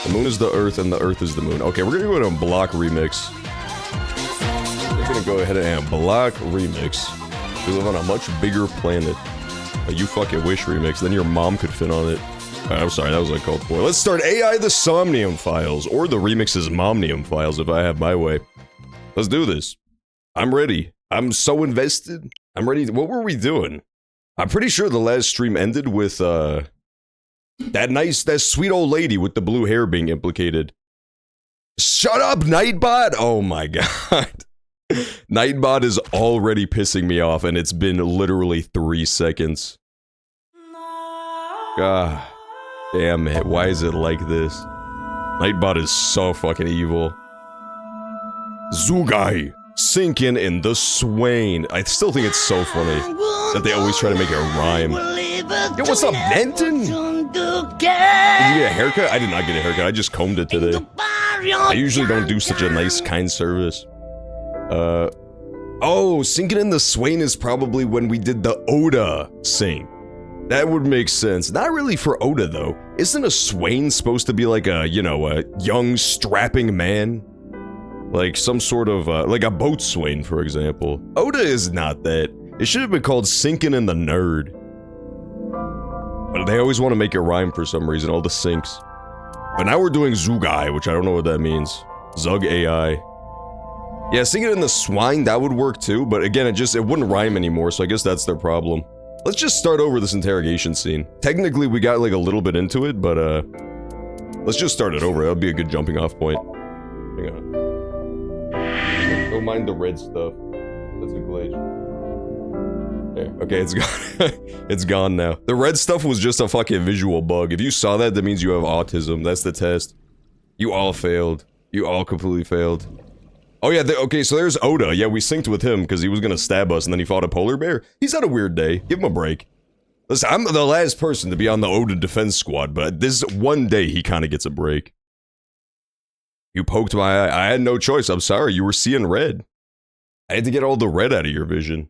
The moon is the earth and the earth is the moon. Okay, we're gonna go ahead and block remix. We're gonna go ahead and block remix. We live on a much bigger planet. A You Fucking Wish remix, then your mom could fit on it. I'm sorry, that was uncalled for. Let's start AI the Somnium files, or the remix's Momnium files if I have my way. Let's do this. I'm ready. I'm so invested. I'm ready. What were we doing? I'm pretty sure the last stream ended with, that sweet old lady with the blue hair being implicated. Shut up, Nightbot! Oh my god. Nightbot is already pissing me off, and it's been literally 3 seconds. God damn it, why is it like this? Nightbot is so fucking evil. Zugai, sinking in the Swain. I still think it's so funny that they always try to make it rhyme. Yo, what's up, Benton? Did you get a haircut? I did not get a haircut, I just combed it today. I usually don't do such a nice, kind service. Oh, sinking in the Swain is probably when we did the Oda sing. That would make sense. Not really for Oda, though. Isn't a Swain supposed to be like a, you know, a young, strapping man? Like some sort of, like a boatswain, for example. Oda is not that. It should have been called Sinking in the Nerd. But they always want to make it rhyme for some reason, all the sinks. But now we're doing Zugai, which I don't know what that means. Zug AI. Yeah, Sinking in the Swine, that would work too, but again, it wouldn't rhyme anymore, so I guess that's their problem. Let's just start over this interrogation scene. Technically, we got like a little bit into it, but let's just start it over. That'll be a good jumping off point. Hang on. Don't mind the red stuff. That's a glitch. There. Okay, it's gone. It's gone now. The red stuff was just a fucking visual bug. If you saw that, that means you have autism. That's the test. You all failed. You all completely failed. Oh yeah, okay, so there's Oda. Yeah, we synced with him because he was gonna stab us and then he fought a polar bear. He's had a weird day. Give him a break. Listen, I'm the last person to be on the Oda defense squad, but this one day he kind of gets a break. You poked my eye. I had no choice. I'm sorry. You were seeing red. I had to get all the red out of your vision.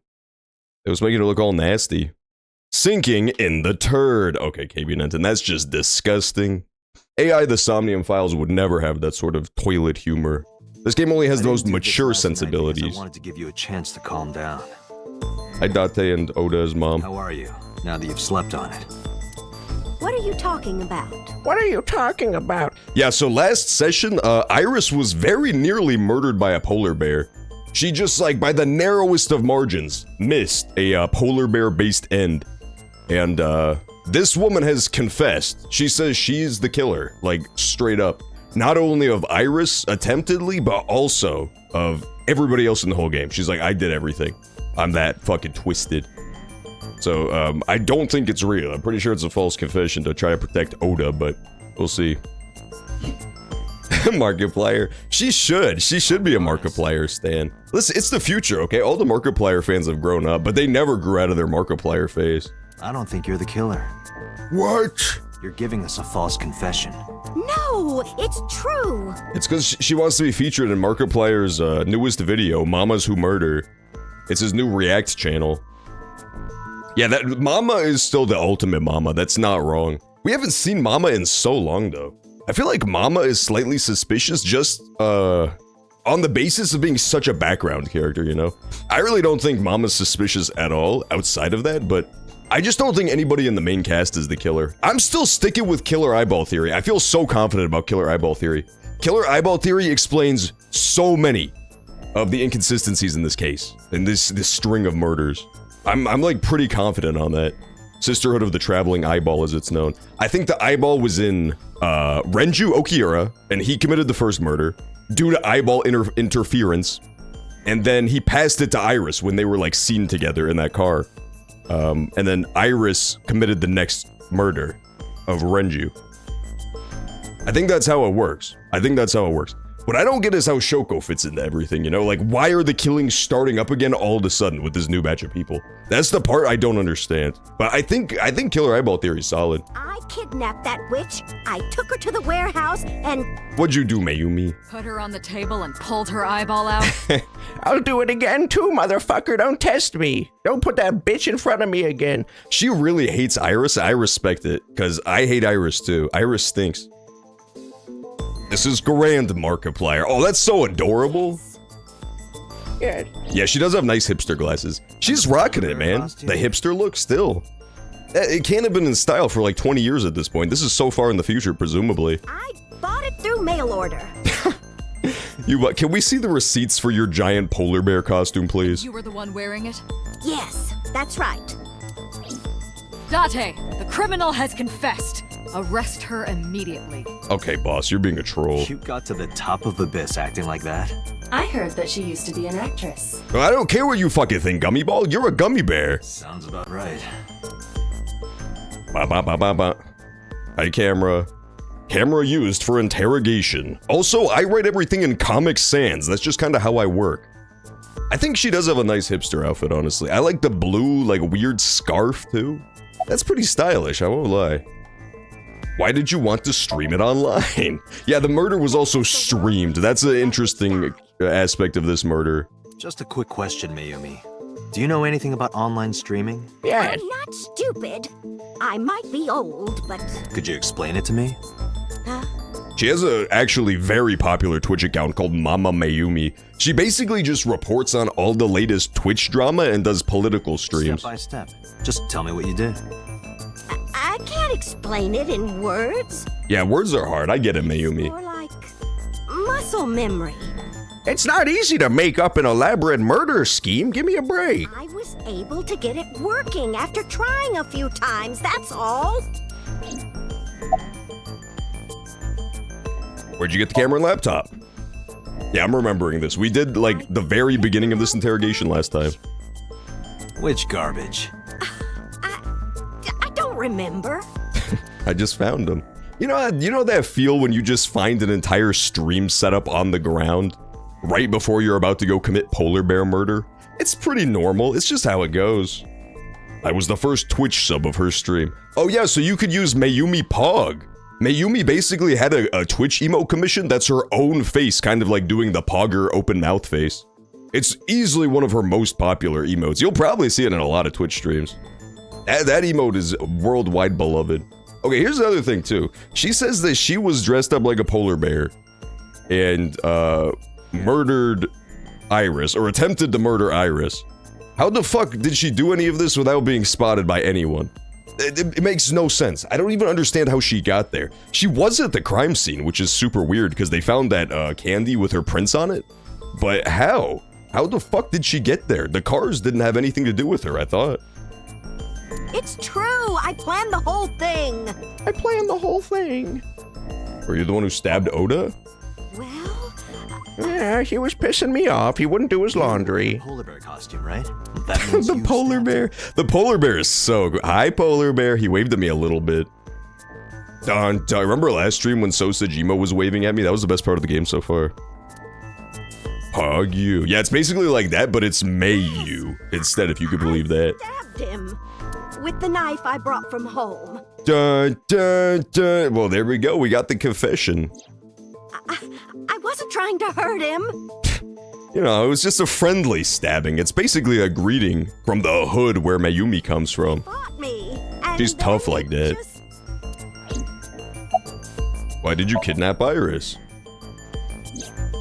It was making it look all nasty. Sinking in the turd. Okay, KB Nenton, that's just disgusting. AI the Somnium files would never have that sort of toilet humor. This game only has the most mature sensibilities. I wanted to give you a chance to calm down. Hi Date and Oda's mom. How are you, now that you've slept on it? What are you talking about? What are you talking about? Yeah, so last session, Iris was very nearly murdered by a polar bear. She just, like, by the narrowest of margins, missed a polar bear-based end. And, this woman has confessed. She says she's the killer, like, straight up. Not only of Iris, attemptedly, but also of everybody else in the whole game. She's like, I did everything. I'm that fucking twisted. So, I don't think it's real. I'm pretty sure it's a false confession to try to protect Oda, but we'll see. Markiplier. She should be a Markiplier stan. Listen, it's the future, okay? All the Markiplier fans have grown up, but they never grew out of their Markiplier phase. I don't think you're the killer. What? You're giving us a false confession. No, it's true. It's because she wants to be featured in Markiplier's newest video, Mamas Who Murder. It's his new React channel. Yeah, that Mama is still the ultimate Mama. That's not wrong. We haven't seen Mama in so long, though. I feel like Mama is slightly suspicious just, on the basis of being such a background character, you know? I really don't think Mama's suspicious at all outside of that, but I just don't think anybody in the main cast is the killer. I'm still sticking with Killer Eyeball Theory. I feel so confident about Killer Eyeball Theory. Killer Eyeball Theory explains so many of the inconsistencies in this case, in this string of murders. I'm like pretty confident on that. Sisterhood of the Traveling Eyeball, as it's known. I think the eyeball was in Renju Okiura, and he committed the first murder due to eyeball interference, and then he passed it to Iris when they were like seen together in that car. And then Iris committed the next murder of Renju. I think that's how it works. What I don't get is how Shoko fits into everything, you know? Like, why are the killings starting up again all of a sudden with this new batch of people? That's the part I don't understand. But I think Killer Eyeball Theory is solid. I kidnapped that witch. I took her to the warehouse and... What'd you do, Mayumi? Put her on the table and pulled her eyeball out. I'll do it again too, motherfucker. Don't test me. Don't put that bitch in front of me again. She really hates Iris. I respect it, because I hate Iris too. Iris stinks. This is Grand Markiplier. Oh, that's so adorable. Yes. Yeah, she does have nice hipster glasses. She's rocking it, man. The hipster look still. It can't have been in style for like 20 years at this point. This is so far in the future, presumably. I bought it through mail order. Can we see the receipts for your giant polar bear costume, please? You were the one wearing it? Yes, that's right. Date, the criminal has confessed. Arrest her immediately. Okay, boss, you're being a troll. You got to the top of Abyss acting like that? I heard that she used to be an actress. I don't care what you fucking think, Gummy Ball. You're a gummy bear. Sounds about right. Ba ba ba ba ba. Hi, camera. Camera used for interrogation. Also, I write everything in Comic Sans. That's just kind of how I work. I think she does have a nice hipster outfit, honestly. I like the blue, like, weird scarf, too. That's pretty stylish, I won't lie. Why did you want to stream it online? Yeah, the murder was also streamed. That's an interesting aspect of this murder. Just a quick question, Mayumi. Do you know anything about online streaming? Yes. I'm not stupid. I might be old, but... Could you explain it to me? She has a actually very popular Twitch account called Mama Mayumi. She basically just reports on all the latest Twitch drama and does political streams. Step by step. Just tell me what you did. I can't explain it in words. Yeah, words are hard. I get it, Mayumi. More like muscle memory. It's not easy to make up an elaborate murder scheme. Give me a break. I was able to get it working after trying a few times, that's all. Where'd you get the camera and laptop? Yeah, I'm remembering this. We did, like, the very beginning of this interrogation last time. Which garbage? I don't remember. I just found them. You know that feel when you just find an entire stream setup on the ground? Right before you're about to go commit polar bear murder? It's pretty normal. It's just how it goes. I was the first Twitch sub of her stream. Oh yeah, so you could use Mayumi Pog. Mayumi basically had a Twitch emote commission that's her own face, kind of like doing the Pogger open mouth face. It's easily one of her most popular emotes. You'll probably see it in a lot of Twitch streams. That emote is worldwide beloved. Okay, here's the other thing too. She says that she was dressed up like a polar bear and murdered Iris, or attempted to murder Iris. How the fuck did she do any of this without being spotted by anyone? It makes no sense. I don't even understand how she got there. She was at the crime scene, which is super weird because they found that candy with her prints on it. But how? How the fuck did she get there? The cars didn't have anything to do with her, I thought. It's true. I planned the whole thing. I planned the whole thing. Were you the one who stabbed Oda? Well, Yeah, he was pissing me off. He wouldn't do his laundry. Polar bear costume, right? That means The you polar stabbed bear. The polar bear is so good. Hi, polar bear. He waved at me a little bit. Dun, dun. Remember last stream when Sosajima was waving at me? That was the best part of the game so far. Hug you. Yeah, it's basically like that, but it's Mayu instead, if you could believe that. stabbed him with the knife I brought from home. Dun, dun, dun. Well, there we go. We got the confession. I wasn't trying to hurt him. You know, it was just a friendly stabbing. It's basically a greeting from the hood where Mayumi comes from. Fought me. And She's tough then like that. just- Why did you kidnap Iris?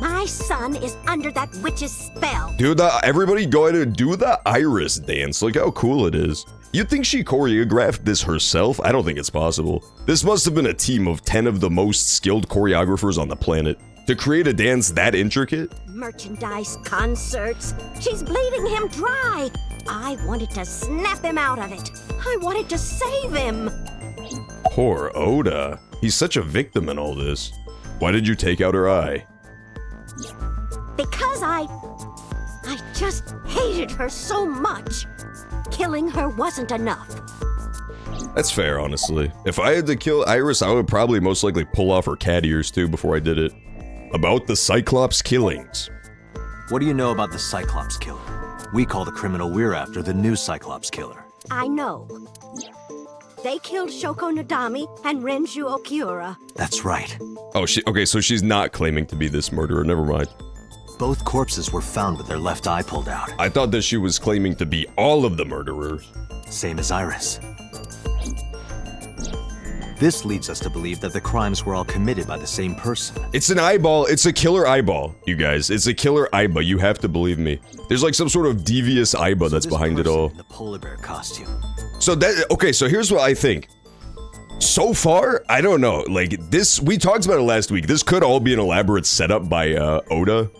My son is under that witch's spell. Dude, everybody go ahead and do the Iris dance. Look how cool it is. You'd think she choreographed this herself? I don't think it's possible. This must have been a team of 10 of the most skilled choreographers on the planet. To create a dance that intricate? Merchandise, concerts. She's bleeding him dry. I wanted to snap him out of it. I wanted to save him. Poor Oda. He's such a victim in all this. Why did you take out her eye? Because I just hated her so much. Killing her wasn't enough. That's fair, honestly. If I had to kill Iris, I would probably most likely pull off her cat ears too before I did it. About the Cyclops killings. What do you know about the Cyclops killer? We call the criminal we're after the new Cyclops killer. I know. They killed Shoko Nadami and Renju Okiura. That's right. Oh, okay, so she's not claiming to be this murderer, never mind. Both corpses were found with their left eye pulled out. I thought that she was claiming to be all of the murderers. Same as Iris. This leads us to believe that the crimes were all committed by the same person. It's an eyeball. It's a killer eyeball, you guys. It's a killer eyeball. You have to believe me. There's like some sort of devious eyeball that's behind it all. In the polar bear costume. So that, okay, so here's what I think. So far, I don't know. Like this, we talked about it last week. This could all be an elaborate setup by Oda.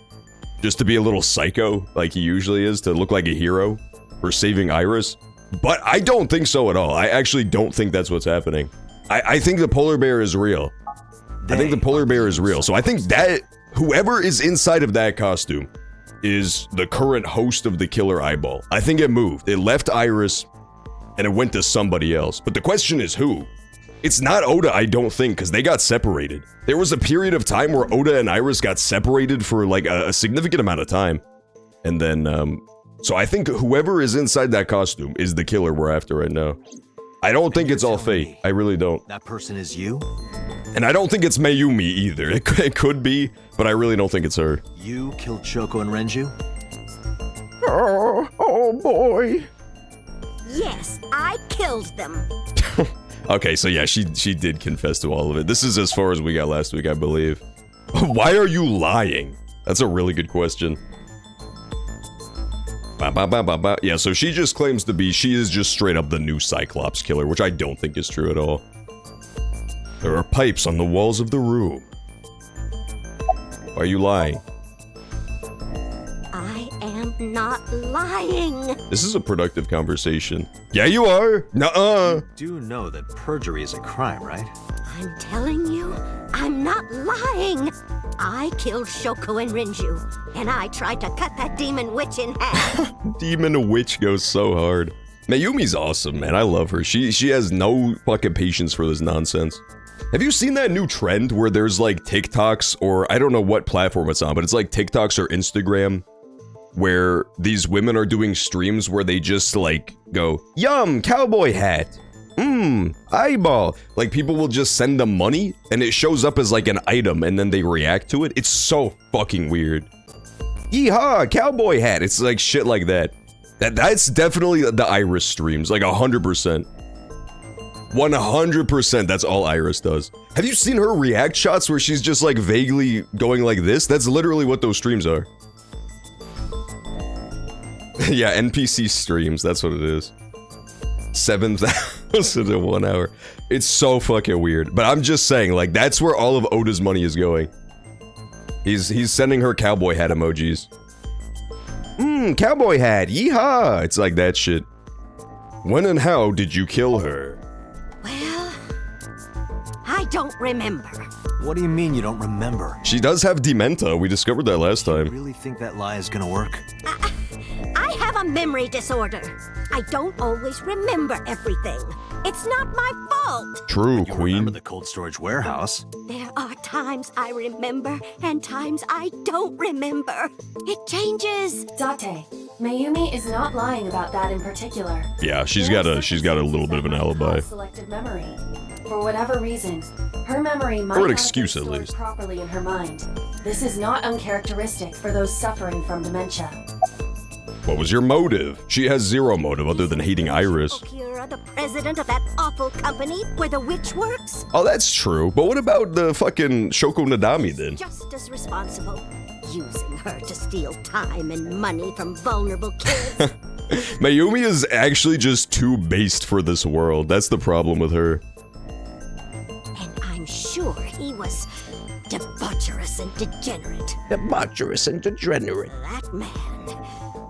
Just to be a little psycho, like he usually is, to look like a hero for saving Iris. But I don't think so at all. I actually don't think that's what's happening. I think the polar bear is real. I think the polar bear is real. So I think that whoever is inside of that costume is the current host of the killer eyeball. I think it moved. It left Iris and it went to somebody else. But the question is who? It's not Oda, I don't think, because they got separated. There was a period of time where Oda and Iris got separated for like a significant amount of time. And then, so I think whoever is inside that costume is the killer we're after right now. I don't think it's all fake. I really don't. That person is you? And I don't think it's Mayumi either. It could be, but I really don't think it's her. You killed Shoko and Renju? Oh boy. Yes, I killed them. Okay, so yeah, she did confess to all of it. This is as far as we got last week, I believe. Why are you lying? That's a really good question. Yeah, so she just claims to be, she is just straight up the new Cyclops killer, which I don't think is true at all. There are pipes on the walls of the room. Why are you lying? I am not lying. This is a productive conversation. Yeah, you are. Nuh-uh. You do know that perjury is a crime, right? I'm telling you, I'm not lying. I killed Shoko and Renju, and I tried to cut that demon witch in half. Demon witch goes so hard. Mayumi's awesome, man. I love her. She has no fucking patience for this nonsense. Have you seen that new trend where there's like TikToks, or I don't know what platform it's on, but it's like TikToks or Instagram, where these women are doing streams where they just like go, yum, cowboy hat. Eyeball. Like people will just send them money and it shows up as like an item and then they react to it. It's so fucking weird. Yeehaw, cowboy hat. It's like shit like that. That's definitely the Iris streams, like 100%. 100%, that's all Iris does. Have you seen her react shots where she's just like vaguely going like this? That's literally what those streams are. Yeah, NPC streams, that's what it is. 7,000 in 1 hour. It's so fucking weird. But I'm just saying, like, that's where all of Oda's money is going. He's sending her cowboy hat emojis. Cowboy hat, yeehaw! It's like that shit. When and how did you kill her? Well, I don't remember. What do you mean you don't remember? She does have dementa, we discovered that last You time. really think that lie is gonna work? I have a memory disorder. I don't always remember everything. It's not my fault. True, You queen. remember the cold storage warehouse? There are times I remember and times I don't remember. It changes. Date, Mayumi is not lying about that in particular. Yeah, she's got a little bit of an alibi. Selective memory. For whatever reason, her memory might Or an not excuse, have at been stored least. properly in her mind. This is not uncharacteristic for those suffering from dementia. What was your motive? She has zero motive other than hating Iris. Okura, the president of that awful company where the witch works, Oh, that's true. But what about the fucking Shoko Nadami then? just as responsible. Using her to steal time and money from vulnerable kids. Mayumi is actually just too based for this world. That's the problem with her. And I'm sure he was debaucherous and degenerate. Debaucherous and degenerate. That man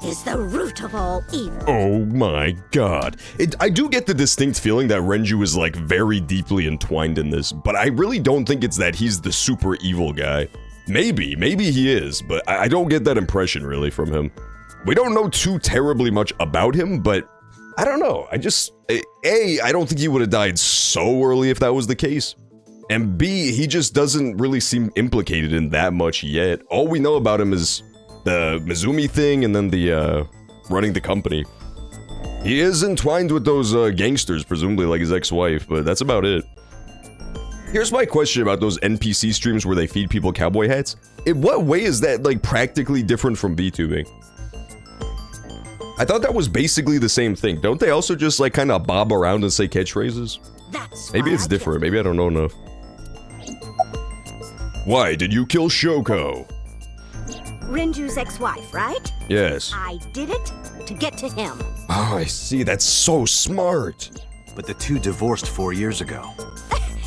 is the root of all evil. Oh my god. I do get the distinct feeling that Renju is like very deeply entwined in this, but I really don't think it's that he's the super evil guy. Maybe he is, but I don't get that impression really from him. We don't know too terribly much about him, but I don't know. I don't think he would have died so early if that was the case. And B, he just doesn't really seem implicated in that much yet. All we know about him is the Mizumi thing and then the running the company. He is entwined with those gangsters, presumably like his ex-wife, but that's about it. Here's my question about those NPC streams where they feed people cowboy hats. In what way is that like practically different from VTubing? I thought that was basically the same thing. Don't they also just like kind of bob around and say catchphrases? That's Maybe why it's I different. Maybe I don't know enough. Why did you kill Shoko? Renju's ex-wife, right? Yes. I did it to get to him. Oh, I see. That's so smart. But the two divorced 4 years ago.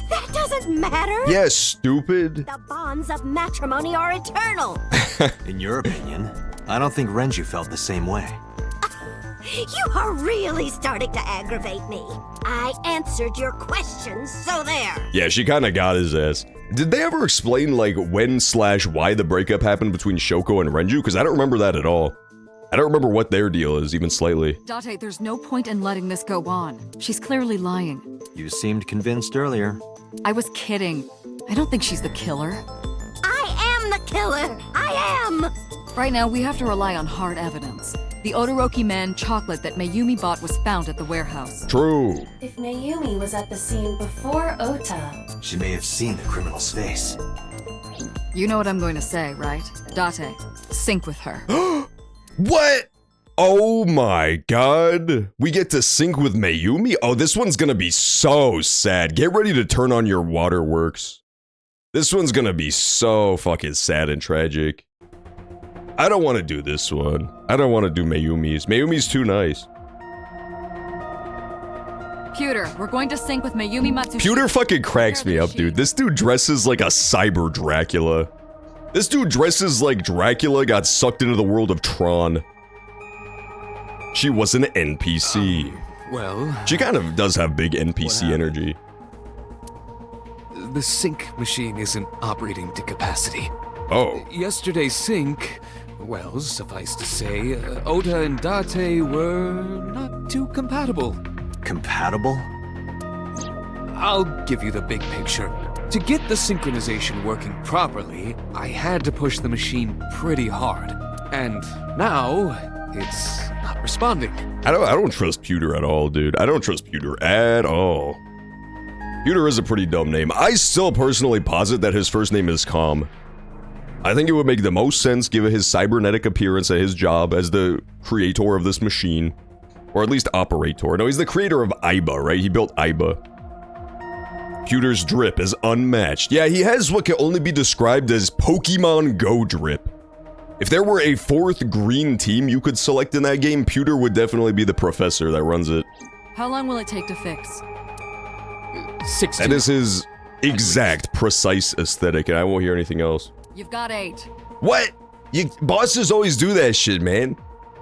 That doesn't matter. Yes, stupid. The bonds of matrimony are eternal. In your opinion, I don't think Renju felt the same way. You are really starting to aggravate me. I answered your questions, so there. Yeah, she kind of got his ass. Did they ever explain, like, when/why the breakup happened between Shoko and Renju? Because I don't remember that at all. I don't remember what their deal is, even slightly. Date, there's no point in letting this go on. She's clearly lying. You seemed convinced earlier. I was kidding. I don't think she's the killer. I am the killer. I am. Right now, we have to rely on hard evidence. The Odoroki Man chocolate that Mayumi bought was found at the warehouse. True. If Mayumi was at the scene before Ota, She may have seen the criminal's face. You know what I'm going to say, right? Date, sync with her. What? Oh my god. We get to sync with Mayumi? Oh, this one's gonna be so sad. Get ready to turn on your waterworks. This one's gonna be so fucking sad and tragic. I don't want to do this one. I don't want to do Mayumi's. Mayumi's too nice. Pewter, we're going to sync with Mayumi Matsushita. Pewter fucking cracks me up, dude. This dude dresses like a cyber Dracula. This dude dresses like Dracula got sucked into the world of Tron. She was an NPC. Well, She kind of does have big NPC energy. the sync machine isn't operating to capacity. Oh. Yesterday's sync, well, suffice to say, Ota and Date were not too compatible. Compatible? I'll give you the big picture. To get the synchronization working properly, I had to push the machine pretty hard. And now, it's not responding. I don't trust Pewter at all, dude. I don't trust Pewter at all. Pewter is a pretty dumb name. I still personally posit that his first name is Calm. I think it would make the most sense given his cybernetic appearance at his job as the creator of this machine. Or at least operator. No, he's the creator of Aiba, right? He built Aiba. Pewter's drip is unmatched. Yeah, he has what can only be described as Pokemon Go drip. If there were a fourth green team you could select in that game, Pewter would definitely be the professor that runs it. How long will it take to fix? 16. That is his exact, precise aesthetic, and I won't hear anything else. You've got 8. What? Bosses always do that shit, man.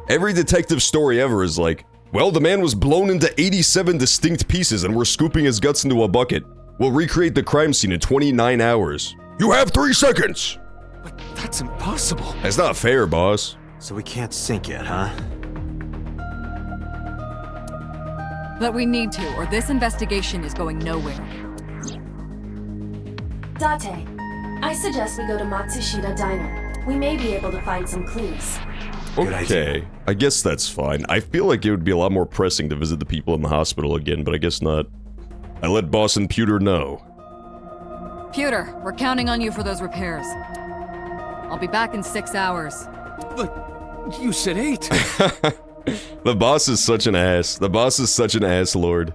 Every detective story ever is like, well, the man was blown into 87 distinct pieces and we're scooping his guts into a bucket. We'll recreate the crime scene in 29 hours. You have 3 seconds! But that's impossible. That's not fair, boss. So we can't sync yet, huh? But we need to, or this investigation is going nowhere. Date, I suggest we go to Matsushita Diner. We may be able to find some clues. Good idea. Okay, I guess that's fine. I feel like it would be a lot more pressing to visit the people in the hospital again, but I guess not. I let Boss and Pewter know. Pewter, we're counting on you for those repairs. I'll be back in 6 hours. But you said 8. The boss is such an ass. The boss is such an ass lord.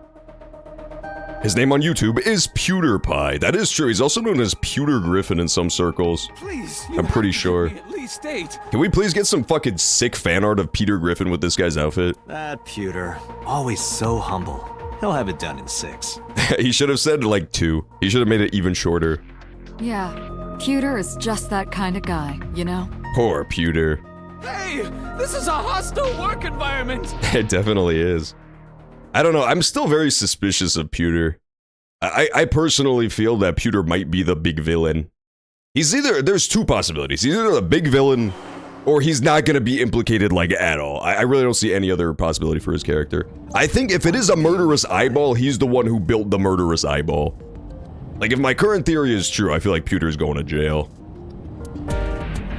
His name on YouTube is PewterPie. That is true. He's also known as Pewter Griffin in some circles. Please, I'm pretty sure. At least 8. Can we please get some fucking sick fan art of Peter Griffin with this guy's outfit? That Pewter, always so humble. He'll have it done in 6. He should have said like 2. He should have made it even shorter. Yeah, Pewter is just that kind of guy, you know? Poor Pewter. Hey, this is a hostile work environment. It definitely is. I don't know, I'm still very suspicious of Pewter. I personally feel that Pewter might be the big villain. There's 2 possibilities. He's either the big villain, or he's not gonna be implicated, like, at all. I really don't see any other possibility for his character. I think if it is a murderous eyeball, he's the one who built the murderous eyeball. Like, if my current theory is true, I feel like Pewter's going to jail.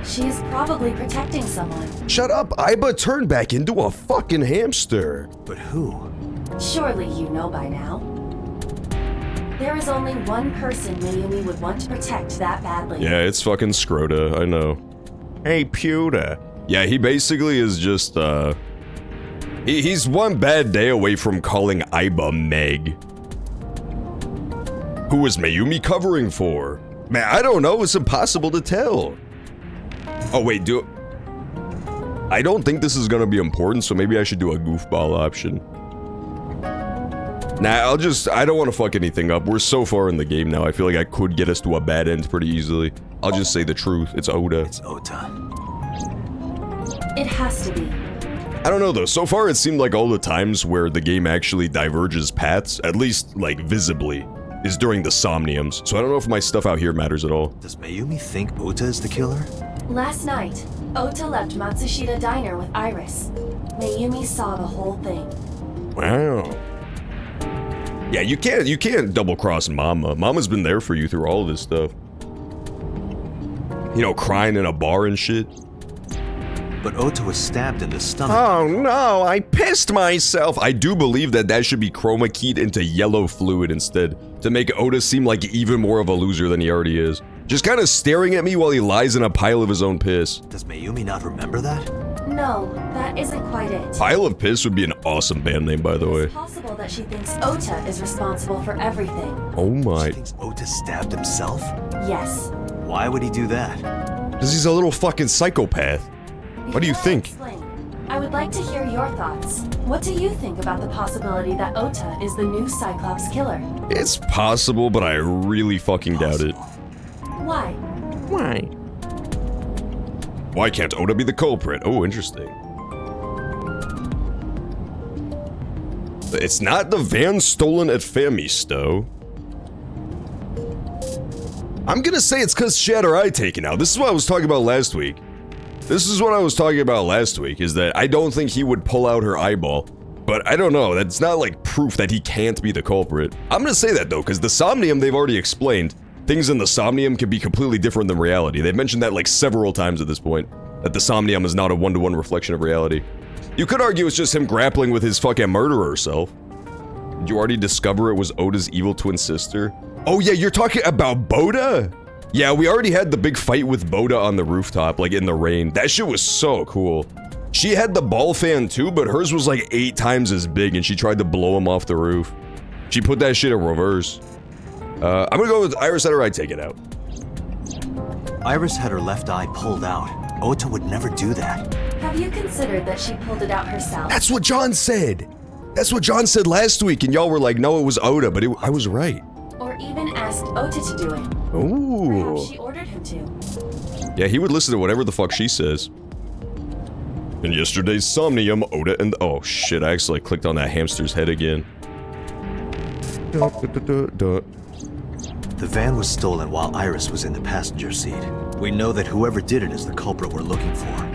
She is probably protecting someone. Shut up, Aiba turned back into a fucking hamster. But who? Surely you know by now. There is only one person Mayumi would want to protect that badly. Yeah, it's fucking Scrota, I know. Hey, Pewter. Yeah, he basically is just, he's one bad day away from calling Aiba Meg. Who is Mayumi covering for? Man, I don't know. It's impossible to tell. Oh, wait, I don't think this is gonna be important, so maybe I should do a goofball option. Nah, I don't want to fuck anything up. We're so far in the game now. I feel like I could get us to a bad end pretty easily. I'll just say the truth. It's Oda. It's Ota. It has to be. I don't know though. So far it seemed like all the times where the game actually diverges paths, at least like visibly, is during the Somniums. So I don't know if my stuff out here matters at all. Does Mayumi think Ota is the killer? Last night, Ota left Matsushita Diner with Iris. Mayumi saw the whole thing. Wow. Yeah, you can't double cross Mama. Mama's been there for you through all of this stuff. You know, crying in a bar and shit. But Ota was stabbed in the stomach. Oh no, I pissed myself. I do believe that should be chroma keyed into yellow fluid instead, to make Ota seem like even more of a loser than he already is. Just kind of staring at me while he lies in a pile of his own piss. Does Mayumi not remember that? No, that isn't quite it. Pile of Piss would be an awesome band name, by the way. It's possible that she thinks Ota is responsible for everything. Oh my. She thinks Ota stabbed himself? Yes. Why would he do that? Because he's a little fucking psychopath. What do you Before I think? explain, I would like to hear your thoughts. What do you think about the possibility that Ota is the new Cyclops killer? It's possible, but I really fucking doubt it. Why? Why? Why can't Oda be the culprit? Oh, interesting. It's not the van stolen at Famisto. I'm gonna say it's because she had her eye taken out. This is what I was talking about last week. Is that I don't think he would pull out her eyeball. But I don't know, that's not like proof that he can't be the culprit. I'm gonna say that though, because the Somnium they've already explained. Things in the Somnium can be completely different than reality. They've mentioned that like several times at this point. That the Somnium is not a one-to-one reflection of reality. You could argue it's just him grappling with his fucking murderer self. Did you already discover it was Oda's evil twin sister? Oh yeah, you're talking about Boda? Yeah, we already had the big fight with Boda on the rooftop, like in the rain. That shit was so cool. She had the ball fan too, but hers was like 8 times as big and she tried to blow him off the roof. She put that shit in reverse. I'm gonna go with Iris had her eye taken out. Iris had her left eye pulled out. Ota would never do that. Have you considered that she pulled it out herself? That's what John said. That's what John said last week, and y'all were like, no, it was Oda, but I was right. Or even asked Ota to do it? Perhaps Ooh. she ordered him to. Yeah, he would listen to whatever the fuck she says. In yesterday's Somnium, Oda and... Oh shit, I actually clicked on that hamster's head again. The van was stolen while Iris was in the passenger seat. We know that whoever did it is the culprit we're looking for.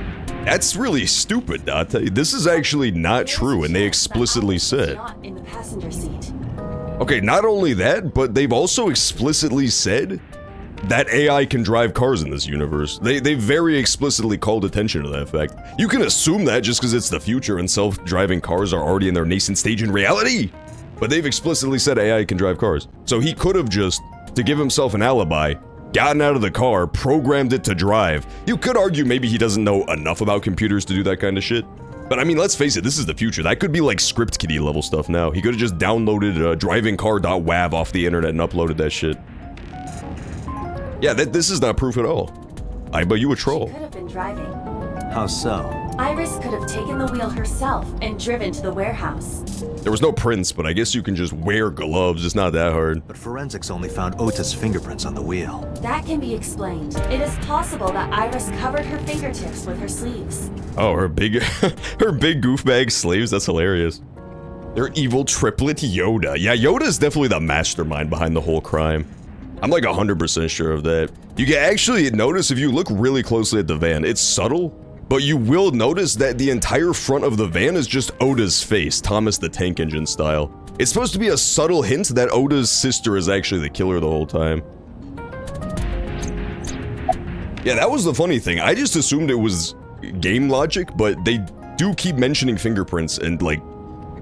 That's really stupid, Dante. This is actually not true, and they explicitly said. Not in the passenger seat. Okay, not only that, but they've also explicitly said that AI can drive cars in this universe. They very explicitly called attention to that fact. You can assume that just because it's the future and self-driving cars are already in their nascent stage in reality. But they've explicitly said AI can drive cars. So he could have just, to give himself an alibi, gotten out of the car, programmed it to drive. You could argue maybe he doesn't know enough about computers to do that kind of shit. But I mean, let's face it, this is the future. That could be like script kiddie level stuff now. He could have just downloaded drivingcar.wav off the internet and uploaded that shit. Yeah, this is not proof at all. But you a troll. She could have been driving. How so? Iris could have taken the wheel herself and driven to the warehouse. There was no prints, but I guess you can just wear gloves. It's not that hard. But forensics only found Ota's fingerprints on the wheel. That can be explained. It is possible that Iris covered her fingertips with her sleeves. Oh, her big goofbag sleeves. That's hilarious. Their evil triplet Yoda. Yeah, Yoda is definitely the mastermind behind the whole crime. I'm like 100% sure of that. You can actually notice if you look really closely at the van. It's subtle. But you will notice that the entire front of the van is just Oda's face, Thomas the Tank Engine style. It's supposed to be a subtle hint that Oda's sister is actually the killer the whole time. Yeah, that was the funny thing. I just assumed it was game logic, but they do keep mentioning fingerprints, and like,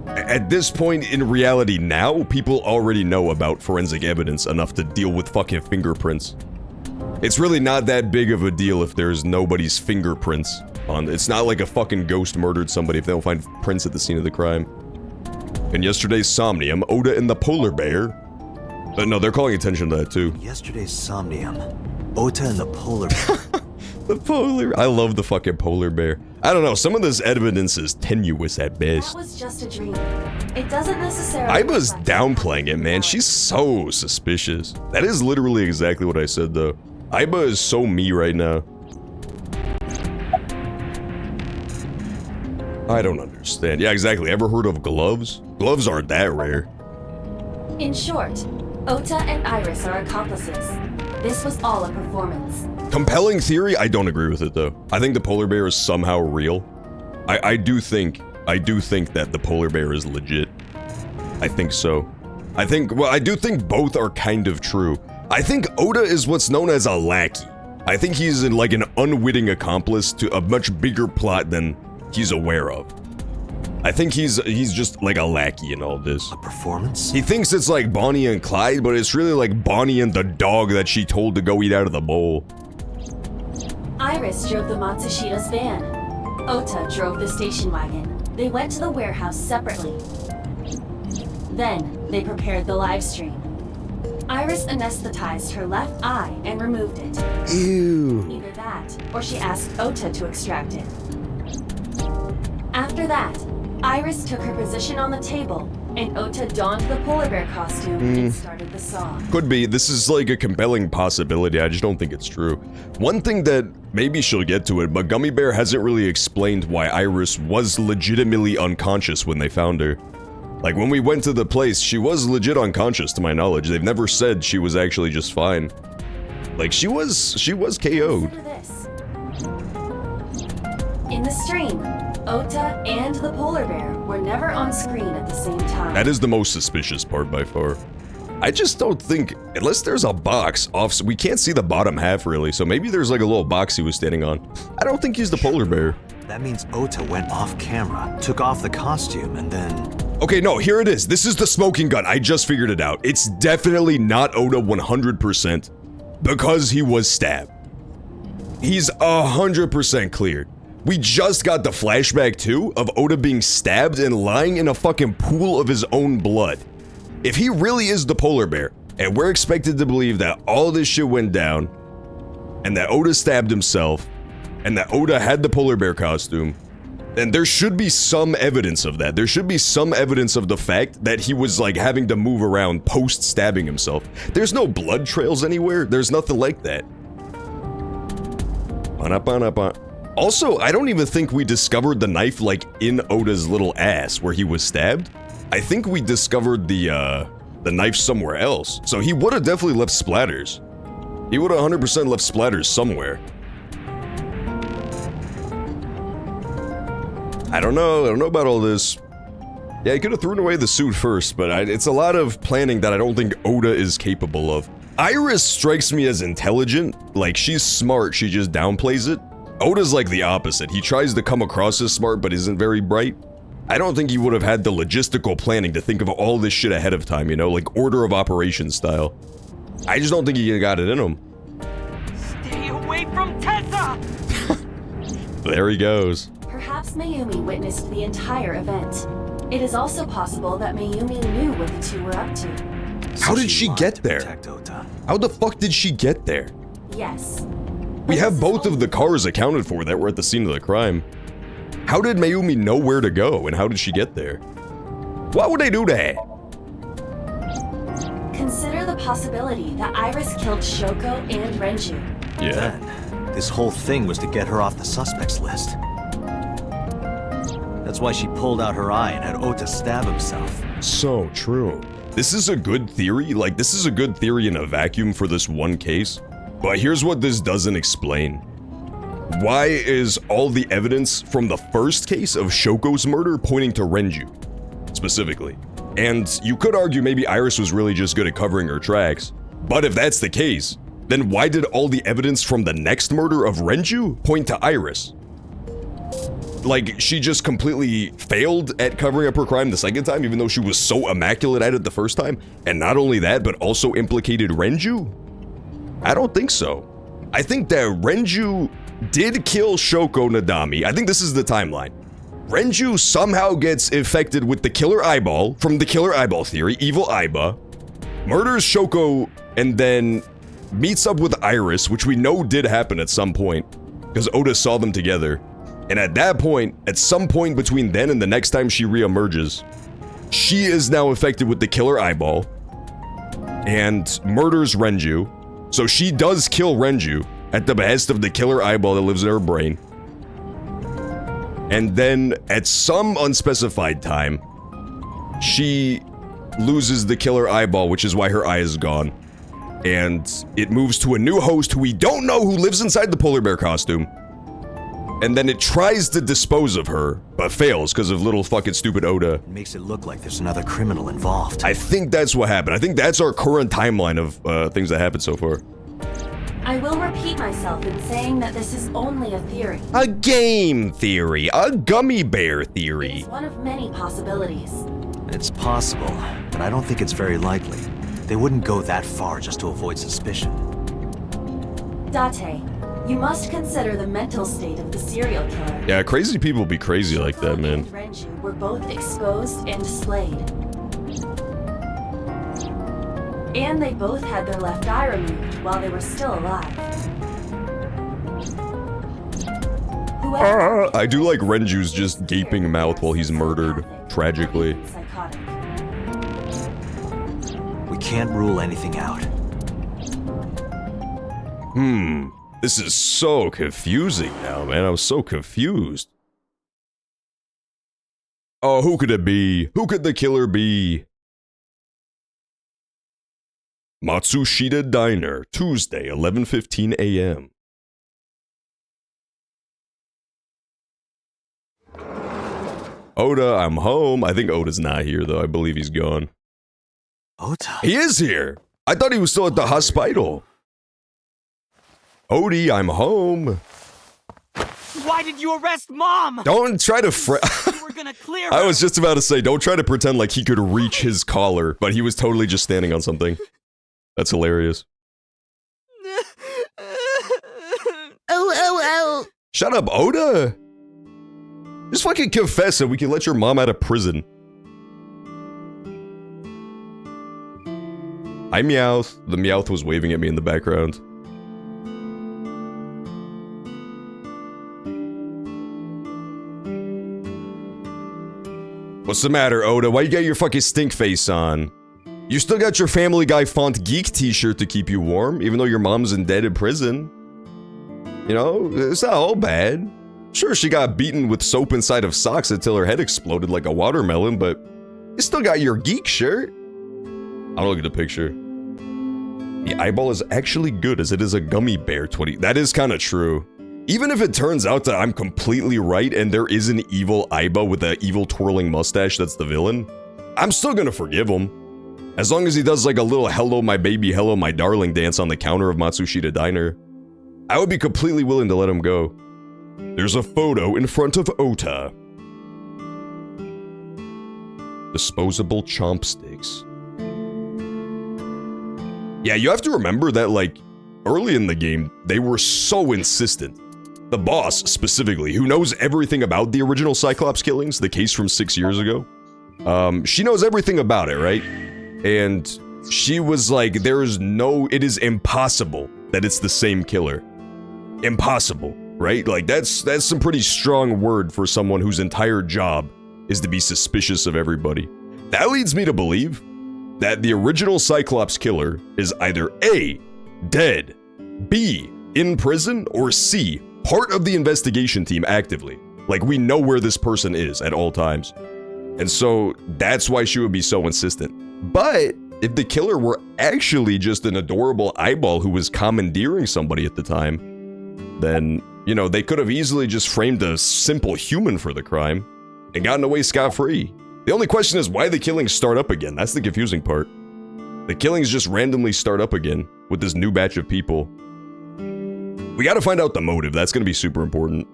at this point in reality now, people already know about forensic evidence enough to deal with fucking fingerprints. It's really not that big of a deal if there's nobody's fingerprints on. It's not like a fucking ghost murdered somebody if they don't find prints at the scene of the crime. In yesterday's Somnium, Oda and the polar bear. But no, they're calling attention to that too. Yesterday's Somnium. Ota and the polar The polar... I love the fucking polar bear. I don't know, some of this evidence is tenuous at best. That was just a dream. It doesn't necessarily... Iba's downplaying it, man. She's so suspicious. That is literally exactly what I said, though. Iba is so me right now. I don't understand. Yeah, exactly. Ever heard of gloves? Gloves aren't that rare. In short, Ota and Iris are accomplices. This was all a performance. Compelling theory? I don't agree with it, though. I think the polar bear is somehow real. I do think that the polar bear is legit. I think so. I do think both are kind of true. I think Ota is what's known as a lackey. I think he's like an unwitting accomplice to a much bigger plot than he's aware of. I think he's just like a lackey in all this. A performance? He thinks it's like Bonnie and Clyde, but it's really like Bonnie and the dog that she told to go eat out of the bowl. Iris drove the Matsushida's van. Ota drove the station wagon. They went to the warehouse separately. Then, they prepared the live stream. Iris anesthetized her left eye and removed it. Ew. Either that, or she asked Ota to extract it. After that, Iris took her position on the table, and Ota donned the polar bear costume and started the song. Could be. This is like a compelling possibility. I just don't think it's true. One thing that maybe she'll get to it, but Gummy Bear hasn't really explained why Iris was legitimately unconscious when they found her. Like when we went to the place, she was legit unconscious to my knowledge. They've never said she was actually just fine. Like she was KO'd. Consider this. In the stream, Ota and the polar bear were never on screen at the same time. That is the most suspicious part by far. I just don't think, unless there's a box off, we can't see the bottom half really, so maybe there's like a little box he was standing on. I don't think he's the polar bear. That means Ota went off camera, took off the costume, and then... Okay, no, here it is. This is the smoking gun. I just figured it out. It's definitely not Ota 100% because he was stabbed. He's 100% cleared. We just got the flashback too of Ota being stabbed and lying in a fucking pool of his own blood. If he really is the polar bear, and we're expected to believe that all this shit went down, and that Ota stabbed himself, and that Ota had the polar bear costume, then there should be some evidence of that. There should be some evidence of the fact that he was like having to move around post-stabbing himself. There's no blood trails anywhere. There's nothing like that. Also, I don't even think we discovered the knife like in Ota's little ass where he was stabbed. I think we discovered the knife somewhere else. So he would have definitely left splatters. He would have 100% left splatters somewhere. I don't know about all this. Yeah, he could have thrown away the suit first, but it's a lot of planning that I don't think Ota is capable of. Iris strikes me as intelligent, like she's smart, she just downplays it. Ota's like the opposite, he tries to come across as smart but isn't very bright. I don't think he would have had the logistical planning to think of all this shit ahead of time, you know, like order of operations style. I just don't think he got it in him. Stay away from Tessa! There he goes. Perhaps Mayumi witnessed the entire event. It is also possible that Mayumi knew what the two were up to. How did she wanted get to there? protect Ota. How the fuck did she get there? Yes. We But have this is both of only- the cars accounted for that were at the scene of the crime. How did Mayumi know where to go, and how did she get there? Why would they do that? Consider the possibility that Iris killed Shoko and Renju. Yeah. Then, this whole thing was to get her off the suspects list. That's why she pulled out her eye and had Ota stab himself. So true. This is a good theory, like this is a good theory in a vacuum for this one case. But here's what this doesn't explain. Why is all the evidence from the first case of Shoko's murder pointing to Renju, specifically? And you could argue maybe Iris was really just good at covering her tracks. But if that's the case, then why did all the evidence from the next murder of Renju point to Iris? Like, she just completely failed at covering up her crime the second time, even though she was so immaculate at it the first time? And not only that, but also implicated Renju? I don't think so. I think that Renju did kill Shoko Nadami. I think this is the timeline. Renju somehow gets infected with the killer eyeball from the killer eyeball theory, evil Aiba. murders Shoko and then meets up with Iris, which we know did happen at some point because Oda saw them together. And at that point, at some point between then and the next time she reemerges, she is now infected with the killer eyeball and murders Renju. So she does kill Renju at the behest of the killer eyeball that lives in her brain. And then at some unspecified time, she loses the killer eyeball, which is why her eye is gone. And it moves to a new host who we don't know, who lives inside the polar bear costume. And then it tries to dispose of her, but fails because of little fucking stupid Oda. It makes it look like there's another criminal involved. I think that's what happened. I think that's our current timeline of things that happened so far. I will repeat myself in saying that this is only a theory. A game theory, a gummy bear theory. It's one of many possibilities. It's possible, but I don't think it's very likely. They wouldn't go that far just to avoid suspicion. Date, you must consider the mental state of the serial killer. Yeah, crazy people be crazy like that, man. And Renju were both exposed and displayed. And they both had their left eye removed while they were still alive. I do like Renju's just gaping mouth while he's murdered, tragically. Psychotic. We can't rule anything out. This is so confusing now, man. I'm so confused. Oh, who could it be? Who could the killer be? Matsushita Diner, Tuesday, 11:15 a.m. Oda, I'm home. I think Oda's not here, though. I believe he's gone. Ota? He is here! I thought he was still at the hospital. Odie, I'm home. Why did you arrest Mom? Don't try to You were gonna clear her. I was just about to say, don't try to pretend like he could reach his collar, but he was totally just standing on something. That's hilarious. Oh. Shut up, Oda! Just fucking confess and we can let your mom out of prison. Hi, Meowth. The Meowth was waving at me in the background. What's the matter, Oda? Why you got your fucking stink face on? You still got your Family Guy font geek t-shirt to keep you warm, even though your mom's in dead in prison. You know, it's not all bad. Sure, she got beaten with soap inside of socks until her head exploded like a watermelon, but you still got your geek shirt. I'll look at the picture. The eyeball is actually good as it is a gummy bear 20. That is kind of true. Even if it turns out that I'm completely right and there is an evil eyeball with an evil twirling mustache that's the villain, I'm still gonna forgive him. As long as he does like a little hello my baby, hello my darling dance on the counter of Matsushita Diner, I would be completely willing to let him go. There's a photo in front of Ota. Disposable chomp sticks. Yeah, you have to remember that, like, early in the game, they were so insistent. The boss, specifically, who knows everything about the original Cyclops killings, the case from 6 years ago, she knows everything about it, right? And she was like, it is impossible that it's the same killer. Impossible, right? Like, that's some pretty strong word for someone whose entire job is to be suspicious of everybody. That leads me to believe that the original Cyclops killer is either A, dead, B, in prison, or C, part of the investigation team actively. Like, we know where this person is at all times. And so, that's why she would be so insistent. But, if the killer were actually just an adorable eyeball who was commandeering somebody at the time, then, you know, they could have easily just framed a simple human for the crime and gotten away scot-free. The only question is why the killings start up again. That's the confusing part. The killings just randomly start up again with this new batch of people. We gotta find out the motive. That's gonna be super important.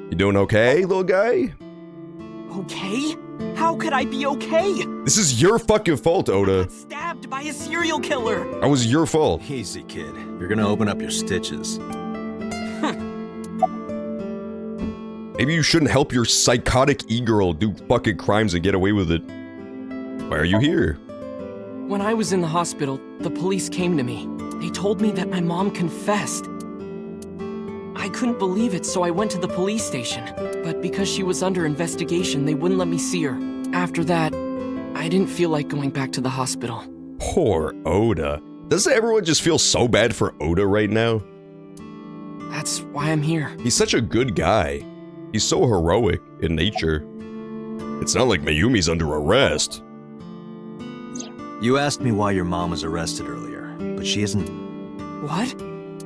You doing okay, little guy? Okay? How could I be okay? This is your fucking fault, Oda. Stabbed by a serial killer. That was your fault. Easy, kid. You're gonna open up your stitches. Maybe you shouldn't help your psychotic e-girl do fucking crimes and get away with it. Why are you here? When I was in the hospital, the police came to me. They told me that my mom confessed. I couldn't believe it, so I went to the police station. But because she was under investigation, they wouldn't let me see her. After that, I didn't feel like going back to the hospital. Poor Oda. Doesn't everyone just feel so bad for Oda right now? That's why I'm here. He's such a good guy. He's so heroic in nature. It's not like Mayumi's under arrest. You asked me why your mom was arrested earlier, but she isn't. What?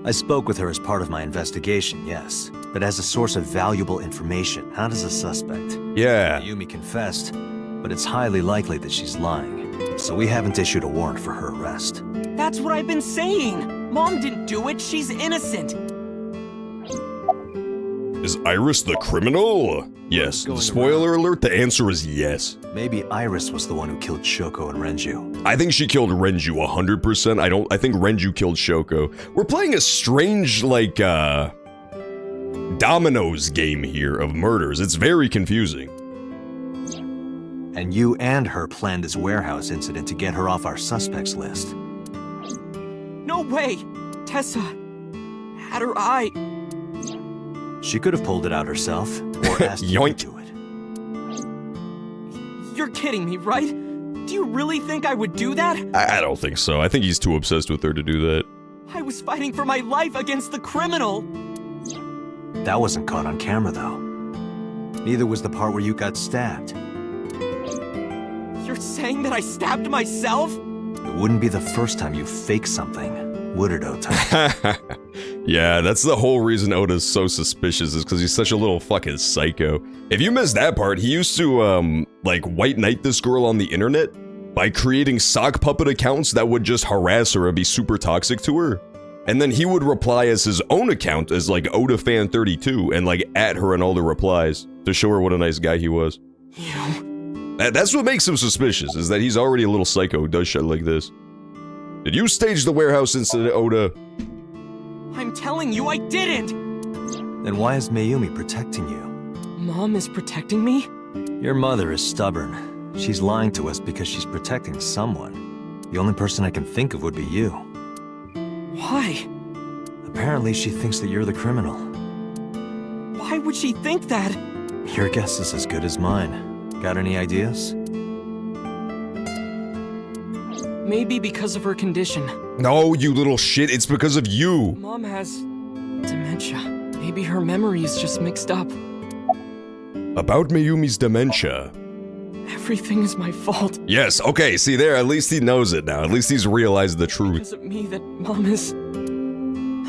I spoke with her as part of my investigation, yes, but as a source of valuable information, not as a suspect. Yeah. Mayumi confessed, but it's highly likely that she's lying, so we haven't issued a warrant for her arrest. That's what I've been saying! Mom didn't do it, she's innocent! Is Iris the criminal? Yes. Spoiler alert, the answer is yes. Maybe Iris was the one who killed Shoko and Renju. I think she killed Renju 100%. I think Renju killed Shoko. We're playing a strange, like, dominoes game here of murders. It's very confusing. And you and her planned this warehouse incident to get her off our suspects list. No way! Tessa had her eye. She could have pulled it out herself, or asked you to do it. You're kidding me, right? Do you really think I would do that? I don't think so. I think he's too obsessed with her to do that. I was fighting for my life against the criminal! That wasn't caught on camera, though. Neither was the part where you got stabbed. You're saying that I stabbed myself? It wouldn't be the first time you faked something, would it, Ota? Yeah, that's the whole reason Oda's so suspicious, is because he's such a little fucking psycho. If you missed that part, he used to, like, white knight this girl on the internet by creating sock puppet accounts that would just harass her and be super toxic to her. And then he would reply as his own account as, like, OdaFan32 and, like, at her in all the replies to show her what a nice guy he was. That's what makes him suspicious, is that he's already a little psycho who does shit like this. Did you stage the warehouse incident, Oda? I'm telling you, I didn't! Then why is Mayumi protecting you? Mom is protecting me? Your mother is stubborn. She's lying to us because she's protecting someone. The only person I can think of would be you. Why? Apparently she thinks that you're the criminal. Why would she think that? Your guess is as good as mine. Got any ideas? Maybe because of her condition. No, you little shit, it's because of you. Mom has dementia. Maybe her memory is just mixed up. About Mayumi's dementia. Everything is my fault. Yes, okay, see there, at least he knows it now. At least he's realized the truth. Because of me that Mom is...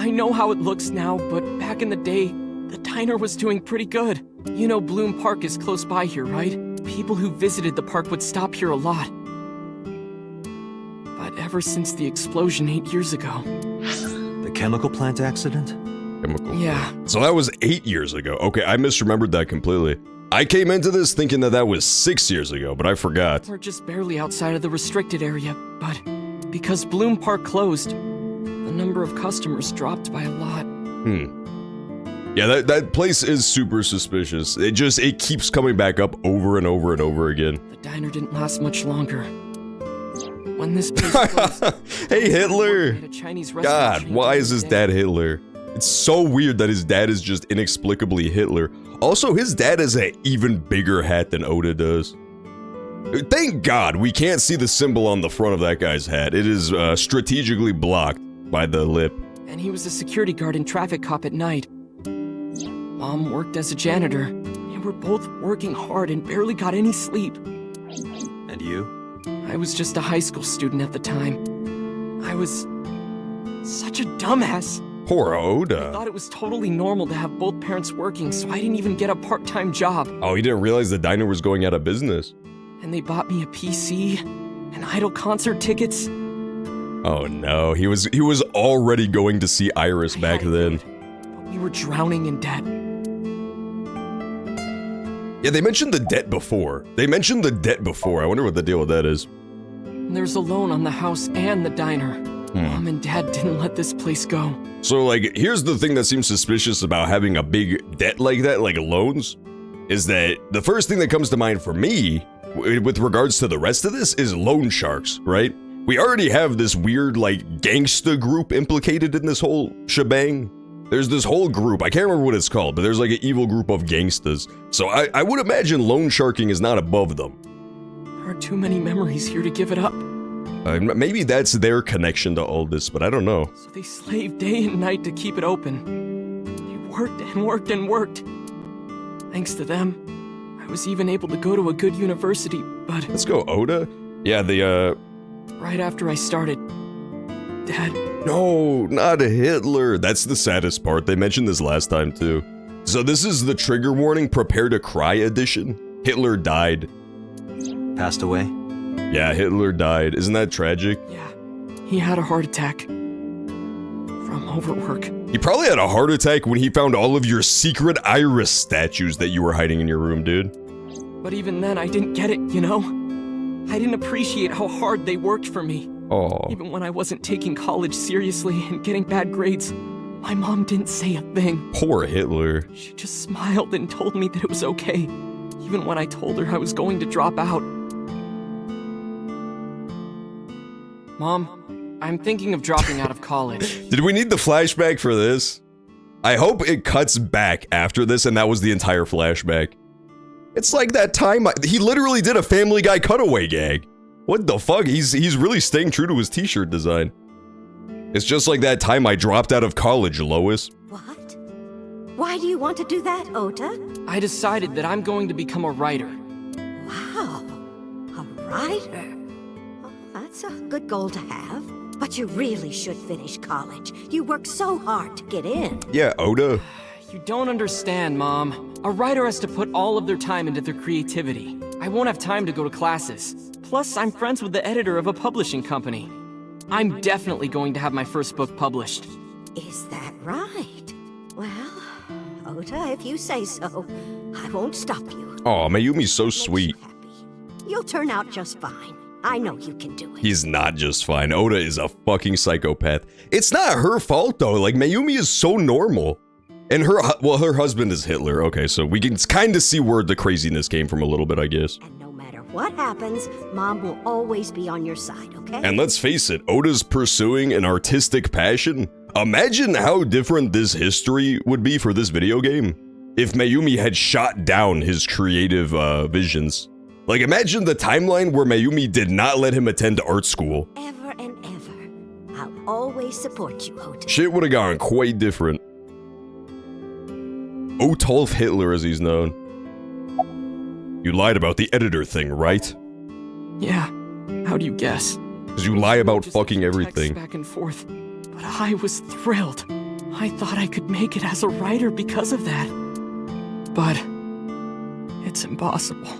I know how it looks now, but back in the day, the diner was doing pretty good. You know Bloom Park is close by here, right? People who visited the park would stop here a lot. But ever since the explosion 8 years ago... The chemical plant accident? Chemical. Yeah. So that was 8 years ago. Okay, I misremembered that completely. I came into this thinking that was 6 years ago, but I forgot. We're just barely outside of the restricted area, but because Bloom Park closed, the number of customers dropped by a lot. Yeah, that place is super suspicious. It keeps coming back up over and over and over again. The diner didn't last much longer. When this place closed... Hey, Hitler! at a Chinese restaurant God, chain why during is the his day. dad Hitler? It's so weird that his dad is just inexplicably Hitler. Also, his dad has an even bigger hat than Oda does. Thank God we can't see the symbol on the front of that guy's hat. It is strategically blocked by the lip. And he was a security guard and traffic cop at night. Mom worked as a janitor. They were both working hard and barely got any sleep. And you? I was just a high school student at the time. I was such a dumbass. Poor I Oda. thought it was totally normal to have both parents working, so I didn't even get a part-time job. Oh, he didn't realize the diner was going out of business. And they bought me a PC and Idol concert tickets. Oh no, he was already going to see Iris back then. But we were drowning in debt. Yeah, they mentioned the debt before. I wonder what the deal with that is. There's a loan on the house and the diner. Mom and Dad didn't let this place go. So, like, here's the thing that seems suspicious about having a big debt like that, like loans, is that the first thing that comes to mind for me, with regards to the rest of this, is loan sharks, right? We already have this weird, like, gangsta group implicated in this whole shebang. There's this whole group, I can't remember what it's called, but there's like an evil group of gangstas. So I would imagine loan sharking is not above them. There are too many memories here to give it up. Maybe that's their connection to all this, but I don't know. So they slaved day and night to keep it open. They worked and worked and worked. Thanks to them, I was even able to go to a good university, but... Let's go, Oda? Yeah, Right after I started, Dad... No, not Hitler. That's the saddest part. They mentioned this last time, too. So this is the trigger warning, prepare to cry edition. Hitler died. Passed away? Yeah, Hitler died. Isn't that tragic? Yeah, he had a heart attack. From overwork. He probably had a heart attack when he found all of your secret Iris statues that you were hiding in your room, dude. But even then, I didn't get it, you know? I didn't appreciate how hard they worked for me. Oh. Even when I wasn't taking college seriously and getting bad grades, my mom didn't say a thing. Poor Hitler. She just smiled and told me that it was okay, even when I told her I was going to drop out. Mom, I'm thinking of dropping out of college. Did we need the flashback for this? I hope it cuts back after this and that was the entire flashback. It's like that time he literally did a Family Guy cutaway gag. What the fuck? He's really staying true to his t-shirt design. It's just like that time I dropped out of college, Lois. What? Why do you want to do that, Ota? I decided that I'm going to become a writer. Wow, a writer. Well, that's a good goal to have. But you really should finish college. You worked so hard to get in. Yeah, Oda. You don't understand, Mom. A writer has to put all of their time into their creativity. I won't have time to go to classes. Plus, I'm friends with the editor of a publishing company. I'm definitely going to have my first book published. Is that right? Well, Ota, if you say so, I won't stop you. Aw, Mayumi's so sweet. Happy. You'll turn out just fine. I know you can do it. He's not just fine. Oda is a fucking psychopath. It's not her fault, though. Like, Mayumi is so normal. And her husband is Hitler. Okay, so we can kind of see where the craziness came from a little bit, I guess. And no matter what happens, Mom will always be on your side, okay? And let's face it, Oda's pursuing an artistic passion. Imagine how different this history would be for this video game if Mayumi had shot down his creative visions. Like, imagine the timeline where Mayumi did not let him attend art school. Ever and ever. I'll always support you, Ota. Shit would have gone quite different. Otolf Hitler, as he's known. You lied about the editor thing, right? Yeah. How do you guess? Because you lie about Just fucking text everything. back and forth. But I was thrilled. I thought I could make it as a writer because of that. But it's impossible.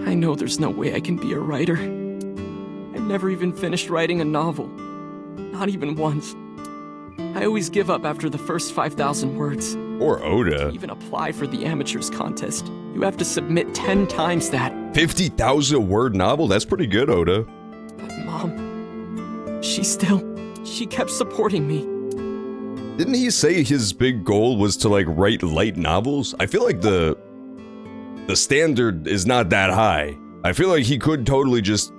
I know there's no way I can be a writer. I've never even finished writing a novel. Not even once. I always give up after the first 5,000 words. Or Oda. To even apply for the amateurs contest, you have to submit 10 times that. 50,000 word novel? That's pretty good, Oda. But Mom, she kept supporting me. Didn't he say his big goal was to, like, write light novels? I feel like the standard is not that high. I feel like he could totally just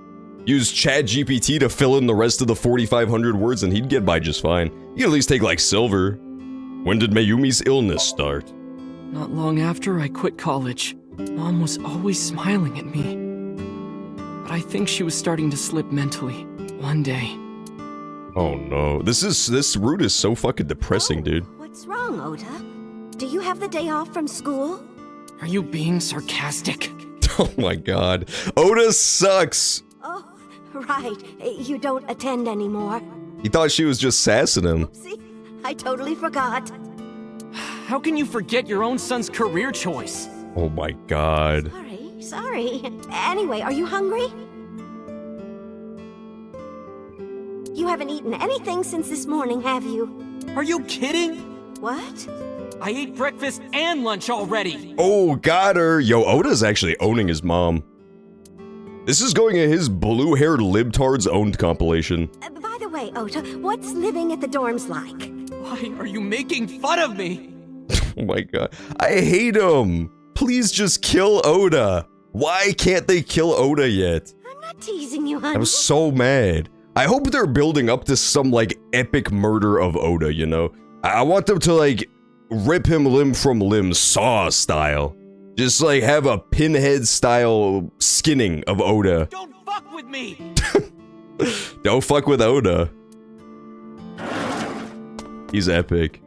use ChatGPT to fill in the rest of the 4,500 words and he'd get by just fine. He'd at least take, like, silver. When did Mayumi's illness start? Not long after I quit college, Mom was always smiling at me. But I think she was starting to slip mentally. One day. Oh no, this route is so fucking depressing, dude. What's wrong, Ota? Do you have the day off from school? Are you being sarcastic? Oh my god. Oda sucks! Oh, right. You don't attend anymore. He thought she was just sassing him. See, I totally forgot. How can you forget your own son's career choice? Oh my god. Sorry. Anyway, are you hungry? You haven't eaten anything since this morning, have you? Are you kidding? What? I ate breakfast and lunch already. Oh, got her. Yo, Oda's actually owning his mom. This is going in his blue-haired libtards owned compilation. By the way, Ota, what's living at the dorms like? Why are you making fun of me? Oh my god. I hate him. Please just kill Oda. Why can't they kill Oda yet? I'm not teasing you, honey. I'm so mad. I hope they're building up to some, like, epic murder of Oda, you know? I want them to, like, rip him limb from limb, Saw style. Just, like, have a Pinhead style skinning of Oda. Don't fuck with me! Don't fuck with Oda. He's epic.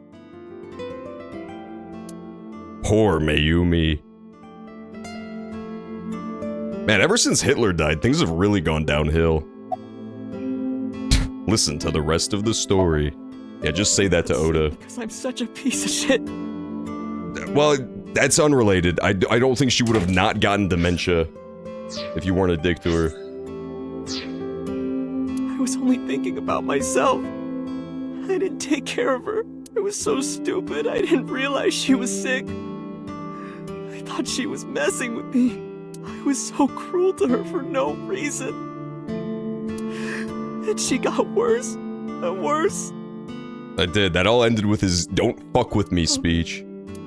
Poor Mayumi. Man, ever since Hitler died, things have really gone downhill. Listen to the rest of the story. Yeah, just say that to Oda. Because I'm such a piece of shit. Well, that's unrelated. I don't think she would have not gotten dementia if you weren't a dick to her. I was only thinking about myself. I didn't take care of her. I was so stupid. I didn't realize she was sick. I thought she was messing with me. I was so cruel to her for no reason. And she got worse and worse. I did. That all ended with his "don't fuck with me" speech.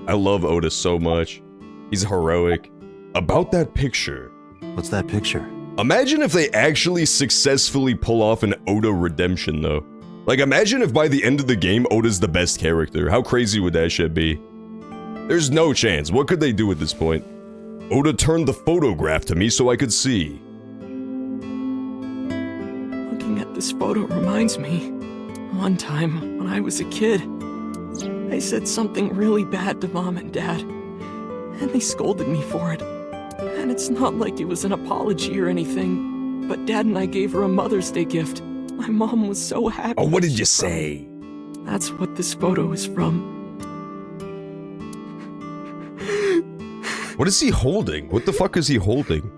I love Oda so much. He's heroic. About that picture. What's that picture? Imagine if they actually successfully pull off an Oda redemption, though. Like, imagine if by the end of the game, Oda's the best character. How crazy would that shit be? There's no chance. What could they do at this point? Oda turned the photograph to me so I could see. Looking at this photo reminds me. One time, when I was a kid, I said something really bad to Mom and Dad, and they scolded me for it. And it's not like it was an apology or anything, but Dad and I gave her a Mother's Day gift. My mom was so happy. Oh, what did you say? That's what this photo is from. What is he holding? What the fuck is he holding?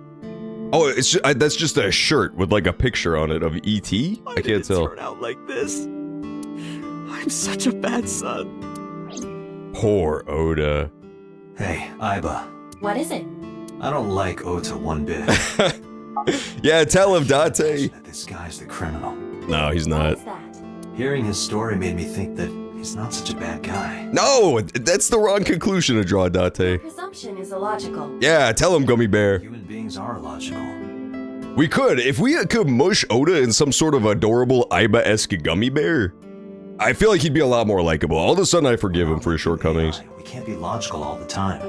Oh, it's just, that's just a shirt with like a picture on it of E.T.? I can't tell. Turn out like this. I'm such a bad son. Poor Oda. Hey, Aiba. What is it? I don't like Ota one bit. Yeah, tell him, Date. That this guy's the criminal. No, he's Why not. is that? Hearing his story made me think that he's not such a bad guy. No, that's the wrong conclusion to draw, Date. Presumption is illogical. Yeah, tell him, Gummy Bear. Human beings are illogical. We could, if we could mush Oda in some sort of adorable Aiba-esque Gummy Bear, I feel like he'd be a lot more likable. All of a sudden, I forgive him for his shortcomings. We can't be logical all the time.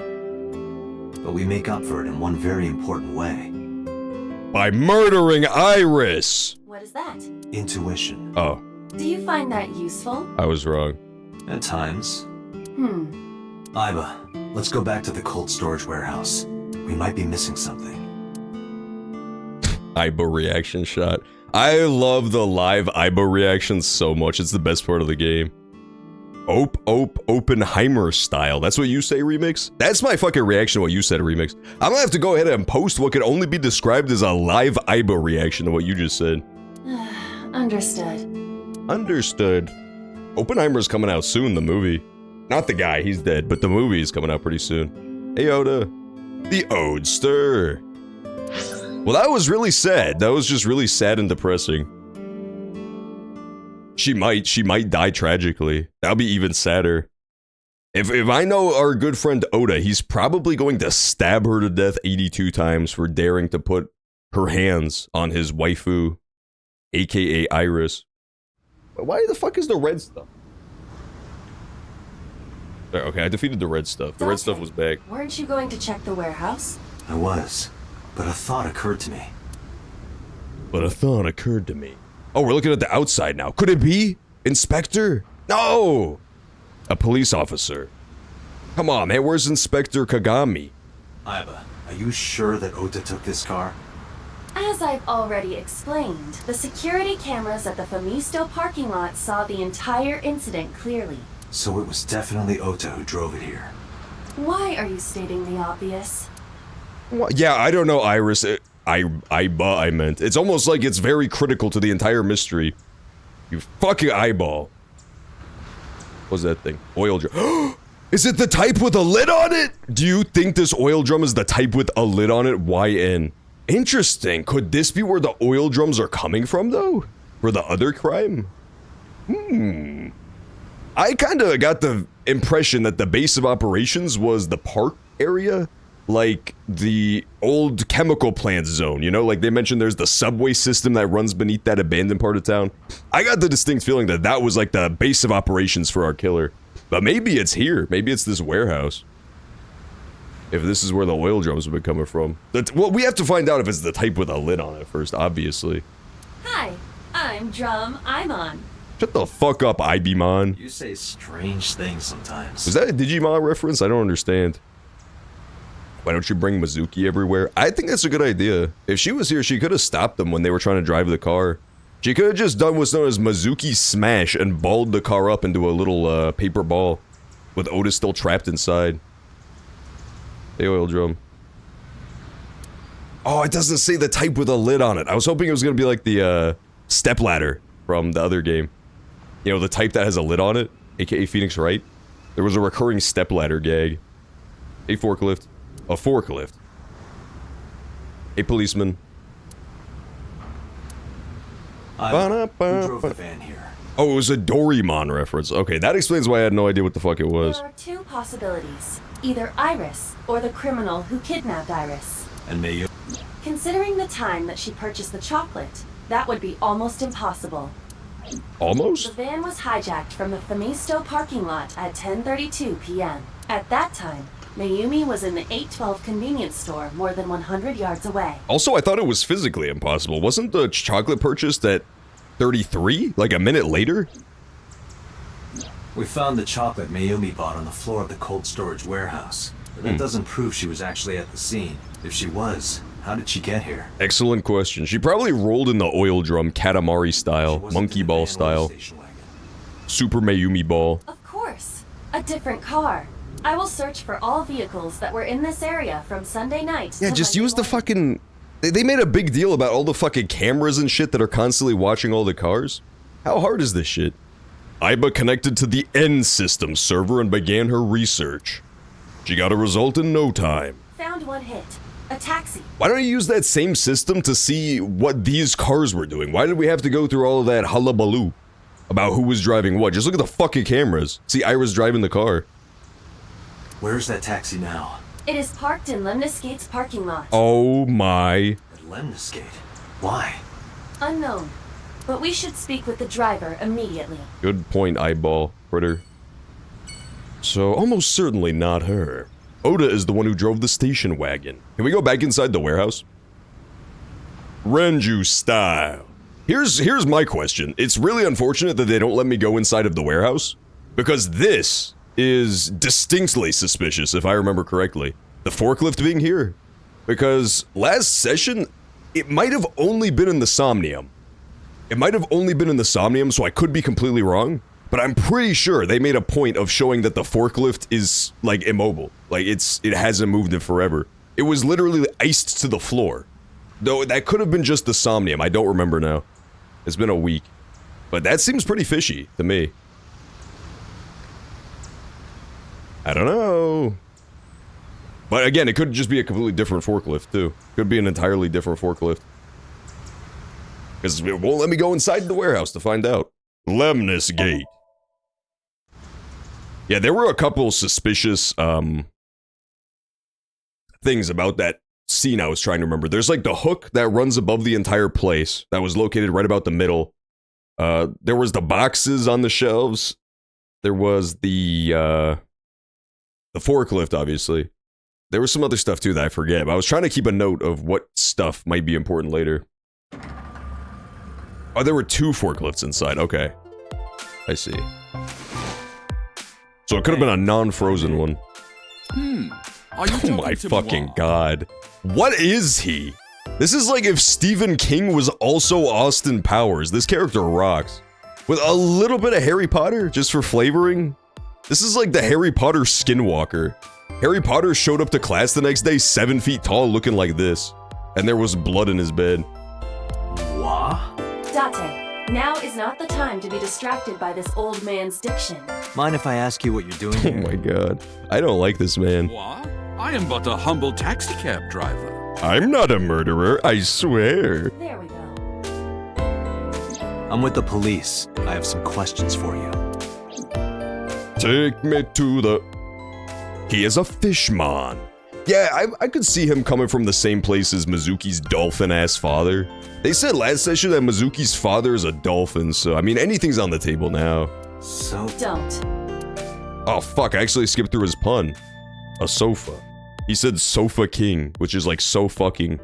But we make up for it in one very important way. By murdering Iris! What is that? Intuition. Oh, Do you find that useful? I was wrong. At times. Aiba, let's go back to the cold storage warehouse. We might be missing something. Aiba reaction shot. I love the live Aiba reactions so much. It's the best part of the game. Oppenheimer style. That's what you say, Remix? That's my fucking reaction to what you said, Remix. I'm gonna have to go ahead and post what can only be described as a live Aiba reaction to what you just said. Understood. Understood. Oppenheimer's coming out soon, the movie. Not the guy, he's dead, but the movie is coming out pretty soon. Hey, Oda. The Odester. Well, that was really sad. That was just really sad and depressing. She might die tragically. That'll be even sadder. If I know our good friend Oda, he's probably going to stab her to death 82 times for daring to put her hands on his waifu, aka Iris. Why the fuck is the red stuff? There, okay, I defeated the red stuff. The red stuff was back. Weren't you going to check the warehouse? I was, but a thought occurred to me. Oh, we're looking at the outside now. Could it be? Inspector? No! A police officer. Come on, man, where's Inspector Kagami? Aiba, are you sure that Ota took this car? As I've already explained, the security cameras at the Famisto parking lot saw the entire incident clearly. So it was definitely Ota who drove it here. Why are you stating the obvious? What? Yeah, I don't know, Iris. I meant. It's almost like it's very critical to the entire mystery. You fucking eyeball. What's that thing? Oil drum. Is it the type with a lid on it? Do you think this oil drum is the type with a lid on it? YN. Interesting. Could this be where the oil drums are coming from, though? For the other crime? I kind of got the impression that the base of operations was the park area. like the old chemical plant zone, you know? Like they mentioned there's the subway system that runs beneath that abandoned part of town. I got the distinct feeling that that was like the base of operations for our killer. But maybe it's here. Maybe it's this warehouse. If this is where the oil drums have been coming from. Well, we have to find out if it's the type with a lid on it first, obviously. Hi, I'm Drum Imon. Shut the fuck up, Ibimon. You say strange things sometimes. Was that a Digimon reference? I don't understand. Why don't you bring Mizuki everywhere? I think that's a good idea. If she was here, she could have stopped them when they were trying to drive the car. She could have just done what's known as Mizuki Smash and balled the car up into a little paper ball with Oda still trapped inside. Hey, oil drum. Oh, it doesn't say the type with a lid on it. I was hoping it was going to be like the stepladder from the other game. You know, the type that has a lid on it, aka Phoenix Wright. There was a recurring stepladder gag. A forklift. A forklift. A policeman. Who drove the van here? Oh, it was a Doraemon reference. Okay, that explains why I had no idea what the fuck it was. There are two possibilities. Either Iris, or the criminal who kidnapped Iris. And Mayu? Considering the time that she purchased the chocolate, that would be almost impossible. The Almost? van was hijacked from the Famisto parking lot at 10:32 p.m. At that time, Mayumi was in the 812 convenience store more than 100 yards away. Also, I thought it was physically impossible. Wasn't the chocolate purchased at 33? Like a minute later? We found the chocolate Mayumi bought on the floor of the cold storage warehouse. But that doesn't prove she was actually at the scene. If she was, how did she get here? Excellent question. She probably rolled in the oil drum, Katamari style, monkey ball style, Super Mayumi ball. Of course. A different car. I will search for all vehicles that were in this area from Sunday night Yeah, to just Monday use the morning. fucking... They made a big deal about all the fucking cameras and shit that are constantly watching all the cars. How hard is this shit? Iba connected to the N system server and began her research. She got a result in no time. Found one hit. A taxi. Why don't you use that same system to see what these cars were doing? Why did we have to go through all of that hullabaloo about who was driving what? Just look at the fucking cameras. See Iris driving the car. Where's that taxi now? It is parked in Lemniscate's parking lot. Oh my... At Lemniscate. Why? Unknown. But we should speak with the driver immediately. Good point, eyeball, critter. So, almost certainly not her. Oda is the one who drove the station wagon. Can we go back inside the warehouse? Renju style. Here's my question. It's really unfortunate that they don't let me go inside of the warehouse, because this is distinctly suspicious, if I remember correctly. The forklift being here. Because last session, it might have only been in the Somnium. It might have only been in the Somnium, so I could be completely wrong. But I'm pretty sure they made a point of showing that the forklift is, like, immobile. Like, it hasn't moved in forever. It was literally iced to the floor. Though, that could have been just the Somnium. I don't remember now. It's been a week. But that seems pretty fishy to me. I don't know. But again, it could just be a completely different forklift, too. Could be an entirely different forklift. Because it won't let me go inside the warehouse to find out. Lemnis Gate. Yeah, there were a couple suspicious, things about that scene I was trying to remember. There's like the hook that runs above the entire place that was located right about the middle. There was the boxes on the shelves. There was the forklift, obviously. There was some other stuff too that I forget, but I was trying to keep a note of what stuff might be important later. Oh, there were two forklifts inside. Okay. I see. So it could have been a non-frozen one. Are you Oh my fucking god. What is he? This is like if Stephen King was also Austin Powers. This character rocks. With a little bit of Harry Potter, just for flavoring. This is like the Harry Potter skinwalker. Harry Potter showed up to class the next day 7 feet tall looking like this. And there was blood in his bed. What? Date, now is not the time to be distracted by this old man's diction. Mind if I ask you what you're doing Oh here? my god. I don't like this man. What? I am but a humble taxicab driver. I'm not a murderer, I swear. There we go. I'm with the police. I have some questions for you. Take me to the... He is a fishman. Yeah, I could see him coming from the same place as Mizuki's dolphin-ass father. They said last session that Mizuki's father is a dolphin, so I mean, anything's on the table now. So Don't. Oh fuck, I actually skipped through his pun. A sofa. He said sofa king, which is like so fucking...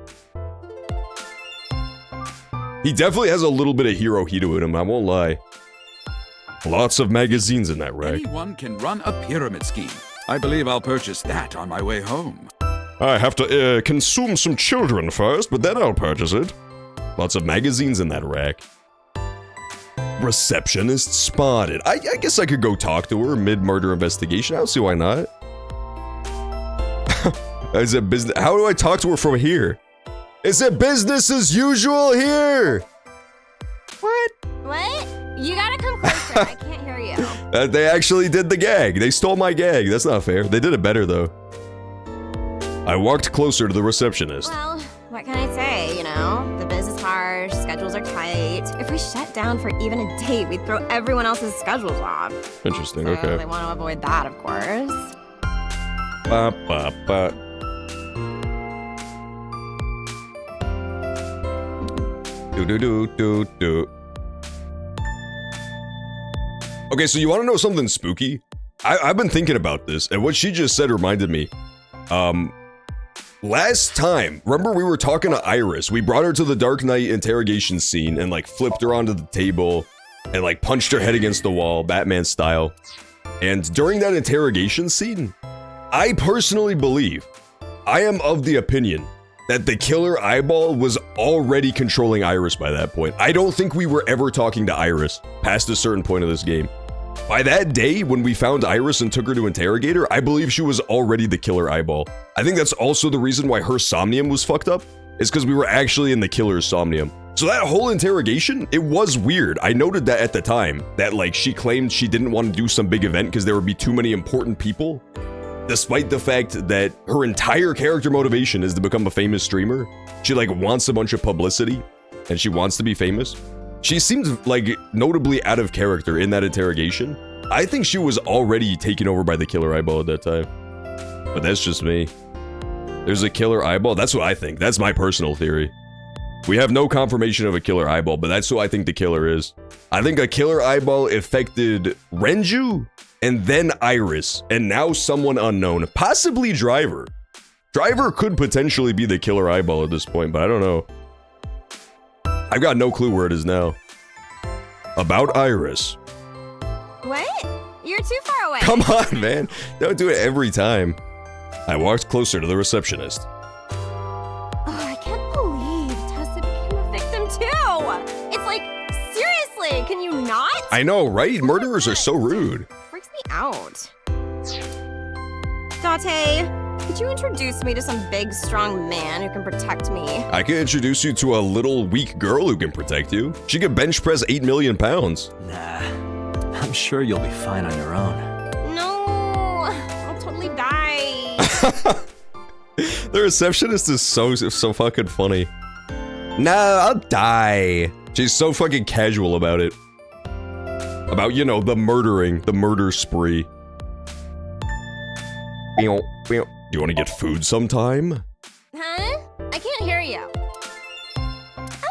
He definitely has a little bit of Hirohito in him, I won't lie. Lots of magazines in that rack. Anyone can run a pyramid scheme. I believe I'll purchase that on my way home. I have to consume some children first, but then I'll purchase it. Lots of magazines in that rack. Receptionist spotted. I guess I could go talk to her mid-murder investigation. I don't see why not. Is it business? How do I talk to her from here? Is it business as usual here? What? What? You gotta come closer. I can't hear you. They actually did the gag. They stole my gag. That's not fair. They did it better though. I walked closer to the receptionist. Well, what can I say, you know? The biz is harsh, schedules are tight. If we shut down for even a date, we'd throw everyone else's schedules off. Interesting, So okay. they want to avoid that, of course. Ba, ba, ba. Do. Okay, so you want to know something spooky? I've been thinking about this, and what she just said reminded me. Last time, remember we were talking to Iris. We brought her to the Dark Knight interrogation scene and like flipped her onto the table and like punched her head against the wall, Batman style. And during that interrogation scene, I personally believe, I am of the opinion that the killer eyeball was already controlling Iris by that point. I don't think we were ever talking to Iris past a certain point of this game. By that day, when we found Iris and took her to interrogate her, I believe she was already the killer eyeball. I think that's also the reason why her Somnium was fucked up, is because we were actually in the killer's Somnium. So that whole interrogation, it was weird. I noted that at the time, that like she claimed she didn't want to do some big event because there would be too many important people. Despite the fact that her entire character motivation is to become a famous streamer, she like wants a bunch of publicity and she wants to be famous. She seemed like notably out of character in that interrogation. I think she was already taken over by the killer eyeball at that time. But that's just me. There's a killer eyeball? That's what I think. That's my personal theory. We have no confirmation of a killer eyeball, but that's who I think the killer is. I think a killer eyeball affected Renju, and then Iris, and now someone unknown, possibly Driver. Driver could potentially be the killer eyeball at this point, but I don't know. I've got no clue where it is now. About Iris. What? You're too far away. Come on, man. Don't do it every time. I walked closer to the receptionist. Oh, I can't believe Tessa became a victim too. It's like, seriously, can you not? I know, right? Murderers are so rude. Freaks me out. Date, could you introduce me to some big, strong man who can protect me? I can introduce you to a little weak girl who can protect you. She can bench press 8 million pounds. Nah, I'm sure you'll be fine on your own. No, I'll totally die. The receptionist is so fucking funny. No, I'll die. She's so fucking casual about it. About, you know, the murder spree. Do you want to get food sometime? Huh? I can't hear you.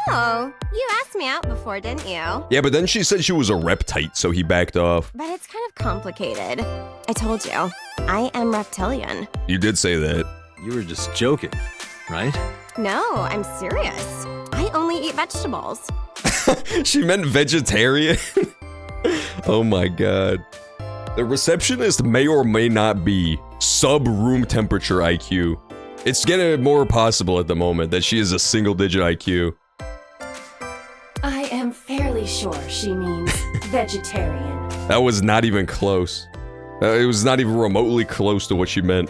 Oh, you asked me out before, didn't you? Yeah, but then she said she was a reptite, so he backed off. But it's kind of complicated. I told you, I am reptilian. You did say that. You were just joking, right? No, I'm serious. I only eat vegetables. She meant vegetarian? Oh my god. The receptionist may or may not be sub-room temperature IQ. It's getting more possible at the moment that she is a single-digit IQ. I am fairly sure she means vegetarian. That was not even close. It was not even remotely close to what she meant.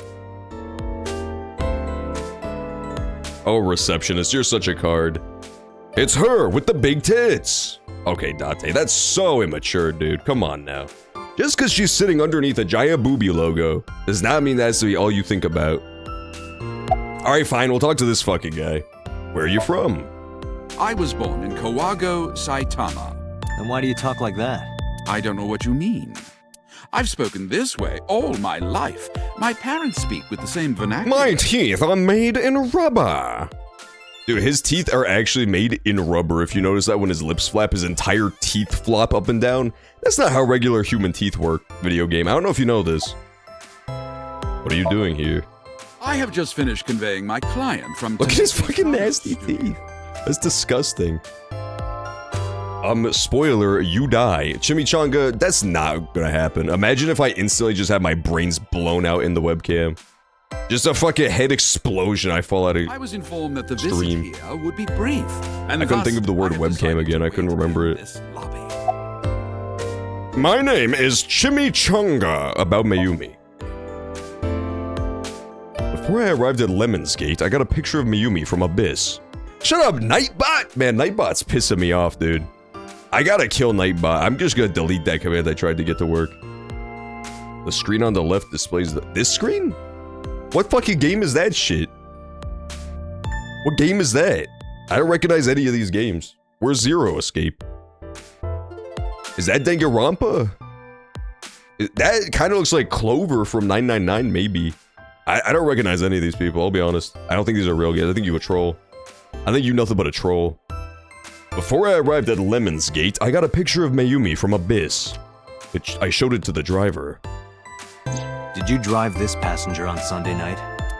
Oh, receptionist, you're such a card. It's her with the big tits. Okay, Date, that's so immature, dude. Come on now. Just because she's sitting underneath a giant booby logo does not mean that's to be all you think about. Alright, fine, we'll talk to this fucking guy. Where are you from? I was born in Kawago, Saitama. Then why do you talk like that? I don't know what you mean. I've spoken this way all my life. My parents speak with the same vernacular. My teeth are made in rubber. Dude, his teeth are actually made in rubber. If you notice that when his lips flap, his entire teeth flop up and down. That's not how regular human teeth work, video game. I don't know if you know this. What are you doing here? I have just finished conveying my client from... Look at his fucking nasty teeth. That's disgusting. Spoiler, you die. Chimichanga, that's not gonna happen. Imagine if I instantly just had my brains blown out in the webcam. Just a fucking head explosion, I fall out of I was informed that the stream. visit here would be brief. And I couldn't think of the word webcam again, I couldn't remember it. My name is Chimichanga, about Mayumi. Before I arrived at Lemon's Gate, I got a picture of Mayumi from Abyss. Shut up, Nightbot! Man, Nightbot's pissing me off, dude. I gotta kill Nightbot. I'm just gonna delete that command I tried to get to work. The screen on the left displays this screen? What fucking game is that shit? What game is that? I don't recognize any of these games. Where's Zero Escape? Is that Danganronpa? That kind of looks like Clover from 999, maybe. I don't recognize any of these people, I'll be honest. I don't think these are real guys. I think you a troll. I think you nothing but a troll. Before I arrived at Lemon's Gate, I got a picture of Mayumi from Abyss. I showed it to the driver. Did you drive this passenger on Sunday night?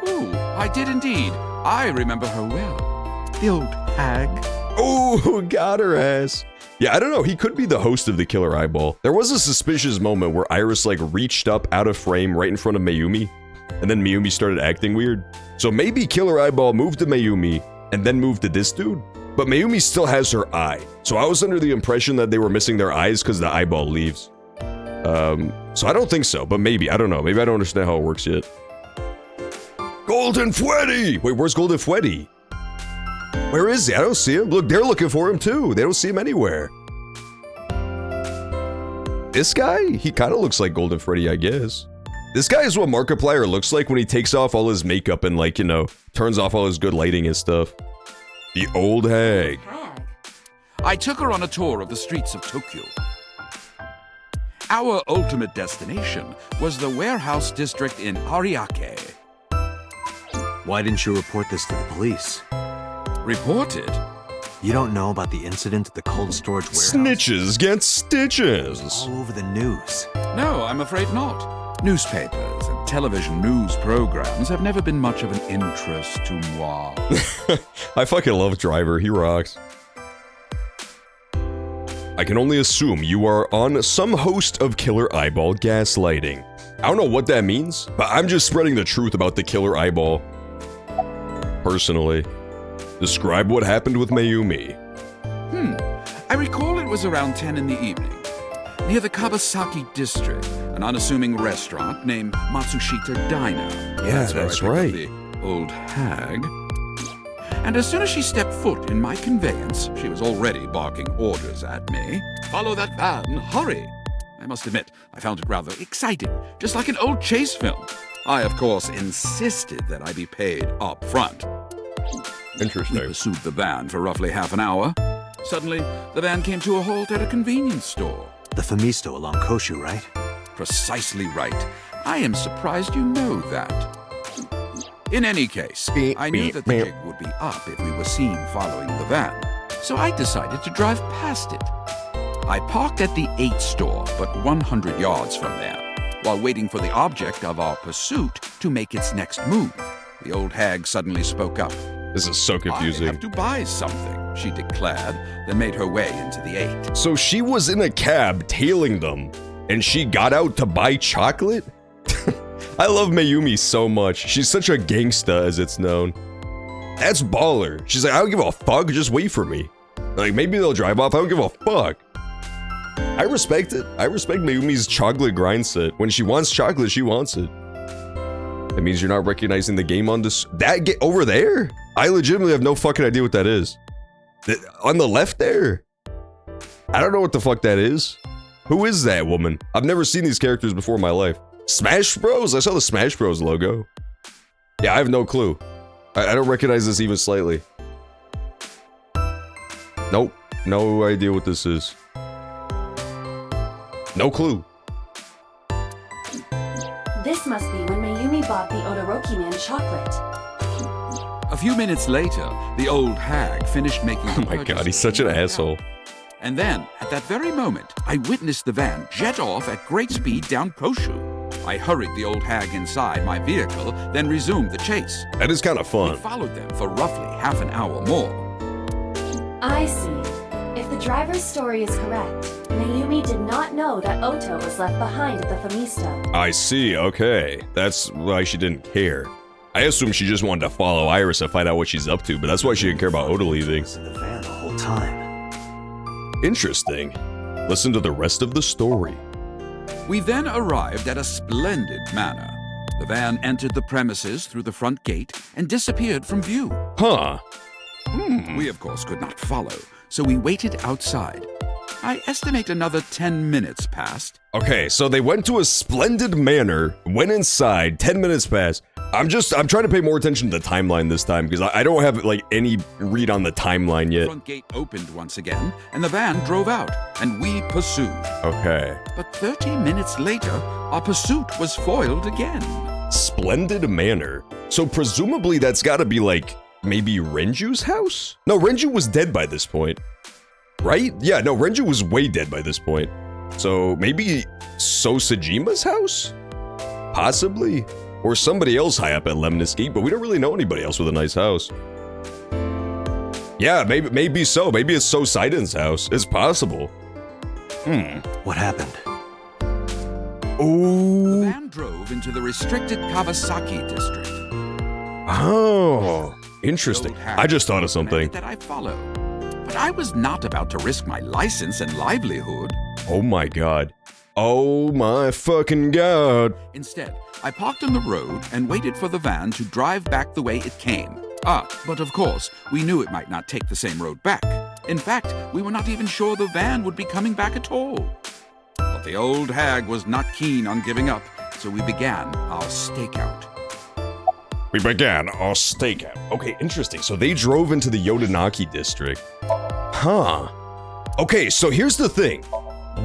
Oh, I did indeed. I remember her well. The old hag. Oh, got her ass. Yeah, I don't know. He could be the host of the Killer Eyeball. There was a suspicious moment where Iris, like, reached up out of frame right in front of Mayumi, and then Mayumi started acting weird. So maybe Killer Eyeball moved to Mayumi, and then moved to this dude? But Mayumi still has her eye. So I was under the impression that they were missing their eyes because the eyeball leaves. So I don't think so, but maybe. I don't know. Maybe I don't understand how it works yet. Golden Freddy! Wait, where's Golden Freddy? Where is he? I don't see him. Look, they're looking for him too. They don't see him anywhere. This guy? He kind of looks like Golden Freddy, I guess. This guy is what Markiplier looks like when he takes off all his makeup and, like, you know, turns off all his good lighting and stuff. The old hag. I took her on a tour of the streets of Tokyo. Our ultimate destination was the warehouse district in Ariake. Why didn't you report this to the police? Reported? You don't know about the incident at the cold storage warehouse? Snitches get stitches. All over the news. No, I'm afraid not. Newspapers and television news programs have never been much of an interest to moi. I fucking love Driver, he rocks. I can only assume you are on some host of Killer Eyeball gaslighting. I don't know what that means, but I'm just spreading the truth about the Killer Eyeball. Personally. Describe what happened with Mayumi. I recall it was around 10 in the evening. Near the Kawasaki district, an unassuming restaurant named Matsushita Diner. Yeah, that's right. The old hag. And as soon as she stepped foot in my conveyance, she was already barking orders at me. Follow that van, hurry! I must admit, I found it rather exciting, just like an old chase film. I, of course, insisted that I be paid up front. Interesting. We pursued the van for roughly half an hour. Suddenly, the van came to a halt at a convenience store. The Famisto along Koshu, right? Precisely right. I am surprised you know that. In any case, I knew that the jig would be up if we were seen following the van, so I decided to drive past it. I parked at the 8 store, but 100 yards from there, while waiting for the object of our pursuit to make its next move. The old hag suddenly spoke up. This is so confusing. I have to buy something, she declared, then made her way into the 8. So she was in a cab tailing them, and she got out to buy chocolate? I love Mayumi so much. She's such a gangsta, as it's known. That's baller. She's like, I don't give a fuck, just wait for me. Like, maybe they'll drive off, I don't give a fuck. I respect it. I respect Mayumi's chocolate grind set. When she wants chocolate, she wants it. That means you're not recognizing the game on this. Over there? I legitimately have no fucking idea what that is. On the left there? I don't know what the fuck that is. Who is that woman? I've never seen these characters before in my life. Smash Bros? I saw the Smash Bros logo. Yeah, I have no clue. I don't recognize this even slightly. Nope. No idea what this is. No clue. This must be when Mayumi bought the Odoroki man chocolate. A few minutes later, the old hag finished making Oh my god, he's such an asshole. And then, at that very moment, I witnessed the van jet off at great speed down Koshu. I hurried the old hag inside my vehicle, then resumed the chase. That is kind of fun. We followed them for roughly half an hour more. I see. If the driver's story is correct, Mayumi did not know that Oto was left behind at the Famisto. I see, okay. That's why she didn't care. I assume she just wanted to follow Iris and find out what she's up to, but that's why she didn't care about Oda leaving. Was in the van the whole time. Interesting. Listen to the rest of the story. We then arrived at a splendid manor. The van entered the premises through the front gate and disappeared from view. Huh. We, of course, could not follow, so we waited outside. I estimate another 10 minutes passed. Okay, so they went to a splendid manor, went inside, 10 minutes passed. I'm trying to pay more attention to the timeline this time, because I don't have, like, any read on the timeline The yet. front gate opened once again, and the van drove out, and we pursued. Okay. But 30 minutes later, our pursuit was foiled again. Splendid manor. So presumably that's gotta be, like, maybe Renju's house? No, Renju was dead by this point. Right? Yeah, no, Renju was way dead by this point. So maybe Sosajima's house? Possibly? Or somebody else high up at Lemnis Gate, but we don't really know anybody else with a nice house. Yeah, maybe so. Maybe it's Sosaiden's house. It's possible. What happened? Oh. The van drove into the restricted Kawasaki district. Oh. Interesting. The old hag I just thought of something. that I follow. But I was not about to risk my license and livelihood. Oh my god. Oh my fucking god. Instead, I parked on the road and waited for the van to drive back the way it came. But of course, we knew it might not take the same road back. In fact, we were not even sure the van would be coming back at all. But the old hag was not keen on giving up, so we began our stakeout. We began our stakeout. Okay, interesting. So they drove into the Yodanaki district. Huh. Okay, so here's the thing.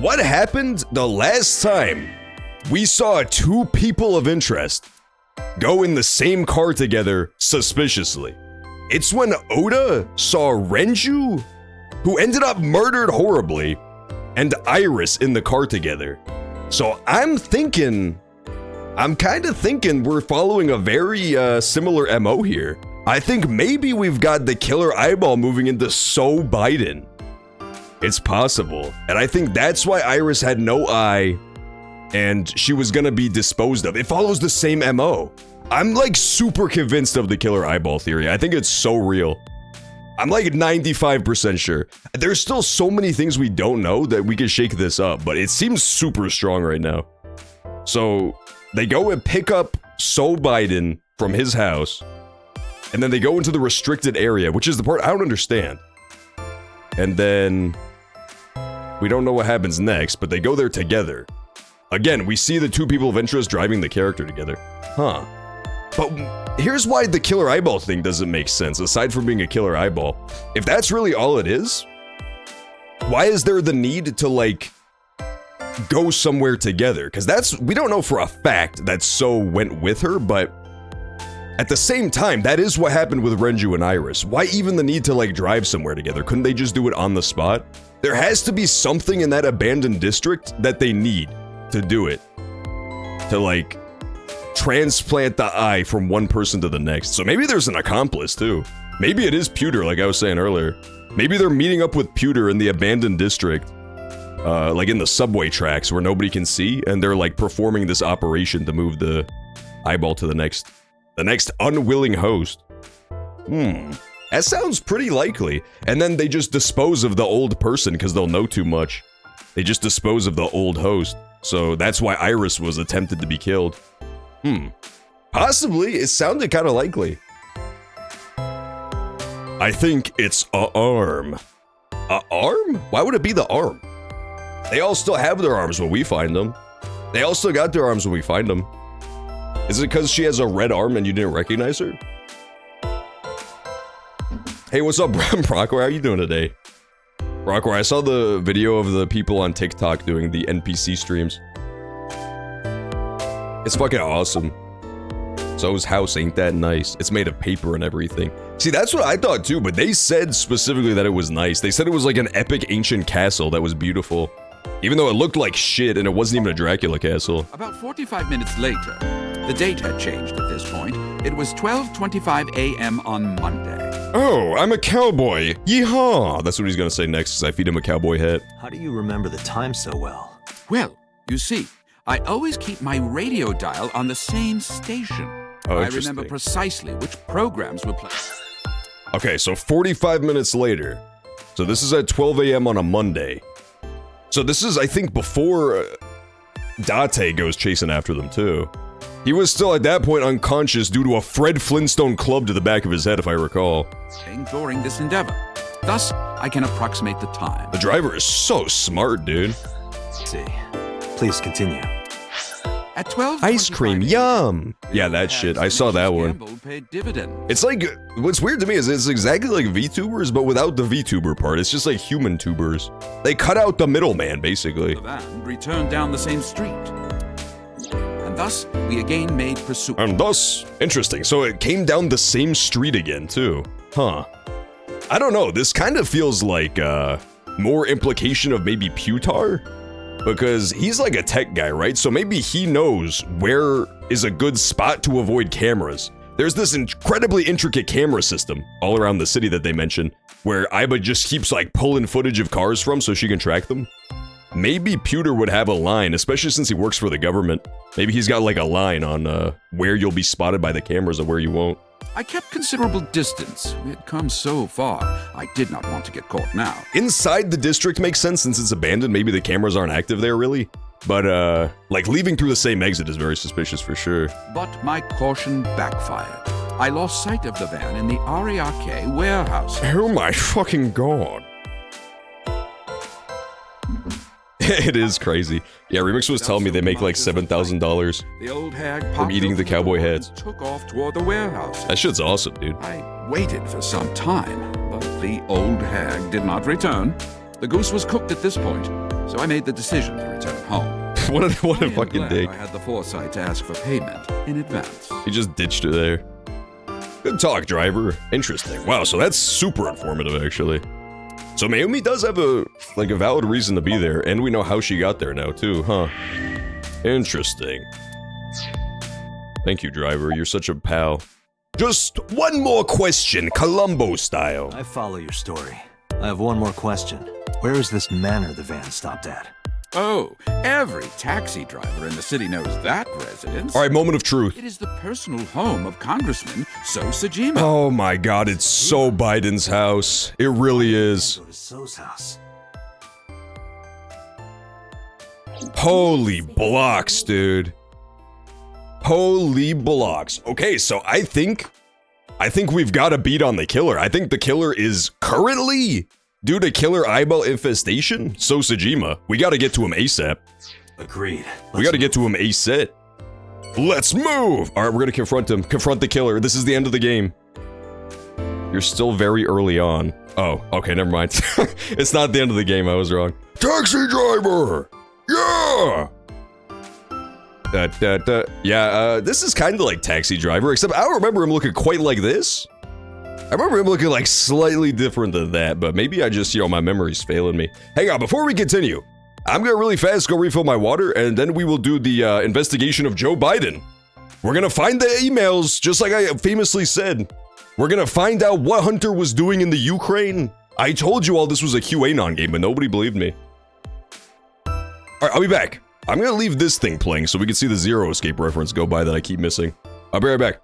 What happened the last time we saw two people of interest go in the same car together suspiciously? It's when Oda saw Renju, who ended up murdered horribly, and Iris in the car together. So I'm kind of thinking we're following a very similar MO here. I think maybe we've got the killer eyeball moving into So Biden. It's possible. And I think that's why Iris had no eye and she was gonna be disposed of. It follows the same MO. I'm like super convinced of the killer eyeball theory. I think it's so real. I'm like 95% sure. There's still so many things we don't know that we could shake this up, but it seems super strong right now. So they go and pick up So Biden from his house, and then they go into the restricted area, which is the part I don't understand. And then we don't know what happens next, but they go there together. Again, we see the two people of interest driving the character together. Huh. But here's why the killer eyeball thing doesn't make sense, aside from being a killer eyeball. If that's really all it is, why is there the need to, like, go somewhere together? Because we don't know for a fact that So went with her, but at the same time, that is what happened with Renju and Iris. Why even the need to, like, drive somewhere together? Couldn't they just do it on the spot? There has to be something in that abandoned district that they need to do it. To, like, transplant the eye from one person to the next. So maybe there's an accomplice, too. Maybe it is Pewter, like I was saying earlier. Maybe they're meeting up with Pewter in the abandoned district. Like in the subway tracks where nobody can see, and they're, like, performing this operation to move the eyeball to the next unwilling host. That sounds pretty likely. And then they just dispose of the old person because they'll know too much. They just dispose of the old host. So that's why Iris was attempted to be killed. Possibly. It sounded kind of likely. I think it's a arm. A arm? Why would it be the arm? They all still have their arms when we find them. They all still got their arms when we find them. Is it because she has a red arm and you didn't recognize her? Hey, what's up, Brockware? How you doing today? Brockware, I saw the video of the people on TikTok doing the NPC streams. It's fucking awesome. Zoe's house ain't that nice. It's made of paper and everything. See, that's what I thought too, but they said specifically that it was nice. They said it was like an epic ancient castle that was beautiful. Even though it looked like shit and it wasn't even a Dracula castle. About 45 minutes later, the date had changed at this point. It was 12:25 a.m. on Monday. Oh, I'm a cowboy. Yeehaw! That's what he's gonna say next as I feed him a cowboy hat. How do you remember the time so well? Well, you see, I always keep my radio dial on the same station. Oh, I interesting. remember precisely which programs were playing. Okay, so 45 minutes later. So this is at 12 a.m. on a Monday. So this is, I think, before Date goes chasing after them, too. He was still at that point unconscious due to a Fred Flintstone club to the back of his head, if I recall. During this endeavor. Thus, I can approximate the time. The driver is so smart, dude. Let's see. Please continue. At 12, Ice cream, yum! Yeah, that shit. I saw that one. Paid dividend. It's like, what's weird to me is it's exactly like VTubers, but without the VTuber part. It's just like human tubers. They cut out the middleman, basically. The van returned down the same street. And thus, we again made pursuit. And thus, interesting. So it came down the same street again, too. Huh. I don't know. This kind of feels like, more implication of maybe Putar? Because he's like a tech guy, right? So maybe he knows where is a good spot to avoid cameras. There's this incredibly intricate camera system all around the city that they mention, where Iba just keeps like pulling footage of cars from so she can track them. Maybe Pewter would have a line, especially since he works for the government. Maybe he's got like a line on where you'll be spotted by the cameras and where you won't. I kept considerable distance. We had come so far, I did not want to get caught now. Inside the district makes sense since it's abandoned. Maybe the cameras aren't active there, really. But, like, leaving through the same exit is very suspicious for sure. But my caution backfired. I lost sight of the van in the Ariake warehouse. Oh my fucking god. It is crazy. Yeah, Remix was telling me they make like $7,000 The old hag from eating the cowboy heads. Took off toward the warehouse. That shit's awesome, dude. I waited for some time, but the old hag did not return. The goose was cooked at this point, so I made the decision to return home. what a fucking glad dick. I had the foresight to ask for payment in advance. He just ditched her there. Good talk, driver. Interesting. Wow, so that's super informative, actually. So Mayumi does have a valid reason to be there, and we know how she got there now, too, huh? Interesting. Thank you, driver. You're such a pal. Just one more question, Columbo style. I follow your story. I have one more question. Where is this manor the van stopped at? Oh, every taxi driver in the city knows that residence. All right, moment of truth. It is the personal home of Congressman So Sajima. Oh my god, it's so Biden's house. It really is. Go to So's house. Holy blocks, dude. Holy blocks. Okay, so I think we've got a beat on the killer. I think the killer is currently, due to killer eyeball infestation, So Sajima. We gotta get to him ASAP. Agreed. We gotta get to him ASAP. Let's move! Alright, we're gonna confront him. Confront the killer. This is the end of the game. You're still very early on. Oh, okay, never mind. It's not the end of the game, I was wrong. Taxi driver! Yeah! Yeah, this is kind of like Taxi Driver, except I don't remember him looking quite like this. I remember him looking like slightly different than that, but maybe I just, my memory's failing me. Hang on, before we continue, I'm gonna really fast go refill my water, and then we will do the investigation of Joe Biden. We're gonna find the emails, just like I famously said. We're gonna find out what Hunter was doing in the Ukraine. I told you all this was a QAnon game, but nobody believed me. Alright, I'll be back. I'm gonna leave this thing playing so we can see the Zero Escape reference go by that I keep missing. I'll be right back.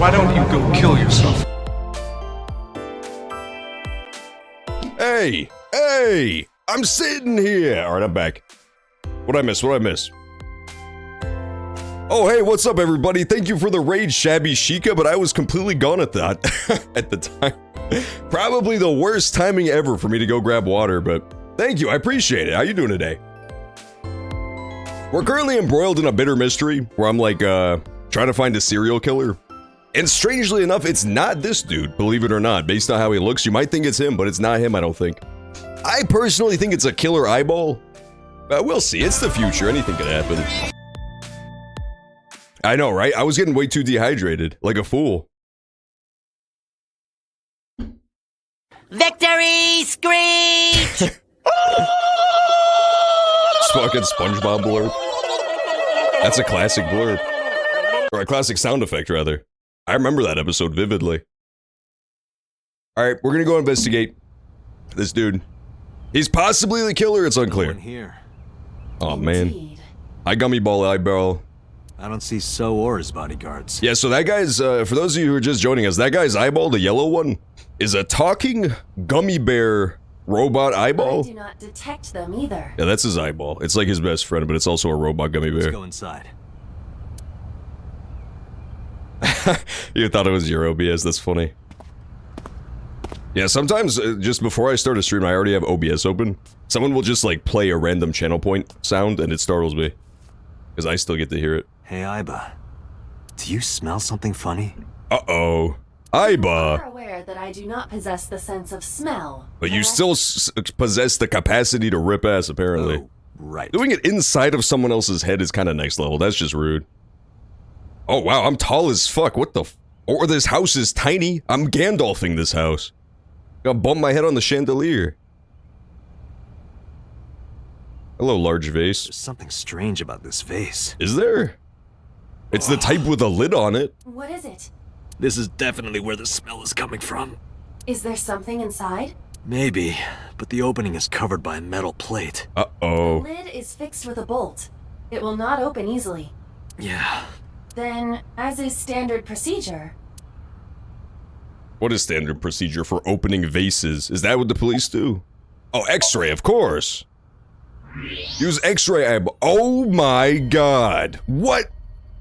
Why don't you go kill yourself? Hey! Hey! I'm sitting here! Alright, I'm back. What'd I miss? Oh, hey, what's up, everybody? Thank you for the raid, Shabby Chica, but I was completely gone at that at the time. Probably the worst timing ever for me to go grab water, but thank you, I appreciate it. How you doing today? We're currently embroiled in a bitter mystery where I'm like, trying to find a serial killer. And strangely enough, it's not this dude, believe it or not. Based on how he looks, you might think it's him, but it's not him, I don't think. I personally think it's a killer eyeball. We'll see, it's the future, anything could happen. I know, right? I was getting way too dehydrated, like a fool. Victory screech! It's fucking SpongeBob blurb. That's a classic blurb. Or a classic sound effect, rather. I remember that episode vividly. Alright, we're gonna go investigate this dude. He's possibly the killer, it's unclear. Here. Oh man. Hi, Gummy Ball Eyeball. I don't see So or his bodyguards. Yeah, so that guy's, for those of you who are just joining us, that guy's eyeball, the yellow one, is a talking gummy bear robot eyeball. I do not detect them either. Yeah, that's his eyeball. It's like his best friend, but it's also a robot gummy bear. Let's go inside. You thought it was your OBS, that's funny. Yeah, sometimes, just before I start a stream, I already have OBS open. Someone will just, like, play a random channel point sound, and it startles me. Because I still get to hear it. Hey, Iba. Do you smell something funny? Uh-oh. You Iba. are aware that I do not possess the sense of smell. But you still possess the capacity to rip ass, apparently. Oh, right. Doing it inside of someone else's head is kind of next level. That's just rude. Oh, wow, I'm tall as fuck. What the f- Or this house is tiny. I'm Gandalfing this house. Gonna bump my head on the chandelier. Hello, large vase. There's something strange about this vase. Is there? It's the type with a lid on it. What is it? This is definitely where the smell is coming from. Is there something inside? Maybe, but the opening is covered by a metal plate. Uh-oh. The lid is fixed with a bolt. It will not open easily. Yeah. Then, as is standard procedure... What is standard procedure for opening vases? Is that what the police do? Oh, x-ray, of course. Use x-ray eyeball. Oh my god. What?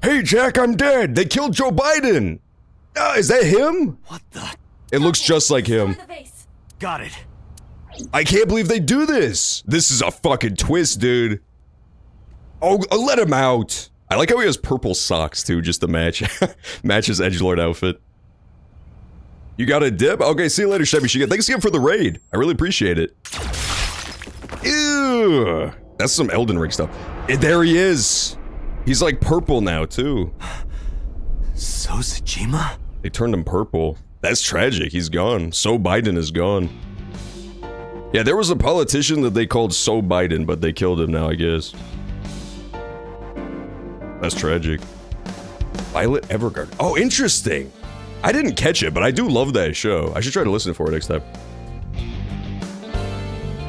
Hey, Jack, I'm dead. They killed Joe Biden. Is that him? What the? It looks just like him. Got it. I can't believe they do this. This is a fucking twist, dude. Oh, let him out. I like how he has purple socks, too, just to match his edgelord outfit. You got a dip? Okay, see you later, Shabby Chica. Thanks again for the raid. I really appreciate it. Ew. That's some Elden Ring stuff. There he is. He's like purple now, too. So Tsujima? They turned him purple. That's tragic. He's gone. So Biden is gone. Yeah, there was a politician that they called So Biden, but they killed him now, I guess. That's tragic. Violet Evergarden. Oh, interesting. I didn't catch it, but I do love that show. I should try to listen for it next time.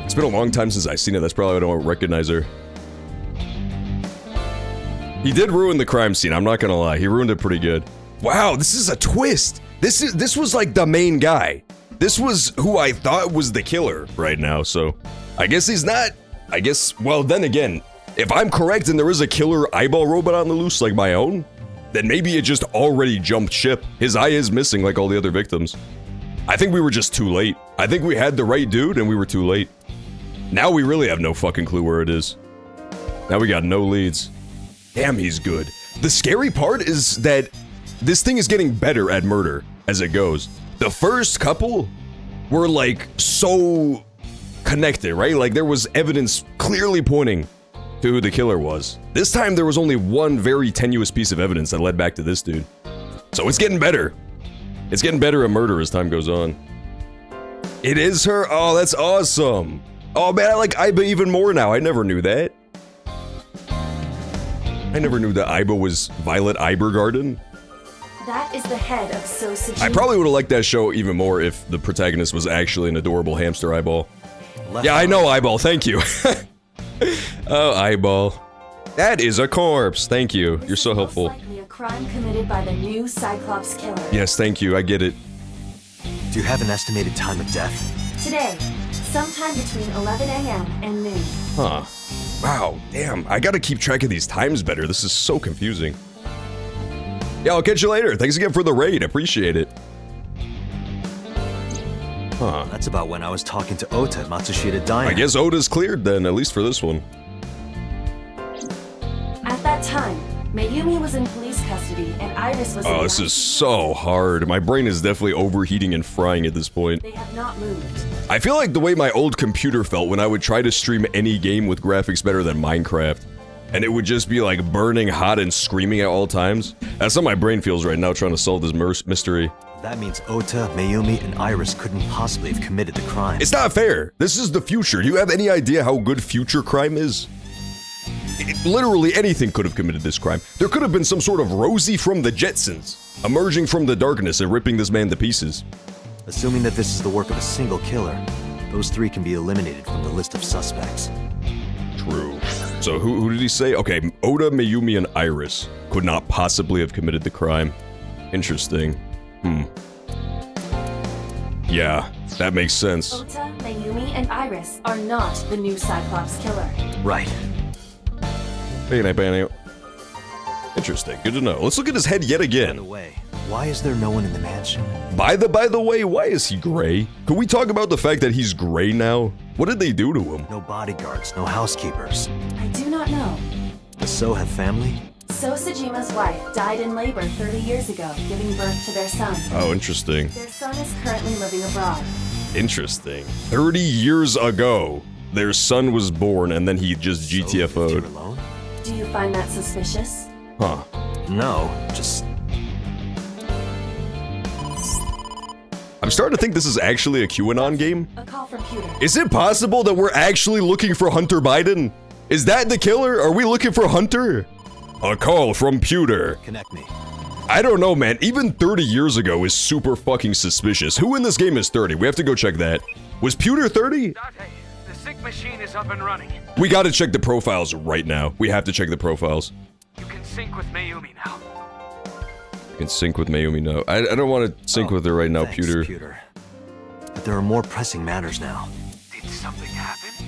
It's been a long time since I've seen it. That's probably why I don't recognize her. He did ruin the crime scene, I'm not gonna lie. He ruined it pretty good. Wow, this is a twist. This was like the main guy. This was who I thought was the killer right now, so I guess he's not. I guess, well, then again, if I'm correct and there is a killer eyeball robot on the loose like my own, then maybe it just already jumped ship. His eye is missing like all the other victims. I think we were just too late. I think we had the right dude and we were too late. Now we really have no fucking clue where it is. Now we got no leads. Damn, he's good. The scary part is that this thing is getting better at murder as it goes. The first couple were like so connected, right? Like there was evidence clearly pointing to who the killer was. This time there was only one very tenuous piece of evidence that led back to this dude. So it's getting better. It's getting better at murder as time goes on. It is her? Oh, that's awesome. Oh man, I like Iba even more now. I never knew that. I never knew that Iba was Violet Evergarden. That is the head of So Tsujima. I probably would have liked that show even more if the protagonist was actually an adorable hamster eyeball. Yeah, I know, Eyeball, thank you. Oh, Eyeball. That is a corpse. Thank you. You're so helpful. Most likely a crime committed by the new Cyclops killer. Yes, thank you. I get it. Do you have an estimated time of death? Today, sometime between 11 a.m. and noon. Huh. Wow, damn. I gotta keep track of these times better. This is so confusing. Yeah, I'll catch you later. Thanks again for the raid. Appreciate it. Huh. That's about when I was talking to Ota at Matsushita Diner. I guess Oda's cleared then, at least for this one. At that time, Mayumi was in police custody and Iris was in Oh, this is so hard. My brain is definitely overheating and frying at this point. They have not moved. I feel like the way my old computer felt when I would try to stream any game with graphics better than Minecraft. And it would just be like burning hot and screaming at all times. That's how my brain feels right now trying to solve this mystery. That means Ota, Mayumi, and Iris couldn't possibly have committed the crime. It's not fair. This is the future. Do you have any idea how good future crime is? Literally anything could have committed this crime. There could have been some sort of Rosie from the Jetsons emerging from the darkness and ripping this man to pieces. Assuming that this is the work of a single killer, those three can be eliminated from the list of suspects. True. So who did he say? Okay, Oda, Mayumi, and Iris could not possibly have committed the crime. Interesting. Yeah, that makes sense. Ota, Mayumi, and Iris are not the new Cyclops killer. Right. Interesting. Good to know. Let's look at his head yet again. By the way, why is there no one in the mansion? By the way, why is he gray? Could we talk about the fact that he's gray now? What did they do to him? No bodyguards, no housekeepers. I do not know. Does So have family? So Sajima's wife died in labor 30 years ago, giving birth to their son. Oh, interesting. Their son is currently living abroad. Interesting. 30 years ago, their son was born and then he just GTFO'd. Alone? Do you find that suspicious? Huh. No, just... I'm starting to think this is actually a QAnon game. A call from Pewter. Is it possible that we're actually looking for Hunter Biden? Is that the killer? Are we looking for Hunter? A call from Pewter. Connect me. I don't know, man. Even 30 years ago is super fucking suspicious. Who in this game is 30? We have to go check that. Was Pewter 30? The sync machine is up and running. We gotta check the profiles right now. We have to check the profiles. You can sync with Mayumi now. You can sync with Mayumi now. I don't want to sync with her right now, Thanks, Pewter. But there are more pressing matters now. Did something happen?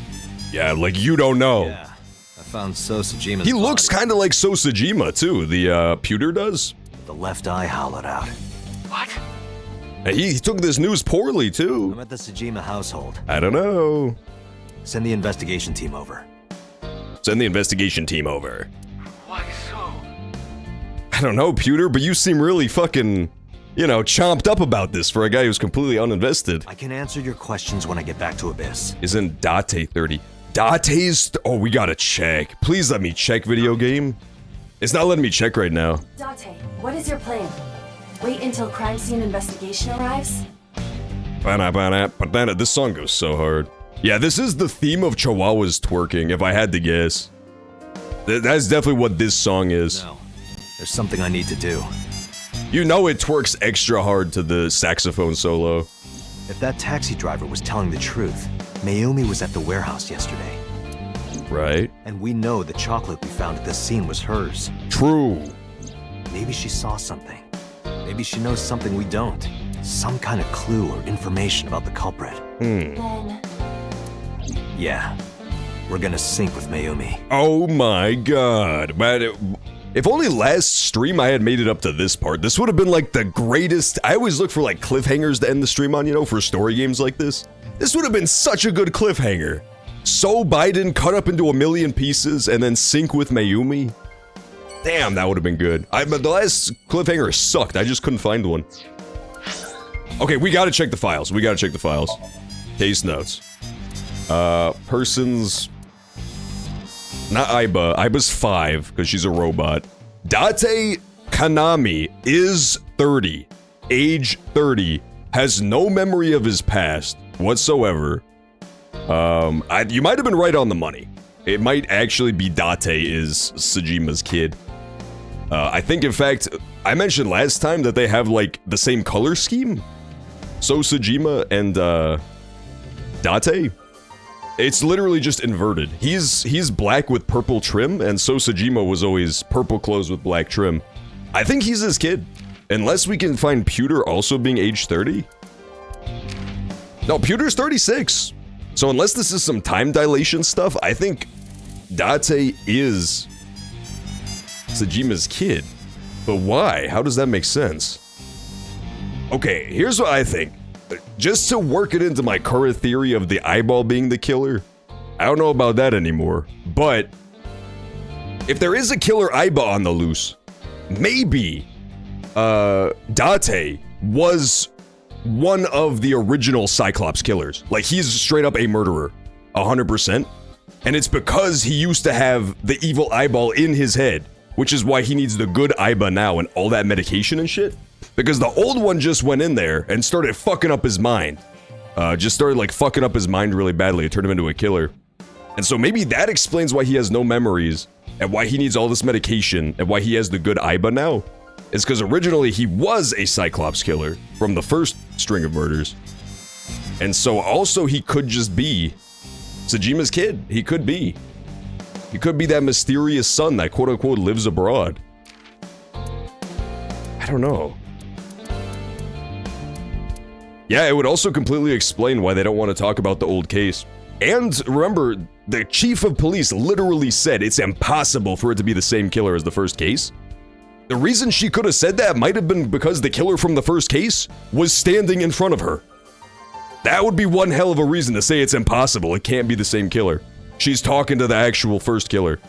Yeah, like you don't know. Yeah. I found So Sajima's He looks kind of like So Sajima, too. The, Pewter does. The left eye hollowed out. What? And he took this news poorly, too. I'm at the Sajima household. I don't know. Send the investigation team over. Send the investigation team over. Why so? I don't know, Pewter, but you seem really fucking, you know, chomped up about this for a guy who's completely uninvested. I can answer your questions when I get back to Abyss. Isn't Date 30? Date's... Oh, we gotta check. Please let me check, video game. It's not letting me check right now. Date, what is your plan? Wait until crime scene investigation arrives? But then this song goes so hard. Yeah, this is the theme of Chihuahuas twerking, if I had to guess. That's definitely what this song is. No. There's something I need to do. You know it twerks extra hard to the saxophone solo. If that taxi driver was telling the truth, Mayumi was at the warehouse yesterday. Right? And we know the chocolate we found at the scene was hers. True. Maybe she saw something. Maybe she knows something we don't. Some kind of clue or information about the culprit. Then... Yeah. We're gonna sync with Mayumi. Oh my god. But if only last stream I had made it up to this part, this would have been like the greatest. I always look for like cliffhangers to end the stream on, you know, for story games like this. This would have been such a good cliffhanger. So Biden cut up into a million pieces and then sync with Mayumi. Damn, that would have been good. But the last cliffhanger sucked. I just couldn't find one. Okay, we gotta check the files. We gotta check the files. Case notes. Persons... Not Aiba. Aiba's 5, because she's a robot. Date Kanami is 30. Age 30. Has no memory of his past whatsoever. You might have been right on the money. It might actually be Date is Sajima's kid. I think, in fact, I mentioned last time that they have, like, the same color scheme. So Sajima and, Date. It's literally just inverted. He's black with purple trim, and so Sejima was always purple clothes with black trim. I think he's his kid. Unless we can find Pewter also being age 30. No, Pewter's 36. So unless this is some time dilation stuff, I think Date is Sejima's kid. But why? How does that make sense? Okay, here's what I think. Just to work it into my current theory of the eyeball being the killer, I don't know about that anymore. But if there is a killer eyeball on the loose, maybe Date was one of the original Cyclops killers. Like, he's straight up a murderer, 100%. And it's because he used to have the evil eyeball in his head, which is why he needs the good eyeball now and all that medication and shit. Because the old one just went in there and started fucking up his mind. Just started like fucking up his mind really badly. It turned him into a killer. And so maybe that explains why he has no memories and why he needs all this medication and why he has the good eyeball now. It's because originally he was a Cyclops killer from the first string of murders. And so also he could just be Sejima's kid. He could be. He could be that mysterious son that quote-unquote lives abroad. I don't know. Yeah, it would also completely explain why they don't want to talk about the old case. And remember, the chief of police literally said it's impossible for it to be the same killer as the first case. The reason she could have said that might have been because the killer from the first case was standing in front of her. That would be one hell of a reason to say it's impossible. It can't be the same killer. She's talking to the actual first killer.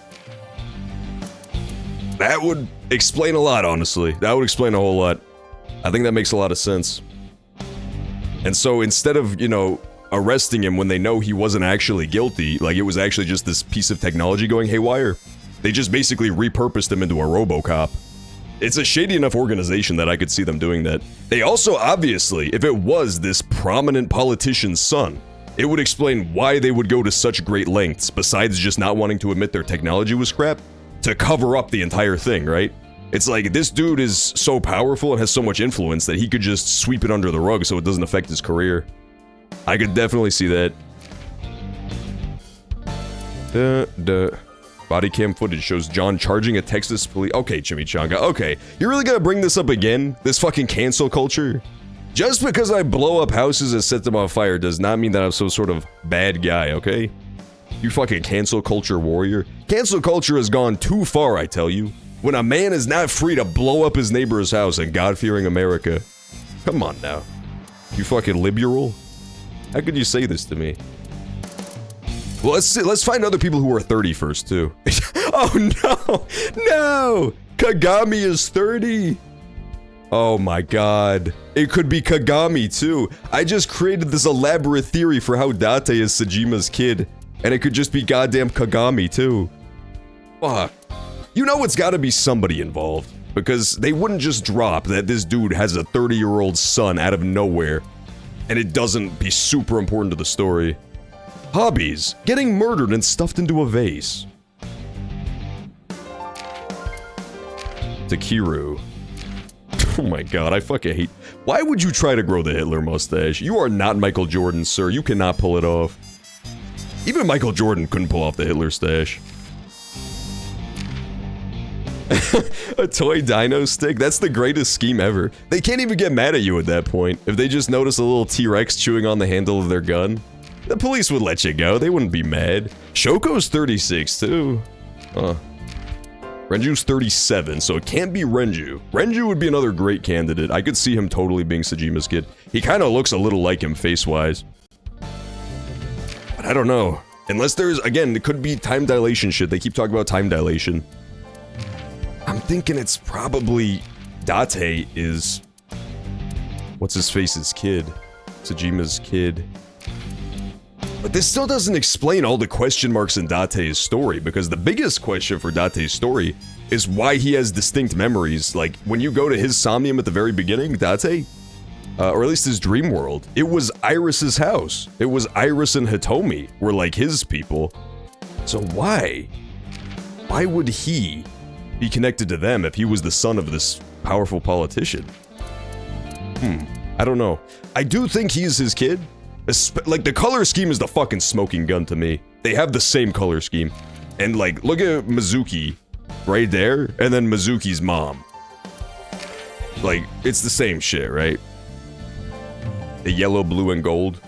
That would explain a lot, honestly. That would explain a whole lot. I think that makes a lot of sense. And so instead of, you know, arresting him when they know he wasn't actually guilty, like it was actually just this piece of technology going haywire, they just basically repurposed him into a RoboCop. It's a shady enough organization that I could see them doing that. They also, obviously, if it was this prominent politician's son, it would explain why they would go to such great lengths, besides just not wanting to admit their technology was crap, to cover up the entire thing, right? It's like, this dude is so powerful and has so much influence that he could just sweep it under the rug so it doesn't affect his career. I could definitely see that. Body cam footage shows John charging a Texas police. Okay, Chimichanga, okay. You're really gonna bring this up again? This fucking cancel culture? Just because I blow up houses and set them on fire does not mean that I'm some sort of bad guy, okay? You fucking cancel culture warrior. Cancel culture has gone too far, I tell you. When a man is not free to blow up his neighbor's house in God-fearing America. Come on now. You fucking liberal? How could you say this to me? Well, let's find other people who are 30 first, too. Oh, no! No! Kagami is 30! Oh my god. It could be Kagami, too. I just created this elaborate theory for how Date is Sejima's kid. And it could just be goddamn Kagami, too. Fuck. You know it's gotta be somebody involved. Because they wouldn't just drop that this dude has a 30-year-old son out of nowhere. And it doesn't be super important to the story. Hobbies. Getting murdered and stuffed into a vase. Takiru. Oh my god, I fucking hate... Why would you try to grow the Hitler mustache? You are not Michael Jordan, sir. You cannot pull it off. Even Michael Jordan couldn't pull off the Hitler stash. A toy dino stick? That's the greatest scheme ever. They can't even get mad at you at that point. If they just notice a little T-Rex chewing on the handle of their gun. The police would let you go. They wouldn't be mad. Shoko's 36, too. Huh. Renju's 37, so it can't be Renju. Renju would be another great candidate. I could see him totally being Sejima's kid. He kind of looks a little like him face-wise. But I don't know. Unless there's, again, it could be time dilation shit. They keep talking about time dilation. I'm thinking it's probably Date is... What's-his-face's kid? Sejima's kid. But this still doesn't explain all the question marks in Date's story, because the biggest question for Date's story is why he has distinct memories. Like, when you go to his Somnium at the very beginning, Date, or at least his dream world, it was Iris's house. It was Iris and Hitomi were like his people. So why? Why would he be connected to them if he was the son of this powerful politician? I don't know. I do think he's his kid. Like, the color scheme is the fucking smoking gun to me. They have the same color scheme. And, like, look at Mizuki right there, and then Mizuki's mom. Like, it's the same shit, right? The yellow, blue, and gold.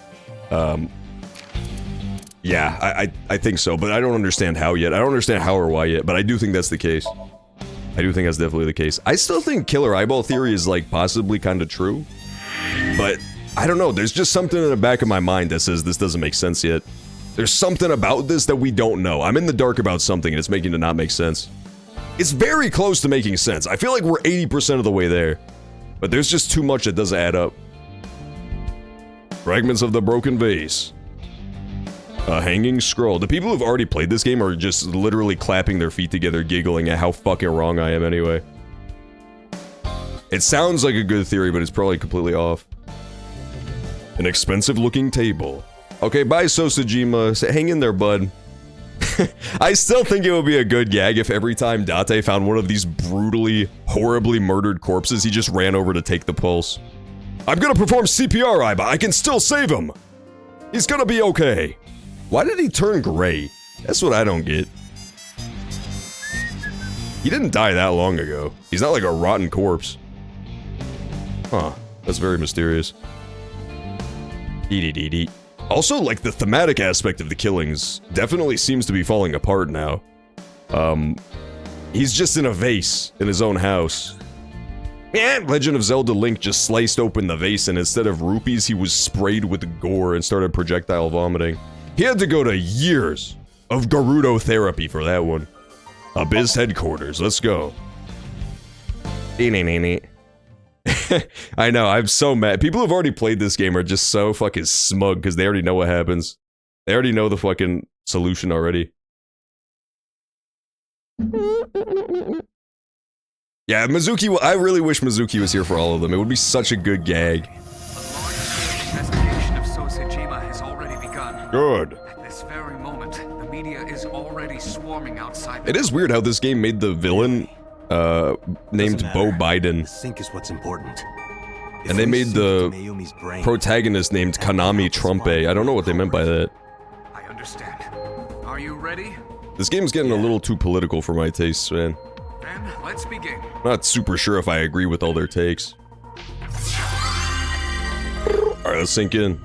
Yeah, I think so, but I don't understand how yet. I don't understand how or why yet, but I do think that's the case. I do think that's definitely the case. I still think killer eyeball theory is, like, possibly kind of true. But, I don't know, there's just something in the back of my mind that says this doesn't make sense yet. There's something about this that we don't know. I'm in the dark about something and it's making it not make sense. It's very close to making sense. I feel like we're 80% of the way there. But there's just too much that doesn't add up. Fragments of the broken vase. A hanging scroll. The people who've already played this game are just literally clapping their feet together, giggling at how fucking wrong I am anyway. It sounds like a good theory, but it's probably completely off. An expensive looking table. Okay, bye Sosajima. Hang in there, bud. I still think it would be a good gag if every time Date found one of these brutally, horribly murdered corpses, he just ran over to take the pulse. I'm gonna perform CPR, Aiba. I can still save him. He's gonna be okay. Why did he turn gray? That's what I don't get. He didn't die that long ago. He's not like a rotten corpse. Huh. That's very mysterious. Dee-dee-dee-dee. Also, like, the thematic aspect of the killings definitely seems to be falling apart now. He's just in a vase in his own house. Yeah, Legend of Zelda Link just sliced open the vase and instead of rupees, he was sprayed with gore and started projectile vomiting. He had to go to years of Gerudo therapy for that one. Abyss headquarters, let's go. I know, I'm so mad. People who've already played this game are just so fucking smug because they already know what happens. They already know the fucking solution already. Yeah, Mizuki, I really wish Mizuki was here for all of them. It would be such a good gag. Investigation of Sosajima has already begun. Good. At this very moment, the media is already swarming outside. It is weird how this game made the villain named Bo Biden. The sink is what's important. And they made the protagonist named Kanami Trumpe. I don't know what they meant by that. I understand. Are you ready? This game's getting a little too political for my tastes, man. Then let's begin. Not super sure if I agree with all their takes. Alright, let's sink in.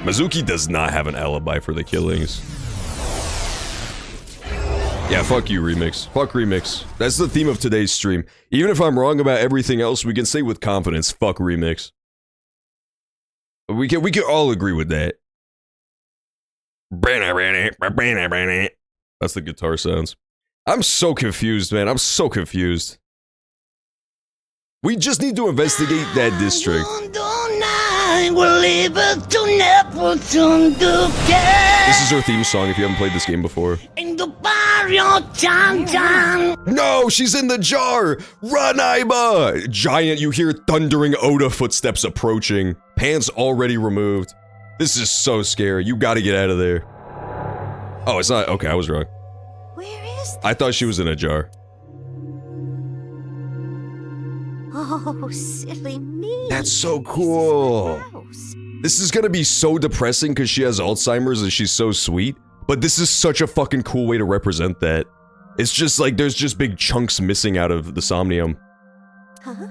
Mizuki does not have an alibi for the killings. Yeah, fuck you, Remix. Fuck Remix. That's the theme of today's stream. Even if I'm wrong about everything else, we can say with confidence, fuck Remix. We can all agree with that. That's the guitar sounds. I'm so confused, man. I'm so confused. We just need to investigate that district. This is her theme song if you haven't played this game before. No, she's in the jar! Run, Aiba! Giant, you hear thundering Oda footsteps approaching. Pants already removed. This is so scary. You gotta get out of there. Oh, it's not. Okay, I was wrong. Where is this? I thought she was in a jar. Oh, silly me. That's so cool. This is gonna be so depressing because she has Alzheimer's and she's so sweet. But this is such a fucking cool way to represent that. It's just like there's just big chunks missing out of the Somnium. Huh?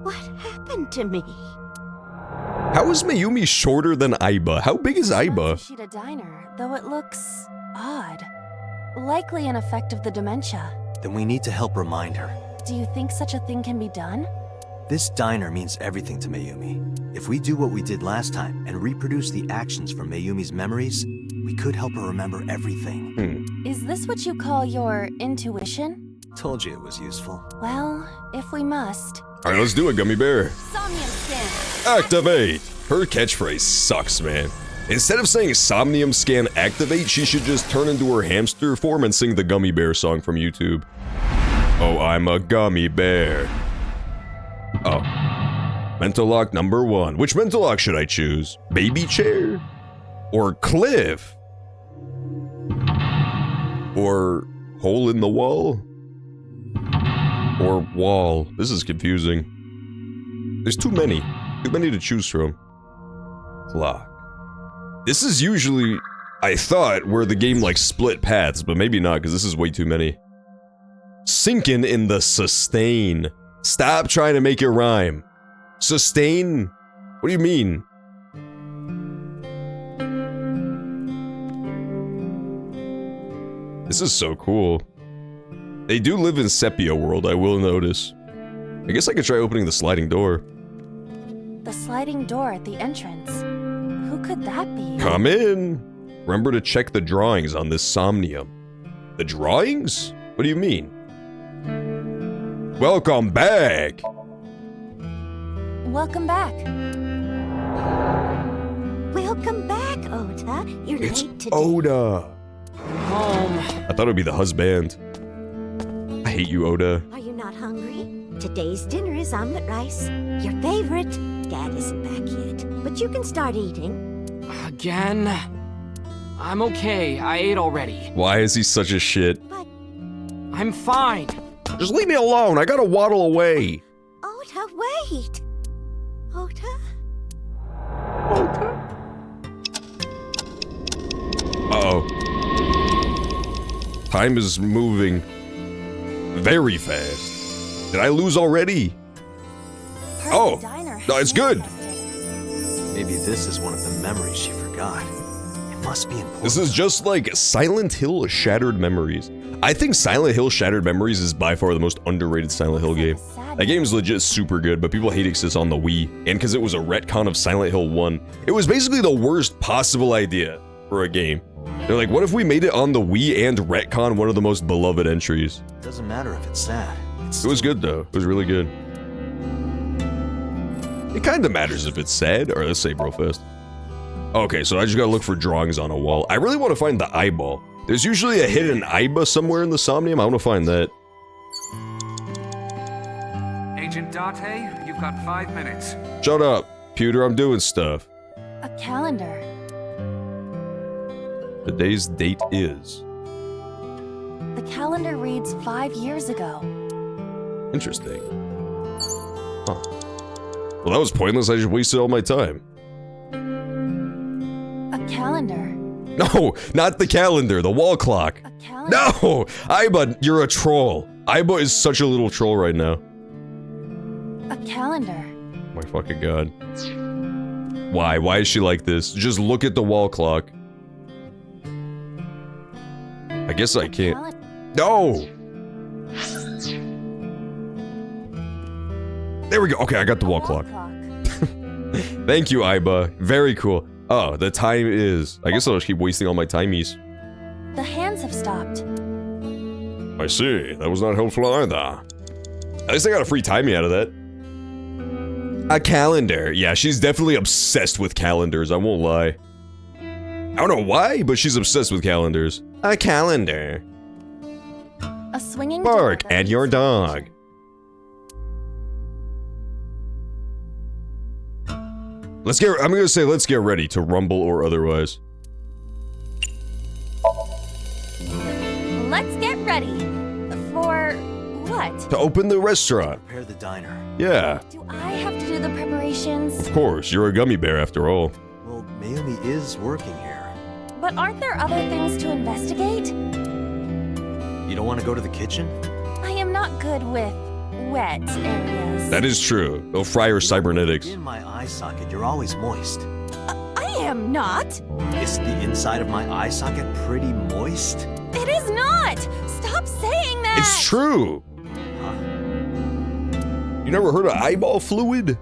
What happened to me? How is Mayumi shorter than Aiba? How big is Aiba? Shida Diner, though it looks odd. Likely an effect of the dementia. Then we need to help remind her. Do you think such a thing can be done? This diner means everything to Mayumi. If we do what we did last time and reproduce the actions from Mayumi's memories, we could help her remember everything. Is this what you call your intuition? Told you it was useful. Well, if we must. Alright, let's do it, Gummy Bear. Somnium scan. Activate! Her catchphrase sucks, man. Instead of saying Somnium scan activate, she should just turn into her hamster form and sing the Gummy Bear song from YouTube. Oh, I'm a gummy bear. Oh. Mental lock number 1. Which mental lock should I choose? Baby chair? Or cliff? Or hole in the wall? Or wall? This is confusing. There's too many. Too many to choose from. Clock. This is usually, I thought, where the game like split paths, but maybe not, because this is way too many. Sinking in the sustain. Stop trying to make it rhyme. Sustain? What do you mean? This is so cool. They do live in Sepia World, I will notice. I guess I could try opening the sliding door. The sliding door at the entrance. Who could that be? Come in! Remember to check the drawings on this Somnium. The drawings? What do you mean? Welcome back! Welcome back. Welcome back, Ota. You're It's late today. Oda. Home. I thought it would be the husband. I hate you, Oda. Are you not hungry? Today's dinner is omelet rice. Your favorite. Dad isn't back yet, but you can start eating. Again? I'm okay. I ate already. Why is he such a shit? But I'm fine. Just leave me alone. I gotta waddle away. Ota, wait. Ota? Uh-oh. Time is moving very fast. Did I lose already? Oh, no, it's good. Maybe this is one of the memories she forgot. It must be important. This is just like Silent Hill Shattered Memories. I think Silent Hill Shattered Memories is by far the most underrated Silent Hill game. That game is legit super good, but people hate it 'cause it's on the Wii, and because it was a retcon of Silent Hill 1. It was basically the worst possible idea for a game. They're like, what if we made it on the Wii and retcon one of the most beloved entries? Doesn't matter if it's sad. It was good though. It was really good. It kinda matters if it's sad. Alright, let's save real fast. Okay, so I just gotta look for drawings on a wall. I really want to find the eyeball. There's usually a hidden Aiba somewhere in the Somnium. I want to find that. Agent Date, you've got 5 minutes. Shut up, Pewter. I'm doing stuff. A calendar. Today's date is... The calendar reads 5 years ago. Interesting. Huh. Well, that was pointless. I just wasted all my time. A calendar. No, not the calendar. The wall clock. A calendar. No! Aiba, you're a troll. Aiba is such a little troll right now. A calendar. My fucking god. Why? Why is she like this? Just look at the wall clock. I guess I can't. No! There we go. Okay, I got the wall clock. Thank you, Aiba. Very cool. Oh, the time is... I guess I'll just keep wasting all my timies. The hands have stopped. I see. That was not helpful either. At least I got a free timey out of that. A calendar. Yeah, she's definitely obsessed with calendars, I won't lie. I don't know why, but she's obsessed with calendars. A calendar. A swinging Bark at your dog. Let's get, I'm gonna say let's get ready to rumble or otherwise. Let's get ready. For what? To open the restaurant. Prepare the diner. Yeah. Do I have to do the preparations? Of course, you're a gummy bear after all. Well, Mayumi is working here. But aren't there other things to investigate? You don't want to go to the kitchen? I am not good with wet areas. That is true. They'll fry your cybernetics. In my eye socket, you're always moist. I am not. Is the inside of my eye socket pretty moist? It is not. Stop saying that. It's true. You never heard of eyeball fluid?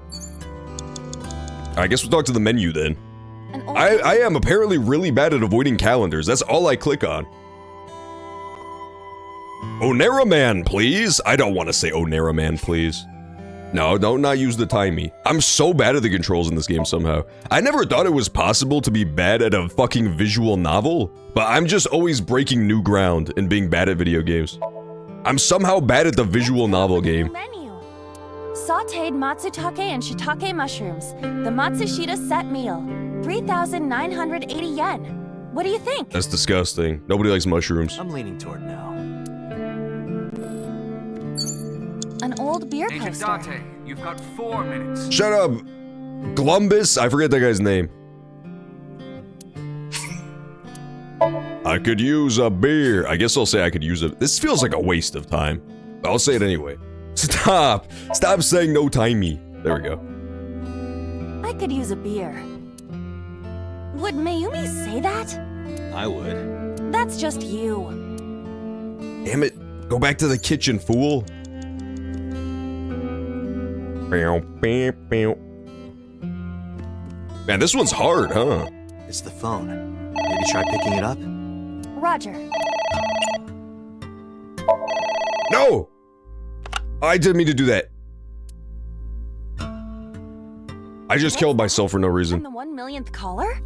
I guess we'll talk to the menu then. I am apparently really bad at avoiding calendars. That's all I click on. Onera man, please. I don't want to say Onera man, please. No, don't not use the timey. I'm so bad at the controls in this game somehow. I never thought it was possible to be bad at a fucking visual novel, but I'm just always breaking new ground and being bad at video games. I'm somehow bad at the visual novel game. Menu. Sauteed matsutake and shiitake mushrooms. The Matsushita set meal. 3,980 yen. What do you think? That's disgusting. Nobody likes mushrooms. I'm leaning toward now. An old beer Agent poster. Date, You've got 4 minutes. Shut up, Glumbus. I forget that guy's name. I could use a beer. I guess I'll say I could use a... This feels like a waste of time. But I'll say it anyway. Stop. Stop saying no timey. There we go. I could use a beer. Would Mayumi say that? I would. That's just you. Damn it. Go back to the kitchen, fool. Man, this one's hard, huh? It's the phone. Maybe try picking it up? Roger. No! I didn't mean to do that. I just killed myself for no I'm reason. the 1 millionth caller?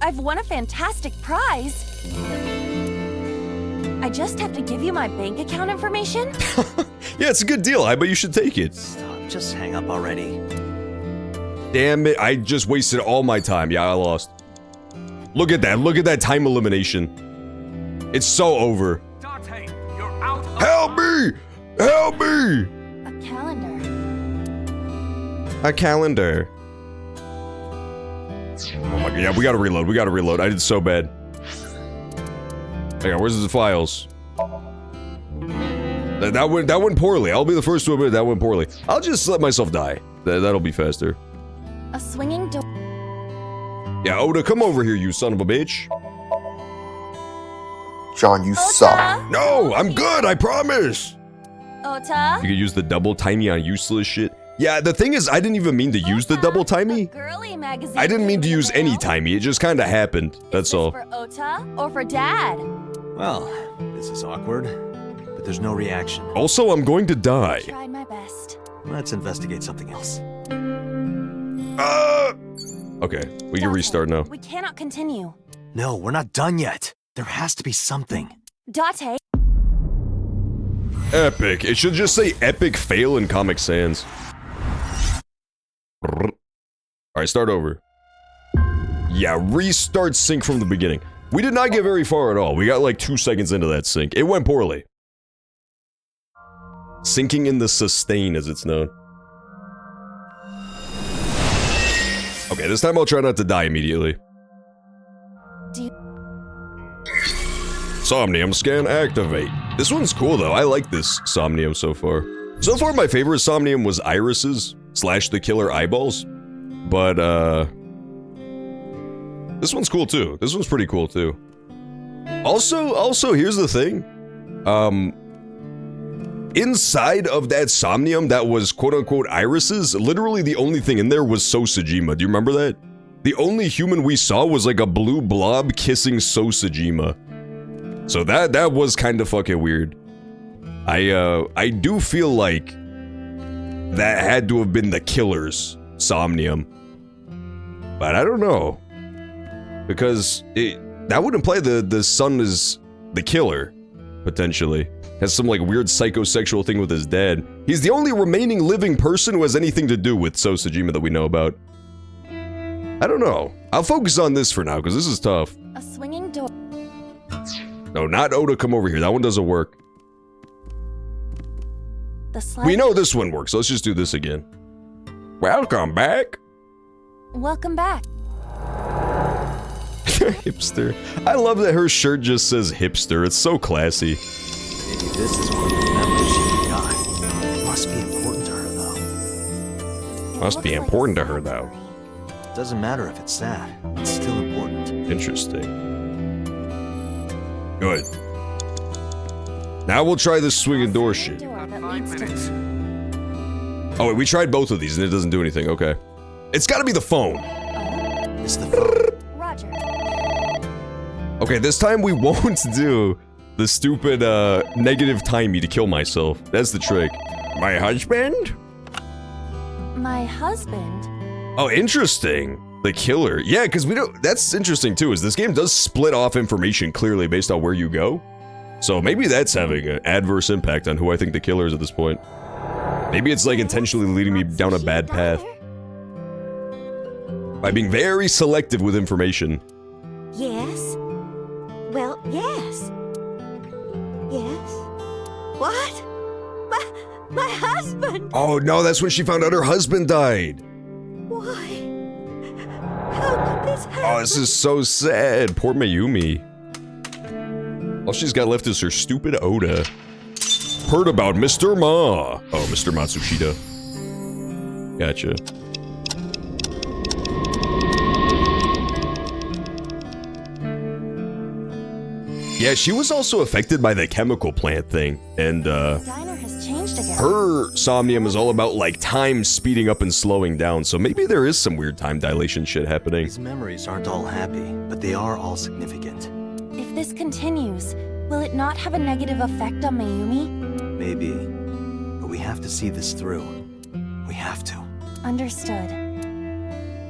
I've won a fantastic prize. I just have to give you my bank account information? Yeah, it's a good deal. I bet you should take it. Stop, just hang up already. Damn it, I just wasted all my time. Yeah, I lost. Look at that. Look at that time elimination. It's so over. Dante, you're out of Help me! Help me! A calendar. A calendar. Oh my god, yeah, we gotta reload. We gotta reload. I did so bad. Hang on, where's the files? That went poorly. I'll be the first to admit that went poorly. I'll just let myself die. That'll be faster. A swinging door. Yeah, Oda, come over here, you son of a bitch. John, you suck. No, I'm good, I promise. Ota? You could use the double timey on useless shit. Yeah, the thing is, I didn't even mean to use the double timey. Girly magazine. I didn't mean to use any timey. It just kind of happened. That's all. For Ota or for Dad? Well, this is awkward, but there's no reaction. Also, I'm going to die. Tried my best. Let's investigate something else. Okay, we can restart now. We cannot continue. No, we're not done yet. There has to be something. Date. Epic. It should just say epic fail in Comic Sans. Alright, start over. Yeah, restart sync from the beginning. We did not get very far at all. We got like 2 seconds into that sync. It went poorly. Syncing in the sustain, as it's known. Okay, this time I'll try not to die immediately. Somnium scan activate. This one's cool though. I like this Somnium so far. So far my favorite Somnium was Iris's / the killer eyeballs. But this one's cool too. This one's pretty cool too. Also here's the thing. Inside of that Somnium that was quote-unquote Iris's, literally the only thing in there was Sosajima. Do you remember that? The only human we saw was like a blue blob kissing Sosajima. So that was kind of fucking weird. I do feel like that had to have been the killer's Somnium. But I don't know. Because that would imply the son is the killer, potentially. Has some like weird psychosexual thing with his dad. He's the only remaining living person who has anything to do with Sosajima that we know about. I don't know. I'll focus on this for now, because this is tough. A swinging door. No, not Oda, come over here. That one doesn't work. The slide. We know this one works, so let's just do this again. Welcome back. Welcome back. Hipster. I love that her shirt just says hipster. It's so classy. Maybe this is one of the memories she forgot. Must be important to her, though. Must be important to her, though. Doesn't matter if it's sad. It's still important. Interesting. Good. Now we'll try this swinging door shit. Oh wait, we tried both of these and it doesn't do anything. Okay. It's gotta be the phone. It's the phone. Roger. Okay, this time we won't do the stupid, negative timey to kill myself. That's the trick. My husband? My husband? Oh, interesting. The killer. Yeah, because we don't... That's interesting, too, is this game does split off information clearly based on where you go. So maybe that's having an adverse impact on who I think the killer is at this point. Maybe it's, like, intentionally leading me down a bad path. By being very selective with information. Yes? Well, yes. Yes? What? My husband! husband! Oh no, that's when she found out her husband died. Why? How could this happen? Oh, this is so sad. Poor Mayumi. All she's got left is her stupid Oda. Heard about Mr. Ma. Oh, Mr. Matsushita. Gotcha. Yeah, she was also affected by the chemical plant thing, and Diner has changed again. her Somnium is all about like time speeding up and slowing down, so maybe there is some weird time dilation shit happening. These memories aren't all happy, but they are all significant. If this continues, will it not have a negative effect on Mayumi? Maybe. But we have to see this through. We have to. Understood.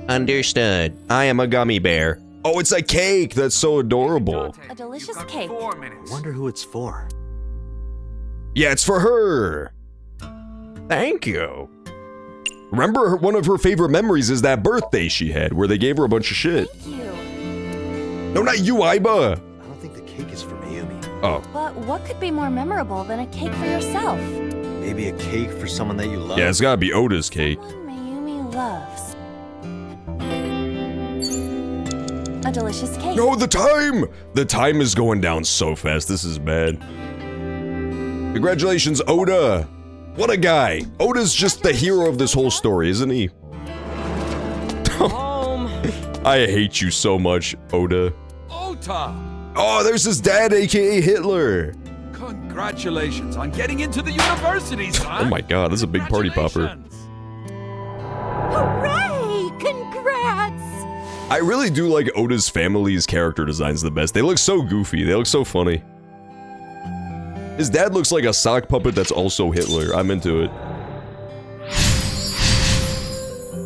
Understood. I am a gummy bear. Oh, it's a cake! That's so adorable. A delicious cake. I wonder who it's for. Yeah, it's for her! Thank you. Remember, one of her favorite memories is that birthday she had, where they gave her a bunch of shit. Thank you. No, not you, Aiba! I don't think the cake is for Mayumi. Oh. But what could be more memorable than a cake for yourself? Maybe a cake for someone that you love. Yeah, it's gotta be Oda's cake. Mayumi loves. A delicious cake. No, the time! The time is going down so fast, this is bad. Congratulations, Oda! What a guy! Oda's just the hero of this whole story, isn't he? I hate you so much, Oda. Ota! Oh, there's his dad, aka Hitler! Congratulations on getting into the university, son! Oh my god, this is a big party popper. Hooray! Congrats! I really do like Oda's family's character designs the best. They look so goofy, they look so funny. His dad looks like a sock puppet that's also Hitler. I'm into it.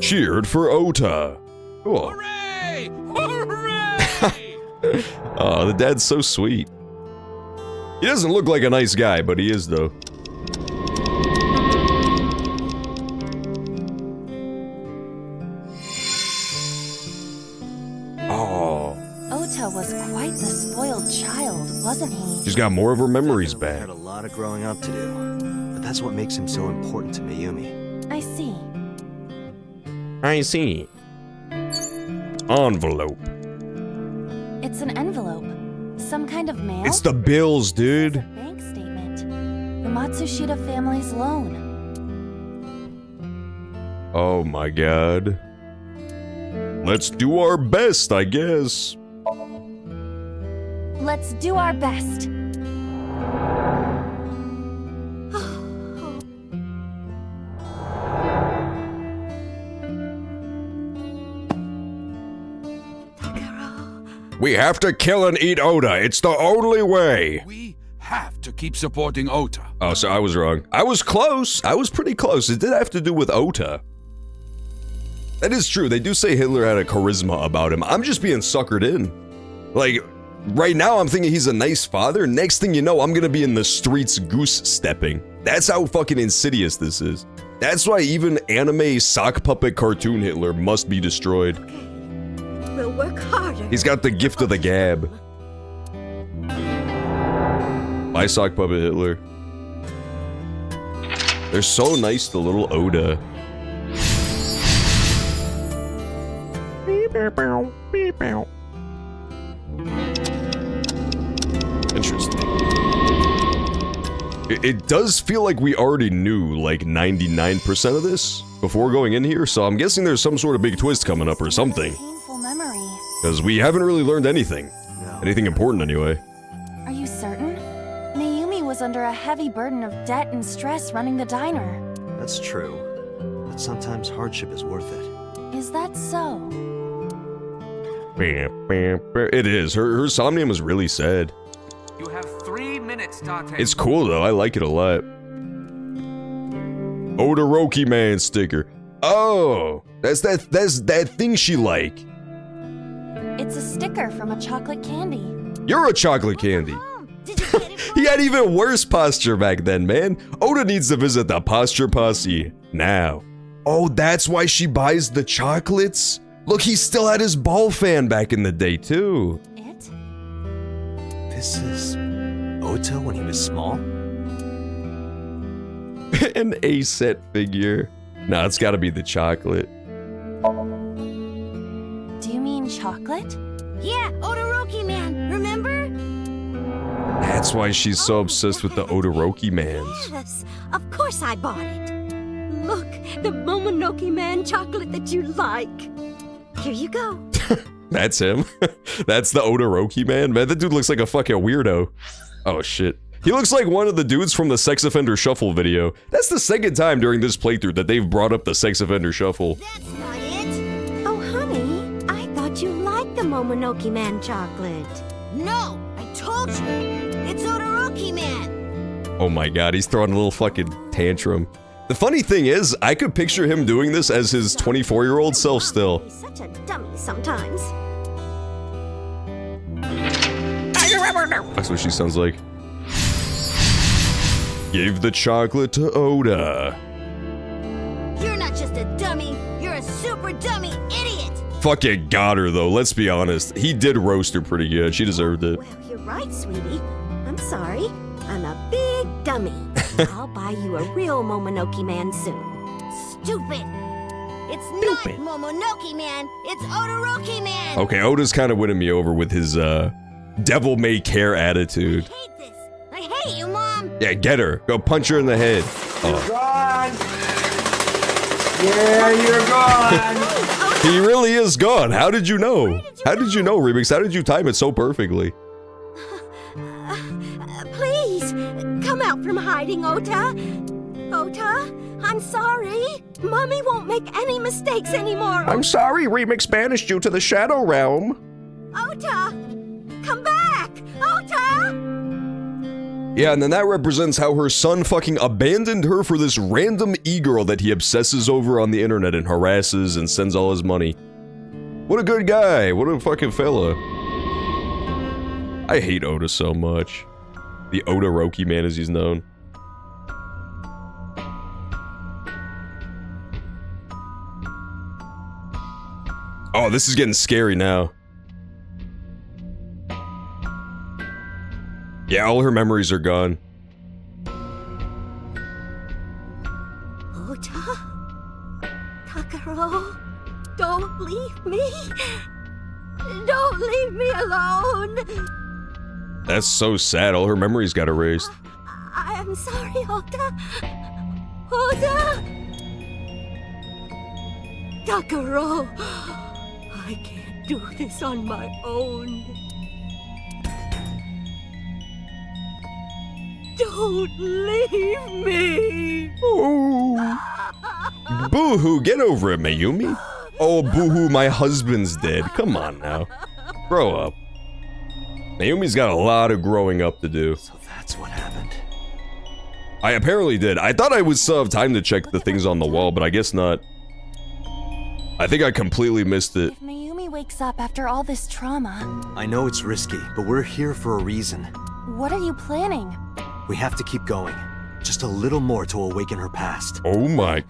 Cheered for Ota. Cool. Hooray! Hooray! Oh, the dad's so sweet. He doesn't look like a nice guy, but he is though. Oh. Ota was quite the spoiled child, wasn't he? She's got more of her memories back. Had a lot of growing up to do, but that's what makes him so important to Mayumi. I see. I see. Envelope. It's an envelope. Some kind of mail? It's the bills, dude. Bank statement. The Matsushita family's loan. Oh my god. Let's do our best, I guess. Let's do our best. We have to kill and eat Oda. It's the only way. We have to keep supporting Ota. Oh, so I was wrong. I was close. I was pretty close. It did have to do with Ota. That is true. They do say Hitler had a charisma about him. I'm just being suckered in. Like, right now I'm thinking he's a nice father. Next thing you know, I'm gonna be in the streets goose stepping. That's how fucking insidious this is. That's why even anime sock puppet cartoon Hitler must be destroyed. We'll work harder. He's got the gift of the gab. Bye, sock puppet Hitler. They're so nice, the little Oda. Interesting. It does feel like we already knew like 99% of this before going in here, so I'm guessing there's some sort of big twist coming up or something. Painful memory. Because we haven't really learned anything. Anything important anyway. Are you certain? Mayumi was under a heavy burden of debt and stress running the diner. That's true. But sometimes hardship is worth it. Is that so? It is. Her Somnium is really sad. You have 3 minutes, Date. It's cool though. I like it a lot. Odoroki Man sticker. Oh, that's that thing she like. It's a sticker from a chocolate candy. You're a chocolate candy. He had even worse posture back then, man. Oda needs to visit the posture posse now. Oh, that's why she buys the chocolates? Look, he still had his ball fan back in the day, too. This is Ota when he was small? An A set figure. Nah, it's gotta be the chocolate. Do you mean chocolate? Yeah, Odoroki Man, remember? That's why she's so obsessed with the Odoroki mans. Yes, of course I bought it. Look, the Momonoke Man chocolate that you like. Here you go. That's him. That's the Odoroki man. Man, that dude looks like a fucking weirdo. Oh shit. He looks like one of the dudes from the Sex Offender Shuffle video. That's the second time during this playthrough that they've brought up the Sex Offender Shuffle. That's not it. Oh, honey, I thought you liked the Momonoke Man chocolate. No, I told you. It's Odoroki Man. Oh my god, he's throwing a little fucking tantrum. The funny thing is, I could picture him doing this as his 24-year-old self still. He's such a dummy sometimes. That's what she sounds like. Give the chocolate to Oda. You're not just a dummy, you're a super dummy idiot. Fucking got her though, let's be honest. He did roast her pretty good, she deserved it. Well, you're right, sweetie. I'm sorry. I'm a big dummy. I'll buy you a real Momonoke Man soon. Stupid. It's not Momonoke Man, it's Odoroki Man. Okay, Oda's kind of winning me over with his devil may care attitude. I hate this. I hate you, Mom. Yeah, get her. Go punch her in the head. Oh. Gone. Yeah, you're gone. He really is gone. How did you know? How did you know, Remix? How did you time it so perfectly? Please, come out from hiding, Ota. Ota, I'm sorry. Mommy won't make any mistakes anymore. I'm sorry, Remix banished you to the Shadow Realm. Ota, come back. Ota! Yeah, and then that represents how her son fucking abandoned her for this random e-girl that he obsesses over on the internet and harasses and sends all his money. What a good guy. What a fucking fella. I hate Oda so much. The Odoroki man as he's known. Oh, this is getting scary now. Yeah, all her memories are gone. Ota? Takaro? Don't leave me. Don't leave me alone. That's so sad, all her memories got erased. I'm sorry, Ota. Ota! Takaro, I can't do this on my own. Don't leave me! Oh. Boo-hoo, get over it, Mayumi. Oh, boo-hoo, my husband's dead. Come on now. Grow up. Mayumi's got a lot of growing up to do. So that's what happened. I apparently did. I thought I would still have time to check the things on the wall, but I guess not. I think I completely missed it. If Mayumi wakes up after all this trauma... I know it's risky, but we're here for a reason. What are you planning? We have to keep going. Just a little more to awaken her past. Oh my...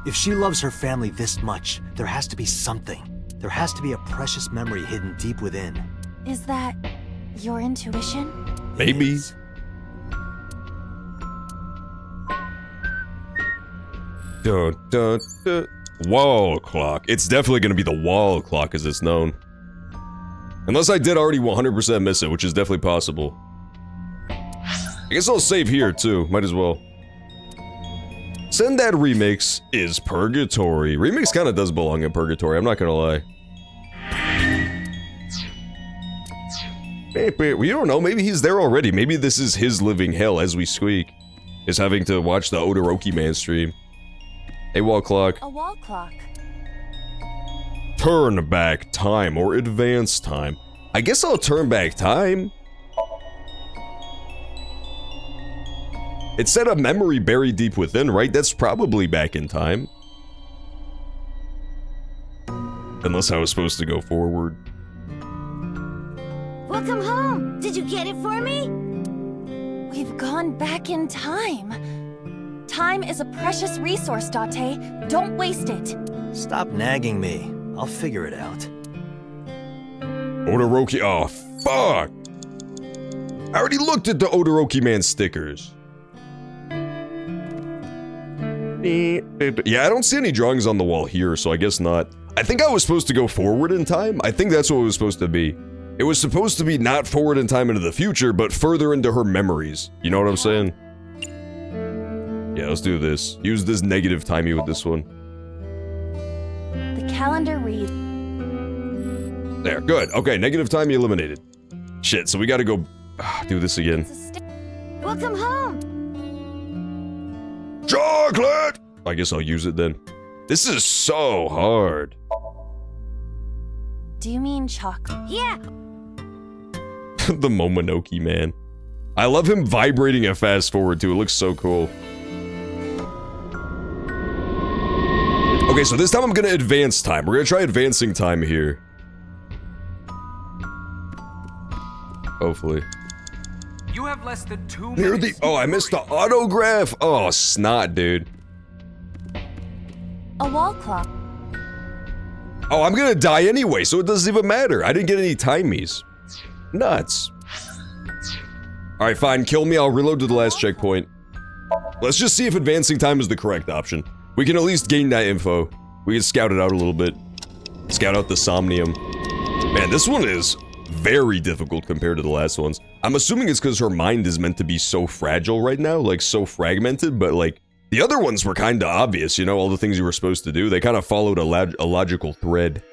If she loves her family this much, there has to be something. There has to be a precious memory hidden deep within. Is that your intuition? Maybe. Dun, dun, dun. Wall clock. It's definitely gonna be the wall clock as it's known. Unless I did already 100% miss it, which is definitely possible. I guess I'll save here too, might as well. Send that remix is purgatory. Remix kinda does belong in purgatory, I'm not gonna lie. We don't know, maybe he's there already. Maybe this is his living hell as we squeak. Is having to watch the Odoroki man stream. Hey, wall clock. A wall clock. Turn back time or advance time. I guess I'll turn back time. It said a memory buried deep within, right? That's probably back in time. Unless I was supposed to go forward. Welcome home. Did you get it for me? We've gone back in time. Time is a precious resource, Date. Don't waste it. Stop nagging me. I'll figure it out. Odoroki, oh fuck! I already looked at the Odoroki man stickers. Yeah, I don't see any drawings on the wall here, so I guess not. I think I was supposed to go forward in time. I think that's what it was supposed to be. It was supposed to be not forward in time into the future, but further into her memories. You know what I'm saying? Yeah, let's do this. Use this negative timey with this one. The calendar reads... There, good. Okay, negative timey eliminated. Shit, so we gotta go do this again. Welcome home. Chocolate! I guess I'll use it then. This is so hard. Do you mean chocolate? Yeah. The Momonoke man. I love him vibrating a fast forward too. It looks so cool. Okay, so this time I'm gonna advance time. We're gonna try advancing time here. Hopefully. You have less than 2 Near minutes. the- oh, I missed the autograph. Oh, snot, dude. A wall clock. Oh, I'm gonna die anyway, so it doesn't even matter. I didn't get any timies. Nuts. Alright, fine, kill me, I'll reload to the last checkpoint. Let's just see if advancing time is the correct option. We can at least gain that info. We can scout it out a little bit. Scout out the Somnium. Man, this one is very difficult compared to the last ones. I'm assuming it's because her mind is meant to be so fragile right now, like so fragmented, but like, the other ones were kinda obvious, you know, all the things you were supposed to do. They kinda followed a logical thread.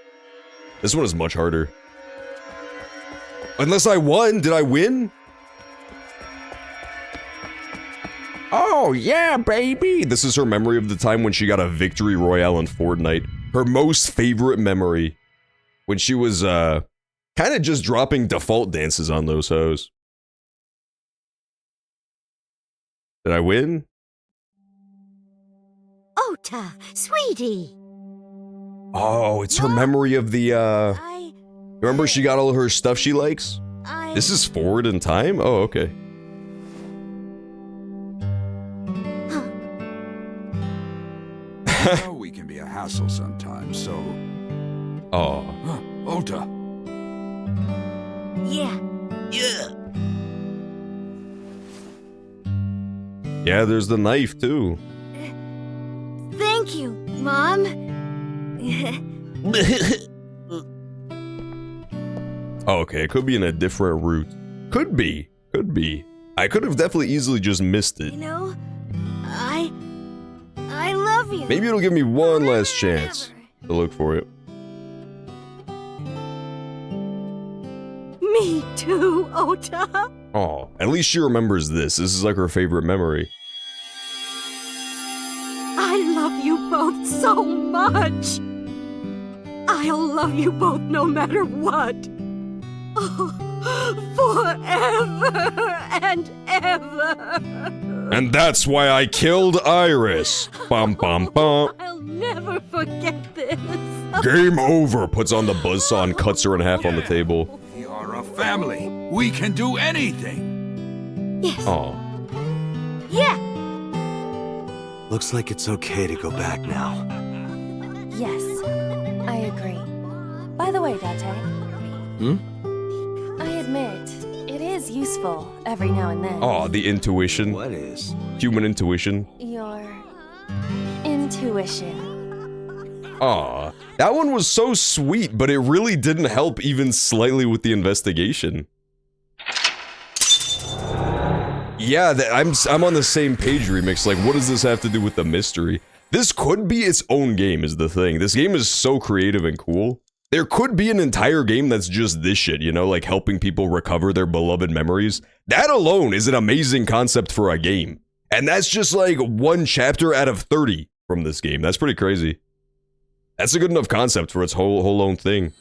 This one is much harder. Unless I won, did I win? Oh, yeah, baby! This is her memory of the time when she got a victory royale in Fortnite. Her most favorite memory. When she was, kinda just dropping default dances on those hoes. Did I win? Ota, sweetie. Oh, it's her memory of the, remember she got all her stuff she likes? This is forward in time? Oh, okay. I know we can be a hassle sometimes, so... Oh. Ota. Yeah. Yeah, there's the knife, too. Thank you, Mom. Oh, okay, it could be in a different route. Could be. Could be. I could have definitely easily just missed it. You know, I love you. Maybe it'll give me one last chance to look for it. Me too, Ota. Oh, at least she remembers this. This is like her favorite memory. I love you both so much. I'll love you both no matter what. Oh, forever and ever. And that's why I killed Iris. Bum bum bum. I'll never forget this. Game over. Puts on the buzzsaw and cuts her in half on the table. We are a family. We can do anything. Yes. Oh. Yeah. Looks like it's okay to go back now. Yes, I agree. By the way, Date. I admit, it is useful every now and then. Oh, the intuition. What is? Human intuition. Your intuition. Aw, that one was so sweet, but it really didn't help even slightly with the investigation. Yeah, I'm on the same page, Remix. Like, what does this have to do with the mystery? This could be its own game, is the thing. This game is so creative and cool. There could be an entire game that's just this shit, you know, like helping people recover their beloved memories. That alone is an amazing concept for a game. And that's just like one chapter out of 30 from this game. That's pretty crazy. That's a good enough concept for its whole own thing.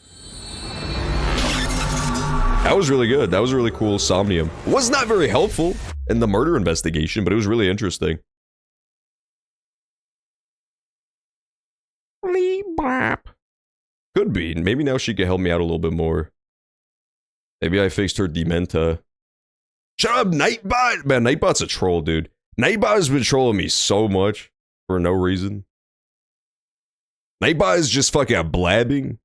That was really good. That was a really cool Somnium. It was not very helpful in the murder investigation, but it was really interesting. Could be. Maybe now she can help me out a little bit more. Maybe I fixed her Dementa. Shut up, Nightbot! Man, Nightbot's a troll, dude. Nightbot has been trolling me so much for no reason. Nightbot is just fucking blabbing.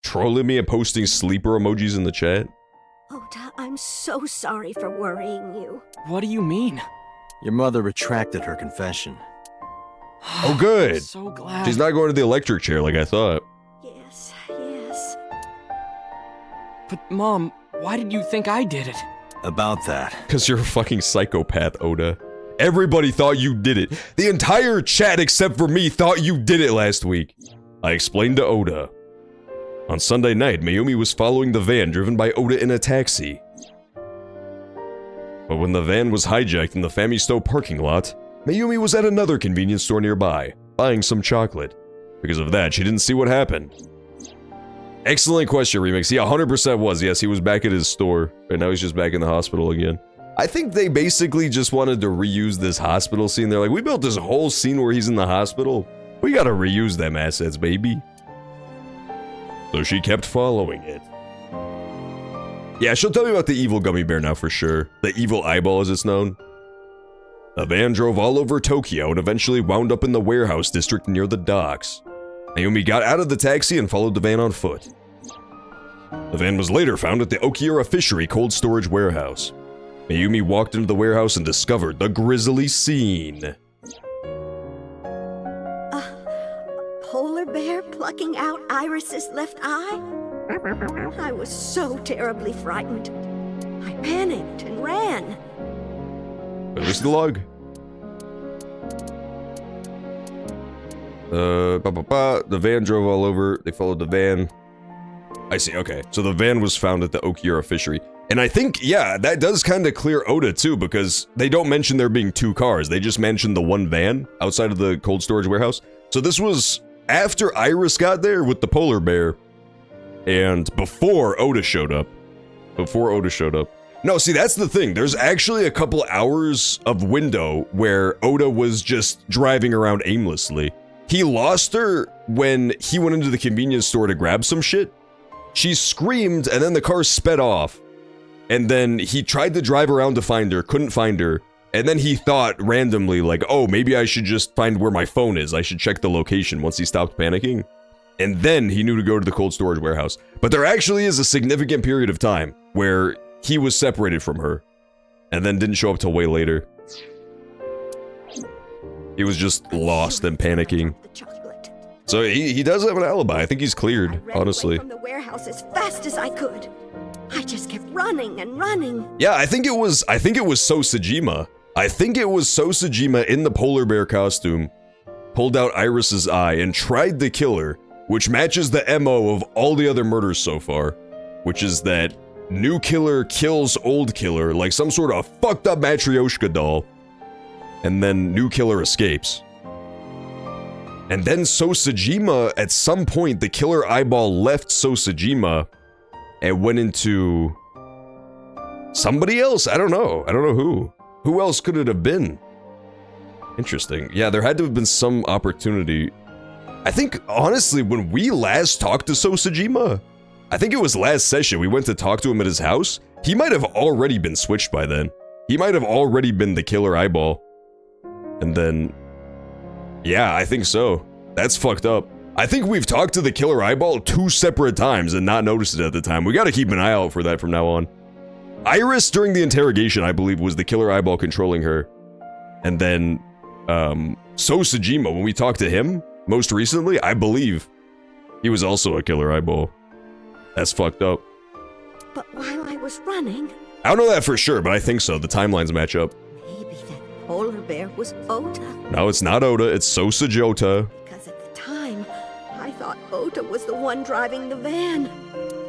Trolling me and posting sleeper emojis in the chat. Ota, I'm so sorry for worrying you. What do you mean? Your mother retracted her confession. Oh, good. I'm so glad. She's not going to the electric chair like I thought. Yes, yes. But Mom, why did you think I did it? About that. Because you're a fucking psychopath, Oda. Everybody thought you did it. The entire chat except for me thought you did it last week. I explained to Oda. On Sunday night, Mayumi was following the van driven by Oda in a taxi. But when the van was hijacked in the Famisto parking lot, Mayumi was at another convenience store nearby, buying some chocolate. Because of that, she didn't see what happened. Excellent question, Remix. He 100% was. Yes, he was back at his store, and now he's just back in the hospital again. I think they basically just wanted to reuse this hospital scene. They're like, we built this whole scene where he's in the hospital. We gotta reuse them assets, baby. So she kept following it. Yeah, she'll tell me about the evil gummy bear now for sure. The evil eyeball as it's known. The van drove all over Tokyo and eventually wound up in the warehouse district near the docks. Mayumi got out of the taxi and followed the van on foot. The van was later found at the Okiura Fishery cold storage warehouse. Mayumi walked into the warehouse and discovered the grisly scene. Polar bear plucking out Iris's left eye? I was so terribly frightened. I panicked and ran. Release the log. The van drove all over. They followed the van. I see, okay. So the van was found at the Okiura Fishery. And I think, yeah, that does kind of clear Oda too, because they don't mention there being two cars. They just mentioned the one van outside of the cold storage warehouse. So this was after Iris got there with the polar bear and before Oda showed up. No, see, that's the thing. There's actually a couple hours of window where Oda was just driving around aimlessly. He lost her when he went into the convenience store to grab some shit. She screamed and then the car sped off. And then he tried to drive around to find her, couldn't find her. And then he thought randomly like, oh, maybe I should just find where my phone is. I should check the location once he stopped panicking. And then he knew to go to the cold storage warehouse. But there actually is a significant period of time where he was separated from her. And then didn't show up till way later. He was just lost and panicking. So he does have an alibi. I think he's cleared, honestly. From the warehouse as fast as I could. I just kept running and running. Yeah, I think it was Sosajima. I think it was Sosajima in the polar bear costume pulled out Iris's eye and tried to kill her, which matches the MO of all the other murders so far, which is that new killer kills old killer like some sort of fucked up Matryoshka doll, and then new killer escapes. And then Sosajima, at some point, the killer eyeball left Sosajima and went into somebody else. I don't know who. Who else could it have been? Interesting. Yeah, there had to have been some opportunity. I think, honestly, when we last talked to Sosajima, I think it was last session, we went to talk to him at his house. He might have already been switched by then. He might have already been the killer eyeball. And then, yeah, I think so. That's fucked up. I think we've talked to the killer eyeball 2 separate times and not noticed it at the time. We gotta keep an eye out for that from now on. Iris, during the interrogation, I believe, was the killer eyeball controlling her. And then, Sosajima, when we talked to him, most recently, I believe he was also a killer eyeball. That's fucked up. But while I was running... I don't know that for sure, but I think so. The timelines match up. Maybe that polar bear was Ota. No, it's not Oda, it's Sosajota. Because at the time, I thought Ota was the one driving the van.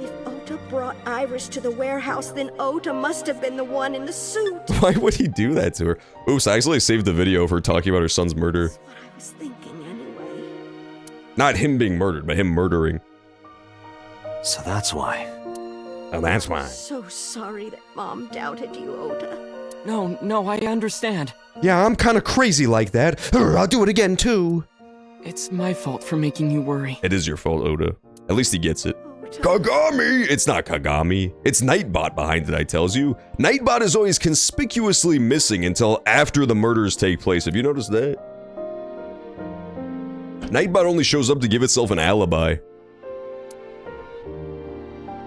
If Ota brought Iris to the warehouse, then Ota must have been the one in the suit. Why would he do that to her? Oops, I actually saved the video of her talking about her son's murder. That's what I was thinking anyway. Not him being murdered, but him murdering. So that's why. Oh, that's why. I'm so sorry that Mom doubted you, Ota. No, I understand. Yeah, I'm kind of crazy like that. I'll do it again, too. It's my fault for making you worry. It is your fault, Oda. At least he gets it. Kagami! It's not Kagami. It's Nightbot behind it, I tells you. Nightbot is always conspicuously missing until after the murders take place. Have you noticed that? Nightbot only shows up to give itself an alibi.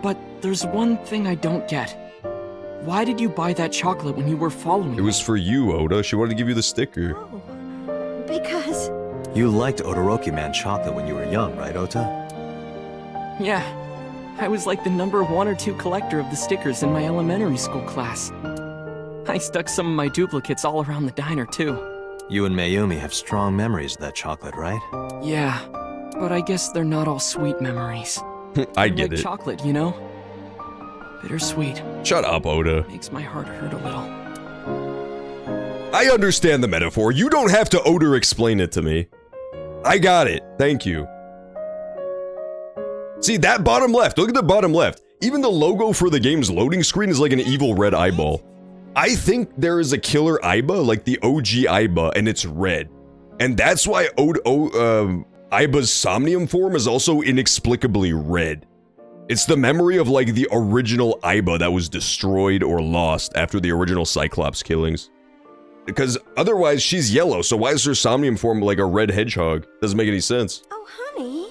But there's one thing I don't get. Why did you buy that chocolate when you were following me? It was for you, Oda. She wanted to give you the sticker. Oh, because You liked Odoroki Man chocolate when you were young, right, Ota? Yeah. I was like the number 1 or 2 collector of the stickers in my elementary school class. I stuck some of my duplicates all around the diner, too. You and Mayumi have strong memories of that chocolate, right? Yeah, but I guess they're not all sweet memories. I get like it. chocolate, you know? Bittersweet. Shut up, Oda. Makes my heart hurt a little. I understand the metaphor. You don't have to Oda explain it to me. I got it. Thank you. See, that bottom left. Look at the bottom left. Even the logo for the game's loading screen is like an evil red eyeball. I think there is a killer Aiba, like the OG Aiba, and it's red. And that's why Aiba's Somnium form is also inexplicably red. It's the memory of like the original Aiba that was destroyed or lost after the original Cyclops killings. Because otherwise she's yellow, so why is her Somnium form like a red hedgehog? Doesn't make any sense. Oh, honey,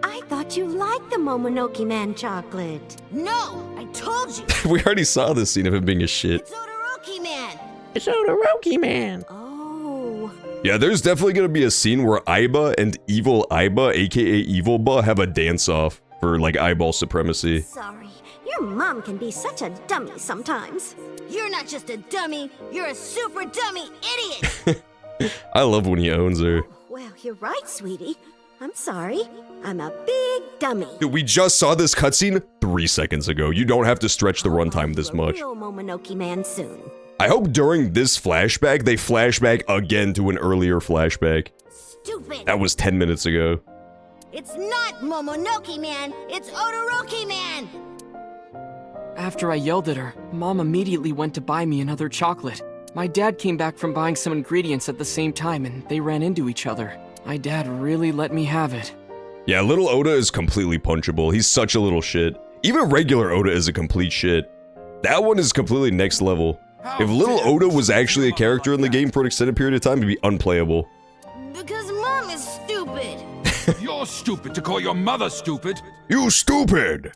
I thought you liked the Momonoki Man chocolate. No, I told you. We already saw this scene of him being a shit. It's Odoroki Man. It's Odoroki Man. Oh. Yeah, there's definitely gonna be a scene where Aiba and Evil Aiba, aka Evil Ba, have a dance-off for like eyeball supremacy. Sorry, your mom can be such a dummy sometimes. You're not just a dummy, you're a super dummy idiot. I love when he owns her. Well, you're right, sweetie. I'm sorry. I'm a big dummy. Dude, we just saw this cutscene 3 seconds ago. You don't have to stretch the runtime this much. Real Momonoki Man soon. I hope during this flashback, they flashback again to an earlier flashback. Stupid. That was 10 minutes ago. It's not Momonoki Man, it's Odoroki Man. After I yelled at her, Mom immediately went to buy me another chocolate. My dad came back from buying some ingredients at the same time and they ran into each other. My dad really let me have it. Yeah, little Oda is completely punchable. He's such a little shit. Even regular Oda is a complete shit. That one is completely next level. If little Oda was actually a character in the game for an extended period of time, it'd be unplayable. Because Mom is stupid. You're stupid to call your mother stupid. You stupid!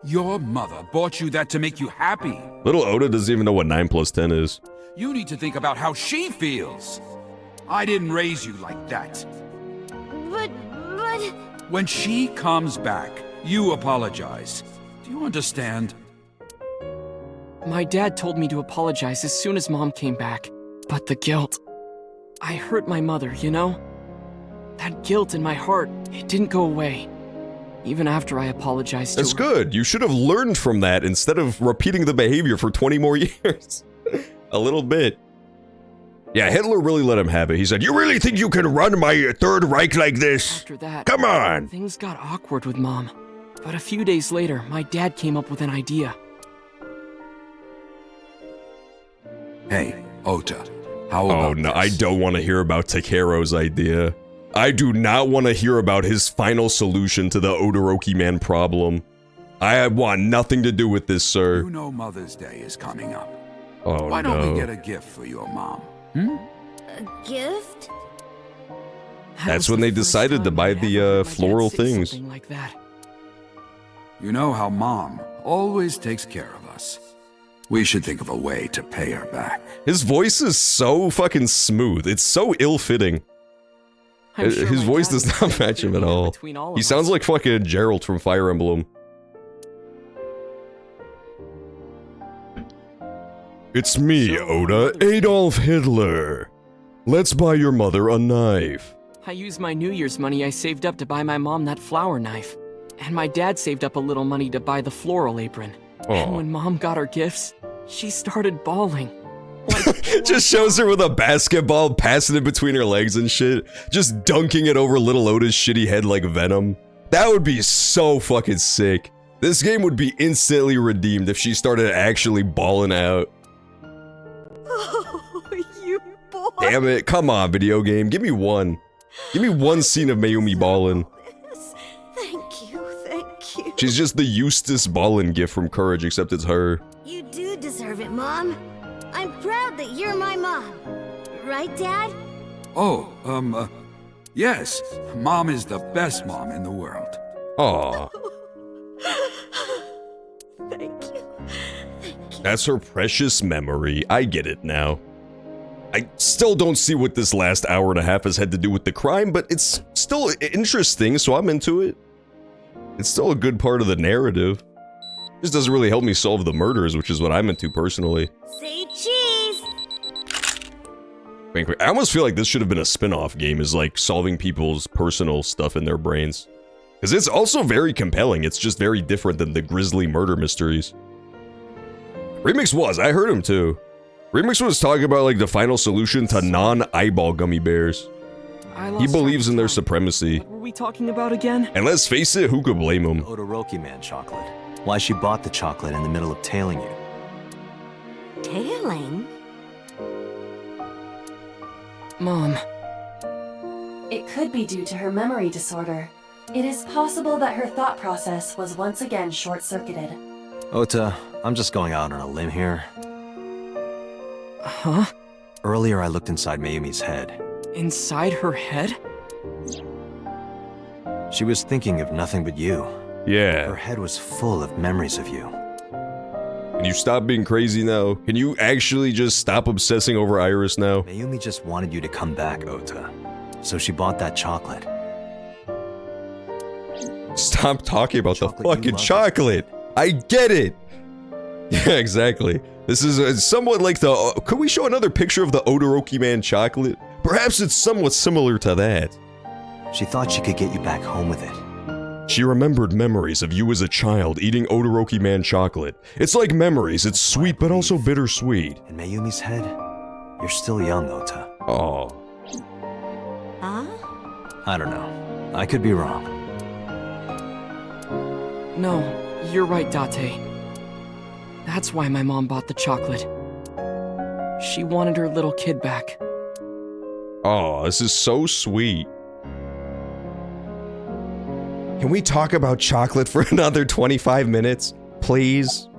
Your mother bought you that to make you happy. Little Oda doesn't even know what 9 plus 10 is. You need to think about how she feels. I didn't raise you like that. But... When she comes back, you apologize. Do you understand? My dad told me to apologize as soon as Mom came back. But the guilt... I hurt my mother, you know? That guilt in my heart, it didn't go away. Even after I apologized to her. That's good. You should have learned from that instead of repeating the behavior for 20 more years. A little bit. Yeah, Hitler really let him have it. He said, "You really think you can run my Third Reich like this? After that, come on!" Things got awkward with Mom. But a few days later, my dad came up with an idea. Hey, Ota, how about Oh no, I don't want to hear about Takero's idea. I do not want to hear about his final solution to the Odoroki Man problem. I want nothing to do with this, sir. You know Mother's Day is coming up. Oh, Why don't no. we get a gift for your mom? A gift? That's when they decided to buy the floral things. Something like that. You know how Mom always takes care of us. We should think of a way to pay her back. His voice is so fucking smooth. It's so ill-fitting. His voice does not match him at all. He sounds like fucking Geralt from Fire Emblem. It's me, Oda, Adolf Hitler. Let's buy your mother a knife. I used my New Year's money I saved up to buy my mom that flower knife. And my dad saved up a little money to buy the floral apron. And when Mom got her gifts, she started bawling. Just shows her with a basketball, passing it between her legs and shit. Just dunking it over little Oda's shitty head like venom. That would be so fucking sick. This game would be instantly redeemed if she started actually bawling out. Oh, you boy. Damn it, come on, video game. Give me one. Give me one scene of Mayumi ballin'. Thank you. She's just the Eustace ballin' gift from Courage, except it's her. You do deserve it, Mom. I'm proud that you're my mom. Right, Dad? Oh, yes. Mom is the best mom in the world. Aw. Thank you. That's her precious memory. I get it now. I still don't see what this last hour and a half has had to do with the crime, but it's still interesting, so I'm into it. It's still a good part of the narrative. Just doesn't really help me solve the murders, which is what I'm into personally. Say cheese! I almost feel like this should have been a spin-off game, is like solving people's personal stuff in their brains. Because it's also very compelling, it's just very different than the grisly murder mysteries. Remix was, I heard him too. Remix was talking about like the final solution to non-eyeball gummy bears. He believes in their supremacy. What were we talking about again? And let's face it, who could blame him? Todoroki Man chocolate. Why she bought the chocolate in the middle of tailing you. Tailing? Mom. It could be due to her memory disorder. It is possible that her thought process was once again short-circuited. Ota, I'm just going out on a limb here. Huh? Earlier I looked inside Mayumi's head. Inside her head? She was thinking of nothing but you. Yeah. Her head was full of memories of you. Can you stop being crazy now? Can you actually just stop obsessing over Iris now? Mayumi just wanted you to come back, Ota. So she bought that chocolate. Stop talking about the fucking chocolate. I get it. Yeah, exactly. This is somewhat like the... could we show another picture of the Todoroki Man chocolate? Perhaps it's somewhat similar to that. She thought she could get you back home with it. She remembered memories of you as a child eating Todoroki Man chocolate. It's like memories, it's sweet but also bittersweet. In Mayumi's head, you're still young, Ota. Oh. Huh? I don't know. I could be wrong. No, you're right, Date. That's why my mom bought the chocolate. She wanted her little kid back. Oh, this is so sweet. Can we talk about chocolate for another 25 minutes, please?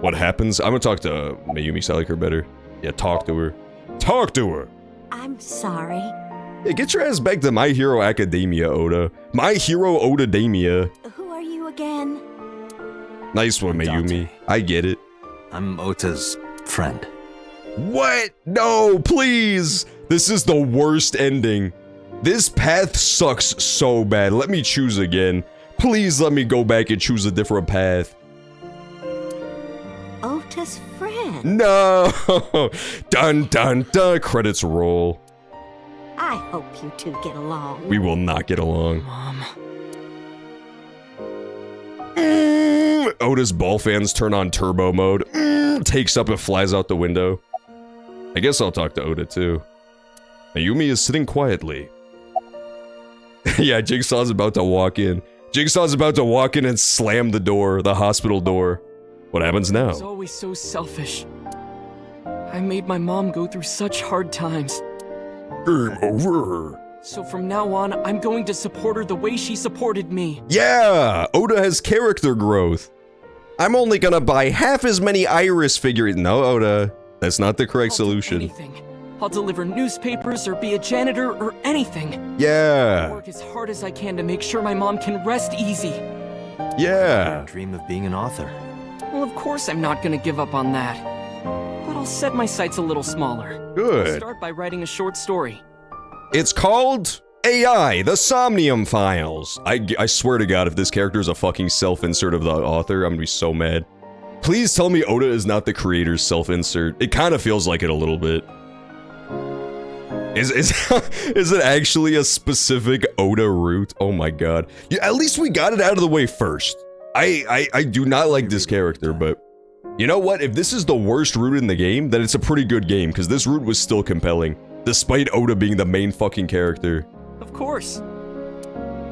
What happens? I'm gonna talk to Mayumi. I like her better. Yeah, talk to her. Talk to her! I'm sorry. Hey, get your ass back to My Hero Academia, Oda. My Hero Odademia. Who are you again? Nice one, Mayumi. I get it. I'm Ota's friend. What? No, please! This is the worst ending. This path sucks so bad. Let me choose again. Please let me go back and choose a different path. Ota's friend. No! Dun dun dun. Credits roll. I hope you two get along. We will not get along. Mom. Oda's ball fans turn on turbo mode. Takes up and flies out the window. I guess I'll talk to Oda too. Mayumi is sitting quietly. Yeah, Jigsaw's about to walk in. Jigsaw's about to walk in and slam the door, the hospital door. What happens now? I was always so selfish. I made my mom go through such hard times. Game over. So from now on, I'm going to support her the way she supported me. Yeah! Oda has character growth. I'm only gonna buy half as many Iris figurines. No, Oda. That's not the correct solution. Anything. I'll deliver newspapers or be a janitor or anything. Yeah. I'll work as hard as I can to make sure my mom can rest easy. Yeah. I dream of being an author. Well, of course I'm not gonna give up on that. But I'll set my sights a little smaller. Good. I'll start by writing a short story. It's called AI, the Somnium Files. I swear to God, if this character is a fucking self-insert of the author, I'm gonna be so mad. Please tell me Oda is not the creator's self-insert. It kind of feels like it a little bit. Is it actually a specific Oda route? Oh my god. Yeah, at least we got it out of the way first. I do not like this character, but you know what? If this is the worst route in the game, then it's a pretty good game, because this route was still compelling, despite Oda being the main fucking character. Of course.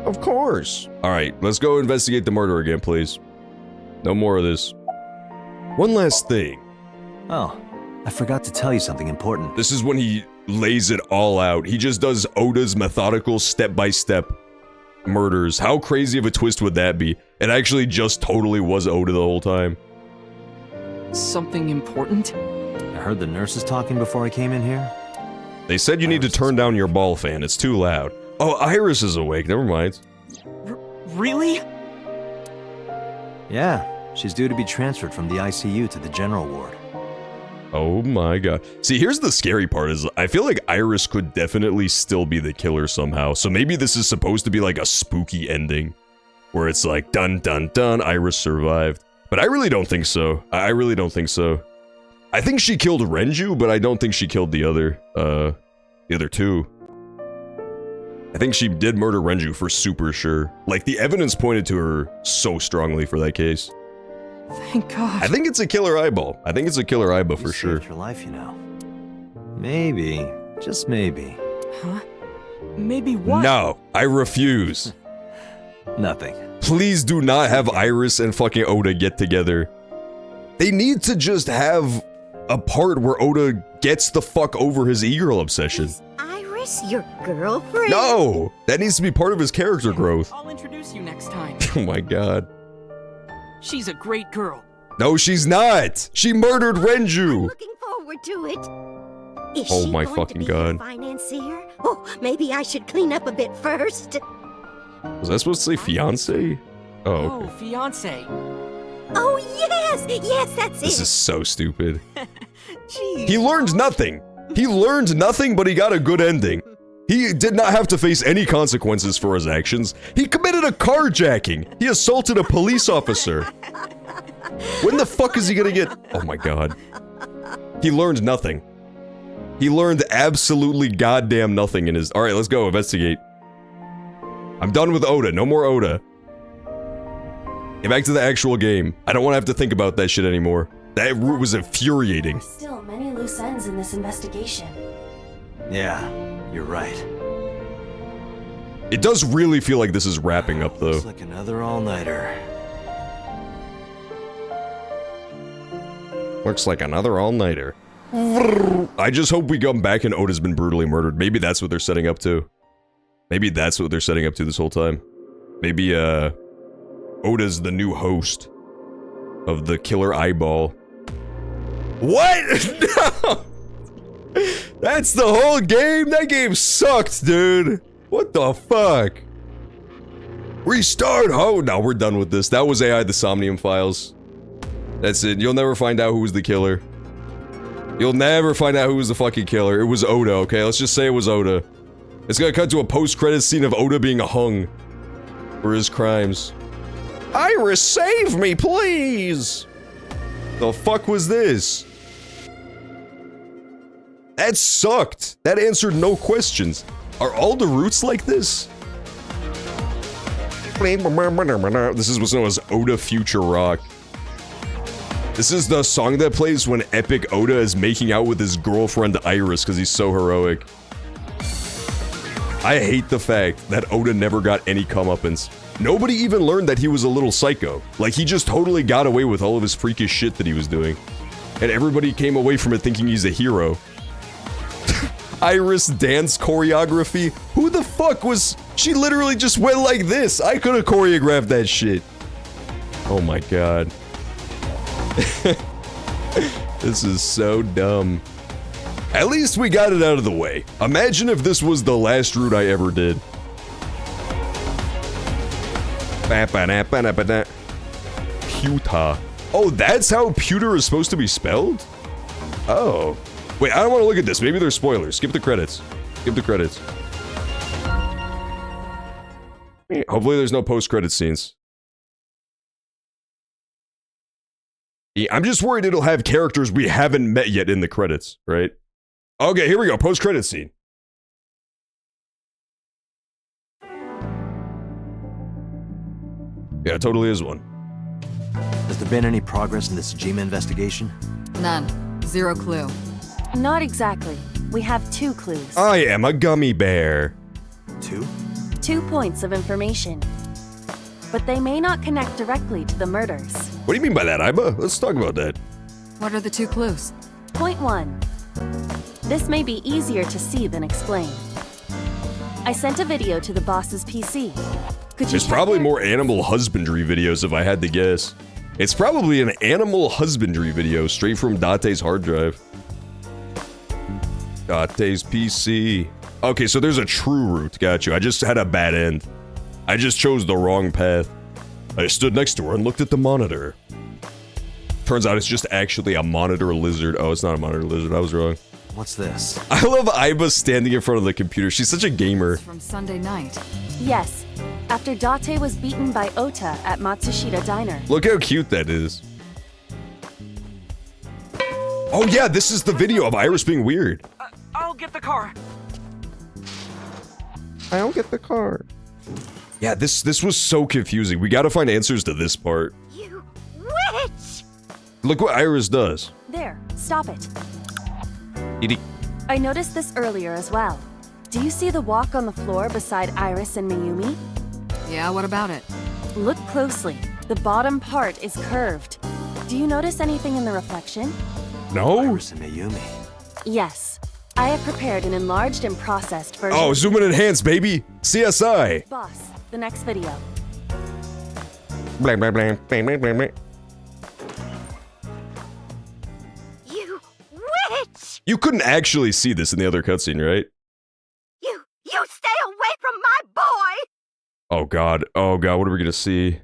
Of course. Alright, let's go investigate the murder again, please. No more of this. One last thing. Oh, I forgot to tell you something important. This is when he lays it all out. He just does Oda's methodical step-by-step murders. How crazy of a twist would that be? It actually just totally was Oda the whole time. Something important? I heard the nurses talking before I came in here. They said you need to turn down your ball fan. It's too loud. Oh, Iris is awake. Never mind. Really? Yeah, she's due to be transferred from the ICU to the general ward. Oh my god. See, here's the scary part is I feel like Iris could definitely still be the killer somehow. So maybe this is supposed to be like a spooky ending. Where it's like, dun dun dun, Iris survived. But I really don't think so. I really don't think so. I think she killed Renju, but I don't think she killed the other two. I think she did murder Renju for super sure. Like, the evidence pointed to her so strongly for that case. Thank God. I think it's a killer eyeball. I think it's a killer eyeball for sure. Your life, you know. Maybe, just maybe. Huh? Maybe what? No, I refuse. Nothing. Please do not have Iris and fucking Oda get together. They need to just have a part where Oda gets the fuck over his e-girl obsession. Iris, your girlfriend? No! That needs to be part of his character growth. I'll introduce you next time. Oh my god. She's a great girl. No, she's not! She murdered Renju! Looking forward to it. Is Oh she my going fucking to be god. your financier? Oh, maybe I should clean up a bit first. Was I supposed to say fiance? Oh, okay. Oh, fiance. Oh, yes! Yes, that's This it. is so stupid. Jeez. He learned nothing. He learned nothing, but he got a good ending. He did not have to face any consequences for his actions. He committed a carjacking. He assaulted a police officer. When the fuck is he gonna get... Oh my god. He learned nothing. He learned absolutely goddamn nothing in his... Alright, let's go, investigate. I'm done with Oda. No more Oda. Get back to the actual game. I don't want to have to think about that shit anymore. That route was infuriating. There's still many loose ends in this investigation. Yeah, you're right. It does really feel like this is wrapping up, though. Looks like another all-nighter. Looks like another all-nighter. I just hope we come back and Oda's been brutally murdered. Maybe that's what they're setting up to. Maybe that's what they're setting up to this whole time. Maybe, Oda's the new host of the Killer Eyeball. What? No! That's the whole game? That game sucked, dude. What the fuck? Restart! Oh, no, we're done with this. That was AI, the Somnium files. That's it. You'll never find out who was the killer. You'll never find out who was the fucking killer. It was Oda, okay? Let's just say it was Oda. It's gonna cut to a post-credit scene of Oda being hung for his crimes. Iris, save me, please! The fuck was this? That sucked. That answered no questions. Are all the roots like this? This is what's known as Oda Future Rock. This is the song that plays when Epic Oda is making out with his girlfriend Iris because he's so heroic. I hate the fact that Oda never got any comeuppance. Nobody even learned that he was a little psycho. Like, he just totally got away with all of his freakish shit that he was doing. And everybody came away from it thinking he's a hero. Iris dance choreography? Who the fuck was... She literally just went like this. I could have choreographed that shit. Oh my god. This is so dumb. At least we got it out of the way. Imagine if this was the last route I ever did. Puta. Oh, that's how pewter is supposed to be spelled? Oh. Wait, I don't want to look at this. Maybe there's spoilers. Skip the credits. Skip the credits. Hopefully there's no post-credit scenes. Yeah, I'm just worried it'll have characters we haven't met yet in the credits, right? Okay, here we go. Post-credit scene. Yeah, it totally is one. Has there been any progress in this Jima investigation? None. Zero clue. Not exactly. We have 2 clues. I am a gummy bear. 2? 2 points of information. But they may not connect directly to the murders. What do you mean by that, Iba? Let's talk about that. What are the 2 clues? Point 1. This may be easier to see than explain. I sent a video to the boss's PC. Could you There's check probably their- more animal husbandry videos if I had to guess. It's probably an animal husbandry video straight from Date's hard drive. Date's PC. Okay, so there's a true route. Got you. I just had a bad end. I just chose the wrong path. I stood next to her and looked at the monitor. Turns out it's just actually a monitor lizard. Oh, it's not a monitor lizard. I was wrong. What's this? I love Aiba standing in front of the computer. She's such a gamer. From Sunday night. Yes, after Date was beaten by Ota at Matsushita Diner. Look how cute that is. Oh yeah, this is the video of Iris being weird. I'll get the car. I don't get the car. Yeah, this was so confusing. We gotta find answers to this part. You witch! Look what Iris does. There, stop it. Edie. I noticed this earlier as well. Do you see the walk on the floor beside Iris and Mayumi? Yeah, what about it? Look closely. The bottom part is curved. Do you notice anything in the reflection? No. Iris and Mayumi. Yes. I have prepared an enlarged and processed version. Oh, zoom and enhance, baby. CSI. Boss, the next video. Blah, blah, blah, blah, blah, blah, blah. You witch! You couldn't actually see this in the other cutscene, right? You stay away from my boy! Oh god. Oh god, what are we gonna see?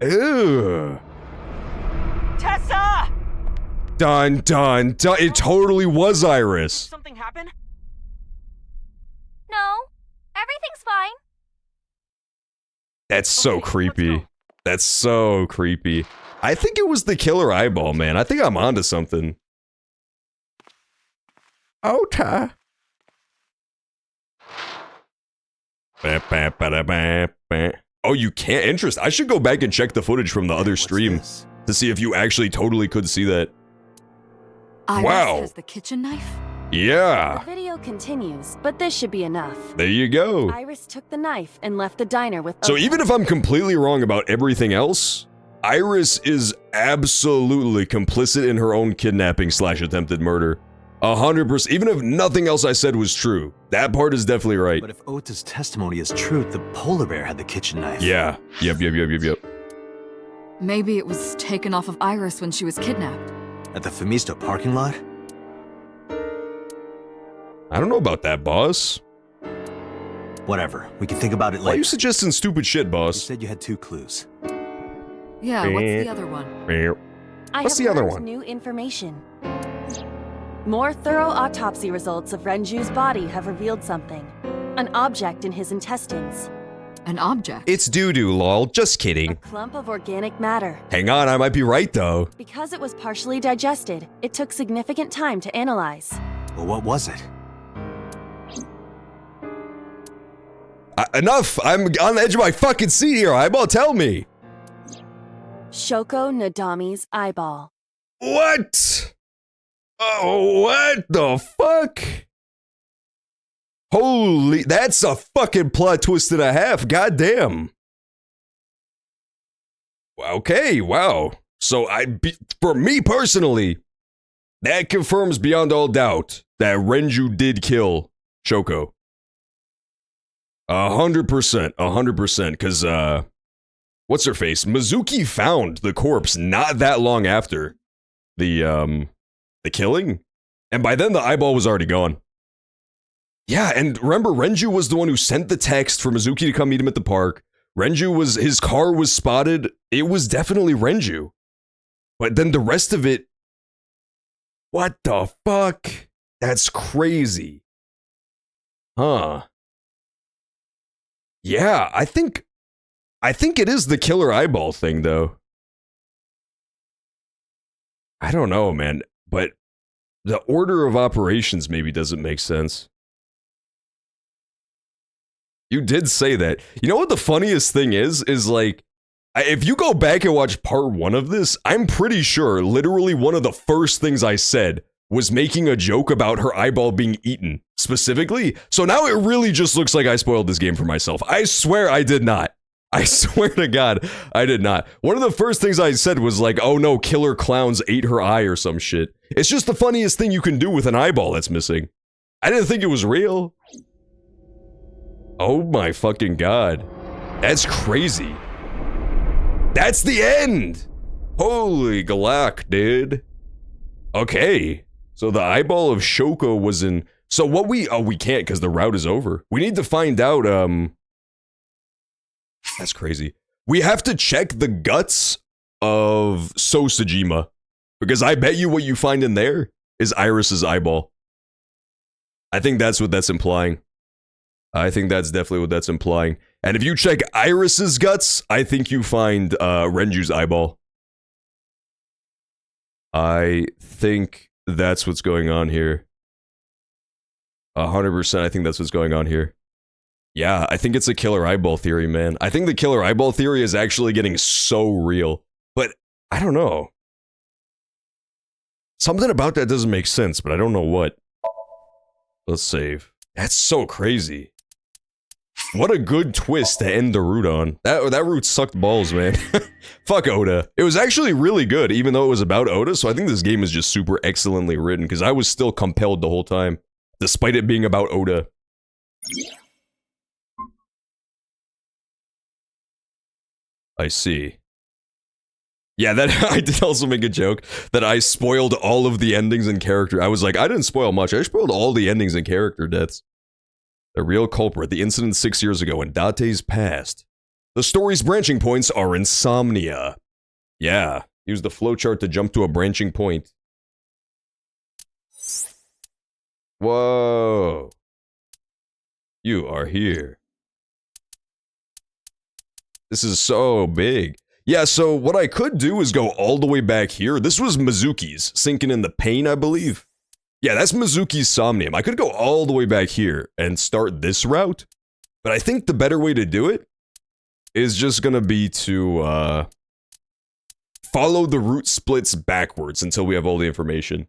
Ew. Tessa! Dun dun dun. It totally was Iris. Something happen? No, everything's fine. That's so creepy. That's so creepy. I think it was the killer eyeball, man. I think I'm onto something. Ota. Oh, you can't? Interesting. I should go back and check the footage from the other stream to see if you actually totally could see that. Iris Wow. has the kitchen knife? Yeah. The video continues, but this should be enough. There you go. Iris took the knife and left the diner with So Ota. even if I'm completely wrong about everything else, Iris is absolutely complicit in her own kidnapping / attempted murder. 100%. Even if nothing else I said was true, that part is definitely right. But if Ota's testimony is true, the polar bear had the kitchen knife. Yeah. Yep. Maybe it was taken off of Iris when she was kidnapped. At the Femisto parking lot? I don't know about that, boss. Whatever. We can think about it Why are later. you suggesting stupid shit, You boss? said you had 2 clues. Yeah, what's the other one? I What's have the other learned one? new information. More thorough autopsy results of Renju's body have revealed something. An object in his intestines. An object? It's doo-doo, lol. Just kidding. Clump of organic matter. Hang on, I might be right, though. Because it was partially digested, it took significant time to analyze. Well, what was it? Enough! I'm on the edge of my fucking seat here, eyeball, tell me! Shoko Nadami's eyeball. What? Oh, what the fuck? Holy, that's a fucking plot twist and a half, goddamn. Okay, wow. So for me personally, that confirms beyond all doubt that Renju did kill Shoko. 100%, because, what's her face? Mizuki found the corpse not that long after the killing, and by then the eyeball was already gone. Yeah, and remember, Renju was the one who sent the text for Mizuki to come meet him at the park. His car was spotted. It was definitely Renju. But then the rest of it, what the fuck? That's crazy. Huh. Yeah, I think it is the killer eyeball thing, though. I don't know, man, but the order of operations maybe doesn't make sense. You did say that. You know what the funniest thing is like, if you go back and watch part 1 of this, I'm pretty sure literally one of the first things I said was making a joke about her eyeball being eaten, specifically. So now it really just looks like I spoiled this game for myself. I swear I did not. I swear to God, I did not. One of the first things I said was like, oh no, killer clowns ate her eye or some shit. It's just the funniest thing you can do with an eyeball that's missing. I didn't think it was real. Oh my fucking God. That's crazy. That's the end! Holy galak, dude. Okay. So the eyeball of Shoko was in... So what we can't because the route is over. We need to find out, That's crazy. We have to check the guts of Sosajima, because I bet you what you find in there is Iris's eyeball. I think that's what that's implying. I think that's definitely what that's implying. And if you check Iris's guts, I think you find Renju's eyeball. I think that's what's going on here. 100%, I think that's what's going on here. Yeah, I think it's a killer eyeball theory, man. I think the killer eyeball theory is actually getting so real. But, I don't know. Something about that doesn't make sense, but I don't know what. Let's save. That's so crazy. What a good twist to end the route on. That route sucked balls, man. Fuck Oda. It was actually really good, even though it was about Oda, so I think this game is just super excellently written, because I was still compelled the whole time, despite it being about Oda. I see. Yeah, that I did also make a joke that I spoiled all of the endings and character. I was like, I didn't spoil much. I spoiled all the endings and character deaths. The real culprit, the incident 6 years ago in Date's past. The story's branching points are insomnia. Yeah, use the flowchart to jump to a branching point. Whoa. You are here. This is so big. Yeah, so what I could do is go all the way back here. This was Mizuki's, sinking in the pain, I believe. Yeah, that's Mizuki's Somnium. I could go all the way back here and start this route, but I think the better way to do it is just gonna be to, follow the route splits backwards until we have all the information.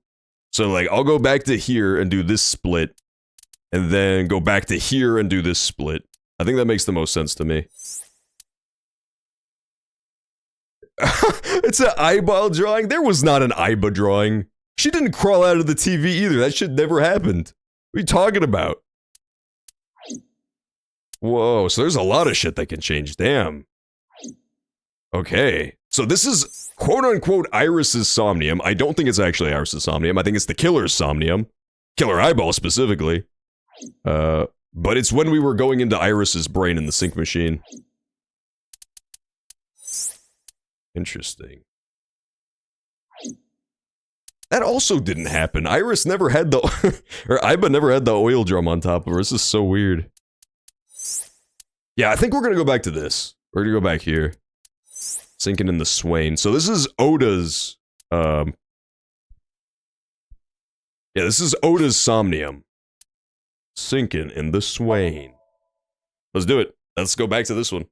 So, like, I'll go back to here and do this split, and then go back to here and do this split. I think that makes the most sense to me. It's an eyeball drawing? There was not an eyeball drawing. She didn't crawl out of the TV either. That shit never happened. What are you talking about? Whoa, so there's a lot of shit that can change. Damn. Okay. So this is quote-unquote Iris's Somnium. I don't think it's actually Iris's Somnium. I think it's the killer's Somnium. Killer eyeball, specifically. But it's when we were going into Iris's brain in the sync machine. Interesting. That also didn't happen. Iris never had the... or Aiba never had the oil drum on top of her. This is so weird. Yeah, I think we're gonna go back to this. We're gonna go back here. Sinking in the Swain. So this is Oda's... yeah, this is Oda's Somnium. Sinking in the Swain. Let's do it. Let's go back to this one.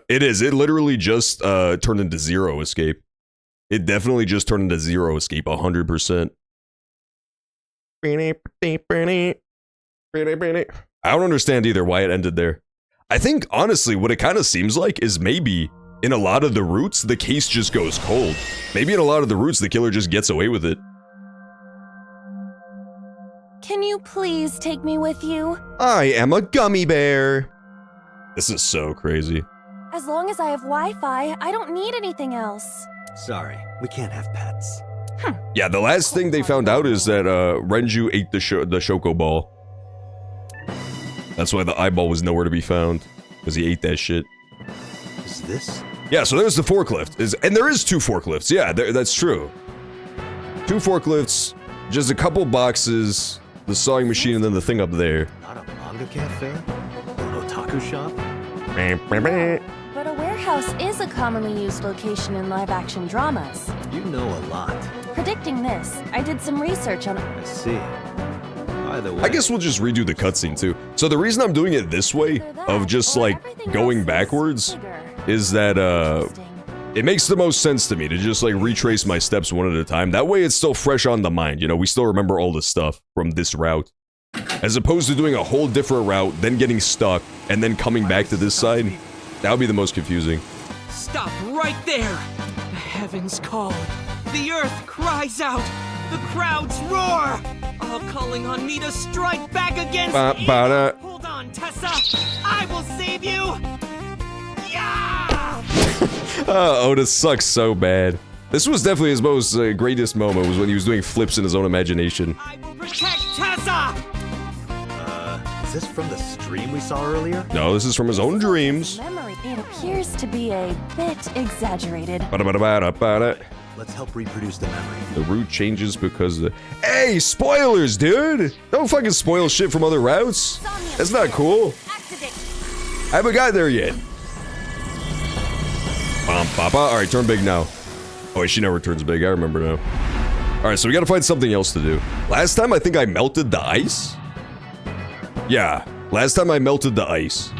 It is. It literally just turned into Zero Escape. It definitely just turned into Zero Escape 100%. I don't understand either why it ended there. I think, honestly, what it kind of seems like is maybe in a lot of the routes, the case just goes cold. Maybe in a lot of the routes, the killer just gets away with it. Can you please take me with you? I am a gummy bear. This is so crazy. As long as I have Wi-Fi, I don't need anything else. Sorry, we can't have pets. Yeah, the last thing they found out is that Renju ate the Shoko ball. That's why the eyeball was nowhere to be found, because he ate that shit. Is this? Yeah, so there's the forklift. And there is 2 forklifts. Yeah, that's true. 2 forklifts, just a couple boxes, the sewing machine, and then the thing up there. Not a manga cafe? Or an otaku shop? But a warehouse is a commonly used location in live-action dramas. You know a lot. Predicting this, I did some research on... I see. By the way... I guess we'll just redo the cutscene too. So the reason I'm doing it this way, of just like going backwards, is that it makes the most sense to me to just like retrace my steps one at a time. That way it's still fresh on the mind, you know, we still remember all the stuff from this route. As opposed to doing a whole different route, then getting stuck, and then coming back to this side. That would be the most confusing. Stop right there! The heavens call. The earth cries out. The crowds roar. All calling on me to strike back against evil. Hold on, Tessa. I will save you. Yeah! Oda sucks so bad. This was definitely his most greatest moment, was when he was doing flips in his own imagination. I will protect Tessa! Is this from the stream we saw earlier? No, this is from his own dreams. Memory, it appears to be a bit exaggerated. Let's help reproduce the memory. The route changes because the... Hey, spoilers, dude! Don't fucking spoil shit from other routes. That's not cool. I haven't got there yet. Alright, turn big now. Oh wait, she never turns big, I remember now. Alright, so we gotta find something else to do. Last time I think I melted the ice? Yeah, last time I melted the ice.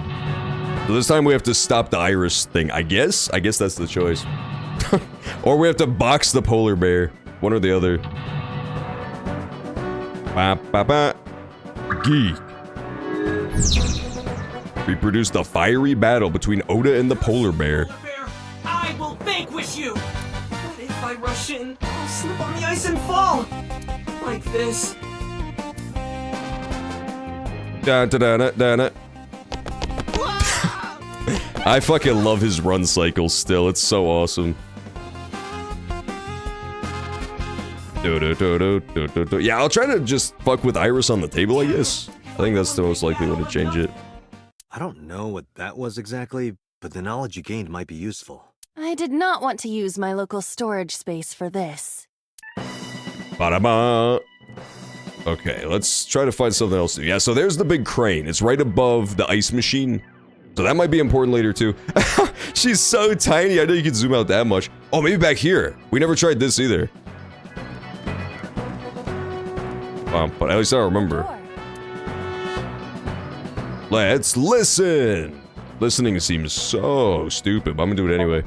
So this time we have to stop the iris thing, I guess? I guess that's the choice. Or we have to box the polar bear. One or the other. Geek. Reproduce the fiery battle between Oda and the polar bear. I will vanquish you! But if I rush in, I'll slip on the ice and fall! Like this. I fucking love his run cycle still, it's so awesome. Yeah, I'll try to just fuck with Iris on the table, I guess. I think that's the most likely way to change it. I don't know what that was exactly, but the knowledge you gained might be useful. I did not want to use my local storage space for this. Ba-da-ba. Okay, let's try to find something else to do. Yeah, so there's the big crane. It's right above the ice machine. So that might be important later, too. She's so tiny, I know you can zoom out that much. Oh, maybe back here. We never tried this either. But at least I remember. Let's listen! Listening seems so stupid, but I'm gonna do it anyway.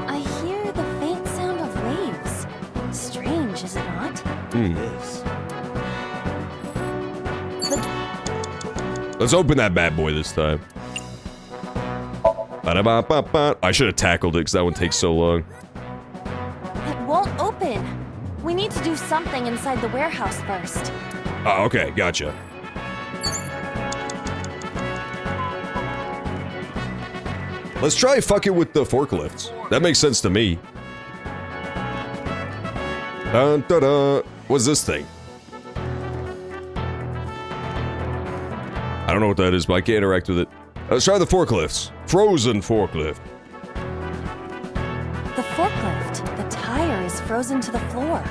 I hear the faint sound of waves. Strange, is it not? It is. Let's open that bad boy this time. Ba-da-ba-ba-ba. I should have tackled it because that one takes so long. It won't open. We need to do something inside the warehouse first. Oh, okay, gotcha. Let's try fucking with the forklifts. That makes sense to me. Dun, dun, dun. What's this thing? I don't know what that is, but I can't interact with it. Let's try the forklifts. Frozen forklift. The forklift. The tire is frozen to the floor.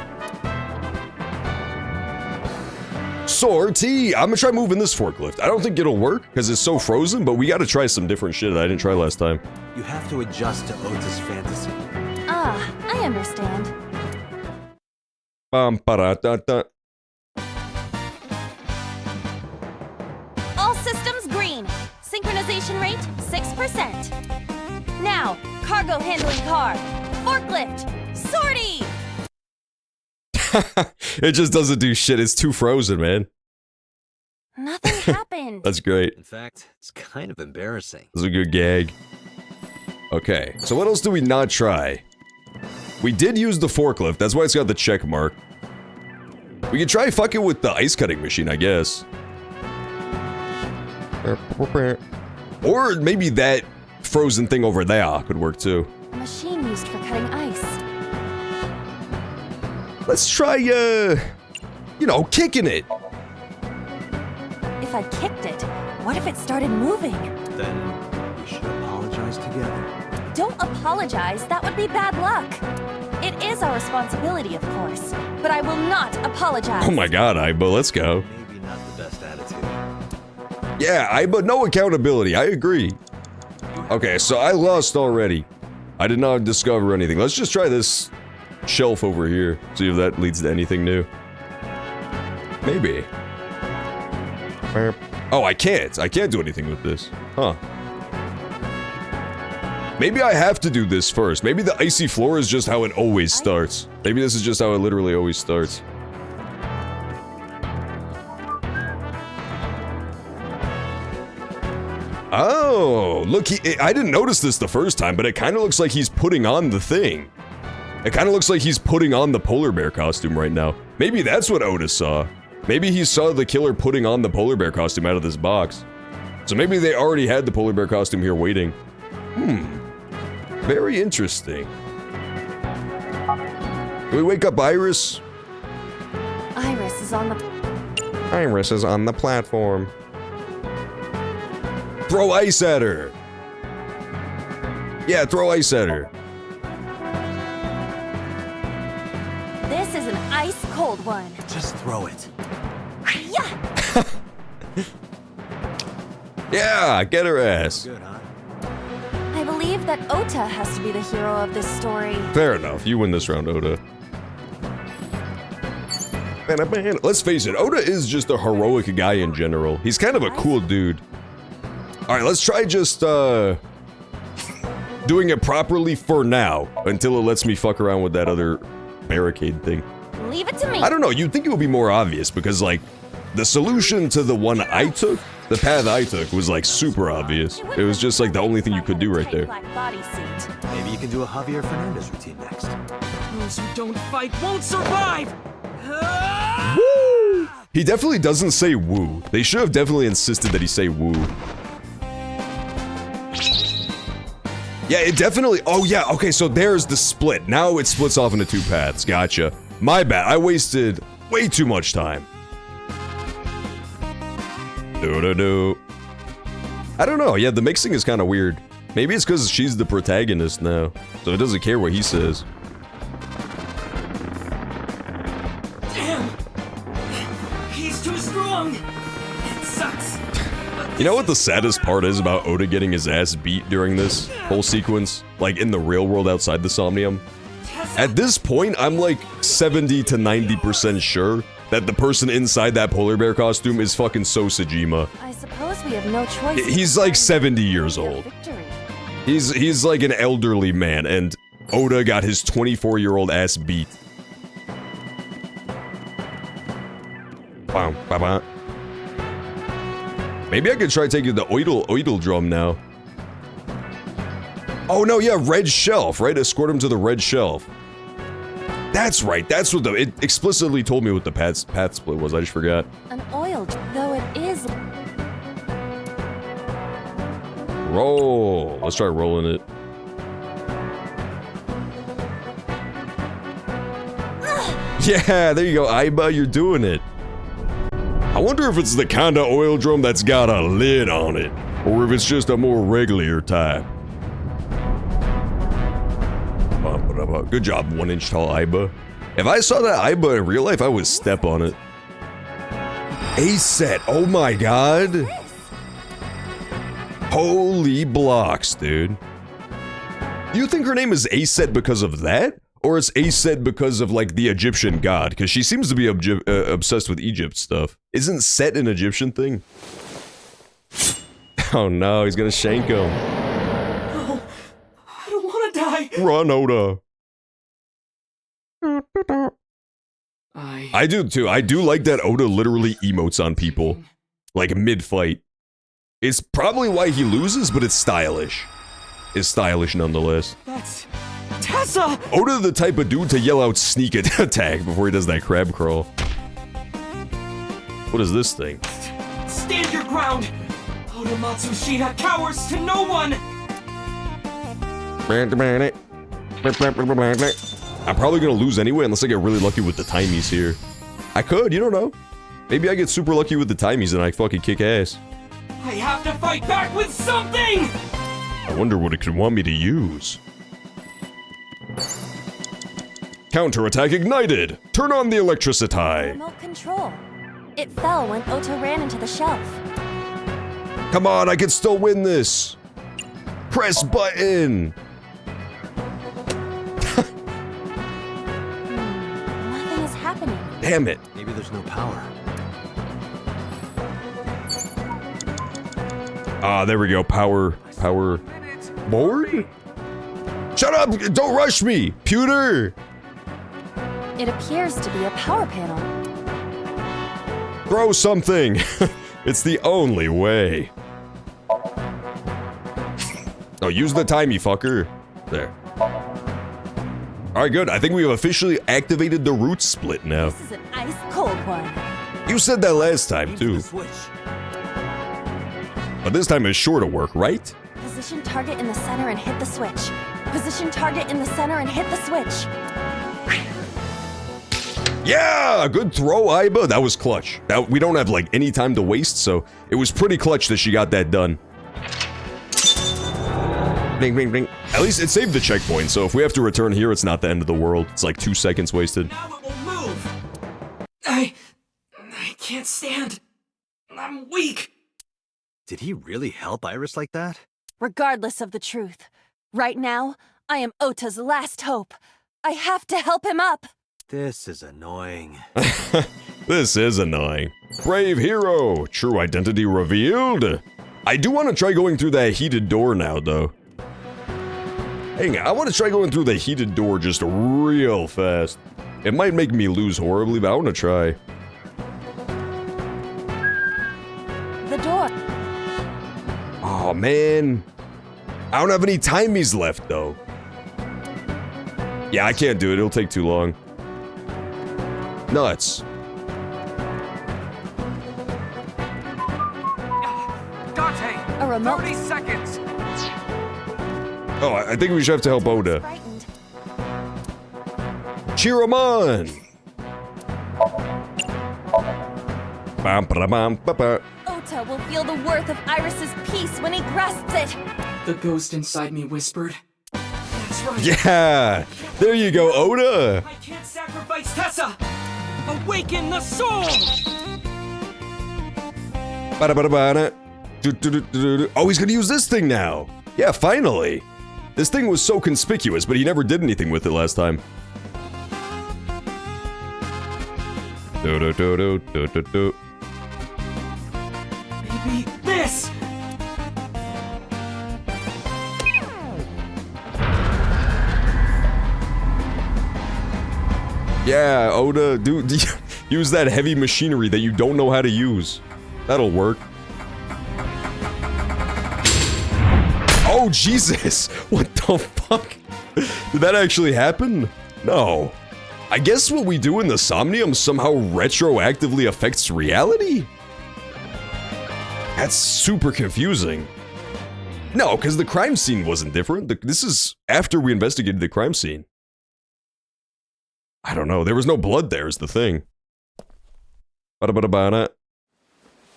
Sortie! I'm gonna try moving this forklift. I don't think it'll work, because it's so frozen, but we gotta try some different shit that I didn't try last time. You have to adjust to Ota's fantasy. Ah, I understand. Bum-ba-da-da-da. All systems green. Synchronization rate, 6%. Now, cargo handling car. Forklift. Sortie! It just doesn't do shit. It's too frozen, man. Nothing happened. That's great. In fact, it's kind of embarrassing. That's a good gag. Okay, so what else do we not try? We did use the forklift. That's why it's got the check mark. We could try fucking with the ice cutting machine, I guess. Or maybe that frozen thing over there could work too. A machine used for cutting ice. Let's try, you know, kicking it. If I kicked it, what if it started moving? Then we should apologize together. Don't apologize, that would be bad luck. It is our responsibility, of course, but I will not apologize. Oh my god, Aiba, let's go. Maybe not the best attitude. Yeah, Aiba, no accountability, I agree. Okay, so I lost already. I did not discover anything. Let's just try this shelf over here. See if that leads to anything new. Maybe. Oh, I can't. I can't do anything with this. Huh. Maybe I have to do this first. Maybe the icy floor is just how it always starts. Maybe this is just how it literally always starts. Oh, look, I didn't notice this the first time, but it kind of looks like he's putting on the thing. It kind of looks like he's putting on the polar bear costume right now. Maybe that's what Oda saw. Maybe he saw the killer putting on the polar bear costume out of this box. So maybe they already had the polar bear costume here waiting. Very interesting. Can we wake up Iris? Iris is on the... Iris is on the platform. Throw ice at her. Yeah, throw ice at her. This is an ice cold one. Just throw it. Yeah. Yeah, get her ass. Good, huh? I believe that Ota has to be the hero of this story. Fair enough. You win this round, Oda. Let's face it, Oda is just a heroic guy in general. He's kind of a cool dude. Alright, let's try just, doing it properly for now, until it lets me fuck around with that other barricade thing. Leave it to me. I don't know, you'd think it would be more obvious, because, like, the solution to the one I took, the path I took, was, like, super obvious. It was just, like, the only thing you could do right there. Maybe you can do a Javier Fernandez routine next. Those who don't fight won't survive! Woo! He definitely doesn't say woo. They should have definitely insisted that he say woo. Yeah, it definitely... Oh, yeah, okay, so there's the split. Now it splits off into two paths. Gotcha. My bad. I wasted way too much time. Do-do-do. I don't know. Yeah, the mixing is kind of weird. Maybe it's because she's the protagonist now, so it doesn't care what he says. Damn! He's too strong! It sucks! You know what the saddest part is about Oda getting his ass beat during this whole sequence? Like, in the real world outside the Somnium? At this point, I'm like 70 to 90% sure that the person inside that polar bear costume is fucking Sosajima. I suppose we have no choice. He's like 70 years old. He's like an elderly man, and Oda got his 24-year-old ass beat. Maybe I could try taking the oidal drum now. Oh no, yeah, red shelf, right? Escort him to the red shelf. That's right, that's what it explicitly told me what the path split was, I just forgot. An oil, though it is... Roll. Let's try rolling it. Yeah, there you go, Aiba, you're doing it. I wonder if it's the kind of oil drum that's got a lid on it, or if it's just a more regular type. Good job, 1-inch tall Aiba. If I saw that Aiba in real life, I would step on it. A set, oh my god. Holy blocks, dude. Do you think her name is Aset because of that? Or it's Aset because of, like, the Egyptian god? Because she seems to be obsessed with Egypt stuff. Isn't Set an Egyptian thing? Oh no, he's gonna shank him. No, I don't want to die. Run, Oda. I do too. I do like that Oda literally emotes on people. Like, mid-fight. It's probably why he loses, but it's stylish. It's stylish nonetheless. That's... Tessa! Oda the type of dude to yell out sneak attack before he does that crab crawl. What is this thing? Stand your ground! Oda Matsushita cowers to no one! I'm probably gonna lose anyway unless I get really lucky with the timies here. I could, you don't know. Maybe I get super lucky with the timies and I fucking kick ass. I have to fight back with something! I wonder what it could want me to use. Counterattack ignited! Turn on the electricity! Remote control. It fell when Ota ran into the shelf. Come on, I can still win this! Press button! Nothing is happening. Damn it. Maybe there's no power. Ah, there we go. Power board? Shut up! Don't rush me! Pewter! It appears to be a power panel. Throw something! It's the only way. Oh, use the timey, fucker. There. Alright, good. I think we have officially activated the root split now. This is an ice cold one. You said that last time, too. But this time it's sure to work, right? Position target in the center and hit the switch. Position target in the center and hit the switch. Yeah, good throw, Aiba. That was clutch. We don't have like any time to waste, so it was pretty clutch that she got that done. Bing, bing, bing. At least it saved the checkpoint, so if we have to return here, it's not the end of the world. It's like 2 seconds wasted. Now it will move. I can't stand. I'm weak. Did he really help Iris like that? Regardless of the truth, right now, I am Ota's last hope. I have to help him up. This is annoying. This is annoying. Brave hero, true identity revealed. I do want to try going through that heated door now, though. Hang on, I want to try going through the heated door just real fast. It might make me lose horribly, but I want to try. The door. Oh, man. I don't have any timies left, though. Yeah, I can't do it. It'll take too long. Nuts. Dante! A remote. 30 seconds! Oh, I think we should have to help Oda. Cheer him on! Ota will feel the worth of Iris's peace when he grasps it. The ghost inside me whispered. That's right. Yeah! There you go, Oda! I can't sacrifice Tessa! Awaken the soul! Oh, he's gonna use this thing now! Yeah, finally! This thing was so conspicuous, but he never did anything with it last time. Maybe this! Yeah, Oda, dude, use that heavy machinery that you don't know how to use. That'll work. Oh, Jesus! What the fuck? Did that actually happen? No. I guess what we do in the Somnium somehow retroactively affects reality? That's super confusing. No, because the crime scene wasn't different. This is after we investigated the crime scene. I don't know. There was no blood there is the thing.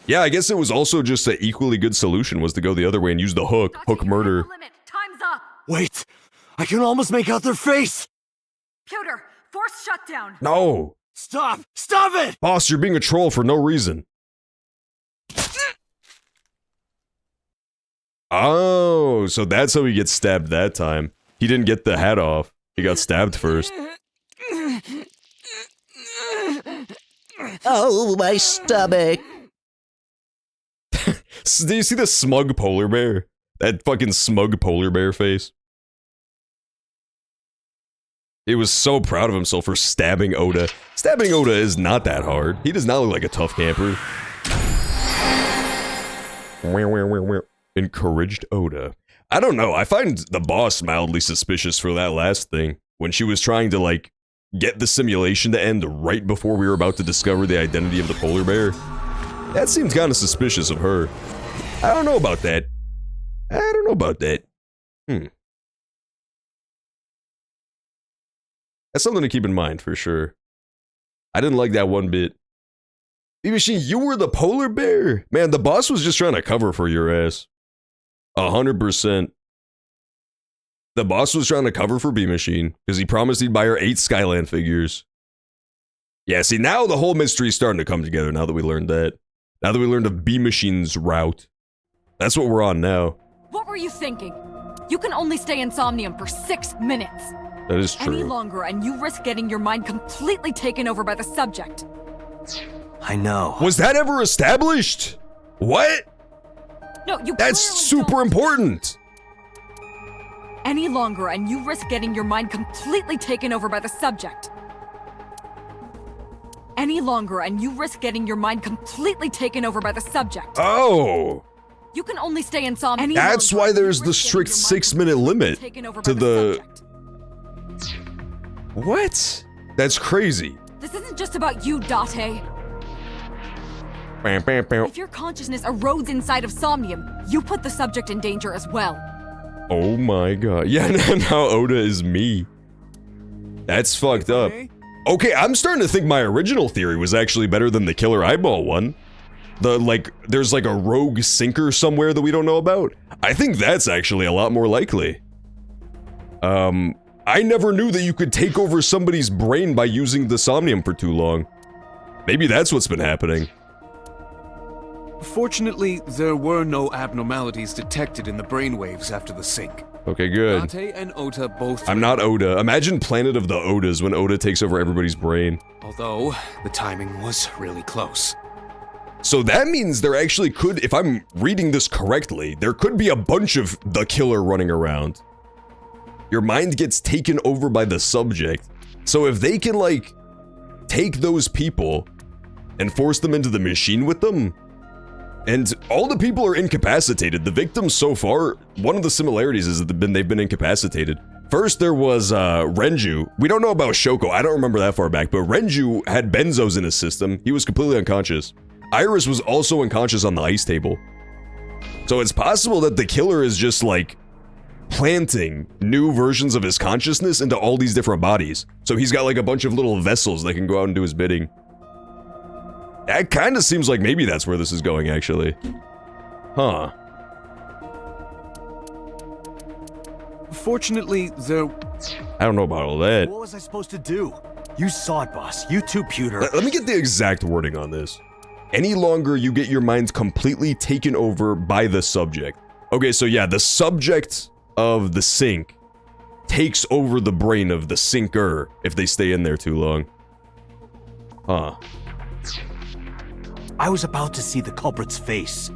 Yeah, I guess it was also just an equally good solution was to go the other way and use the hook. Hook murder. Time's up. Wait! I can almost make out their face! Pewter, force shutdown. No! Stop! Stop it! Boss, you're being a troll for no reason. Oh, so that's how he gets stabbed that time. He didn't get the hat off. He got stabbed first. Oh, my stomach. Do you see the smug polar bear? That fucking smug polar bear face. He was so proud of himself for stabbing Oda. Stabbing Oda is not that hard. He does not look like a tough camper. Encouraged Oda. I don't know. I find the boss mildly suspicious for that last thing. When she was trying to, like, get the simulation to end right before we were about to discover the identity of the polar bear. That seems kind of suspicious of her. I don't know about that. I don't know about that. That's something to keep in mind, for sure. I didn't like that one bit. B-Machine, you were the polar bear? Man, the boss was just trying to cover for your ass. 100%. The boss was trying to cover for B-Machine, because he promised he'd buy her 8 Skyland figures. Yeah, see, now the whole mystery's starting to come together now that we learned that. Now that we learned of B-Machine's route. That's what we're on now. What were you thinking? You can only stay in Somnium for 6 minutes. That is true. Any longer and you risk getting your mind completely taken over by the subject. I know. Was that ever established? What? No, you That's super important. Any longer and you risk getting your mind completely taken over by the subject. Any longer and you risk getting your mind completely taken over by the subject. Oh. You can only stay in Somnium. That's why there's the strict 6-minute limit to the... What? That's crazy. This isn't just about you, Date. Bam, bam, bam. If your consciousness erodes inside of Somnium, you put the subject in danger as well. Oh my god. Yeah, now Oda is me. That's fucked up. Okay, I'm starting to think my original theory was actually better than the killer eyeball one. There's like a rogue sinker somewhere that we don't know about. I think that's actually a lot more likely. I never knew that you could take over somebody's brain by using the Somnium for too long. Maybe that's what's been happening. Fortunately, there were no abnormalities detected in the brainwaves after the sync. Okay, good. Date and Ota both... I'm not Oda. Imagine Planet of the Odas when Oda takes over everybody's brain. Although, the timing was really close. So that means there actually could, if I'm reading this correctly, there could be a bunch of the killer running around. Your mind gets taken over by the subject. So if they can, like, take those people and force them into the machine with them, and all the people are incapacitated. The victims so far, one of the similarities is that they've been incapacitated. First, there was Renju. We don't know about Shoko. I don't remember that far back, but Renju had benzos in his system. He was completely unconscious. Iris was also unconscious on the ice table. So it's possible that the killer is just like planting new versions of his consciousness into all these different bodies. So he's got like a bunch of little vessels that can go out and do his bidding. That kind of seems like maybe that's where this is going, actually. Huh. Fortunately, there... I don't know about all that. What was I supposed to do? You saw it, boss. You too, Pewter. Let me get the exact wording on this. Any longer, you get your mind completely taken over by the subject. Okay, so yeah, the subject of the sink takes over the brain of the sinker if they stay in there too long. Huh. I was about to see the culprit's face.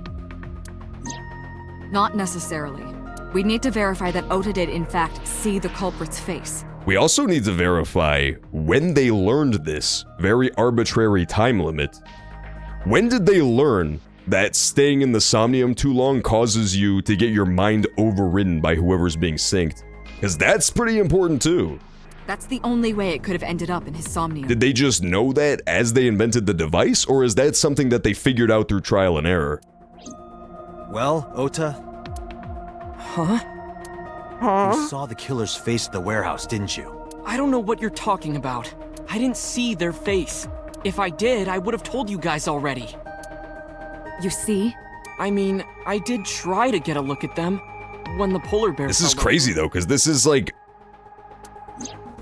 Not necessarily. We need to verify that Ota did in fact see the culprit's face. We also need to verify when they learned this very arbitrary time limit. When did they learn that staying in the Somnium too long causes you to get your mind overridden by whoever's being synced? Because that's pretty important too. That's the only way it could have ended up in his Somnium. Did they just know that as they invented the device, or is that something that they figured out through trial and error? Well, Ota? Huh? You saw the killer's face at the warehouse, didn't you? I don't know what you're talking about. I didn't see their face. If I did, I would have told you guys already. You see? I mean, I did try to get a look at them when the polar bear... This is crazy though, because this is like...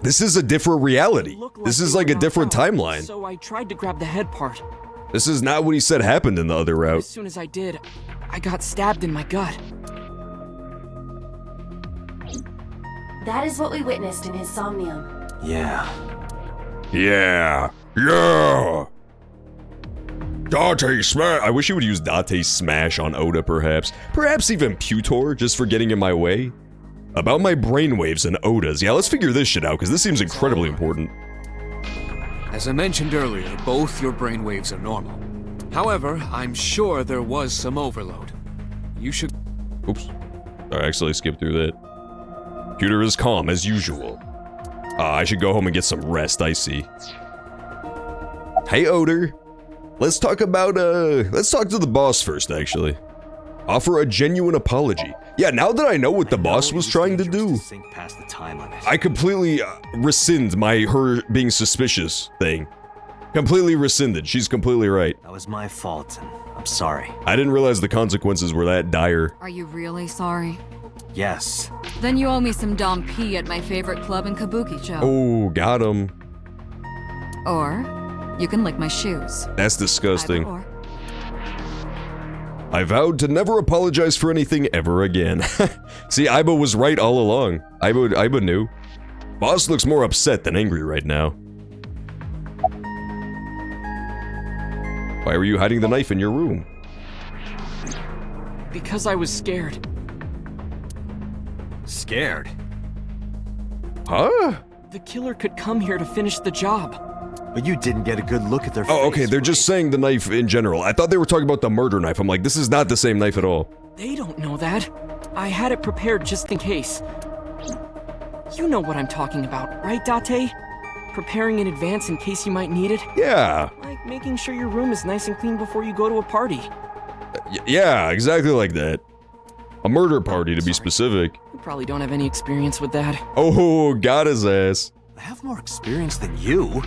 This is a different reality. This is like a different timeline. So I tried to grab the head part. This is not what he said happened in the other route. As soon as I did, I got stabbed in my gut. That is what we witnessed in his Somnium. Yeah. Yeah. Date Smash. I wish he would use Date Smash on Oda, perhaps. Perhaps even Putor, just for getting in my way. About my brainwaves and Odas. Yeah, let's figure this shit out, because this seems incredibly important. As I mentioned earlier, both your brainwaves are normal. However, I'm sure there was some overload. You should... Oops. I actually skipped through that. Computer is calm, as usual. I should go home and get some rest, I see. Hey, Oder. Let's talk about, let's talk to the boss first, actually. Offer a genuine apology. Yeah, now that I know what the boss was trying to do, I completely rescind her being suspicious thing. Completely rescinded. She's completely right. That was my fault, and I'm sorry. I didn't realize the consequences were that dire. Are you really sorry? Yes. Then you owe me some Dom P at my favorite club in Kabukicho. Oh, got him. Or you can lick my shoes. That's disgusting. I vowed to never apologize for anything ever again. See, Aiba was right all along. Aiba knew. Boss looks more upset than angry right now. Why were you hiding the knife in your room? Because I was scared. Scared? Huh? The killer could come here to finish the job. But you didn't get a good look at their face. Oh, okay, they're just saying the knife in general. I thought they were talking about the murder knife. I'm like, this is not the same knife at all. They don't know that. I had it prepared just in case. You know what I'm talking about, right, Date? Preparing in advance in case you might need it? Yeah. Like making sure your room is nice and clean before you go to a party. Yeah, exactly like that. A murder party, to be specific. You probably don't have any experience with that. Oh, got his ass. I have more experience than you.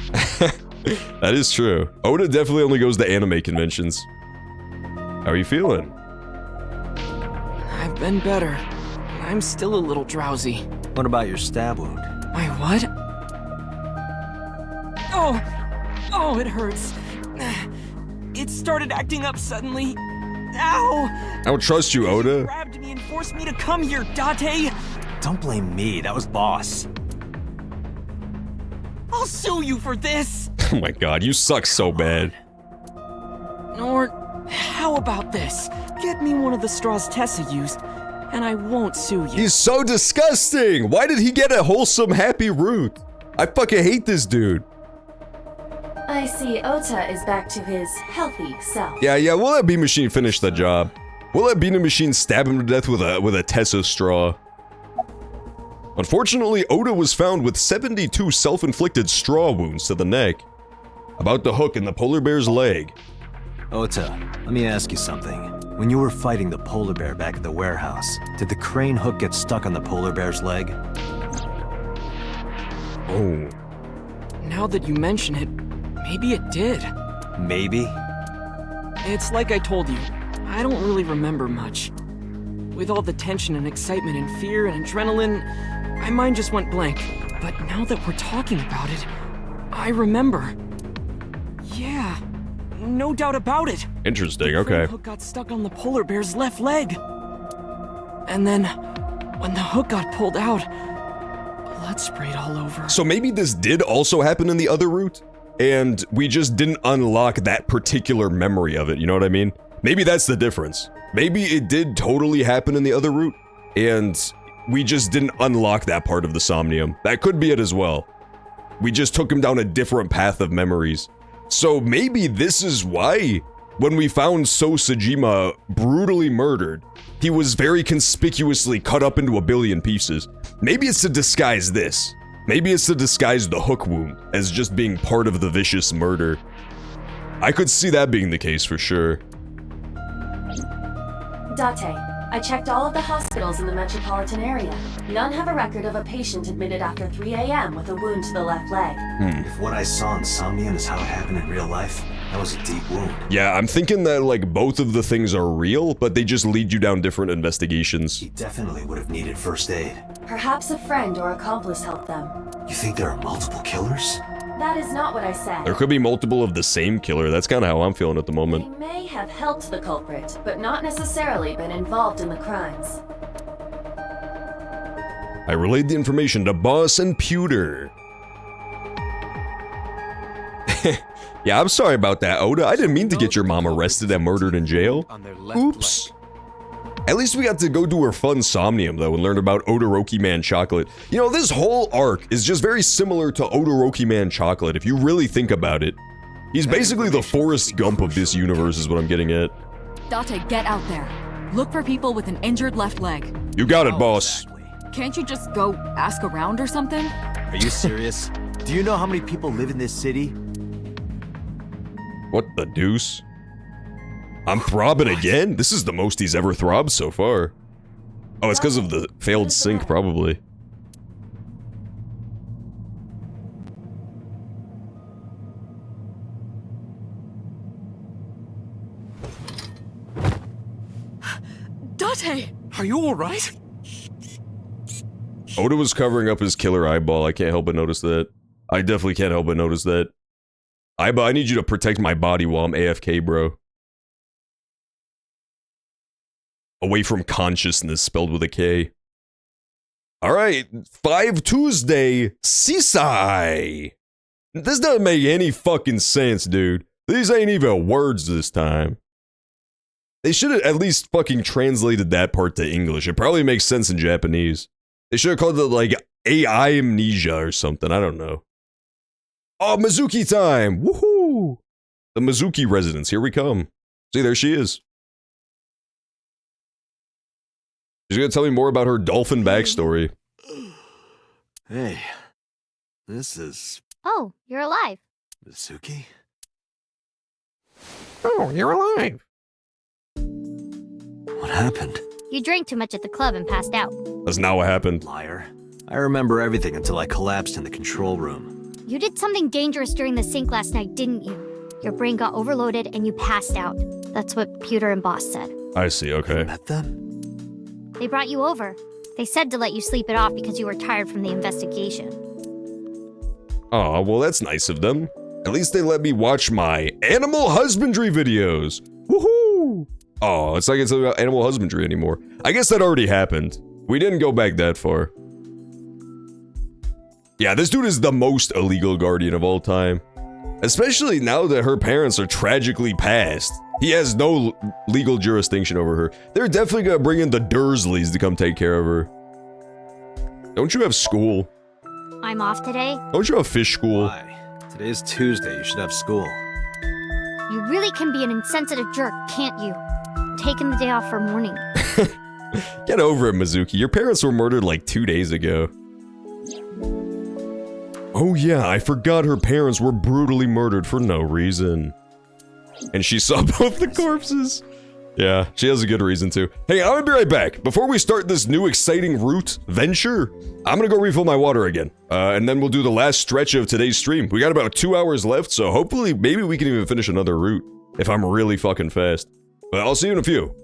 That is true. Oda definitely only goes to anime conventions. How are you feeling? I've been better. I'm still a little drowsy. What about your stab wound? My what? Oh, it hurts. It started acting up suddenly. Ow! I don't trust you, Oda. You grabbed me and forced me to come here, Date. Don't blame me, that was Boss. I'll sue you for this. Oh my god, you suck so bad. Or how about this? Get me one of the straws Tessa used, and I won't sue you. He's so disgusting! Why did he get a wholesome, happy root? I fucking hate this dude. I see Ota is back to his healthy self. Yeah, we'll let Bean Machine finish the job. We'll let Bean Machine stab him to death with a Tessa straw. Unfortunately, Oda was found with 72 self-inflicted straw wounds to the neck. About the hook in the polar bear's leg. Ota, let me ask you something. When you were fighting the polar bear back at the warehouse, did the crane hook get stuck on the polar bear's leg? Oh. Now that you mention it, maybe it did. Maybe? It's like I told you, I don't really remember much. With all the tension and excitement and fear and adrenaline, my mind just went blank. But now that we're talking about it, I remember. Yeah, no doubt about it. Interesting, okay. The hook got stuck on the polar bear's left leg. And then, when the hook got pulled out, blood sprayed all over. So maybe this did also happen in the other route, and we just didn't unlock that particular memory of it, you know what I mean? Maybe that's the difference. Maybe it did totally happen in the other route, and we just didn't unlock that part of the Somnium. That could be it as well. We just took him down a different path of memories. So maybe this is why, when we found So Sejima brutally murdered, he was very conspicuously cut up into a billion pieces. Maybe it's to disguise this. Maybe it's to disguise the hook wound as just being part of the vicious murder. I could see that being the case for sure. Date, I checked all of the hospitals in the metropolitan area. None have a record of a patient admitted after 3 a.m. with a wound to the left leg. If what I saw in Somnium is how it happened in real life, that was a deep wound. Yeah, I'm thinking that like both of the things are real, but they just lead you down different investigations. He definitely would have needed first aid. Perhaps a friend or accomplice helped them. You think there are multiple killers? That is not what I said. There could be multiple of the same killer. That's kind of how I'm feeling at the moment. They may have helped the culprit, but not necessarily been involved in the crimes. I relayed the information to Boss and Pewter. Yeah, I'm sorry about that, Oda. I didn't mean to get your mom arrested and murdered in jail. Oops. At least we got to go do her fun Somnium, though, and learn about Odoroki Man Chocolate. You know, this whole arc is just very similar to Odoroki Man Chocolate, if you really think about it. He's basically the Forrest Gump of this universe, is what I'm getting at. Date, get out there. Look for people with an injured left leg. You got it, boss. Can't you just go ask around or something? Are you serious? Do you know how many people live in this city? What the deuce? I'm throbbing again? This is the most he's ever throbbed so far. Oh, it's because of the failed sync, probably. Date! Are you alright? Oda was covering up his killer eyeball. I can't help but notice that. I definitely can't help but notice that. I need you to protect my body while I'm AFK, bro. Away from consciousness, spelled with a K. Alright, 5 Tuesday, Seaside. This doesn't make any fucking sense, dude. These ain't even words this time. They should have at least fucking translated that part to English. It probably makes sense in Japanese. They should have called it like AI amnesia or something, I don't know. Oh, Mizuki time! Woohoo! The Mizuki residence, here we come. See, there she is. She's gonna tell me more about her dolphin backstory. Hey, this is... Oh, you're alive. Mizuki? Oh, you're alive. What happened? You drank too much at the club and passed out. That's not what happened. Liar. I remember everything until I collapsed in the control room. You did something dangerous during the sink last night, didn't you? Your brain got overloaded and you passed out. That's what Pewter and Boss said. I see, okay. You met them? They brought you over. They said to let you sleep it off because you were tired from the investigation. Oh, well, that's nice of them. At least they let me watch my animal husbandry videos. Woohoo! Oh, it's like it's about animal husbandry anymore. I guess that already happened. We didn't go back that far. Yeah, this dude is the most illegal guardian of all time. Especially now that her parents are tragically passed. He has no legal jurisdiction over her. They're definitely gonna bring in the Dursleys to come take care of her. Don't you have school? I'm off today. Don't you have fish school? Why? Today's Tuesday, you should have school. You really can be an insensitive jerk, can't you? Taking the day off for mourning. Get over it, Mizuki. Your parents were murdered like 2 days ago. Oh yeah, I forgot her parents were brutally murdered for no reason. And she saw both the corpses. Yeah, she has a good reason to. Hey, I'm gonna be right back. Before we start this new exciting route venture, I'm gonna go refill my water again. And then we'll do the last stretch of today's stream. We got about 2 hours left, so hopefully maybe we can even finish another route if I'm really fucking fast. But I'll see you in a few.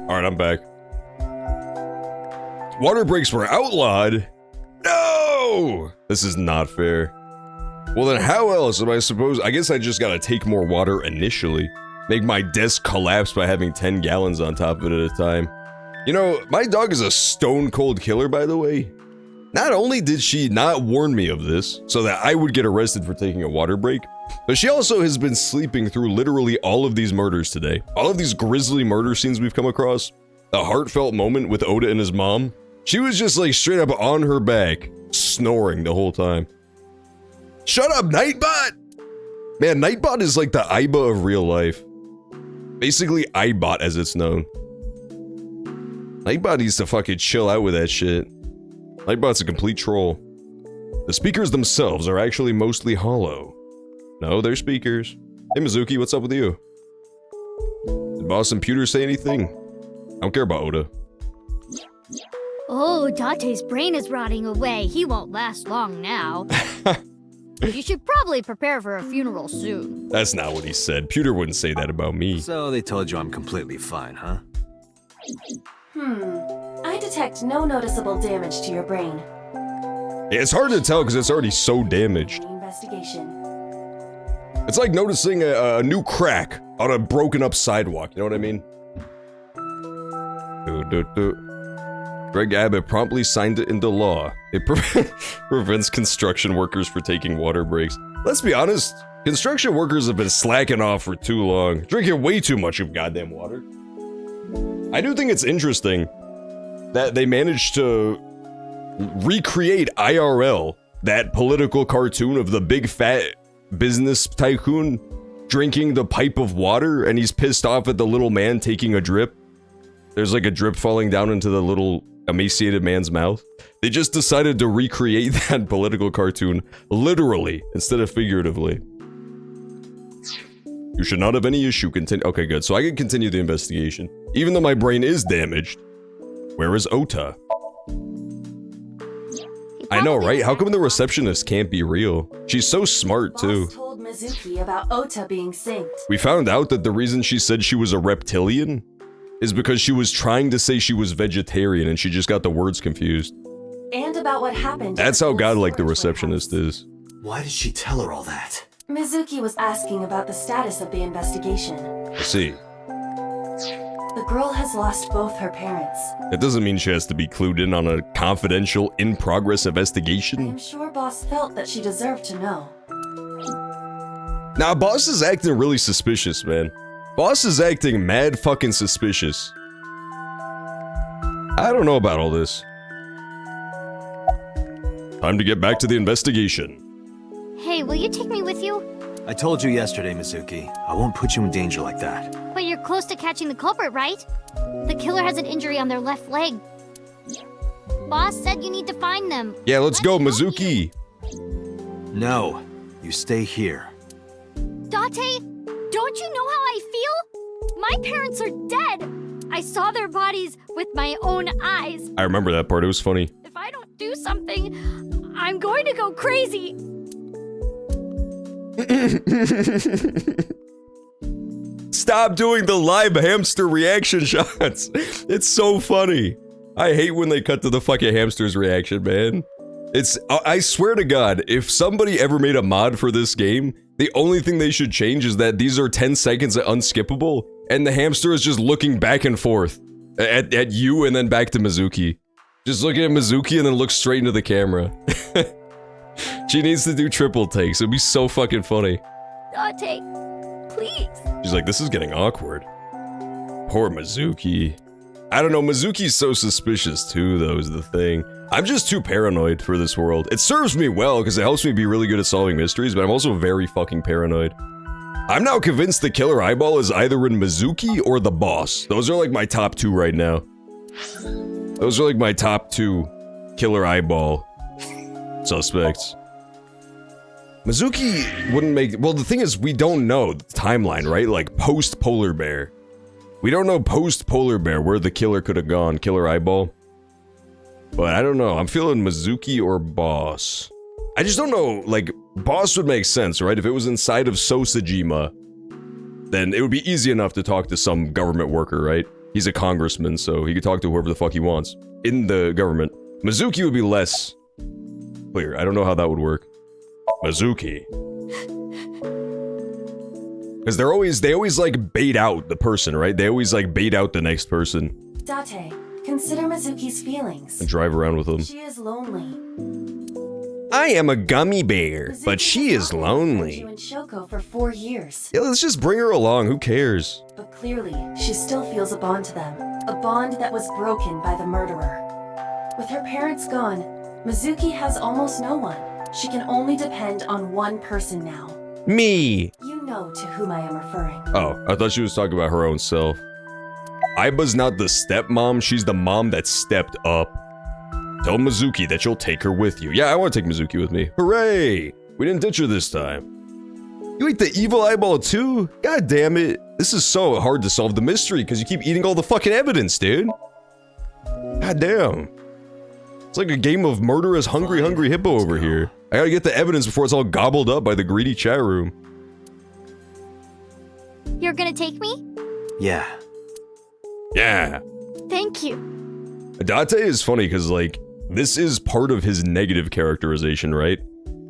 Alright, I'm back. Water breaks were outlawed? No! This is not fair. Well then how else am I supposed- I guess I just gotta take more water initially. Make my desk collapse by having 10 gallons on top of it at a time. You know, my dog is a stone cold killer, by the way. Not only did she not warn me of this, so that I would get arrested for taking a water break, but she also has been sleeping through literally all of these murders today. All of these grisly murder scenes we've come across. The heartfelt moment with Oda and his mom. She was just like straight up on her back, snoring the whole time. Shut up, Nightbot! Man, Nightbot is like the Aiba of real life. Basically, iBot as it's known. Nightbot needs to fucking chill out with that shit. Nightbot's a complete troll. The speakers themselves are actually mostly hollow. No, they're speakers. Hey Mizuki, what's up with you? Did Boss and Pewter say anything? I don't care about Oda. Oh, Date's brain is rotting away. He won't last long now. You should probably prepare for a funeral soon. That's not what he said. Pewter wouldn't say that about me. So they told you I'm completely fine, huh? I detect no noticeable damage to your brain. Yeah, it's hard to tell because it's already so damaged. Investigation. It's like noticing a new crack on a broken up sidewalk, you know what I mean? Greg Abbott promptly signed it into law. It prevents construction workers from taking water breaks. Let's be honest, construction workers have been slacking off for too long, drinking way too much of goddamn water. I do think it's interesting that they managed to recreate IRL, that political cartoon of the big fat business tycoon drinking the pipe of water, and he's pissed off at the little man taking a drip. There's like a drip falling down into the little emaciated man's mouth. They just decided to recreate that political cartoon literally instead of figuratively. You should not have any issue continue. Okay, good. So I can continue the investigation. Even though my brain is damaged. Where is Ota? I know, right? How come the receptionist can't be real? She's so smart, too. Boss told Mizuki about Ota being synced. We found out that the reason she said she was a reptilian is because she was trying to say she was vegetarian and she just got the words confused. And about what happened. That's how godlike the receptionist is. Why did she tell her all that? Mizuki was asking about the status of the investigation. I see. The girl has lost both her parents. That doesn't mean she has to be clued in on a confidential, in-progress investigation. I'm sure Boss felt that she deserved to know. Nah, Boss is acting really suspicious, man. Boss is acting mad fucking suspicious. I don't know about all this. Time to get back to the investigation. Hey, will you take me with you? I told you yesterday, Mizuki. I won't put you in danger like that. But you're close to catching the culprit, right? The killer has an injury on their left leg. Boss said you need to find them. Yeah, let's go, Mizuki. No, you stay here. Date, don't you know how I feel? My parents are dead. I saw their bodies with my own eyes. I remember that part, it was funny. If I don't do something, I'm going to go crazy. Stop doing the live hamster reaction shots. It's so funny. I hate when they cut to the fucking hamster's reaction, man. I swear to God, if somebody ever made a mod for this game, the only thing they should change is that these are 10 seconds unskippable, and the hamster is just looking back and forth at you and then back to Mizuki. Just looking at Mizuki and then look straight into the camera. She needs to do triple takes. It'd be so fucking funny. Date, please. She's like, this is getting awkward. Poor Mizuki. I don't know, Mizuki's so suspicious too, though, is the thing. I'm just too paranoid for this world. It serves me well, because it helps me be really good at solving mysteries, but I'm also very fucking paranoid. I'm now convinced the killer eyeball is either in Mizuki or the boss. Those are like my top two right now. Those are like my top two killer eyeball suspects. Mizuki wouldn't make- well, the thing is, we don't know the timeline, right? Like, post-Polar Bear. We don't know post-Polar Bear where the killer could have gone, killer eyeball. But I don't know, I'm feeling Mizuki or boss. I just don't know, like, boss would make sense, right? If it was inside of Sosajima, then it would be easy enough to talk to some government worker, right? He's a congressman, so he could talk to whoever the fuck he wants in the government. Mizuki would be less clear. I don't know how that would work. Mizuki. Because they always like bait out the person, right? They always like bait out the next person. Date, consider Mizuki's feelings. And drive around with them. She is lonely. I am a gummy bear, Mizuki but she is lonely. You and Shoko for 4 years. Yeah, let's just bring her along. Who cares? But clearly, she still feels a bond to them. A bond that was broken by the murderer. With her parents gone, Mizuki has almost no one. She can only depend on one person now. Me. You know to whom I am referring. Oh, I thought she was talking about her own self. Aiba's not the stepmom, she's the mom that stepped up. Tell Mizuki that you'll take her with you. Yeah, I want to take Mizuki with me. Hooray! We didn't ditch her this time. You ate the evil eyeball too? God damn it. This is so hard to solve the mystery because you keep eating all the fucking evidence, dude. God damn. It's like a game of murderous hungry hippo over here. I gotta get the evidence before it's all gobbled up by the greedy chat room. You're gonna take me? Yeah. Yeah. Thank you. Date is funny because, like, this is part of his negative characterization, right?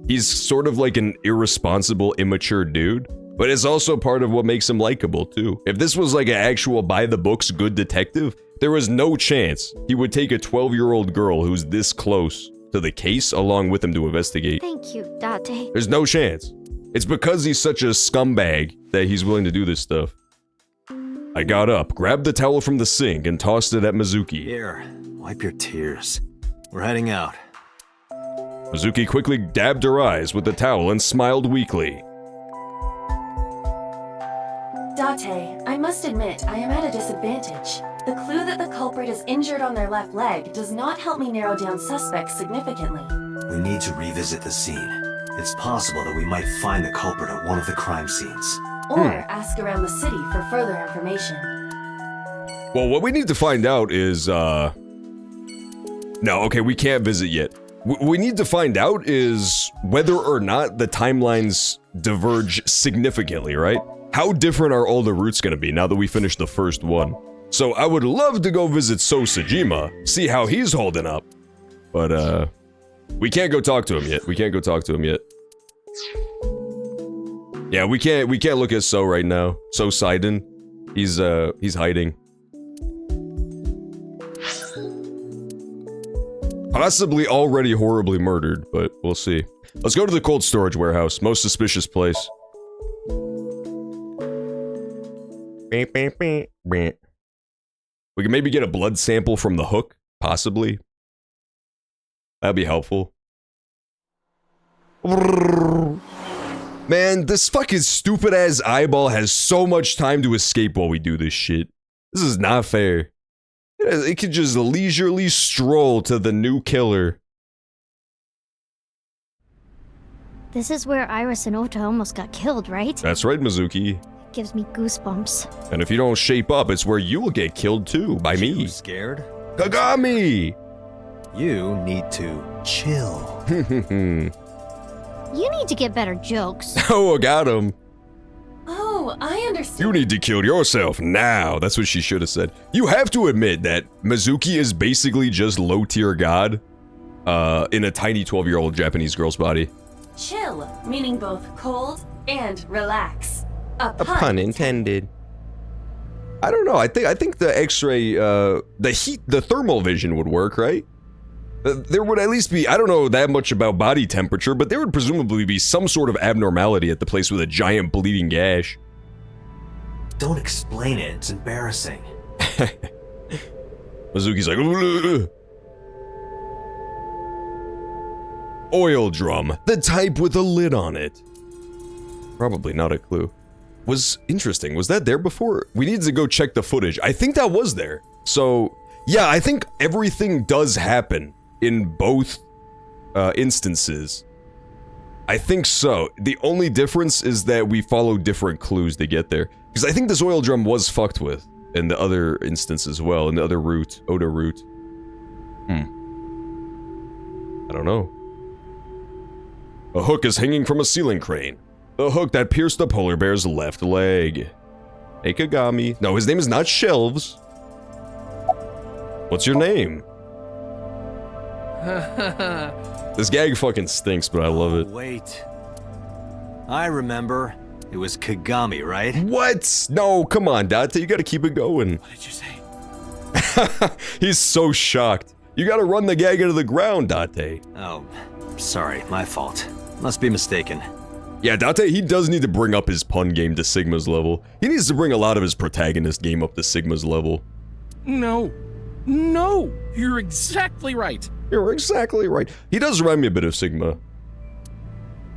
He's sort of like an irresponsible, immature dude, but it's also part of what makes him likable, too. If this was like an actual by-the-books good detective, there was no chance he would take a 12-year-old girl who's this close to the case along with him to investigate. Thank you, Date. There's no chance. It's because he's such a scumbag that he's willing to do this stuff. I got up, grabbed the towel from the sink, and tossed it at Mizuki. Here, wipe your tears. We're heading out. Mizuki quickly dabbed her eyes with the towel and smiled weakly. Date, I must admit, I am at a disadvantage. The clue that the culprit is injured on their left leg does not help me narrow down suspects significantly. We need to revisit the scene. It's possible that we might find the culprit at one of the crime scenes. Or ask around the city for further information. Well, what we need to find out is, No, okay, we can't visit yet. What we need to find out is whether or not the timelines diverge significantly, right? How different are all the routes gonna be now that we finished the first one? So I would love to go visit Sojima, see how he's holding up. But, we can't go talk to him yet. Yeah, we can't look at So right now. So Sidon. He's hiding. Possibly already horribly murdered, but we'll see. Let's go to the cold storage warehouse. Most suspicious place. We can maybe get a blood sample from the hook, possibly. That'd be helpful. Man, this fucking stupid ass eyeball has so much time to escape while we do this shit. This is not fair. It could just leisurely stroll to the new killer. This is where Iris and Ota almost got killed, right? That's right, Mizuki. Gives me goosebumps. And if you don't shape up, it's where you will get killed too, by me. You scared? Kagami! You need to chill. You need to get better jokes. Oh, I got him. Oh, I understand. You need to kill yourself now. That's what she should have said. You have to admit that Mizuki is basically just low-tier god in a tiny 12-year-old Japanese girl's body. Chill, meaning both cold and relax. A pun intended. I don't know. I think the X-ray, the thermal vision would work, right? There would at least be, I don't know that much about body temperature, but there would presumably be some sort of abnormality at the place with a giant bleeding gash. Don't explain it, it's embarrassing. Mizuki's like, ugh. Oil drum, the type with a lid on it. Probably not a clue. Was interesting, was that there before? We need to go check the footage. I think that was there. So, yeah, I think everything does happen in both instances. I think so. The only difference is that we follow different clues to get there. Because I think this oil drum was fucked with in the other instance as well, in the other route, Oda route. I don't know. A hook is hanging from a ceiling crane. The hook that pierced the polar bear's left leg. Hey, Kagami. No, his name is not Shelves. What's your name? This gag fucking stinks, but I love it. Wait. I remember. It was Kagami, right? What? No, come on, Date, you gotta keep it going. What did you say? He's so shocked. You gotta run the gag into the ground, Date. Oh, sorry, my fault. Must be mistaken. Yeah, Date, he does need to bring up his pun game to Sigma's level. He needs to bring a lot of his protagonist game up to Sigma's level. No, you're exactly right. You're exactly right. He does remind me a bit of Sigma.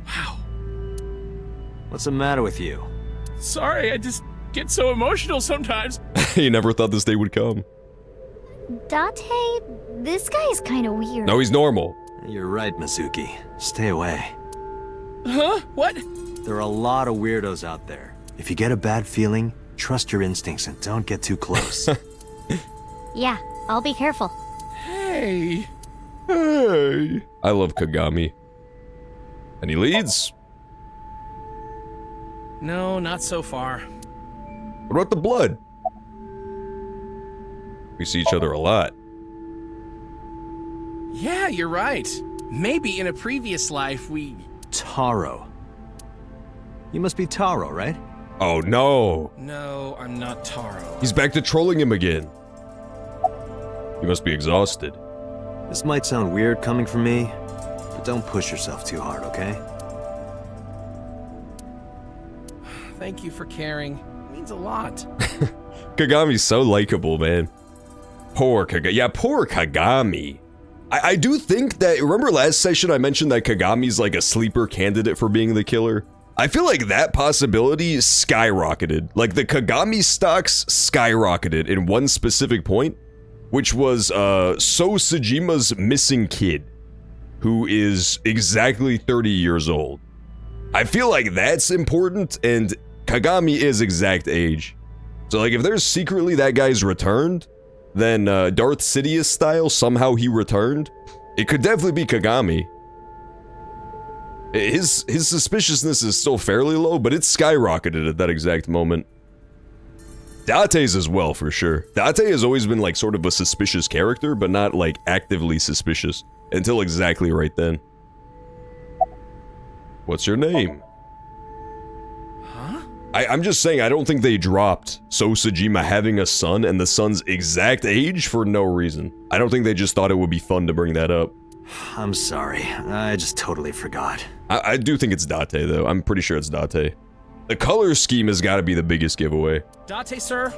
Wow. What's the matter with you? Sorry, I just get so emotional sometimes. He never thought this day would come. Date, this guy is kind of weird. No, he's normal. You're right, Mizuki. Stay away. Huh? What? There are a lot of weirdos out there. If you get a bad feeling, trust your instincts and don't get too close. Yeah, I'll be careful. Hey. I love Kagami. And he leads. No, not so far. What about the blood? We see each other a lot. Yeah, you're right. Maybe in a previous life we... Taro. You must be Taro, right? Oh no. No, I'm not Taro. He's back to trolling him again. He must be exhausted. This might sound weird coming from me, but don't push yourself too hard, okay? Thank you for caring. It means a lot. Kagami's so likable, man. Poor Kagami. Yeah, poor Kagami. I do think that, remember last session I mentioned that Kagami's like a sleeper candidate for being the killer? I feel like that possibility skyrocketed. Like the Kagami stocks skyrocketed in one specific point, which was So Tsujima's missing kid, who is exactly 30 years old. I feel like that's important, and Kagami is exact age. So like if there's secretly that guy's returned, then Darth Sidious style, somehow he returned, it could definitely be Kagami. His suspiciousness is still fairly low, but it's skyrocketed at that exact moment. Date's as well, for sure. Date has always been like sort of a suspicious character, but not like actively suspicious, until exactly right then. What's your name? Huh? I'm just saying, I don't think they dropped So Tsujima having a son and the son's exact age for no reason. I don't think they just thought it would be fun to bring that up. I'm sorry, I just totally forgot. I do think it's Date, though. I'm pretty sure it's Date. The color scheme has got to be the biggest giveaway. Date, sir?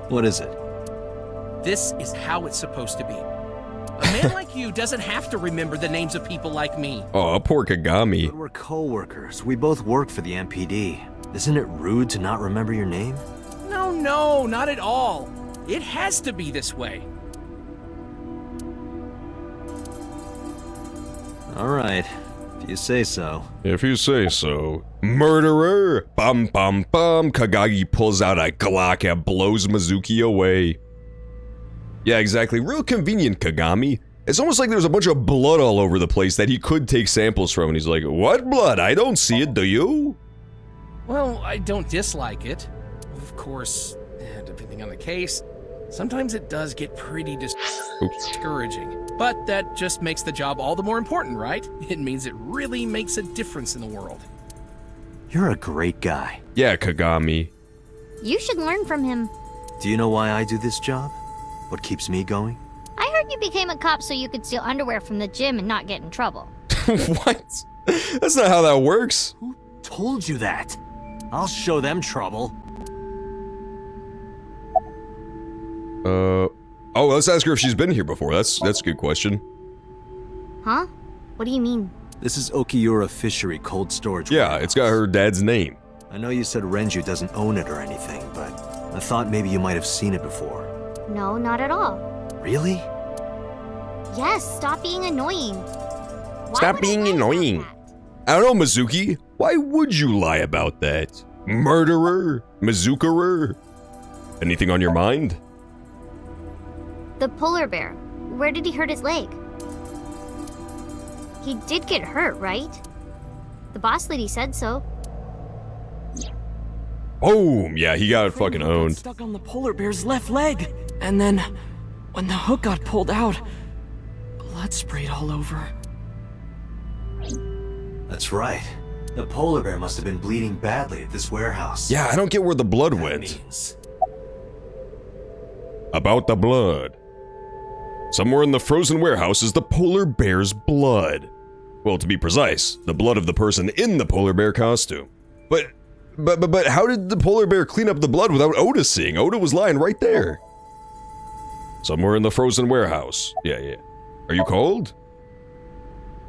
What is it? This is how it's supposed to be. A man like you doesn't have to remember the names of people like me. Oh, poor Kagami. But we're co-workers. We both work for the MPD. Isn't it rude to not remember your name? No, not at all. It has to be this way. Alright, if you say so. If you say so. Murderer! Bum bum bum! Kagami pulls out a Glock and blows Mizuki away. Yeah, exactly. Real convenient, Kagami. It's almost like there's a bunch of blood all over the place that he could take samples from, and he's like, what blood? I don't see it, do you? Well, I don't dislike it. Of course, depending on the case, sometimes it does get pretty discouraging. But that just makes the job all the more important, right? It means it really makes a difference in the world. You're a great guy. Yeah, Kagami. You should learn from him. Do you know why I do this job? What keeps me going? I heard you became a cop so you could steal underwear from the gym and not get in trouble. What? That's not how that works. Who told you that? I'll show them trouble. Oh, let's ask her if she's been here before. That's a good question. Huh? What do you mean? This is Okiura Fishery Cold Storage. Yeah, it's got her dad's name. I know you said Renju doesn't own it or anything, but I thought maybe you might have seen it before. No, not at all. Really? Yes, stop being annoying. Stop being annoying. I don't know, Mizuki. Why would you lie about that? Murderer? Mizukerer? Anything on your mind? The polar bear. Where did he hurt his leg? He did get hurt, right? The boss lady said so. Boom! Yeah, he got fucking owned. Stuck on the polar bear's left leg. And then, when the hook got pulled out, blood sprayed all over. That's right. The polar bear must have been bleeding badly at this warehouse. Yeah, I don't get where the blood went. About the blood. Somewhere in the frozen warehouse is the polar bear's blood. Well, to be precise, the blood of the person in the polar bear costume. But how did the polar bear clean up the blood without Oda seeing? Oda was lying right there. Somewhere in the frozen warehouse. Yeah. Are you cold?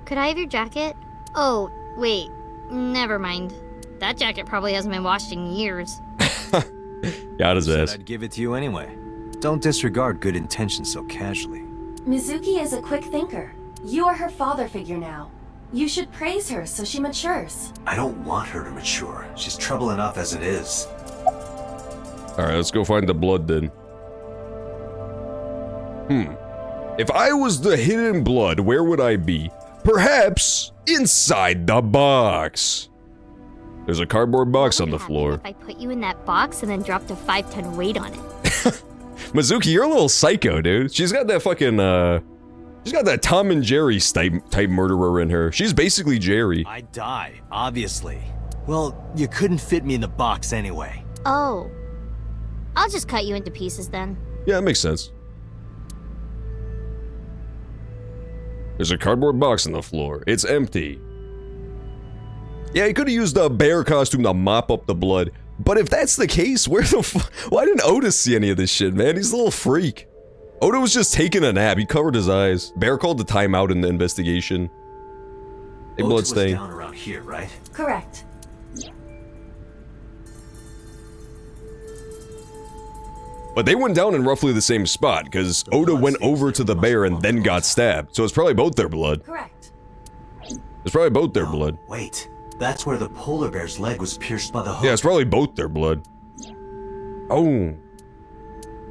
Could I have your jacket? Oh, wait. Never mind. That jacket probably hasn't been washed in years. Got his ass. I'd give it to you anyway. Don't disregard good intentions so casually. Mizuki is a quick thinker. You are her father figure now. You should praise her so she matures. I don't want her to mature. She's trouble enough as it is. Alright, let's go find the blood then. If I was the hidden blood, where would I be? Perhaps inside the box. There's a cardboard box on the floor. If I put you in that box and then dropped a 5-ton weight on it. Mizuki, you're a little psycho, dude. She's got that fucking, she's got that Tom and Jerry type murderer in her. She's basically Jerry. I'd die, obviously. Well, you couldn't fit me in the box anyway. Oh. I'll just cut you into pieces then. Yeah, that makes sense. There's a cardboard box on the floor. It's empty. Yeah, he could have used a bear costume to mop up the blood. But if that's the case, where the why didn't Oda see any of this shit, man? He's a little freak. Oda was just taking a nap. He covered his eyes. Bear called the timeout in the investigation. A blood stain. Down around here, right? Correct. But they went down in roughly the same spot, because Oda went over to the bear and then got stabbed. So it's probably both their blood. Correct. It's probably both their blood. Wait, that's where the polar bear's leg was pierced by the hook. Yeah, it's probably both their blood. Oh.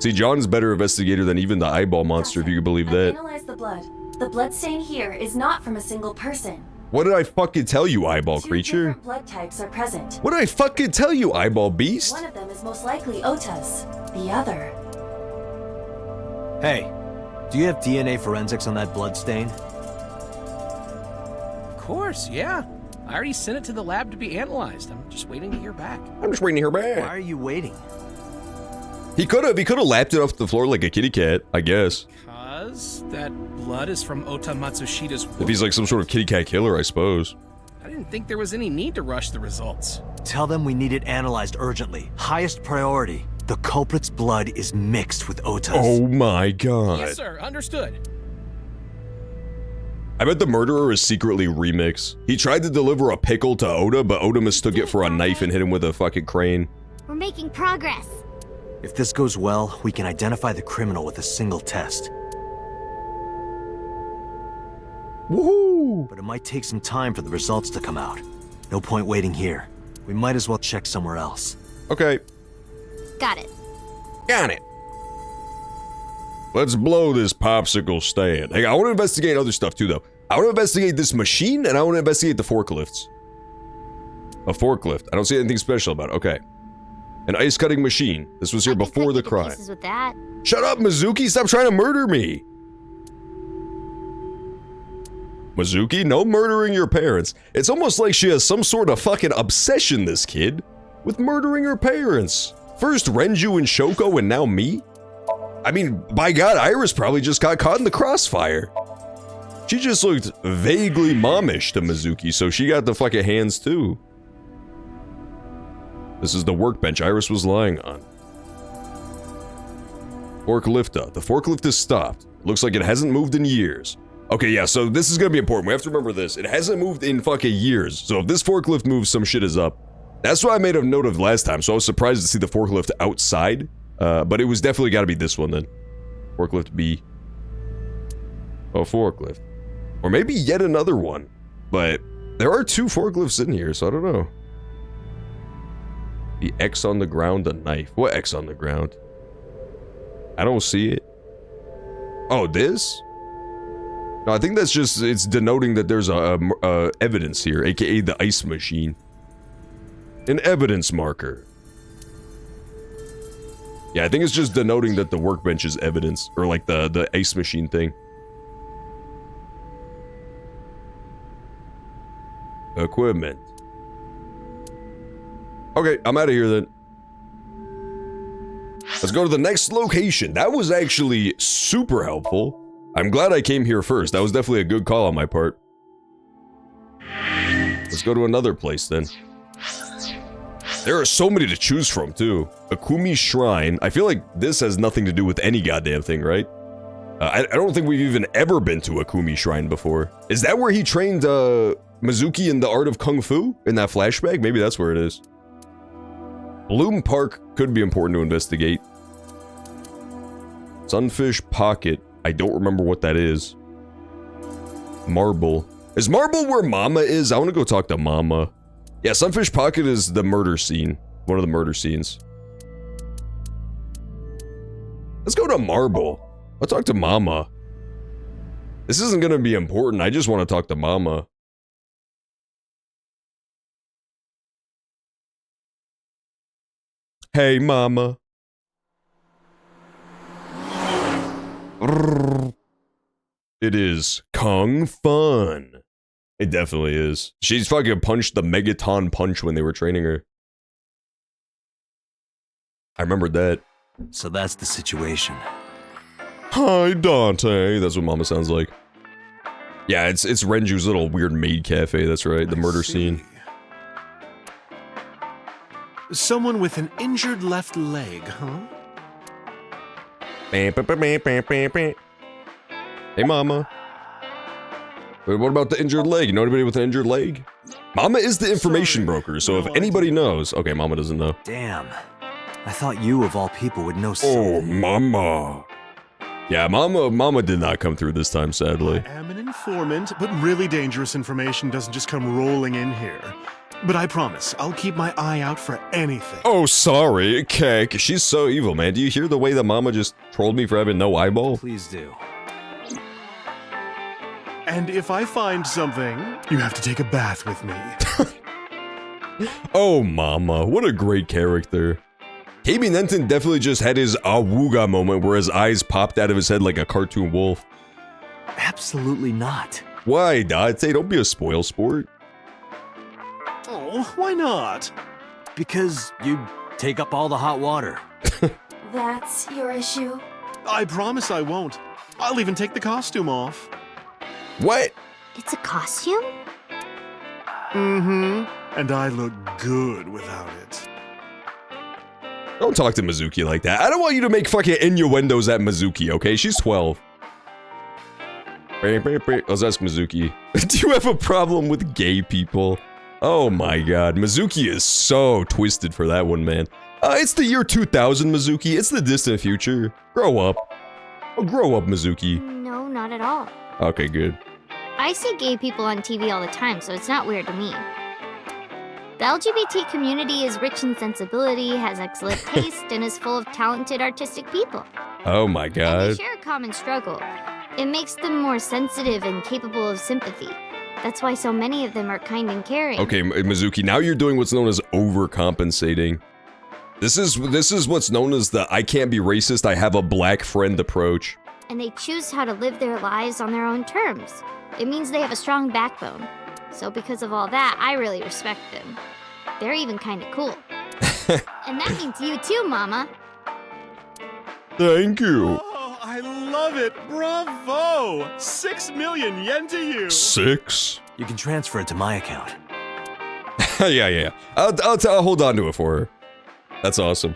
See, John's a better investigator than even the eyeball monster, if you could believe that. Analyze the blood. The blood stain here is not from a single person. What did I fucking tell you, eyeball Two creature? different blood types are present. What did I fucking tell you, eyeball beast? One of them is most likely Ota's. The other. Hey, do you have DNA forensics on that blood stain? Of course, yeah. I already sent it to the lab to be analyzed. I'm just waiting to hear back. I'm just waiting to hear back. Why are you waiting? He could have lapped it off the floor like a kitty cat, I guess. Because that blood is from Ota Matsushida's wound. If he's like some sort of kitty cat killer, I suppose. I didn't think there was any need to rush the results. Tell them we need it analyzed urgently. Highest priority. The culprit's blood is mixed with Ota's. Oh my god. Yes, sir. Understood. I bet the murderer is secretly Remix. He tried to deliver a pickle to Oda, but Oda mistook it for a knife and hit him with a fucking crane. We're making progress. If this goes well, we can identify the criminal with a single test. Woohoo! But it might take some time for the results to come out. No point waiting here. We might as well check somewhere else. Okay. Got it. Got it. Let's blow this popsicle stand. Hey, I want to investigate other stuff too, though. I want to investigate this machine, and I want to investigate the forklifts. A forklift. I don't see anything special about it. Okay. An ice cutting machine. This was here before the crime. With that. Shut up, Mizuki! Stop trying to murder me! Mizuki, no murdering your parents. It's almost like she has some sort of fucking obsession, this kid, with murdering her parents. First Renju and Shoko, and now me? I mean, by God, Iris probably just got caught in the crossfire. She just looked vaguely momish to Mizuki, so she got the fucking hands too. This is the workbench Iris was lying on. Forklifta. The forklift is stopped. Looks like it hasn't moved in years. Okay, yeah, so this is gonna be important. We have to remember this. It hasn't moved in fucking years. So if this forklift moves, some shit is up. That's what I made a note of last time, so I was surprised to see the forklift outside. But it was definitely gotta be this one then. Forklift B. Oh, forklift. Or maybe yet another one. But there are two forklifts in here, so I don't know. The X on the ground, a knife. What X on the ground? I don't see it. Oh, this? No, I think that's just, it's denoting that there's a evidence here, aka the ice machine. An evidence marker. Yeah, I think it's just denoting that the workbench is evidence, or like the ice machine thing. Equipment. Okay, I'm out of here then. Let's go to the next location. That was actually super helpful. I'm glad I came here first. That was definitely a good call on my part. Let's go to another place then. There are so many to choose from too. Akumi Shrine. I feel like this has nothing to do with any goddamn thing, right? I don't think we've even ever been to Akumi Shrine before. Is that where he trained Mizuki in the art of Kung Fu? In that flashback? Maybe that's where it is. Bloom Park could be important to investigate. Sunfish Pocket. I don't remember what that is. Marble. Is Marble where Mama is? I want to go talk to Mama. Yeah, Sunfish Pocket is the murder scene. One of the murder scenes. Let's go to Marble. I'll talk to Mama. This isn't going to be important. I just want to talk to Mama. Hey, Mama. It is Kung Fun. It definitely is. She's fucking punched the Megaton punch when they were training her. I remembered that. So that's the situation. Hi, Dante. That's what Mama sounds like. Yeah, it's Renju's little weird maid cafe. That's right. The murder scene. Someone with an injured left leg, huh? Hey, Mama. Wait, what about the injured leg? You know anybody with an injured leg? Mama is the information broker, so if anybody knows... Okay, Mama doesn't know. Damn. I thought you, of all people, would know Oh, something. Mama. Yeah, Mama did not come through this time, sadly. I am an informant, but really dangerous information doesn't just come rolling in here. But I promise, I'll keep my eye out for anything. Oh, sorry, Keck. She's so evil, man. Do you hear the way that Mama just trolled me for having no eyeball? Please do. And if I find something, you have to take a bath with me. Oh, Mama. What a great character. KB Nenton definitely just had his awooga moment where his eyes popped out of his head like a cartoon wolf. Absolutely not. Why, Dante? Don't be a spoil sport. Oh, why not? Because you take up all the hot water. That's your issue? I promise I won't. I'll even take the costume off. What? It's a costume? Mm-hmm. And I look good without it. Don't talk to Mizuki like that. I don't want you to make fucking innuendos at Mizuki, okay? She's 12. Let's ask Mizuki. Do you have a problem with gay people? Oh my god. Mizuki is so twisted for that one, man. It's the year 2000, Mizuki. It's the distant future. Grow up. Oh, grow up, Mizuki. No, not at all. Okay, good. I see gay people on TV all the time, so it's not weird to me. The LGBT community is rich in sensibility, has excellent taste, and is full of talented artistic people. Oh my And god. they share a common struggle. It makes them more sensitive and capable of sympathy. That's why so many of them are kind and caring. Okay, Mizuki, now you're doing what's known as overcompensating. This is what's known as the I can't be racist, I have a black friend approach. And they choose how to live their lives on their own terms. It means they have a strong backbone. So because of all that, I really respect them. They're even kind of cool. And that means you too, Mama. Thank you. Oh, I love it. Bravo. 6 million yen to you. 6? You can transfer it to my account. yeah. I'll hold on to it for her. That's awesome.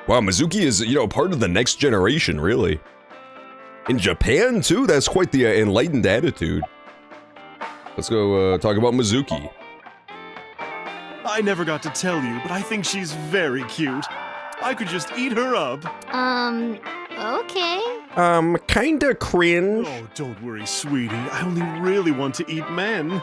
Wow, Mizuki is, part of the next generation, really. In Japan, too? That's quite the enlightened attitude. Let's go talk about Mizuki. I never got to tell you, but I think she's very cute. I could just eat her up. Okay. Kinda cringe. Oh, don't worry, sweetie. I only really want to eat men.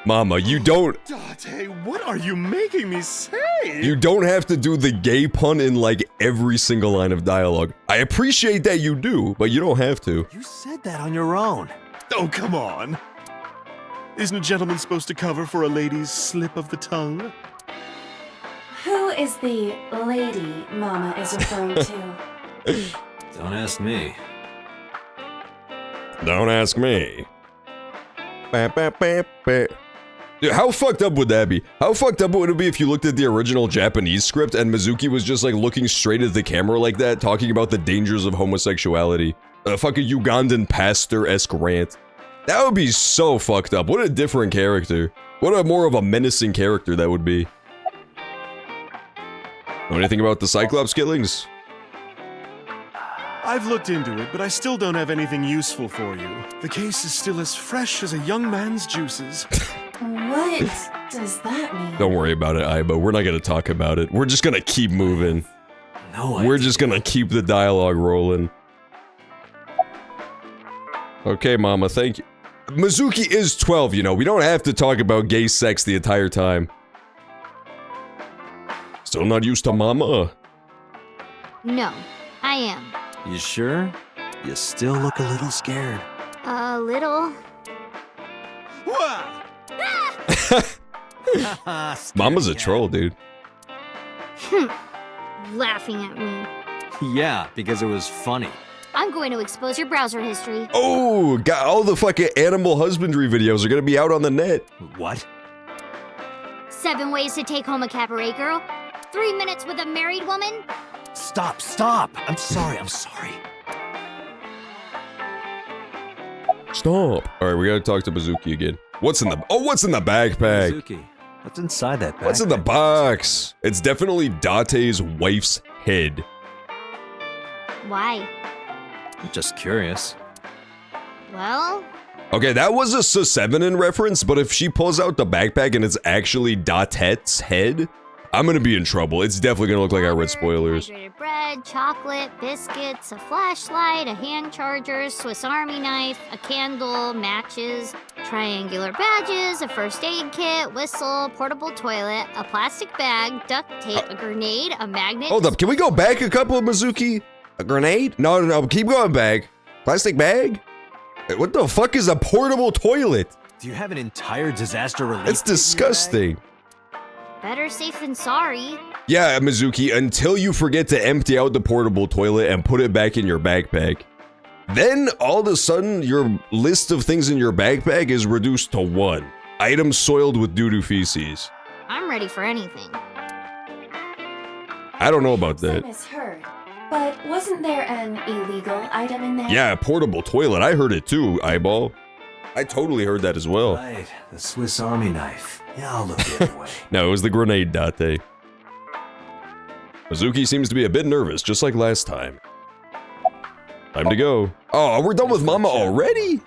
Mama, you don't... Dante, what are you making me say? You don't have to do the gay pun in, every single line of dialogue. I appreciate that you do, but you don't have to. You said that on your own. Oh, come on. Isn't a gentleman supposed to cover for a lady's slip of the tongue? Who is the lady Mama is referring to? Don't ask me. Don't ask me. Dude, how fucked up would that be? How fucked up would it be if you looked at the original Japanese script and Mizuki was just like looking straight at the camera like that, talking about the dangers of homosexuality? A fucking Ugandan pastor-esque rant. That would be so fucked up. What a different character. What a more of a menacing character that would be. Know anything about the Cyclops killings? I've looked into it, but I still don't have anything useful for you. The case is still as fresh as a young man's juices. What does that mean? Don't worry about it, Aiba. We're not gonna talk about it. We're just gonna keep moving. We're just gonna keep the dialogue rolling. Okay, Mama, thank you. Mizuki is 12, you know. We don't have to talk about gay sex the entire time. Still not used to Mama? No, I am. You sure? You still look a little scared. A little. Mama's a troll, dude. Laughing at me. Yeah, because it was funny. I'm going to expose your browser history. Oh, got all the fucking animal husbandry videos are gonna be out on the net. What? 7 ways to take home a cabaret girl. 3 minutes with a married woman. Stop, stop! I'm sorry. Stop. Alright, we gotta talk to Mizuki again. What's in the backpack? Mizuki, what's inside that backpack? What's in the box? It's definitely Date's wife's head. Why? I'm just curious. Well... Okay, that was a Sevenin reference, but if she pulls out the backpack and it's actually Datet's head, I'm gonna be in trouble. It's definitely gonna look like I read spoilers. Hydrated bread, chocolate, biscuits, a flashlight, a hand charger, Swiss Army knife, a candle, matches, triangular badges, a first aid kit, whistle, portable toilet, a plastic bag, duct tape, a grenade, a magnet... Hold up, can we go back a couple, Mizuki? A grenade? No, keep going back. Plastic bag? What the fuck is a portable toilet? Do you have an entire disaster relief? It's disgusting. Better safe than sorry. Yeah, Mizuki, until you forget to empty out the portable toilet and put it back in your backpack. Then, all of a sudden, your list of things in your backpack is reduced to 1. Items soiled with doo-doo feces. I'm ready for anything. I don't know about I that. misheard. But wasn't there an illegal item in there? Yeah, a portable toilet. I heard it too, Eyeball. I totally heard that as well. Right, the Swiss Army knife. Yeah, I'll look the other way. No, it was the grenade, Date. Mizuki seems to be a bit nervous, just like last time. Time to go. Oh, we're done with Mama already?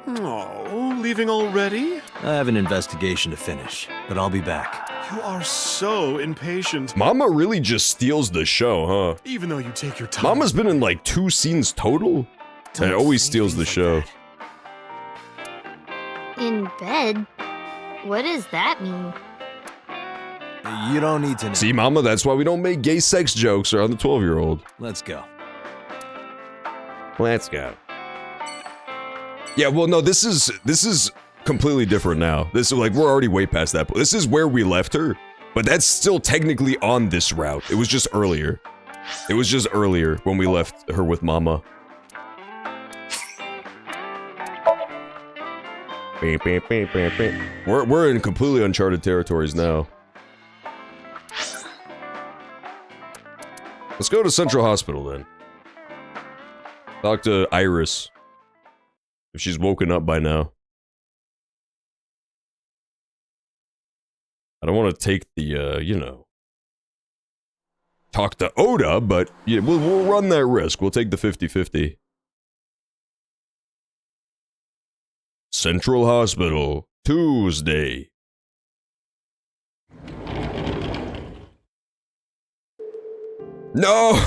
Oh, leaving already? I have an investigation to finish, but I'll be back. You are so impatient. Mama really just steals the show, huh? Even though you take your time. Mama's been in like 2 scenes total, and always steals the show. In bed? What does that mean? You don't need to know. See, Mama, that's why we don't make gay sex jokes around the 12-year-old. Let's go. Let's go. Yeah, well, no, this is completely different now. This is like, we're already way past that. This is where we left her, but that's still technically on this route. It was just earlier. It was just earlier when we left her with Mama. We're in completely uncharted territories now. Let's go to Central Hospital then. Talk to Iris. If she's woken up by now. I don't want to take the, you know, talk to Oda, but yeah, we'll run that risk. We'll take the 50-50. Central Hospital, Tuesday. No!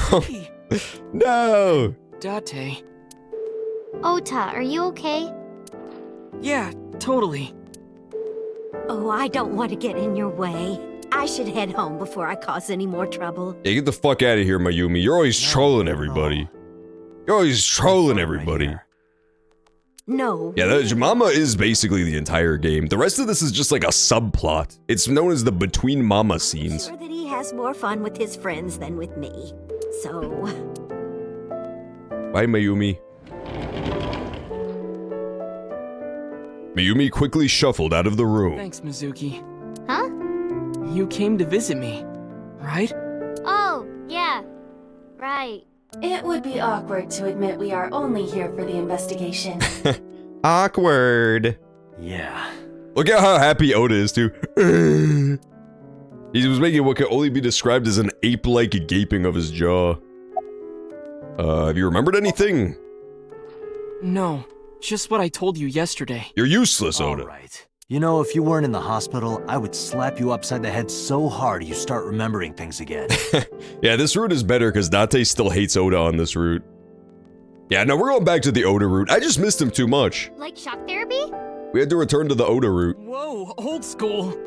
No! Date. Ota, are you okay? Yeah, totally. Oh, I don't want to get in your way. I should head home before I cause any more trouble. Yeah, get the fuck out of here, Mayumi. You're always trolling everybody. You're always trolling everybody. No. Yeah, your Mama is basically the entire game. The rest of this is just like a subplot. It's known as the Between Mama scenes. I'm sure that he has more fun with his friends than with me. So... Bye, Mayumi. Mayumi quickly shuffled out of the room. Thanks, Mizuki. Huh? You came to visit me, right? Oh, yeah. Right. It would be awkward to admit we are only here for the investigation. Awkward. Yeah. Look at how happy Oda is, too. He was making what can only be described as an ape-like gaping of his jaw. Have you remembered anything? No, just what I told you yesterday. You're useless, Oda. All right. You know, if you weren't in the hospital, I would slap you upside the head so hard you start remembering things again. Yeah, this route is better because Date still hates Oda on this route. Yeah, no, we're going back to the Oda route. I just missed him too much. Like shock therapy? We had to return to the Oda route. Whoa, old school.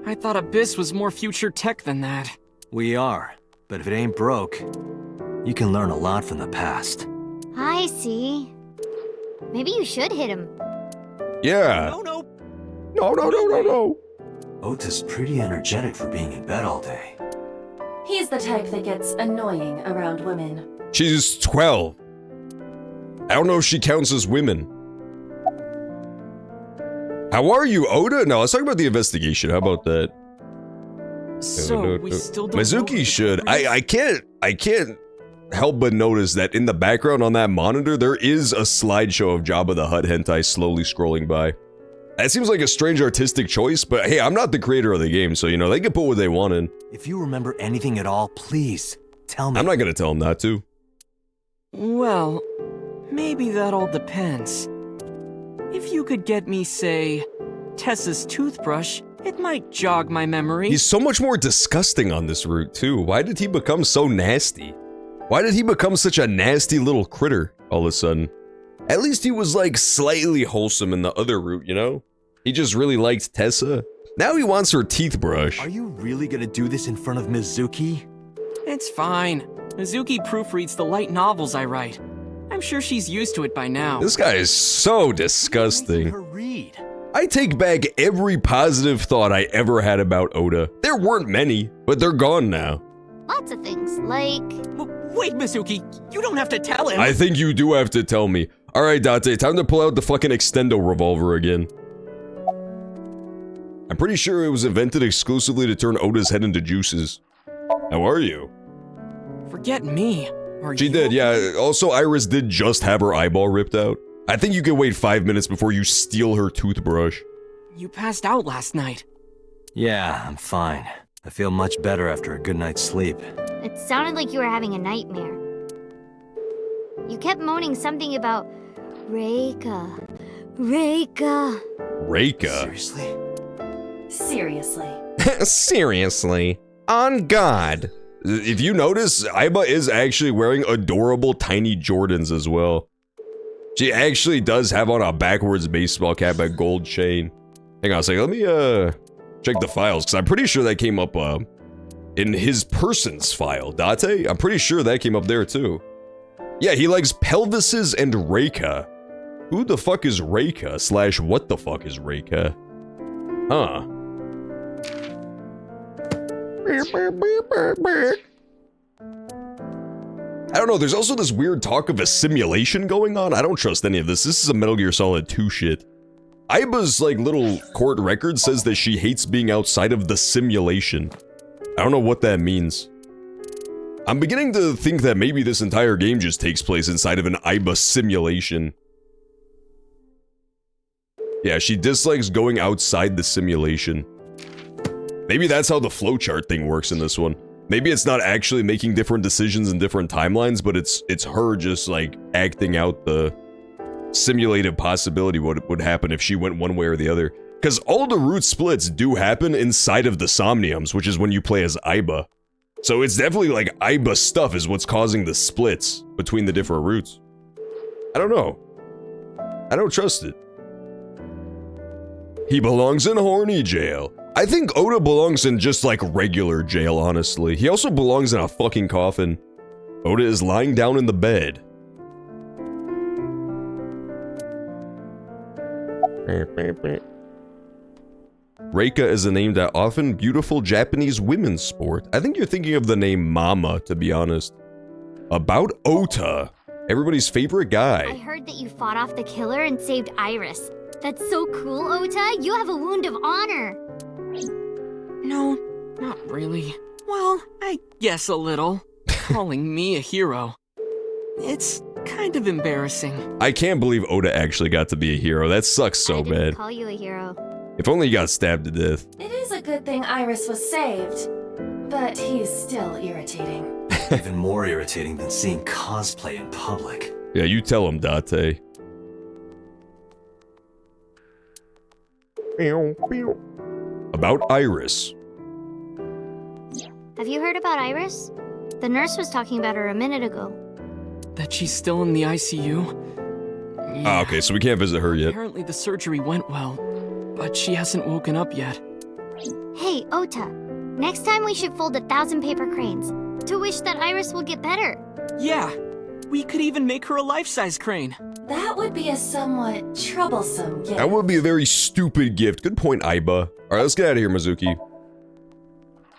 I thought Abyss was more future tech than that. We are, but if it ain't broke, you can learn a lot from the past. I see. Maybe you should hit him. Yeah. No. Ota's pretty energetic for being in bed all day. He's the type that gets annoying around women. She's 12. I don't know if she counts as women. How are you, Oda? No, let's talk about the investigation. How about that? So, we still don't Mizuki should. I can't help but notice that in the background on that monitor, there is a slideshow of Jabba the Hutt hentai slowly scrolling by. That seems like a strange artistic choice, but hey, I'm not the creator of the game, so you know, they can put what they want in. If you remember anything at all, please, tell me. I'm not gonna tell them not to. Well, maybe that all depends. If you could get me, say, Tessa's toothbrush, it might jog my memory. He's so much more disgusting on this route, too. Why did he become so nasty? Why did he become such a nasty little critter all of a sudden? At least he was, like, slightly wholesome in the other route, you know? He just really liked Tessa. Now he wants her teeth brush. Are you really gonna do this in front of Mizuki? It's fine. Mizuki proofreads the light novels I write. I'm sure she's used to it by now. This guy is so disgusting. I take back every positive thought I ever had about Oda. There weren't many, but they're gone now. Lots of things, like... Wait, Mizuki, you don't have to tell him. I think you do have to tell me. Alright, Date, time to pull out the fucking extendo revolver again. I'm pretty sure it was invented exclusively to turn Oda's head into juices. How are you? Forget me. She did, yeah. Also, Iris did just have her eyeball ripped out. I think you can wait 5 minutes before you steal her toothbrush. You passed out last night. Yeah, I'm fine. I feel much better after a good night's sleep. It sounded like you were having a nightmare. You kept moaning something about Reika. Reika. Reika? Seriously. Seriously? On God. If you notice, Aiba is actually wearing adorable tiny Jordans as well. She actually does have on a backwards baseball cap, a gold chain. Hang on a second, let me check the files, because I'm pretty sure that came up in his person's file. Date? I'm pretty sure that came up there too. Yeah, he likes pelvises and Reika. Who the fuck is Reika / what the fuck is Reika? Huh. I don't know, there's also this weird talk of a simulation going on. I don't trust any of this. This is a Metal Gear Solid 2 shit. Aiba's, like, little court record says that she hates being outside of the simulation. I don't know what that means. I'm beginning to think that maybe this entire game just takes place inside of an Aiba simulation. Yeah, she dislikes going outside the simulation. Maybe that's how the flowchart thing works in this one. Maybe it's not actually making different decisions in different timelines, but it's her just, like, acting out the simulated possibility what would happen if she went one way or the other. Because all the route splits do happen inside of the Somniums, which is when you play as Aiba. So it's definitely, like, Aiba stuff is what's causing the splits between the different routes. I don't know. I don't trust it. He belongs in horny jail. I think Oda belongs in just, like, regular jail, honestly. He also belongs in a fucking coffin. Oda is lying down in the bed. Reika is a name that often beautiful Japanese women's sport. I think you're thinking of the name Mama, to be honest. About Ota, everybody's favorite guy. I heard that you fought off the killer and saved Iris. That's so cool, Ota. You have a wound of honor. No, not really. Well, I guess a little. Calling me a hero. It's kind of embarrassing. I can't believe Ota actually got to be a hero. That sucks so I didn't bad. call you a hero. If only he got stabbed to death. It is a good thing Iris was saved, but he's still irritating. Even more irritating than seeing cosplay in public. Yeah, you tell him, Date. About Iris. Have you heard about Iris? The nurse was talking about her a minute ago. That she's still in the ICU? Ah, okay, so we can't visit her yet. Apparently the surgery went well, but she hasn't woken up yet. Hey, Ota. Next time we should fold 1,000 paper cranes to wish that Iris will get better. Yeah, we could even make her a life-size crane. That would be a somewhat troublesome gift. That would be a very stupid gift. Good point, Aiba. Alright, let's get out of here, Mizuki.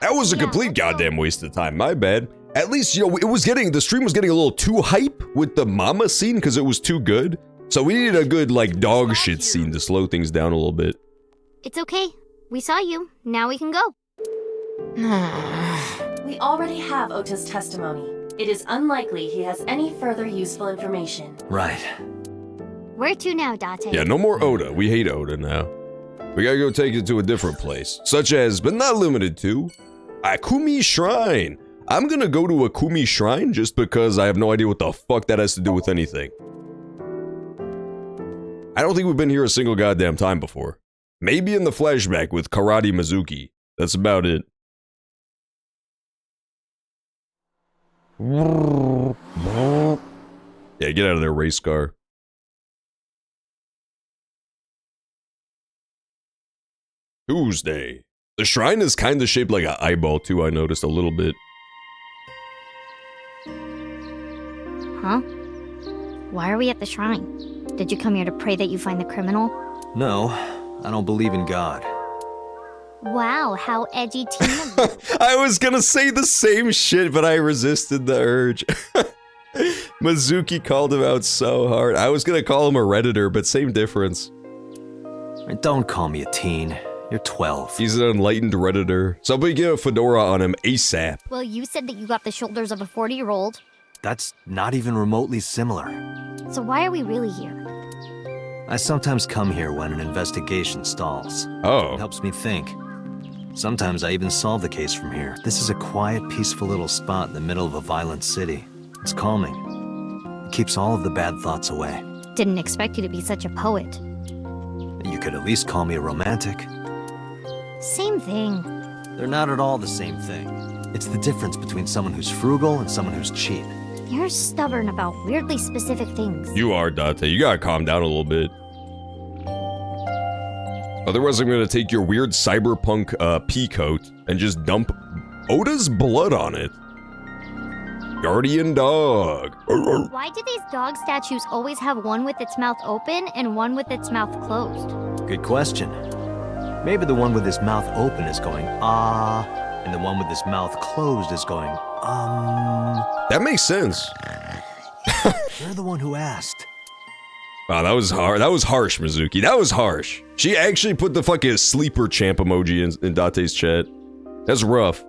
That was a complete goddamn waste of time. My bad. At least, you know, the stream was getting a little too hype with the mama scene because it was too good. So we needed a good, like, dog shit scene to slow things down a little bit. It's okay. We saw you. Now we can go. We already have Ota's testimony. It is unlikely he has any further useful information. Right. Where to now, Date? Yeah, no more Ota. We hate Ota now. We gotta go take it to a different place. Such as, but not limited to, Akumi Shrine. I'm gonna go to Akumi Shrine just because I have no idea what the fuck that has to do with anything. I don't think we've been here a single goddamn time before. Maybe in the flashback with Karate Mizuki. That's about it. Yeah, get out of there, race car. Tuesday. The shrine is kind of shaped like an eyeball too, I noticed a little bit. Huh? Why are we at the shrine? Did you come here to pray that you find the criminal? No, I don't believe in God. Wow, how edgy teen of you. I was gonna say the same shit, but I resisted the urge. Mizuki called him out so hard. I was gonna call him a Redditor, but same difference. Don't call me a teen. You're 12. He's an enlightened Redditor. Somebody get a fedora on him ASAP. Well, you said that you got the shoulders of a 40-year-old. That's not even remotely similar. So why are we really here? I sometimes come here when an investigation stalls. Oh. It helps me think. Sometimes I even solve the case from here. This is a quiet, peaceful little spot in the middle of a violent city. It's calming. It keeps all of the bad thoughts away. Didn't expect you to be such a poet. You could at least call me a romantic. Same thing. They're not at all the same thing. It's the difference between someone who's frugal and someone who's cheap. You're stubborn about weirdly specific things. You are, Date. You gotta calm down a little bit. Otherwise, I'm gonna take your weird cyberpunk pea coat and just dump Ota's blood on it. Guardian dog. Why do these dog statues always have one with its mouth open and one with its mouth closed? Good question. Maybe the one with his mouth open is going, ah, and the one with his mouth closed is going, That makes sense. You're the one who asked. Wow, that was hard. That was harsh, Mizuki. That was harsh. She actually put the fucking sleeper champ emoji in Date's chat. That's rough.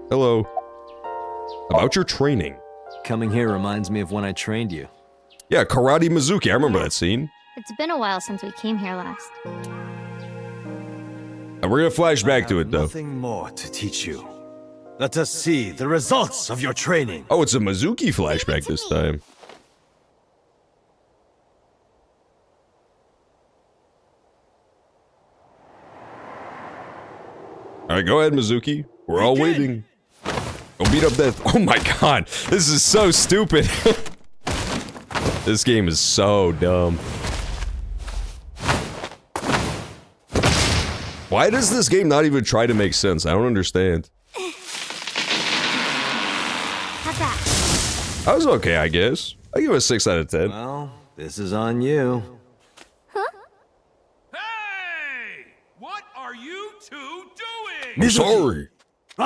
Hello. About your training. Coming here reminds me of when I trained you. Yeah, Karate Mizuki. I remember that scene. It's been a while since we came here last. And we're gonna flash back to it, though. Nothing more to teach you. Let us see the results of your training. Oh, it's a Mizuki flashback this time. Alright, go ahead, Mizuki. We're all waiting. Go beat up that. Oh my god, this is so stupid. This game is so dumb. Why does this game not even try to make sense? I don't understand. How's that? That was okay, I guess. I give it a 6 out of 10. Well, this is on you. What are you two doing? I'm sorry.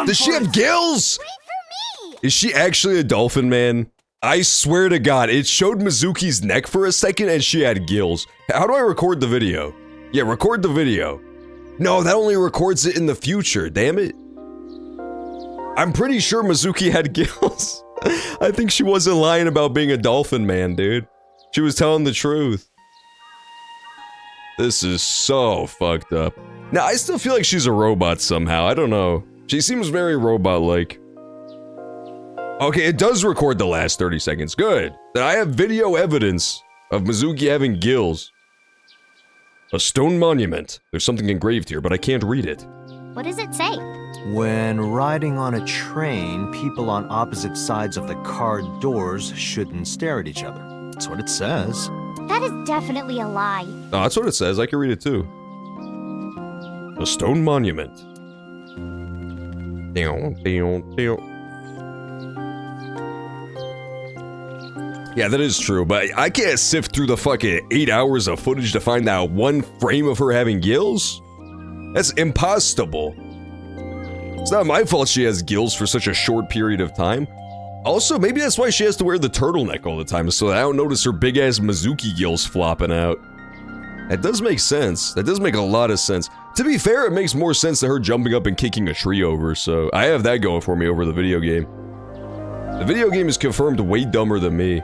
Does she have gills? Wait for me! Is she actually a dolphin man? I swear to God, it showed Mizuki's neck for a second and she had gills. How do I record the video? Yeah, record the video. No, that only records it in the future, damn it. I'm pretty sure Mizuki had gills. I think she wasn't lying about being a dolphin man, dude. She was telling the truth. This is so fucked up. Now, I still feel like she's a robot somehow. I don't know. She seems very robot-like. Okay, it does record the last 30 seconds. Good. Then I have video evidence of Mizuki having gills. A stone monument. There's something engraved here, but I can't read it. What does it say? When riding on a train, people on opposite sides of the car doors shouldn't stare at each other. That's what it says. That is definitely a lie. Oh, that's what it says. I can read it too. A stone monument. Yeah, that is true, but I can't sift through the fucking 8 hours of footage to find out one frame of her having gills. That's impossible. It's not my fault she has gills for such a short period of time. Also, maybe that's why she has to wear the turtleneck all the time, so that I don't notice her big-ass Mizuki gills flopping out. That does make sense. That does make a lot of sense. To be fair, it makes more sense than her jumping up and kicking a tree over, so I have that going for me over the video game. The video game is confirmed way dumber than me.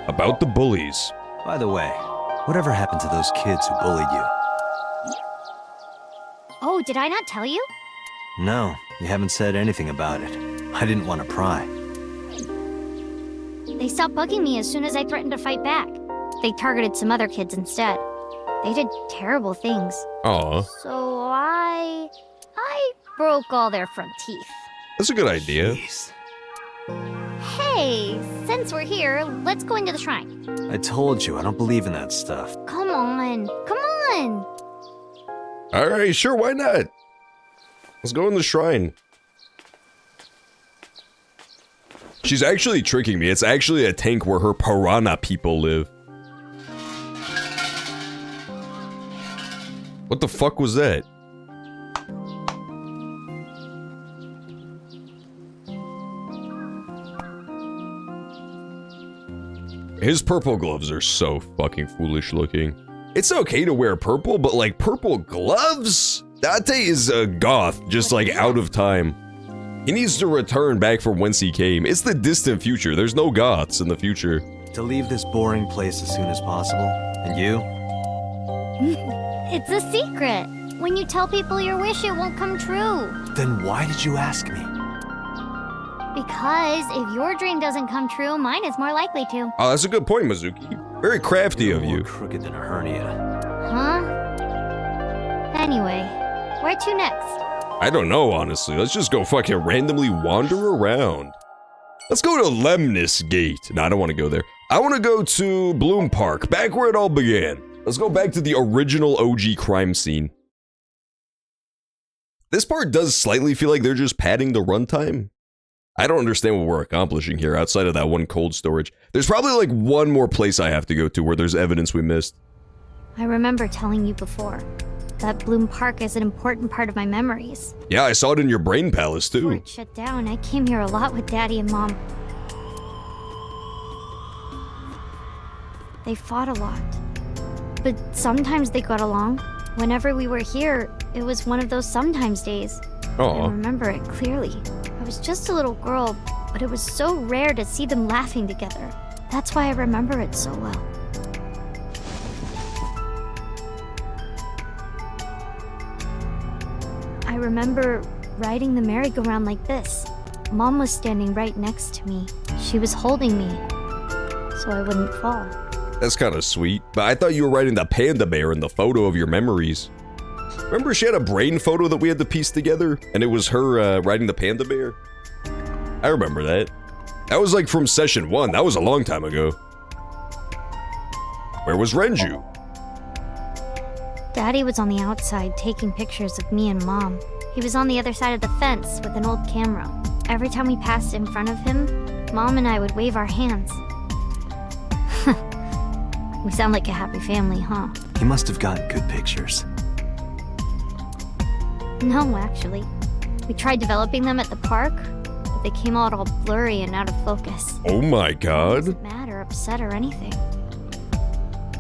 About the bullies. By the way, whatever happened to those kids who bullied you? Oh, did I not tell you? No, you haven't said anything about it. I didn't want to pry. They stopped bugging me as soon as I threatened to fight back. They targeted some other kids instead. They did terrible things. Aw. So I broke all their front teeth. That's a good idea. Jeez. Hey, since we're here, let's go into the shrine. I told you, I don't believe in that stuff. Come on. Alright, sure, why not? Let's go in the shrine. She's actually tricking me. It's actually a tank where her piranha people live. What the fuck was that? His purple gloves are so fucking foolish looking. It's okay to wear purple, but like purple gloves? Date is a goth, just like out of time. He needs to return back from whence he came. It's the distant future. There's no goths in the future. To leave this boring place as soon as possible. And you? It's a secret. When you tell people your wish, it won't come true. Then why did you ask me? Because if your dream doesn't come true, mine is more likely to. Oh, that's a good point, Mizuki. Very crafty of you. More crooked than a hernia. Huh? Anyway, where to next? I don't know, honestly. Let's just go fucking randomly wander around. Let's go to Lemnis Gate. No, I don't want to go there. I want to go to Bloom Park, back where it all began. Let's go back to the original OG crime scene. This part does slightly feel like they're just padding the runtime. I don't understand what we're accomplishing here outside of that one cold storage. There's probably like one more place I have to go to where there's evidence we missed. I remember telling you before that Bloom Park is an important part of my memories. Yeah, I saw it in your brain palace too. Before it shut down, I came here a lot with Daddy and Mom. They fought a lot, but sometimes they got along. Whenever we were here, it was one of those sometimes days. Aww. I remember it clearly. I was just a little girl, but it was so rare to see them laughing together. That's why I remember it so well. I remember riding the merry-go-round like this. Mom was standing right next to me. She was holding me, so I wouldn't fall. That's kind of sweet, but I thought you were riding the panda bear in the photo of your memories. Remember she had a brain photo that we had to piece together? And it was her riding the panda bear? I remember that. That was like from session 1. That was a long time ago. Where was Renju? Daddy was on the outside taking pictures of me and Mom. He was on the other side of the fence with an old camera. Every time we passed in front of him, Mom and I would wave our hands. We sound like a happy family, huh? He must have gotten good pictures. No, actually. We tried developing them at the park, but They came out all blurry and out of focus. Oh my god. Didn't mad or upset or anything.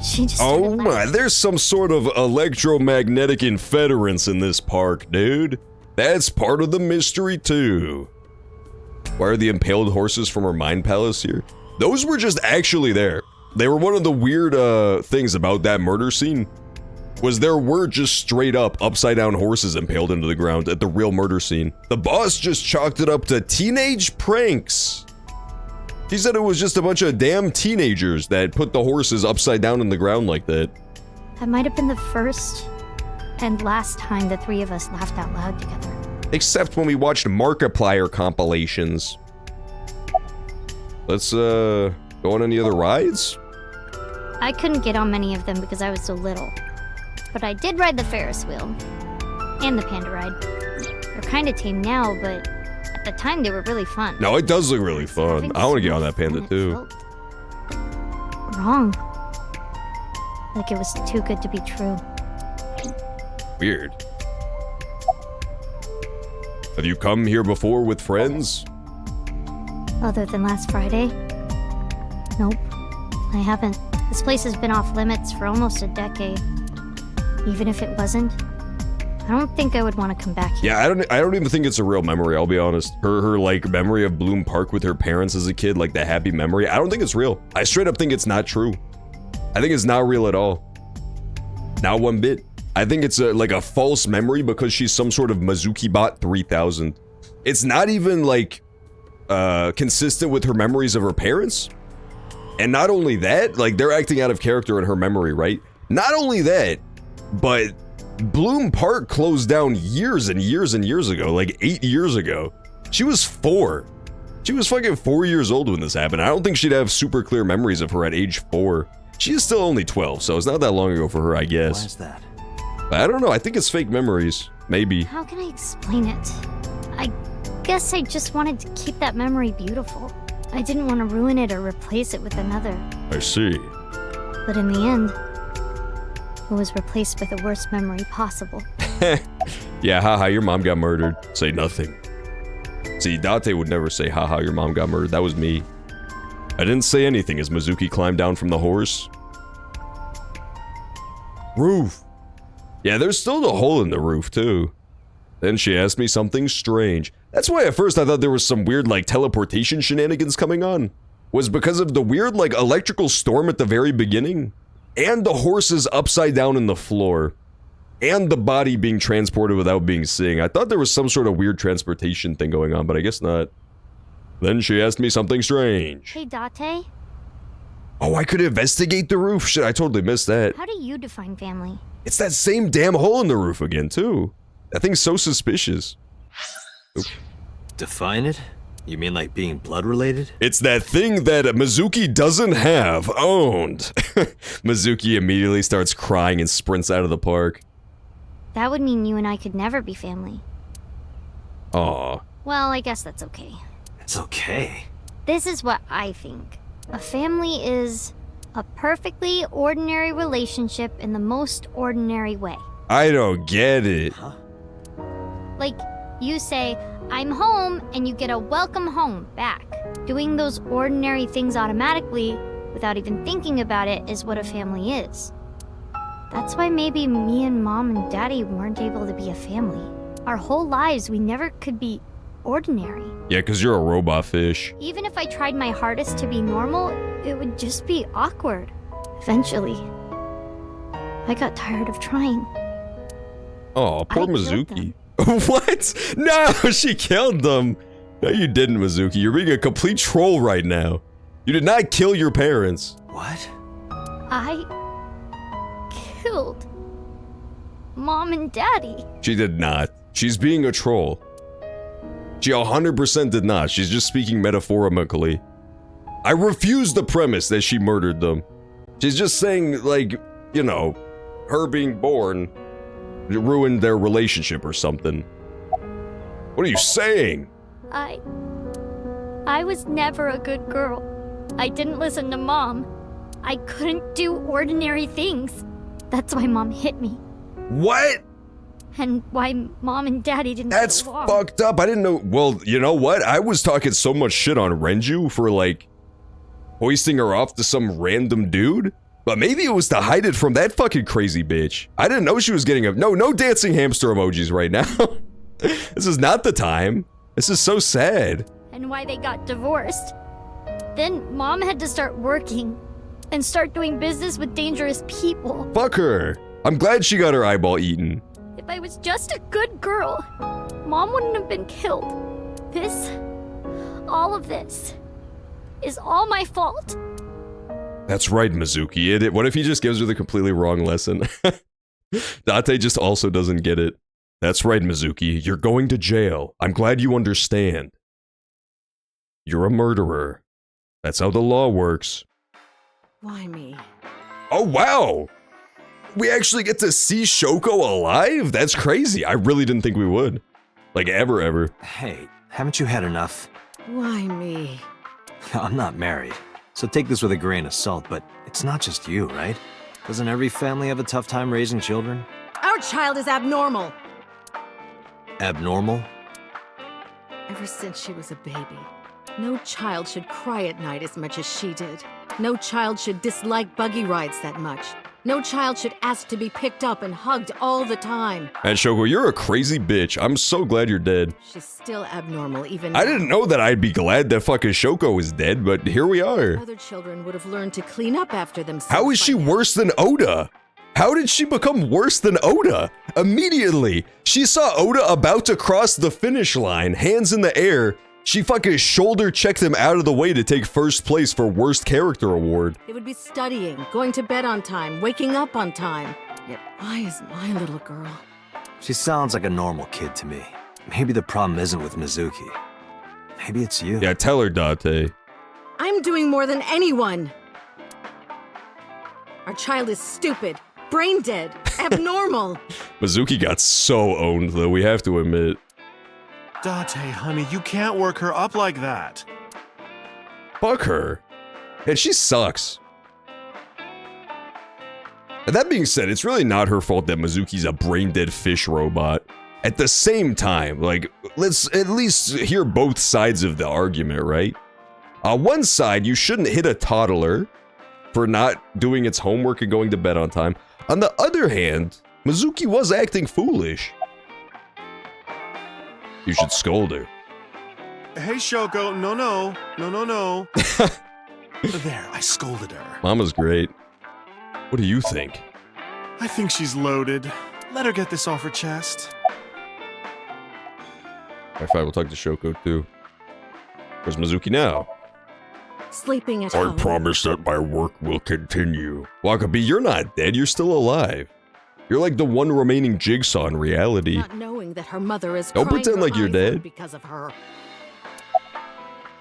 She just Oh my, there's some sort of electromagnetic interference in this park, dude. That's part of the mystery too. Why are the impaled horses from her mind palace here? Those were just actually there. They were one of the weird things about that murder scene. Was there were just straight up upside down horses impaled into the ground at the real murder scene. The boss just chalked it up to teenage pranks. He said it was just a bunch of damn teenagers that put the horses upside down in the ground like that. That might have been the first and last time the three of us laughed out loud together. Except when we watched Markiplier compilations. Let's go on any other rides? I couldn't get on many of them because I was so little. But I did ride the Ferris wheel. And the panda ride. They're kinda tame now, but at the time they were really fun. No, it does look really fun. I want to get on that panda too. Wrong. Like it was too good to be true. Weird. Have you come here before with friends? Other than last Friday? Nope. I haven't. This place has been off limits for almost a decade. Even if it wasn't, I don't think I would want to come back here. Yeah, I don't even think it's a real memory, I'll be honest. Her like memory of Bloom Park with her parents as a kid, like the happy memory, I don't think it's real. I straight up think it's not true. I think it's not real at all. Not one bit. I think it's like a false memory because she's some sort of Mizuki Bot 3000. It's not even like consistent with her memories of her parents. And not only that, like they're acting out of character in her memory, right? Not only that, but Bloom Park closed down years and years and years ago, like 8 years ago. She was 4. She was fucking 4 years old when this happened. I don't think she'd have super clear memories of her at age 4. She is still only 12, so it's not that long ago for her, I guess. Why is that? I don't know, I think it's fake memories. Maybe. How can I explain it? I guess I just wanted to keep that memory beautiful. I didn't want to ruin it or replace it with another. I see. But in the end, it was replaced with the worst memory possible. Yeah, haha, your mom got murdered. Say nothing. See, Date would never say, haha, your mom got murdered. That was me. I didn't say anything as Mizuki climbed down from the horse. Roof. Yeah, there's still the hole in the roof, too. Then she asked me something strange. That's why at first I thought there was some weird, like, teleportation shenanigans coming on. Was because of the weird, like, electrical storm at the very beginning. And the horses upside down in the floor. And the body being transported without being seen. I thought there was some sort of weird transportation thing going on, but I guess not. Then she asked me something strange. Hey, Date? Oh, I could investigate the roof? Shit, I totally missed that. How do you define family? It's that same damn hole in the roof again, too. That thing's so suspicious. Oop. Define it? You mean like being blood related? It's that thing that Mizuki doesn't have owned. Mizuki immediately starts crying and sprints out of the park. That would mean you and I could never be family. Aw. Well, I guess that's okay. It's okay. This is what I think. A family is a perfectly ordinary relationship in the most ordinary way. I don't get it. Huh? Like, you say, I'm home, and you get a welcome home back. Doing those ordinary things automatically, without even thinking about it, is what a family is. That's why maybe me and Mom and Daddy weren't able to be a family. Our whole lives, we never could be ordinary. Yeah, because you're a robot fish. Even if I tried my hardest to be normal, it would just be awkward. Eventually. I got tired of trying. Oh, poor Mizuki. What? No, she killed them. No, you didn't, Mizuki. You're being a complete troll right now. You did not kill your parents. What? I killed Mom and Daddy. She did not. She's being a troll. She 100% did not. She's just speaking metaphorically. I refuse the premise that she murdered them. She's just saying, like, you know, her being born ruined their relationship or something. What are you saying? I was never a good girl. I didn't listen to Mom. I couldn't do ordinary things. That's why Mom hit me. What? And why Mom and Daddy didn't That's get along. fucked up. I didn't know. Well, you know what? I was talking so much shit on Renju for, like, hoisting her off to some random dude. But maybe it was to hide it from that fucking crazy bitch. I didn't know she was getting a... No dancing hamster emojis right now. This is not the time. This is so sad. And why they got divorced. Then Mom had to start working and start doing business with dangerous people. Fuck her. I'm glad she got her eyeball eaten. If I was just a good girl, Mom wouldn't have been killed. All of this, is all my fault. That's right, Mizuki. What if he just gives her the completely wrong lesson? Date just also doesn't get it. That's right, Mizuki. You're going to jail. I'm glad you understand. You're a murderer. That's how the law works. Why me? Oh, wow! We actually get to see Shoko alive? That's crazy. I really didn't think we would. Like, ever. Hey, haven't you had enough? Why me? I'm not married, so take this with a grain of salt, but it's not just you, right? Doesn't every family have a tough time raising children? Our child is abnormal. Abnormal? Ever since she was a baby, no child should cry at night as much as she did. No child should dislike buggy rides that much. No child should ask to be picked up and hugged all the time. And Shoko, you're a crazy bitch. I'm so glad you're dead. She's still abnormal even I now. didn't know that I'd be glad that fucking Shoko is dead, but here we are. Other children would have learned to clean up after themselves. How is she worse than Oda? How did she become worse than Oda? Immediately, she saw Oda about to cross the finish line, hands in the air. She fucking shoulder checked him out of the way to take first place for worst character award. They would be studying, going to bed on time, waking up on time. Yet why is my little girl? She sounds like a normal kid to me. Maybe the problem isn't with Mizuki. Maybe it's you. Yeah, tell her, Date. I'm doing more than anyone. Our child is stupid, brain dead, abnormal. Mizuki got so owned, though, we have to admit. Date, honey, you can't work her up like that. Fuck her. And she sucks. And that being said, it's really not her fault that Mizuki's a brain-dead fish robot. At the same time, like, let's at least hear both sides of the argument, right? On one side, you shouldn't hit a toddler for not doing its homework and going to bed on time. On the other hand, Mizuki was acting foolish. You should scold her. Hey, Shoko, no. There, I scolded her. Mama's great. What do you think? I think she's loaded. Let her get this off her chest. Alright, fine, we'll talk to Shoko too. Where's Mizuki now? Sleeping at home. I promise that my work will continue. Wakabi, you're not dead, you're still alive. You're like the one remaining jigsaw in reality. Not knowing that her mother is Don't crying pretend her like you're eyes dead. out because of her.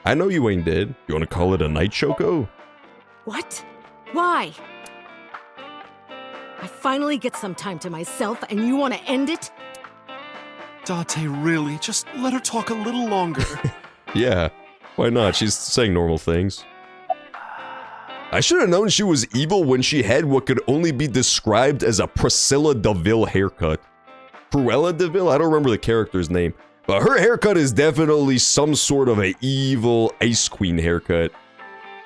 I know you ain't dead. You wanna call it a night, Shoko? What? Why? I finally get some time to myself and you want to end it? Date, really? Just let her talk a little longer. Yeah, why not? She's saying normal things. I should have known she was evil when she had what could only be described as a Priscilla DeVille haircut. Cruella DeVille? I don't remember the character's name. But her haircut is definitely some sort of a evil Ice Queen haircut.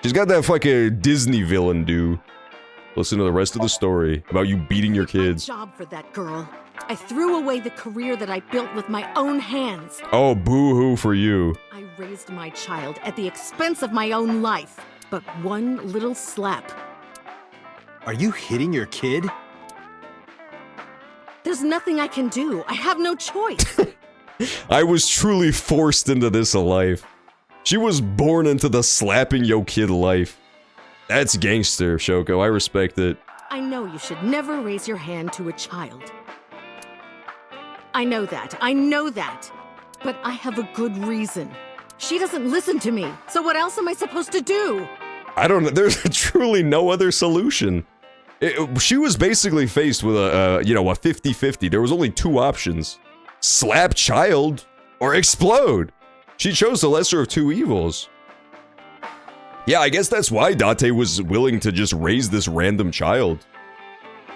She's got that fucking Disney villain do. Listen to the rest of the story about you beating your kids. Job for that girl. I threw away the career that I built with my own hands. Oh, boo-hoo for you. I raised my child at the expense of my own life. But one little slap. Are you hitting your kid? There's nothing I can do. I have no choice. I was truly forced into this life. She was born into the slapping yo kid life. That's gangster, Shoko. I respect it. I know you should never raise your hand to a child. I know that. But I have a good reason. She doesn't listen to me, so what else am I supposed to do? I don't know. There's truly no other solution. She was basically faced with a 50-50. There was only two options. Slap child or explode. She chose the lesser of two evils. Yeah, I guess that's why Date was willing to just raise this random child.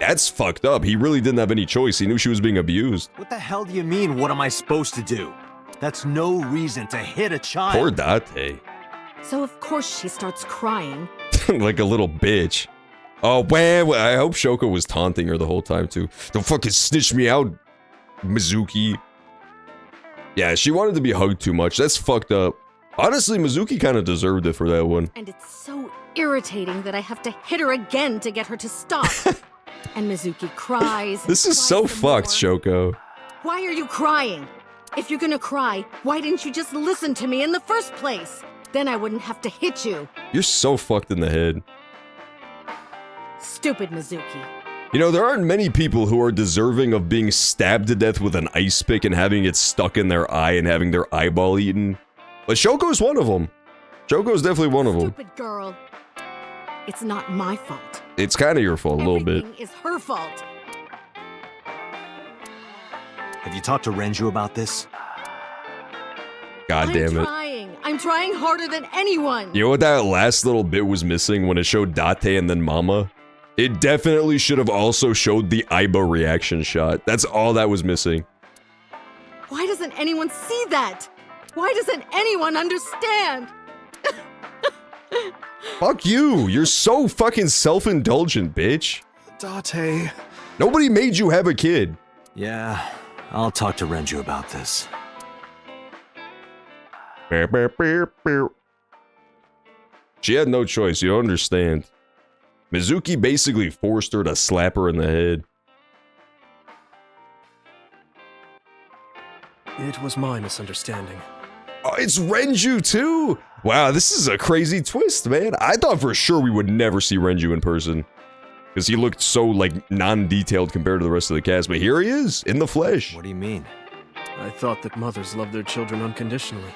That's fucked up. He really didn't have any choice. He knew she was being abused. What the hell do you mean, what am I supposed to do? That's no reason to hit a child. Poor Date. So of course she starts crying. Like a little bitch. Oh, well, I hope Shoko was taunting her the whole time, too. Don't fucking snitch me out, Mizuki. Yeah, she wanted to be hugged too much. That's fucked up. Honestly, Mizuki kind of deserved it for that one. And it's so irritating that I have to hit her again to get her to stop. And Mizuki cries. This is so fucked, Shoko. Why are you crying? If you're gonna cry, why didn't you just listen to me in the first place? Then I wouldn't have to hit you. You're so fucked in the head. Stupid Mizuki. You know, there aren't many people who are deserving of being stabbed to death with an ice pick and having it stuck in their eye and having their eyeball eaten. But Shoko's one of them. Shoko's definitely one of them. Stupid girl. It's not my fault. It's kind of your fault a little bit. Everything is her fault. Have you talked to Renju about this? God damn it. I'm trying harder than anyone. You know what that last little bit was missing when it showed Date and then Mama? It definitely should have also showed the Aiba reaction shot. That's all that was missing. Why doesn't anyone see that? Why doesn't anyone understand? Fuck you! You're so fucking self-indulgent, bitch. Date. Nobody made you have a kid. Yeah, I'll talk to Renju about this. She had no choice, you don't understand. Mizuki basically forced her to slap her in the head. It was my misunderstanding. Oh, it's Renju too? Wow, this is a crazy twist, man. I thought for sure we would never see Renju in person. Because he looked so, like, non-detailed compared to the rest of the cast, but here he is, in the flesh. What do you mean? I thought that mothers love their children unconditionally.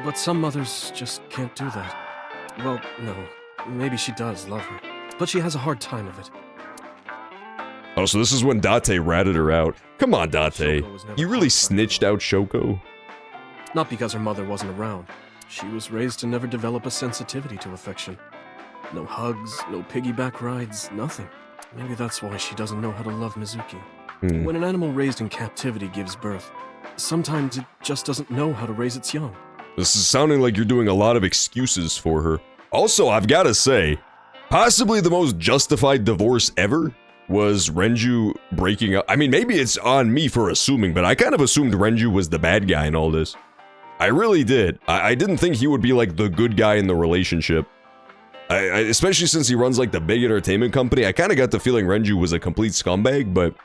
But some mothers just can't do that. Well, no. Maybe she does love her. But she has a hard time of it. Oh, so this is when Date ratted her out. Come on, Date. You really snitched out Shoko? Not because her mother wasn't around. She was raised to never develop a sensitivity to affection. No hugs, no piggyback rides, nothing. Maybe that's why she doesn't know how to love Mizuki. When an animal raised in captivity gives birth, sometimes it just doesn't know how to raise its young. This is sounding like you're doing a lot of excuses for her. Also, I've gotta say, possibly the most justified divorce ever was Renju breaking up. I mean, maybe it's on me for assuming, but I kind of assumed Renju was the bad guy in all this. I really did. I didn't think he would be like the good guy in the relationship. Especially since he runs like the big entertainment company, I kind of got the feeling Renju was a complete scumbag, but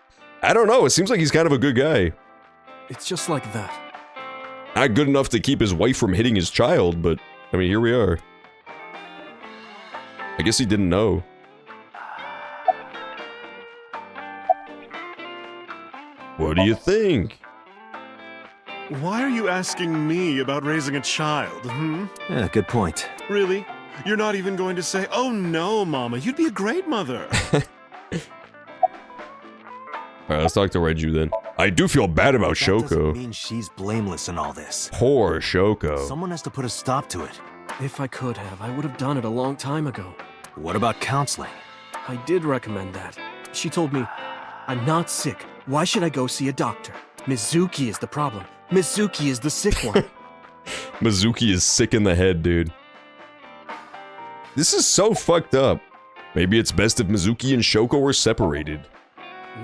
I don't know, it seems like he's kind of a good guy. It's just like that. Not good enough to keep his wife from hitting his child, but I mean, here we are. I guess he didn't know. What do you think? Why are you asking me about raising a child, Yeah, good point. Really? You're not even going to say, oh no, Mama, you'd be a great mother. Alright, let's talk to Renju then. I do feel bad about That Shoko. doesn't mean she's blameless in all this. Poor Shoko. Someone has to put a stop to it. If I could have, I would have done it a long time ago. What about counseling? I did recommend that. She told me, I'm not sick. Why should I go see a doctor? Mizuki is the problem. Mizuki is the sick one. Mizuki is sick in the head, dude. This is so fucked up. Maybe it's best if Mizuki and Shoko were separated.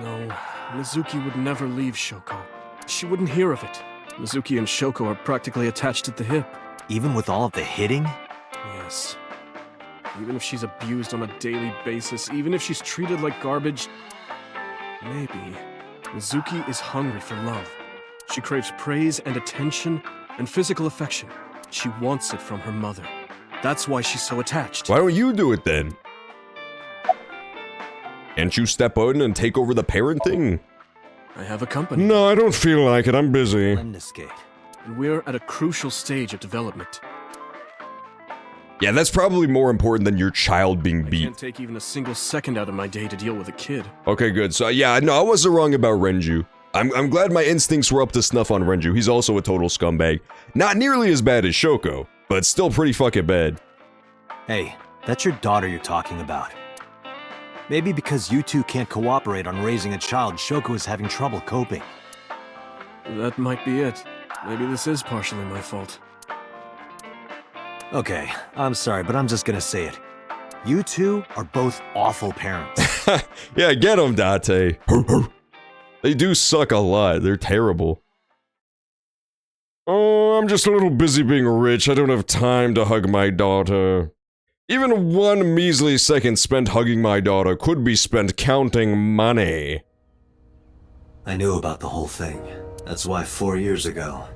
No, Mizuki would never leave Shoko. She wouldn't hear of it. Mizuki and Shoko are practically attached at the hip. Even with all of the hitting? Yes. Even if she's abused on a daily basis, even if she's treated like garbage, maybe Mizuki is hungry for love. She craves praise and attention and physical affection. She wants it from her mother. That's why she's so attached. Why don't you do it then? Can't you step in and take over the parenting? I have a company. No, I don't feel like it. I'm busy. And we're at a crucial stage of development. Yeah, that's probably more important than your child being I beat. can't take even a single second out of my day to deal with a kid. Okay, good. So yeah, no, I wasn't wrong about Renju. I'm glad my instincts were up to snuff on Renju. He's also a total scumbag. Not nearly as bad as Shoko, but still pretty fucking bad. Hey, that's your daughter you're talking about. Maybe because you two can't cooperate on raising a child, Shoko is having trouble coping. That might be it. Maybe this is partially my fault. Okay, I'm sorry, but I'm just gonna say it. You two are both awful parents. Yeah, get them, Date. They do suck a lot. They're terrible. Oh, I'm just a little busy being rich. I don't have time to hug my daughter. Even one measly second spent hugging my daughter could be spent counting money. I knew about the whole thing. That's why 4 years ago,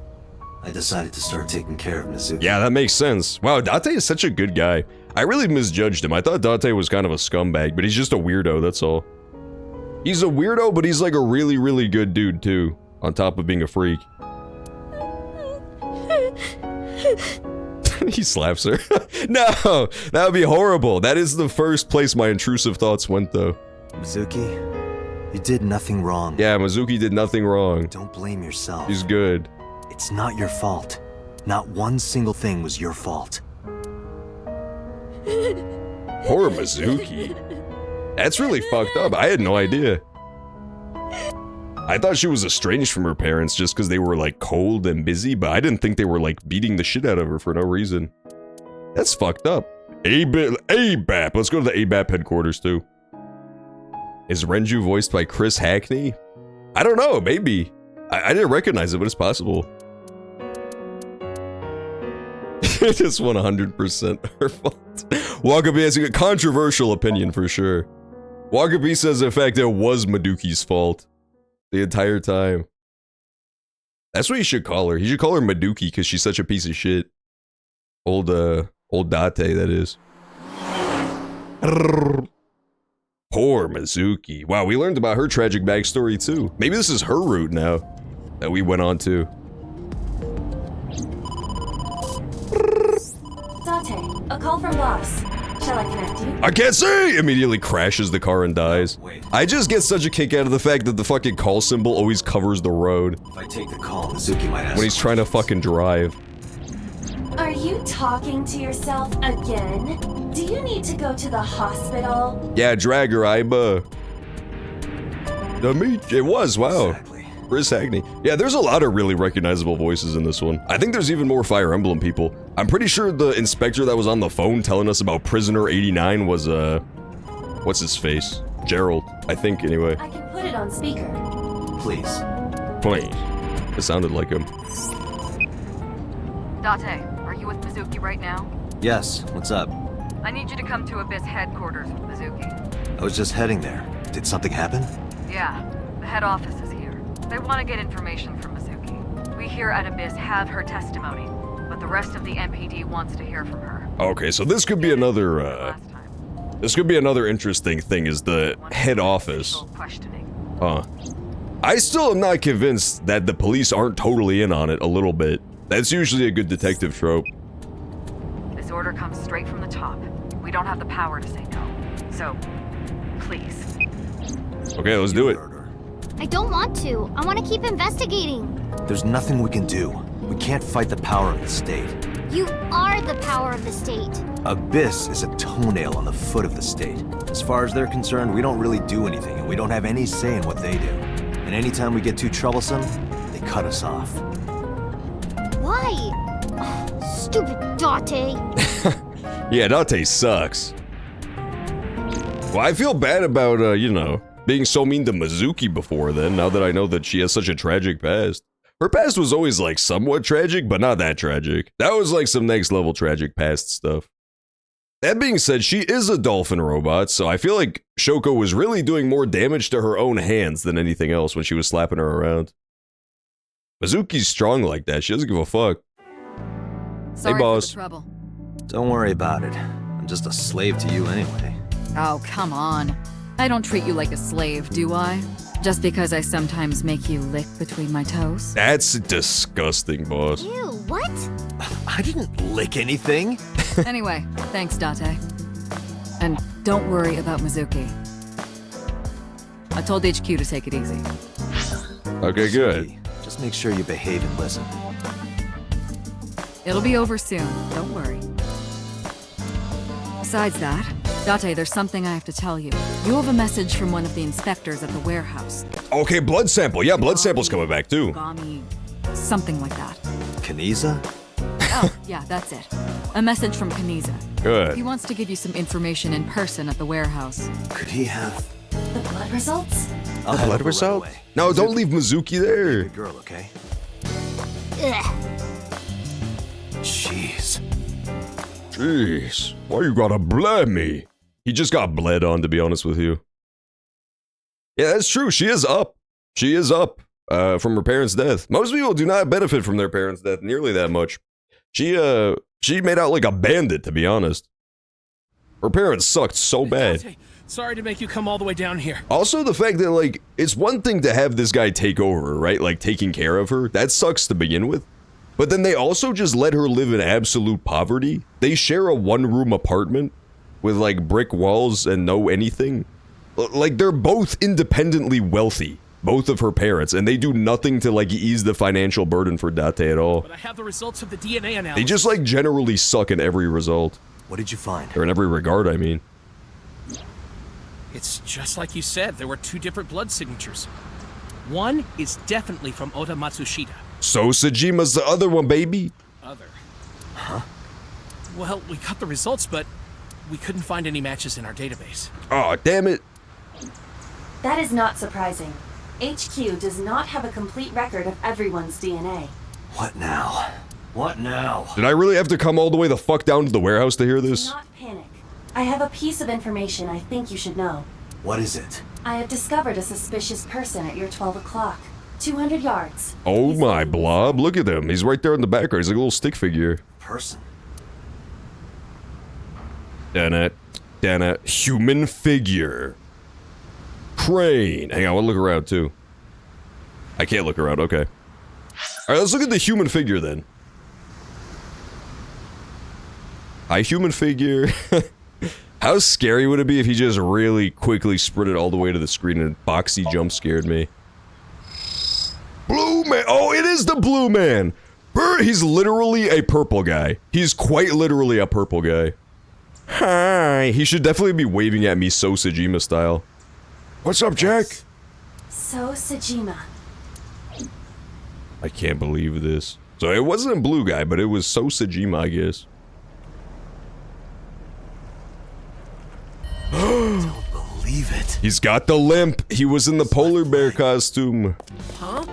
I decided to start taking care of Mizuki. Yeah, that makes sense. Wow, Date is such a good guy. I really misjudged him. I thought Date was kind of a scumbag, but he's just a weirdo, that's all. He's a weirdo, but he's like a really, really good dude, too. On top of being a freak. He slaps her. No, that would be horrible. That is the first place my intrusive thoughts went, though. Mizuki, you did nothing wrong. Yeah, Mizuki did nothing wrong. Don't blame yourself. He's good. It's not your fault. Not one single thing was your fault. Poor Mizuki. That's really fucked up. I had no idea. I thought she was estranged from her parents just because they were like cold and busy, but I didn't think they were like beating the shit out of her for no reason. That's fucked up. ABAP. Let's go to the ABAP headquarters too. Is Renju voiced by Chris Hackney? I don't know, maybe. I didn't recognize it, but it's possible. It is 100% her fault. Wakabi has a controversial opinion for sure. Wakabi says in fact it was Maduki's fault. The entire time. That's what you should call her. You should call her Maduki because she's such a piece of shit. Old Date, that is. Poor Mizuki. Wow, we learned about her tragic backstory too. Maybe this is her route now that we went on to. Date, a call from boss. Shall I connect you? I can't see! Immediately crashes the car and dies. I just get such a kick out of the fact that the fucking call symbol always covers the road. If I take the call, Mizuki might ask when he's trying to fucking drive. Are you talking to yourself again? Do you need to go to the hospital? Yeah, drag her, Iba. It was, wow. Exactly. Chris Hackney. Yeah, there's a lot of really recognizable voices in this one. I think there's even more Fire Emblem people. I'm pretty sure the inspector that was on the phone telling us about Prisoner 89 was, what's his face? Gerald, I think, anyway. I can put it on speaker. Please. Please. It sounded like him. Date, are you with Mizuki right now? Yes, what's up? I need you to come to Abyss headquarters with Mizuki. I was just heading there. Did something happen? Yeah, the head office is here. They want to get information from Mizuki. We here at Abyss have her testimony, but the rest of the MPD wants to hear from her. Okay, so this could be another, this could be another interesting thing, is the head office. Huh. I still am not convinced that the police aren't totally in on it a little bit. That's usually a good detective trope. This order comes straight from the top. We don't have the power to say no. So, please. Okay, let's do it. I don't want to. I want to keep investigating. There's nothing we can do. We can't fight the power of the state. You are the power of the state. Abyss is a toenail on the foot of the state. As far as they're concerned, we don't really do anything, and we don't have any say in what they do. And anytime we get too troublesome, they cut us off. Why? Oh, stupid Date. Yeah, Date sucks. Well, I feel bad about, you know, being so mean to Mizuki before then, now that I know that she has such a tragic past. Her past was always, like, somewhat tragic, but not that tragic. That was, like, some next-level tragic past stuff. That being said, she is a dolphin robot, so I feel like Shoko was really doing more damage to her own hands than anything else when she was slapping her around. Mizuki's strong like that, she doesn't give a fuck. Sorry hey, boss. For the trouble. Don't worry about it. I'm just a slave to you anyway. Oh, come on. I don't treat you like a slave, do I? Just because I sometimes make you lick between my toes? That's disgusting, boss. Ew, what? I didn't lick anything. Anyway, thanks, Date. And don't worry about Mizuki. I told HQ to take it easy. Okay, good. Just make sure you behave and listen. It'll be over soon, don't worry. Besides that, Date, there's something I have to tell you. You have a message from one of the inspectors at the warehouse. Okay, blood sample. Yeah, blood sample's coming back too. Gami, something like that. Kaniza? Oh, yeah, that's it. A message from Kaniza. Good. He wants to give you some information in person at the warehouse. Could he have The blood results? I'll The blood result? No, don't leave Mizuki there. Good girl, okay? Ugh. Jeez. Jeez, why you gotta blame me? He just got bled on, to be honest with you. Yeah, that's true. She is up. She is up from her parents' death. Most people do not benefit from their parents' death nearly that much. She made out like a bandit, to be honest. Her parents sucked so bad. Dante, sorry to make you come all the way down here. Also, the fact that, like, it's one thing to have this guy take over, right? Like, taking care of her. That sucks to begin with. But then they also just let her live in absolute poverty. They share a one-room apartment with, like, brick walls and no anything. Like, they're both independently wealthy, both of her parents, and they do nothing to, like, ease the financial burden for Date at all. But I have the results of the DNA analysis. They just, like, generally suck in every result. What did you find? Or in every regard, I mean. It's just like you said. There were two different blood signatures. One is definitely from Ota Matsushita. So Sajima's the other one, baby. Other. Huh? Well, we got the results, but we couldn't find any matches in our database. Aw, damn it. That is not surprising. HQ does not have a complete record of everyone's DNA. What now? What now? Did I really have to come all the way the fuck down to the warehouse to hear this? Do not panic. I have a piece of information I think you should know. What is it? I have discovered a suspicious person at your 12 o'clock. 200 yards. Oh my blob, look at him. He's right there in the background. He's like a little stick figure. Person. Dana. Human figure. Crane. Hang on, I want to look around too. I can't look around, okay. Alright, let's look at the human figure then. Hi, human figure. How scary would it be if he just really quickly sprinted all the way to the screen and boxy jump scared me? Blue man! Oh, it is the blue man! He's literally a purple guy. He's quite literally a purple guy. Hi! He should definitely be waving at me So Sajima style. What's up, Jack? So Sajima. I can't believe this. So it wasn't a blue guy, but it was So Sajima, I guess. Don't believe it. He's got the limp. He was in the polar bear costume. Huh?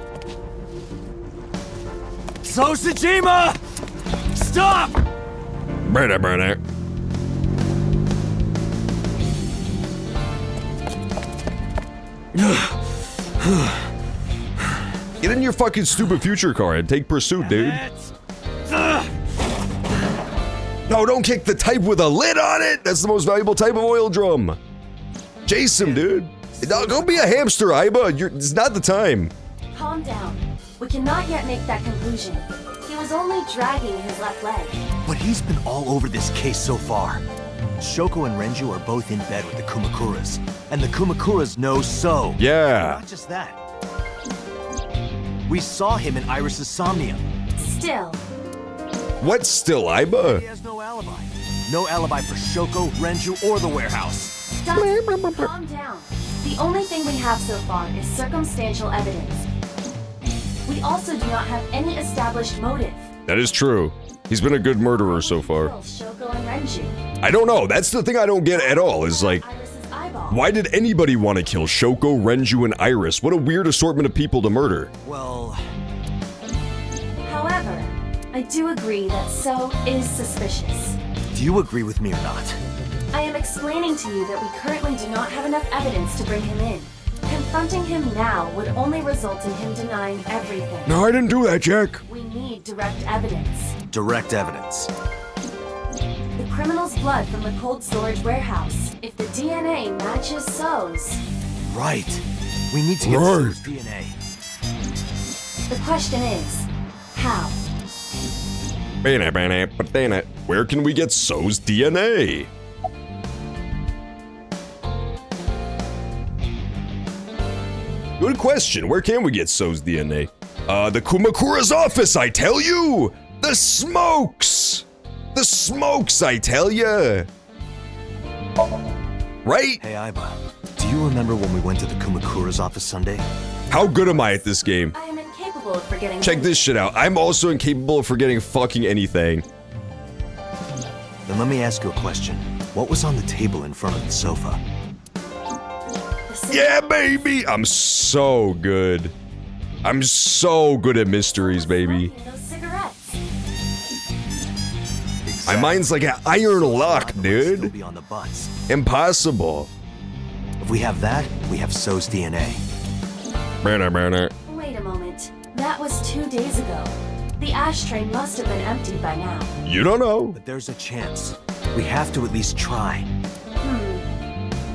So Sajima! Stop! Burn it. Get in your fucking stupid future car and take pursuit, dude. No, don't kick the type with a lid on it! That's the most valuable type of oil drum. Chase him, dude. No, go be a hamster, Aiba. It's not the time. Calm down. We cannot yet make that conclusion. He was only dragging his left leg. But he's been all over this case so far. Shoko and Renju are both in bed with the Kumakuras, and the Kumakuras know So. Yeah. Not just that. We saw him in Iris's Somnium. Still. What still, Aiba? He has no alibi. No alibi for Shoko, Renju, or the warehouse. Calm down. The only thing we have so far is circumstantial evidence. We also do not have any established motive. That is true. He's been a good murderer so far. Shoko and Renju. I don't know. That's the thing I don't get at all, is like, why did anybody want to kill Shoko, Renju, and Iris? What a weird assortment of people to murder. Well... However, I do agree that So is suspicious. Do you agree with me or not? I am explaining to you that we currently do not have enough evidence to bring him in. Confronting him now would only result in him denying everything. No, I didn't do that, Jack. We need direct evidence. Direct evidence. The criminal's blood from the cold storage warehouse. If the DNA matches So's. Right. We need to get So's DNA. The question is, how? Where can we get So's DNA? Good question. Where can we get So's DNA? The Kumakura's office, I tell you! The smokes! The smokes, I tell ya! Right? Hey, Aiba, do you remember when we went to the Kumakura's office Sunday? How good am I at this game? I am incapable of forgetting. Check this shit out. I'm also incapable of forgetting fucking anything. Then let me ask you a question. What was on the table in front of the sofa? Yeah, baby! I'm so good. I'm so good at mysteries, baby. Those cigarettes. My mind's like an iron lock, dude. Be on the butts. Impossible. If we have that, we have So's DNA. Wait a moment. That was 2 days ago. The ashtray must have been emptied by now. You don't know. But there's a chance. We have to at least try.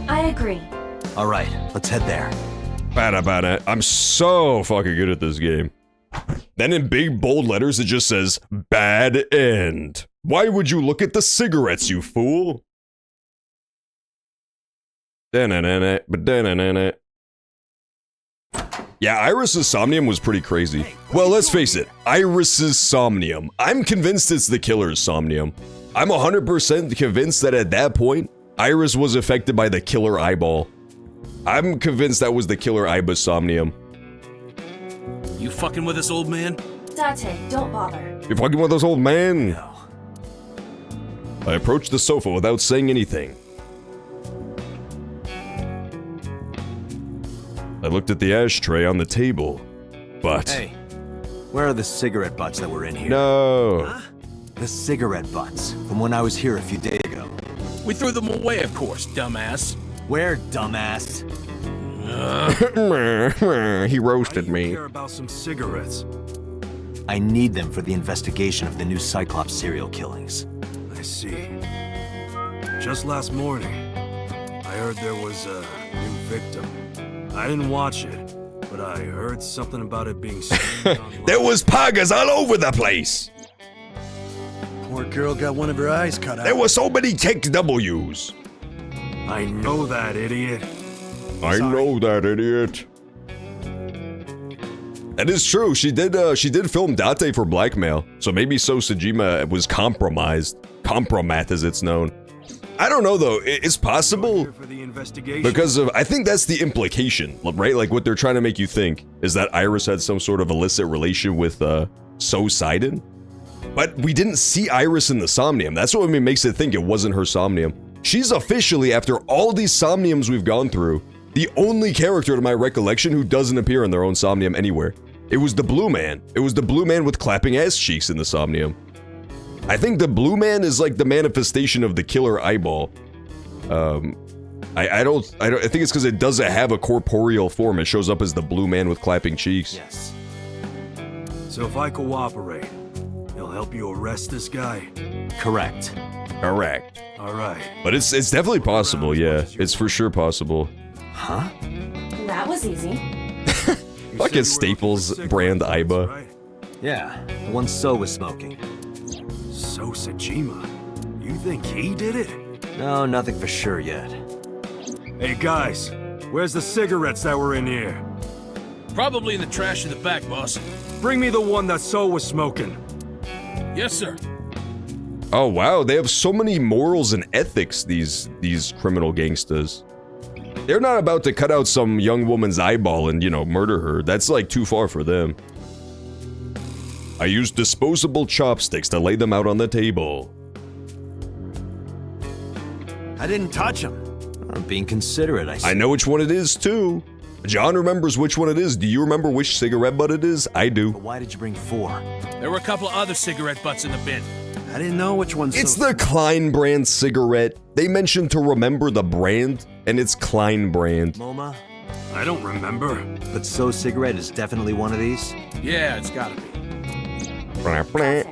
I agree. All right, let's head there. I'm so fucking good at this game. Then in big bold letters it just says, bad end. Why would you look at the cigarettes, you fool? Yeah, Iris's Somnium was pretty crazy. Well, let's face it, Iris's Somnium. I'm convinced it's the killer's Somnium. I'm 100% convinced that at that point, Iris was affected by the killer eyeball. I'm convinced that was the killer Aiba's Somnium. You fucking with us, old man? Date, don't bother. You're fucking with us, old man? No. I approached the sofa without saying anything. I looked at the ashtray on the table, but... Hey, where are the cigarette butts that were in here? No. Huh? The cigarette butts, from when I was here a few days ago. We threw them away, of course, dumbass. Where, dumbass? He roasted me. Care about some cigarettes. I need them for the investigation of the new Cyclops serial killings. I see. Just last morning, I heard there was a new victim. I didn't watch it, but I heard something about it being streamed online. There was poggers all over the place. Poor girl got one of her eyes cut out. There were so many Tech W's. I know that, idiot. I know that, idiot. That is true. She did film Date for blackmail, so maybe So Sejima was compromised. Compromat as it's known. I don't know though, it's possible because of, I think that's the implication, right? Like what they're trying to make you think is that Iris had some sort of illicit relation with So Sidon. But we didn't see Iris in the Somnium. That's what makes it think it wasn't her Somnium. She's officially, after all these Somniums we've gone through, the only character to my recollection who doesn't appear in their own Somnium anywhere. It was the Blue Man. It was the Blue Man with clapping ass cheeks in the Somnium. I think the Blue Man is like the manifestation of the killer eyeball. I think it's because it doesn't have a corporeal form. It shows up as the Blue Man with clapping cheeks. Yes. So if I cooperate, he'll help you arrest this guy? Correct. Correct. All right. But it's definitely possible, yeah. It's for sure possible. Huh? That was easy. Fucking Staples brand Aiba. Right? Yeah, the one So was smoking. So Sejima? You think he did it? No, nothing for sure yet. Hey guys, where's the cigarettes that were in here? Probably in the trash in the back, boss. Bring me the one that So was smoking. Yes, sir. Oh wow, they have so many morals and ethics, these criminal gangsters. They're not about to cut out some young woman's eyeball and, you know, murder her. That's like too far for them. I used disposable chopsticks to lay them out on the table. I didn't touch him. I'm being considerate, I see. I know which one it is too. John remembers which one it is. Do you remember which cigarette butt it is? I do. But why did you bring 4? There were a couple of other cigarette butts in the bin. I didn't know which one's It's the Klein brand cigarette. They mentioned to remember the brand, and it's Klein brand. MoMA? I don't remember. But So cigarette is definitely one of these? Yeah, it's gotta be. Remember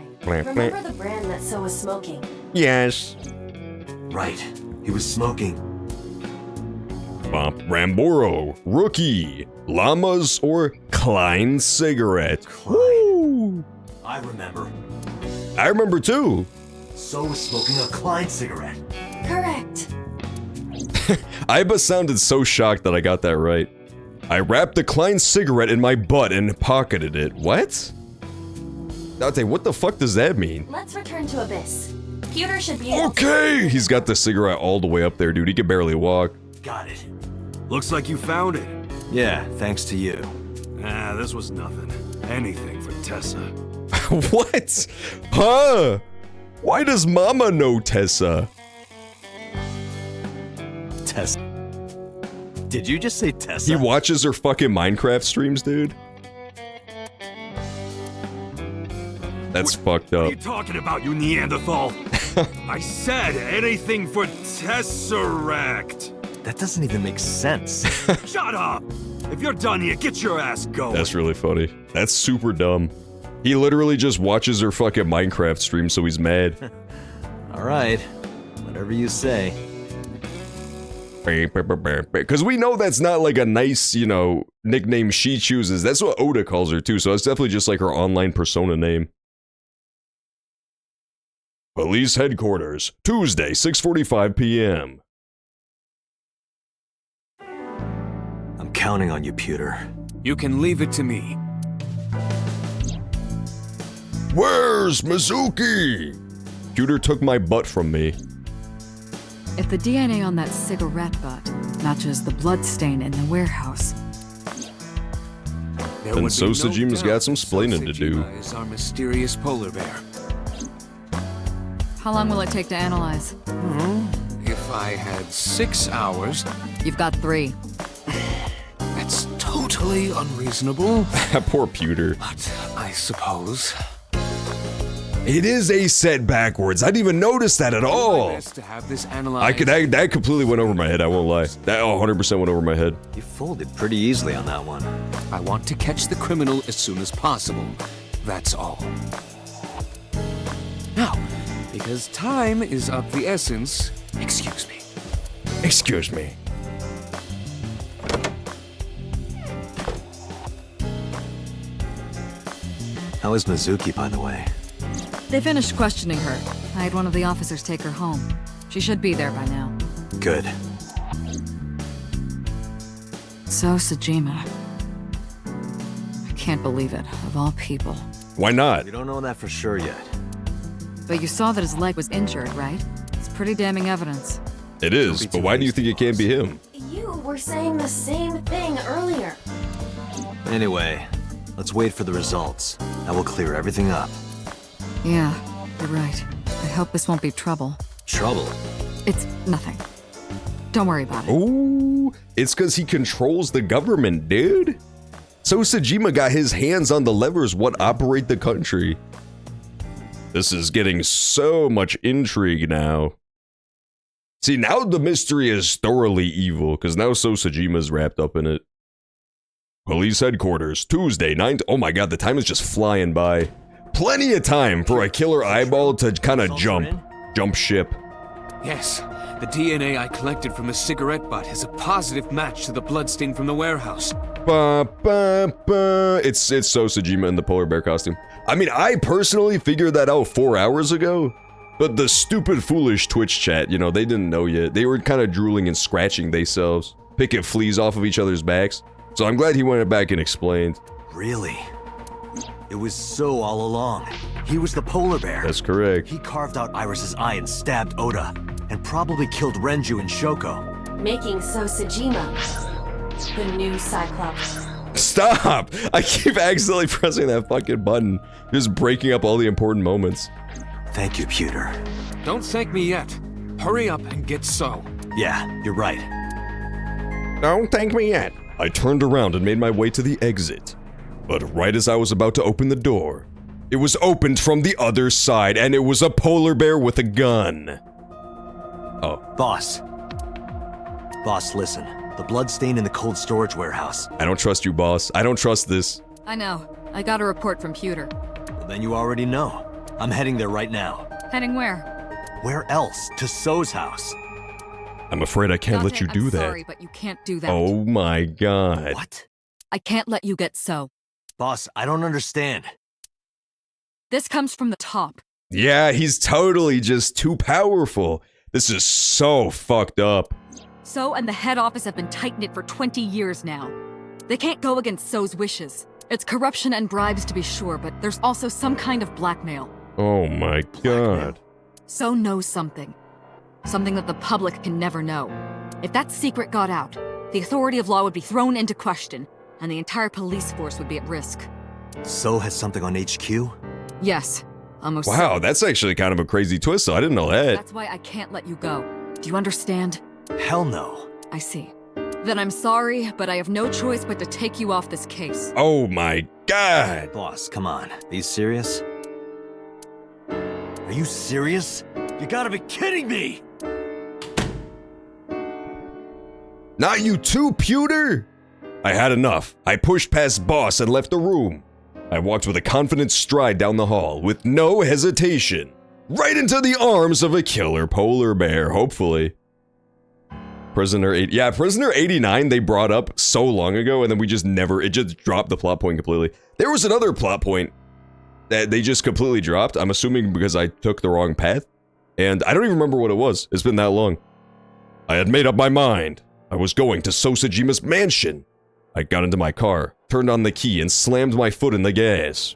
the brand that So was smoking? Yes. Right. He was smoking. Ramboro, Rookie, Llamas, or Klein cigarette. Klein. I remember. I remember too. So was smoking a Klein cigarette. Correct. Aiba sounded so shocked that I got that right. I wrapped the Klein cigarette in my butt and pocketed it. What? Dante, what the fuck does that mean? Let's return to Abyss. Pewter should be able Okay, he's got the cigarette all the way up there, dude. He can barely walk. Got it. Looks like you found it. Yeah, thanks to you. Ah, this was nothing. Anything for Tessa. What? Huh? Why does Mama know Tessa? Tessa. Did you just say Tessa? He watches her fucking Minecraft streams, dude. That's fucked What are up. you talking about, you Neanderthal? I said anything for Tesseract. That doesn't even make sense. Shut up! If you're done here, get your ass going. That's really funny. That's super dumb. He literally just watches her fucking Minecraft stream, so he's mad. Alright. Whatever you say. Because we know that's not like a nice, you know, nickname she chooses. That's what Oda calls her too, so it's definitely just like her online persona name. Police headquarters, Tuesday, 6:45 p.m. I'm counting on you, Pewter. You can leave it to me. Where's Mizuki? Pewter took my butt from me. If the DNA on that cigarette butt matches the bloodstain in the warehouse, Then Sosajima's got some splaining to do. Is our mysterious polar bear. how long will it take to analyze? If I had 6 hours, You've got 3. that's totally unreasonable. Poor Pewter. But I suppose. It is a set backwards. I didn't even notice that at all. Best to have this analyzed. That completely went over my head, I won't lie. That 100% went over my head. You folded pretty easily on that one. I want to catch the criminal as soon as possible. That's all. Now, because time is of the essence, excuse me. Excuse me. How is Mizuki, by the way? They finished questioning her. I had one of the officers take her home. She should be there by now. Good. So, Sajima. I can't believe it, of all people. Why not? We don't know that for sure yet. But you saw that his leg was injured, right? It's pretty damning evidence. It is, but why do you think it can't be him? You were saying the same thing earlier. Anyway, let's wait for the results. That will clear everything up. Yeah, you're right. I hope this won't be trouble. Trouble? It's nothing. Don't worry about it. Ooh, it's because he controls the government, dude. So Sajima got his hands on the levers what operate the country. This is getting so much intrigue now. See, now the mystery is thoroughly evil, because now Sosajima's wrapped up in it. Police headquarters, Tuesday, 9th. Oh my god, the time is just flying by. Plenty of time for a killer eyeball to kind of jump ship. Yes, the DNA I collected from the cigarette butt is a positive match to the bloodstain from the warehouse. Ba, ba, ba. It's Sosajima in the polar bear costume. I mean, I personally figured that out 4 hours ago, but the stupid, foolish Twitch chat, you know, they didn't know yet. They were kind of drooling and scratching themselves, picking fleas off of each other's backs. So I'm glad he went back and explained. Really? It was So all along. He was the polar bear. That's correct. He carved out Iris's eye and stabbed Oda, and probably killed Renju and Shoko. Making Sosajima the new Cyclops. Stop! I keep accidentally pressing that fucking button, just breaking up all the important moments. Thank you, Pewter. Don't thank me yet. Hurry up and get So. Yeah, you're right. Don't thank me yet. I turned around and made my way to the exit. But right as I was about to open the door, it was opened from the other side, and it was a polar bear with a gun. Oh. Boss. Boss, listen. The bloodstain in the cold storage warehouse. I don't trust you, boss. I don't trust this. I know. I got a report from Pewter. Well, then you already know. I'm heading there right now. Heading where? Where else? To So's house. I'm afraid I can't let you do that. Sorry, but you can't do that. Oh my god. What? I can't let you get So. Boss, I don't understand. This comes from the top. Yeah, he's totally just too powerful. This is so fucked up. So and the head office have been tight-knit for 20 years now. They can't go against So's wishes. It's corruption and bribes to be sure, but there's also some kind of blackmail. Oh my god. So knows something. Something that the public can never know. If that secret got out, the authority of law would be thrown into question, and the entire police force would be at risk. So has something on HQ? Yes, almost. Wow, that's actually kind of a crazy twist, so I didn't know that. That's why I can't let you go. Do you understand? Hell no. I see. Then I'm sorry, but I have no choice but to take you off this case. Oh my god! Boss, come on. Are you serious? Are you serious? You gotta be kidding me! Not you too, Pewter! I had enough. I pushed past Boss and left the room. I walked with a confident stride down the hall, with no hesitation. Right into the arms of a killer polar bear, hopefully. Prisoner 89 they brought up so long ago, and then we just never, it just dropped the plot point completely. There was another plot point that they just completely dropped, I'm assuming because I took the wrong path. And I don't even remember what it was, it's been that long. I had made up my mind. I was going to Sosajima's mansion. I got into my car, turned on the key, and slammed my foot in the gas.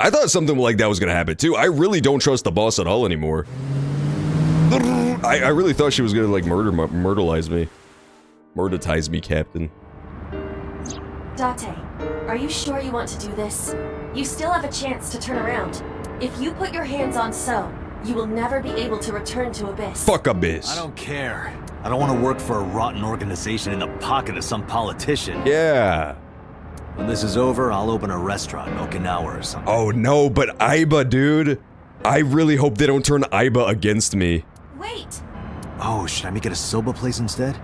I thought something like that was gonna happen too. I really don't trust the boss at all anymore. I really thought she was gonna like murderlize me. Murdertize me, Captain. Date, are you sure you want to do this? You still have a chance to turn around. If you put your hands on So, you will never be able to return to Abyss. Fuck Abyss. I don't care. I don't want to work for a rotten organization in the pocket of some politician. Yeah. When this is over, I'll open a restaurant in Okinawa or something. Oh no, but Aiba, dude. I really hope they don't turn Aiba against me. Wait! Oh, should I make it a soba place instead?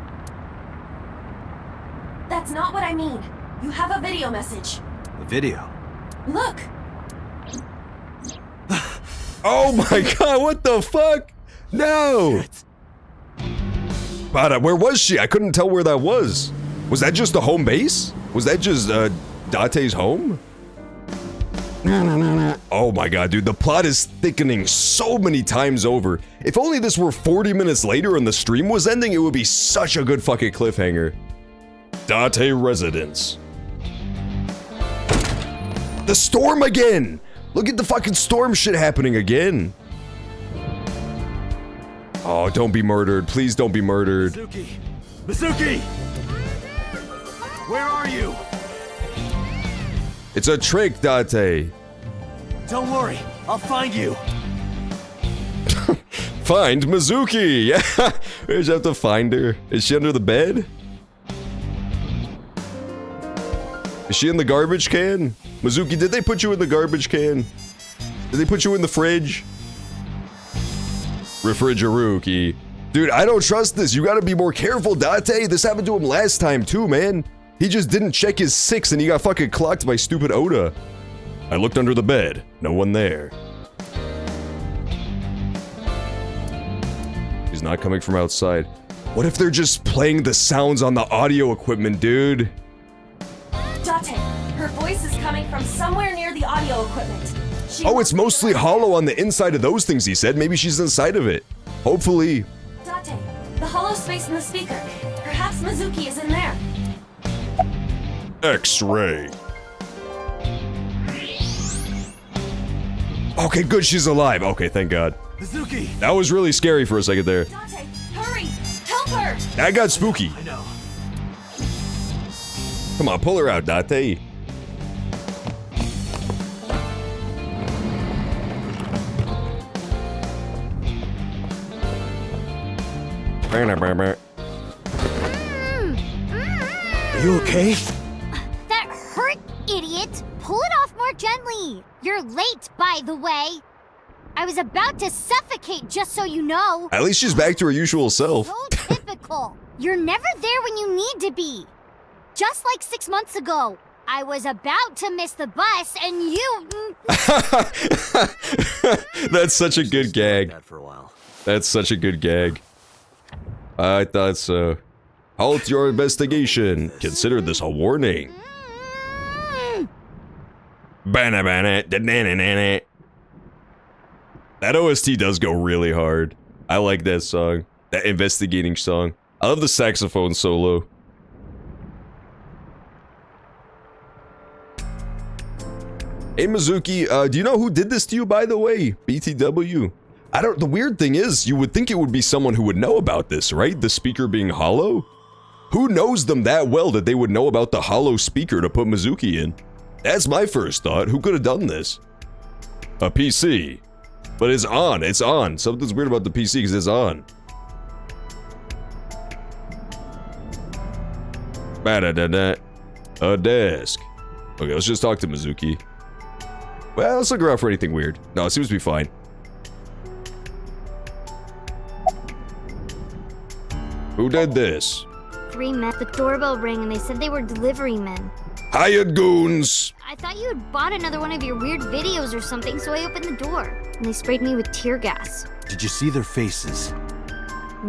That's not what I mean. You have a video message. A video? Look! Oh my god, what the fuck? No! But where was she? I couldn't tell where that was. Was that just the home base? Was that just Date's home? Oh my god, dude, the plot is thickening so many times over. If only this were 40 minutes later and the stream was ending, it would be such a good fucking cliffhanger. Date residence. The storm again! Look at the fucking storm shit happening again. Oh, don't be murdered. Please don't be murdered. Mizuki! Mizuki! Where are you? It's a trick, Date. Don't worry, I'll find you. Find Mizuki! Yeah, we just have to find her. Is she under the bed? Is she in the garbage can? Mizuki, did they put you in the garbage can? Did they put you in the fridge? Refrigeruki. Dude, I don't trust this. You gotta be more careful, Date. This happened to him last time too, man. He just didn't check his 6 and he got fucking clocked by stupid Oda. I looked under the bed. No one there. He's not coming from outside. What if they're just playing the sounds on the audio equipment, dude? Date, her voice is coming from somewhere near the audio equipment. Oh, it's mostly hollow on the inside of those things, he said. Maybe she's inside of it. Hopefully. Date, the hollow space in the speaker. Perhaps Mizuki is in there. X-ray. Okay, good, she's alive. Okay, thank God. Mizuki! That was really scary for a second there. Date, hurry! Help her! That got spooky. I know. Come on, pull her out, Date. Are you okay? That hurt, idiot! Pull it off more gently. You're late, by the way. I was about to suffocate, just so you know. At least she's back to her usual self. So typical. You're never there when you need to be. Just like 6 months ago. I was about to miss the bus, and you... That's such a good gag. That's such a good gag. I thought so. Halt your investigation. Consider this a warning. That OST does go really hard. I like that song. That investigating song. I love the saxophone solo. Hey Mizuki, do you know who did this to you, by the way? BTW. The weird thing is, you would think it would be someone who would know about this, right? The speaker being hollow? Who knows them that well that they would know about the hollow speaker to put Mizuki in? That's my first thought. Who could have done this? A PC. But it's on. It's on. Something's weird about the PC because it's on. Ba-da-da-da. A desk. Okay, let's just talk to Mizuki. Well, let's look around for anything weird. No, it seems to be fine. Who did this? 3 men. The doorbell rang and they said they were delivery men. Hired goons! I thought you had bought another one of your weird videos or something, so I opened the door. And they sprayed me with tear gas. Did you see their faces?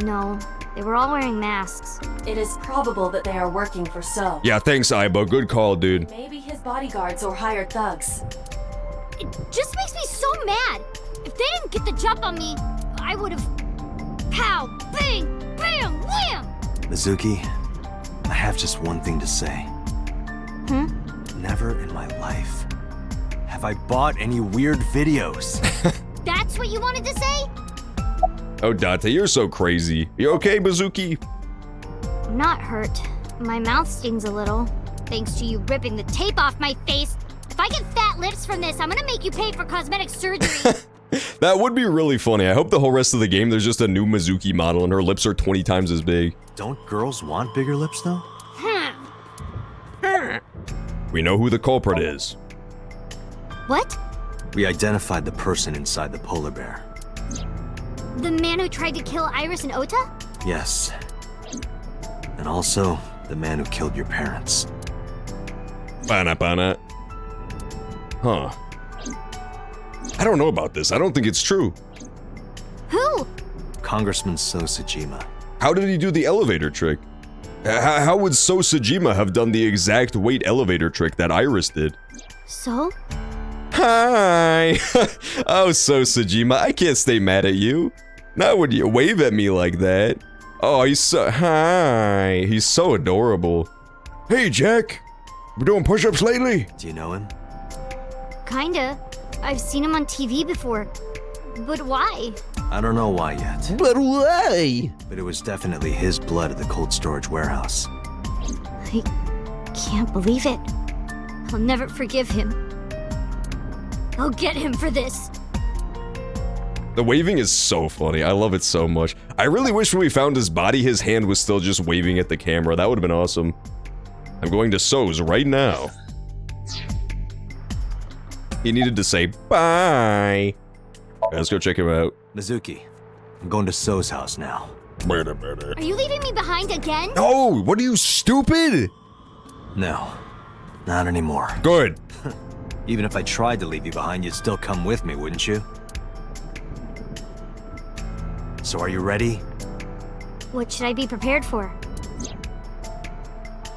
No, they were all wearing masks. It is probable that they are working for So. Yeah, thanks, Aiba. Good call, dude. Maybe his bodyguards or hired thugs. It just makes me so mad. If they didn't get the jump on me, I would have... Pow! Bang! Bam! Wham! Mizuki, I have just one thing to say. Never in my life have I bought any weird videos. That's what you wanted to say? Oh, Dante, you're so crazy. You okay, Mizuki? I'm not hurt. My mouth stings a little. Thanks to you ripping the tape off my face. If I get fat lips from this, I'm gonna make you pay for cosmetic surgery. That would be really funny. I hope the whole rest of the game there's just a new Mizuki model and her lips are 20 times as big. Don't girls want bigger lips, though? We know who the culprit is. What? We identified the person inside the polar bear. The man who tried to kill Iris and Ota? Yes. And also, the man who killed your parents. Bana. Huh. I don't know about this. I don't think it's true. Who? Congressman So Sajima. How did he do the elevator trick? How would So Sajima have done the exact weight elevator trick that Iris did? So? Hi! Oh, So Sajima, I can't stay mad at you. Not when you wave at me like that. Oh, he's so... Hi! He's so adorable. Hey, Jack! Been doing push-ups lately? Do you know him? Kinda. I've seen him on TV before. But why? I don't know why yet. But why? But it was definitely his blood at the cold storage warehouse. I can't believe it. I'll never forgive him. I'll get him for this. The waving is so funny. I love it so much. I really wish when we found his body, his hand was still just waving at the camera. That would have been awesome. I'm going to So's right now. He needed to say bye. Let's go check him out. Mizuki, I'm going to So's house now. Are you leaving me behind again? No, what are you, stupid? No, not anymore. Good. Even if I tried to leave you behind, you'd still come with me, wouldn't you? So are you ready? What should I be prepared for?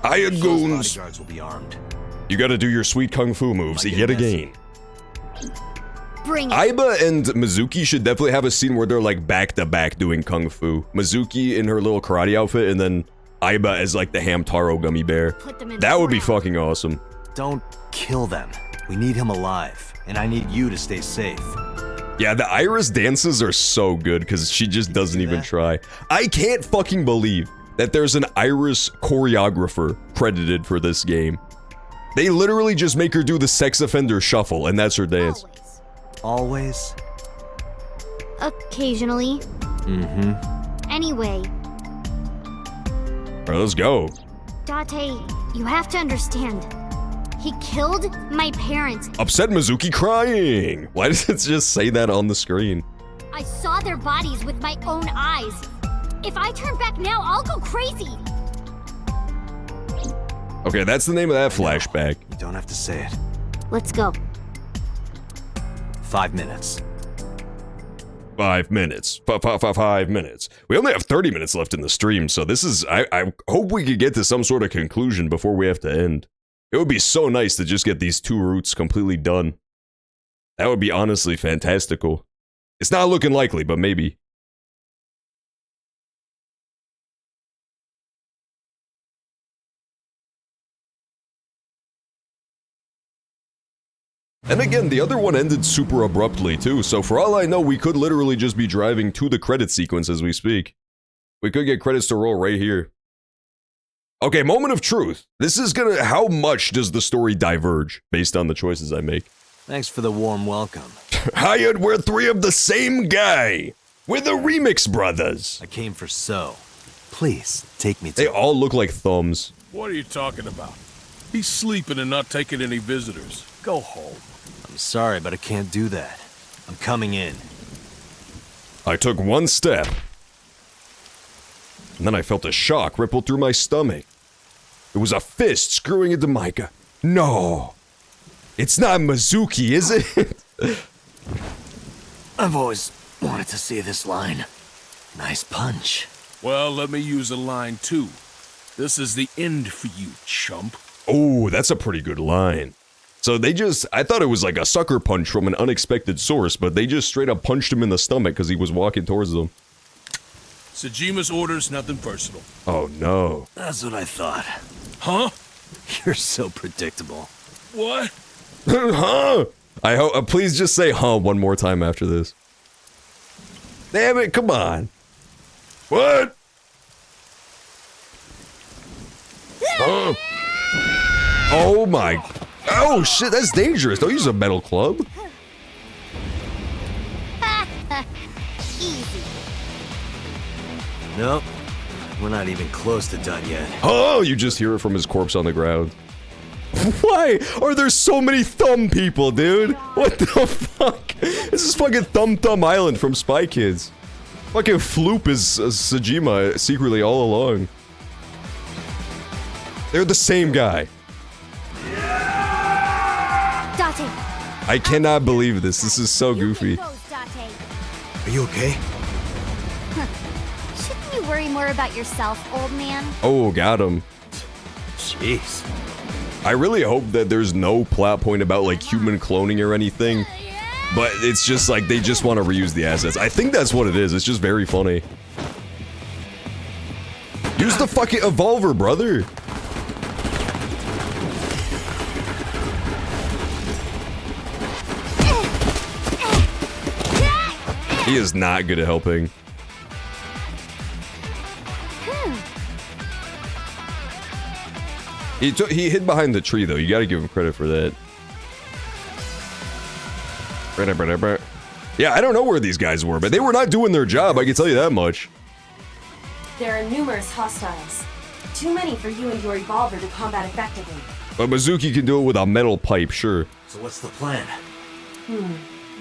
Hired goons. Bodyguards will be armed. You gotta do your sweet kung fu moves yet again. Bring it. Aiba and Mizuki should definitely have a scene where they're like back to back doing kung fu. Mizuki in her little karate outfit and then Aiba as like the Hamtaro gummy bear. That would be fucking awesome. Don't kill them. We need him alive, and I need you to stay safe. Yeah, the Iris dances are so good because she just doesn't even try. I can't fucking believe that there's an Iris choreographer credited for this game. They literally just make her do the sex offender shuffle, and that's her dance. Always? Occasionally. Mm-hmm. Anyway. Alright, let's go. Date, you have to understand. He killed my parents. Upset Mizuki crying. Why does it just say that on the screen? I saw their bodies with my own eyes. If I turn back now, I'll go crazy. Okay, that's the name of that flashback. You don't have to say it. Let's go. 5 minutes. 5 minutes. 5 minutes. We only have 30 minutes left in the stream, so this is... I hope we could get to some sort of conclusion before we have to end. It would be so nice to just get these 2 routes completely done. That would be honestly fantastical. It's not looking likely, but maybe. And again, the other one ended super abruptly too, so for all I know, we could literally just be driving to the credit sequence as we speak. We could get credits to roll right here. Okay, moment of truth. This is gonna... How much does the story diverge based on the choices I make? Thanks for the warm welcome. Hired, we're three of the same guy. We're the Remix Brothers. I came for So. Please, take me to... They all look like thumbs. What are you talking about? He's sleeping and not taking any visitors. Go home. I'm sorry, but I can't do that. I'm coming in. I took one step. And then I felt a shock ripple through my stomach. It was a fist screwing into Micah. No. It's not Mizuki, is it? I've always wanted to see this line. Nice punch. Well, let me use a line too. This is the end for you, chump. Oh, that's a pretty good line. So they just... I thought it was like a sucker punch from an unexpected source, but they just straight up punched him in the stomach because he was walking towards them. Sajima's orders, nothing personal. Oh no. That's what I thought. Huh? You're so predictable. What? Huh? I hope... please just say huh one more time after this. Damn it, come on. What? Huh? Oh my... Oh shit, that's dangerous. Don't use a metal club. Easy. Nope. We're not even close to done yet. Oh, you just hear it from his corpse on the ground. Why are there so many thumb people, dude? What the fuck? This is fucking Thumb Island from Spy Kids. Fucking Floop is Sajima secretly all along. They're the same guy. Date. I cannot believe this. This is so goofy. Are you okay? Shouldn't you worry more about yourself, old man? Oh, got him. Jeez. I really hope that there's no plot point about like human cloning or anything. But it's just like they just want to reuse the assets. I think that's what it is. It's just very funny. Use the fucking evolver, brother. He is not good at helping. He hid behind the tree though. You gotta give him credit for that. Yeah, I don't know where these guys were, but they were not doing their job, I can tell you that much. There are numerous hostiles. Too many for you and your evolver to combat effectively. But Mizuki can do it with a metal pipe, sure. So what's the plan?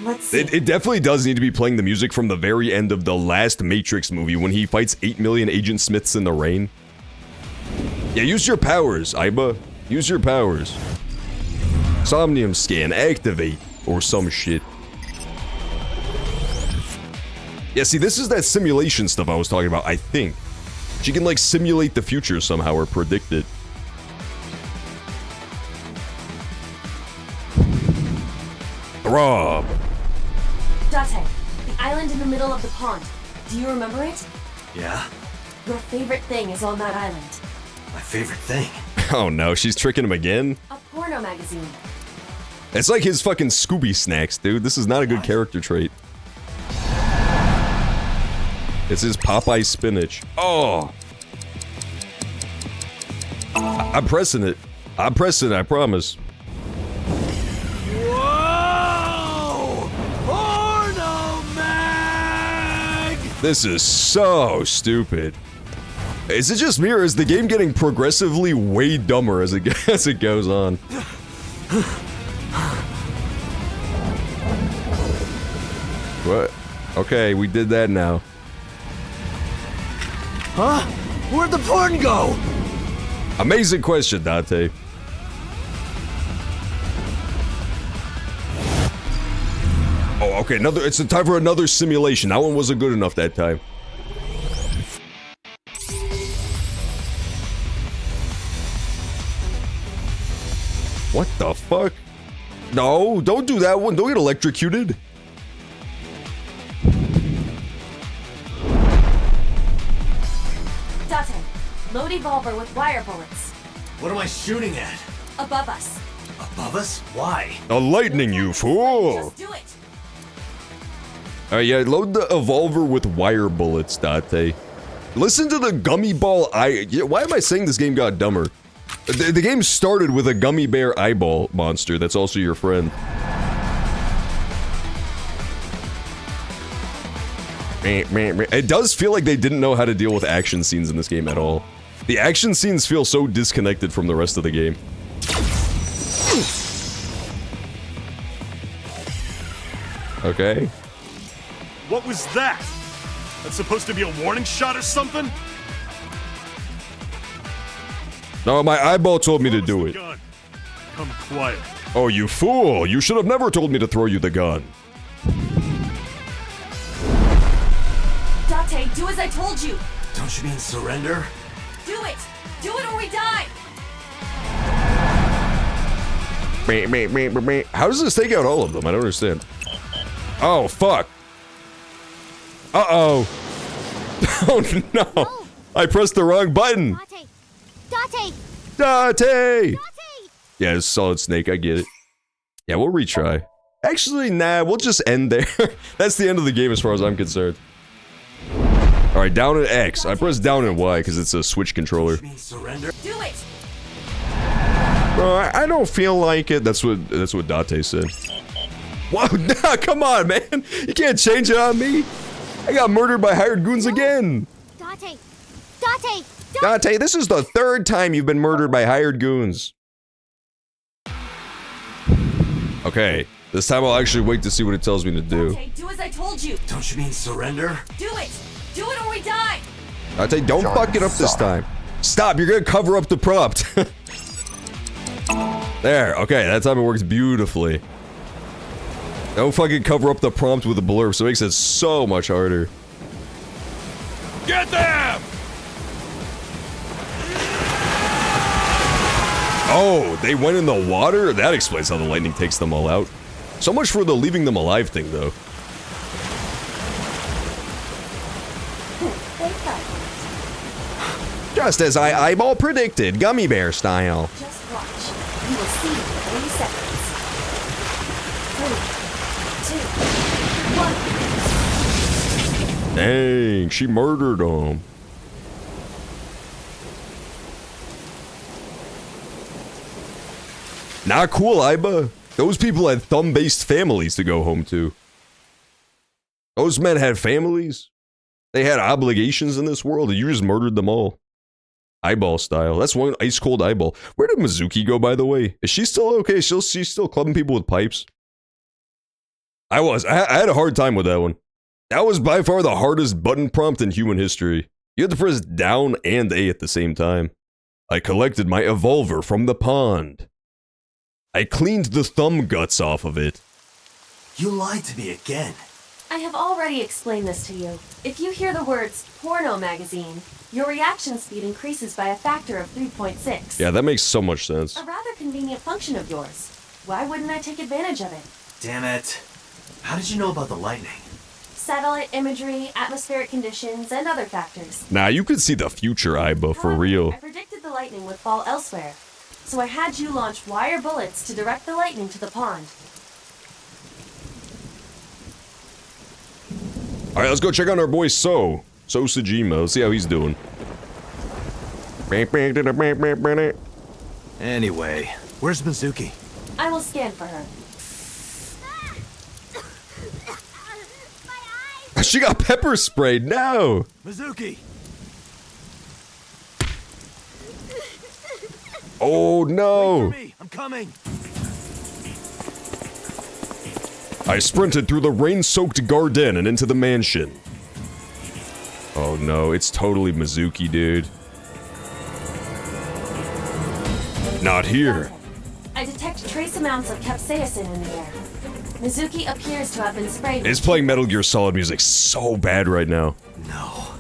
Let's see. It definitely does need to be playing the music from the very end of the last Matrix movie when he fights 8 million Agent Smiths in the rain. Yeah, use your powers, Aiba. Use your powers. Somnium scan, activate, or some shit. Yeah, see, this is that simulation stuff I was talking about, I think. She can, like, simulate the future somehow or predict it. Rob. Date, the island in the middle of the pond. Do you remember it? Yeah? Your favorite thing is on that island. My favorite thing? Oh no, she's tricking him again? A porno magazine. It's like his fucking Scooby snacks, dude. This is not a good character trait. It's his Popeye spinach. Oh! I'm pressing it. I'm pressing it, I promise. Whoa! Porno mag! This is so stupid. Is it just me, or is the game getting progressively way dumber as it goes on? What? Okay, we did that now. Huh? Where'd the porn go? Amazing question, Dante. Oh, okay, it's the time for another simulation. That one wasn't good enough that time. What the fuck? No, don't do that one. Don't get electrocuted. Date, load evolver with wire bullets. What am I shooting at? Above us. Above above us? Why? The lightning, you fool! Just do it. Alright, yeah, load the evolver with wire bullets, Date. Listen to the gummy ball eye. Yeah, why am I saying this game got dumber? The game started with a gummy bear eyeball monster that's also your friend. It does feel like they didn't know how to deal with action scenes in this game at all. The action scenes feel so disconnected from the rest of the game. Okay. What was that? That's supposed to be a warning shot or something? No, my eyeball told me to do it. Come quiet. Oh, you fool! You should have never told me to throw you the gun. Date, do as I told you. Don't you mean surrender? Do it. Do it or we die. How does this take out all of them? I don't understand. Oh, fuck. Uh-oh. Oh, no. I pressed the wrong button. Date! Yeah, it's Solid Snake, I get it. Yeah, we'll retry. Actually, nah, we'll just end there. That's the end of the game as far as I'm concerned. Alright, down and X. I pressed down and Y because it's a Switch controller. Surrender? Do it. I don't feel like it. That's what Date said. Wow, nah, come on, man. You can't change it on me. I got murdered by hired goons again. Date, this is the third time you've been murdered by hired goons. Okay, this time I'll actually wait to see what it tells me to do. Do as I told you. Don't you mean surrender? Do it. Do it or we die. Date, don't fuck it up this time. Stop, you're gonna cover up the prompt. There, okay, that time it works beautifully. Don't fucking cover up the prompt with a blurb, so it makes it so much harder. Get them! Oh, they went in the water? That explains how the lightning takes them all out. So much for the leaving them alive thing, though. Just as I eyeball predicted, gummy bear style. Just watch. You will see in 3 seconds. 3, 2, 1. Dang, she murdered him. Not cool, Iba. Those people had thumb-based families to go home to. Those men had families. They had obligations in this world, and you just murdered them all. Eyeball style. That's one ice-cold eyeball. Where did Mizuki go, by the way? Is she still okay? She's still clubbing people with pipes? I had a hard time with that one. That was by far the hardest button prompt in human history. You had to press down and A at the same time. I collected my evolver from the pond. I cleaned the thumb guts off of it. You lied to me again. I have already explained this to you. If you hear the words porno magazine, your reaction speed increases by a factor of 3.6. Yeah, that makes so much sense. A rather convenient function of yours. Why wouldn't I take advantage of it? Damn it. How did you know about the lightning? Satellite imagery, atmospheric conditions, and other factors. Nah, you could see the future, Iba, for real. I predicted the lightning would fall elsewhere, so I had you launch wire bullets to direct the lightning to the pond. Alright, let's go check on our boy So Sajima. Let's see how he's doing. Anyway, where's Mizuki? I will scan for her. She got pepper sprayed, no! Mizuki! Oh no! Wait for me. I'm coming! I sprinted through the rain-soaked garden and into the mansion. Oh no, it's totally Mizuki, dude. Not here. I detect trace amounts of capsaicin in the air. Mizuki appears to have been sprayed. It's playing Metal Gear Solid music so bad right now. No.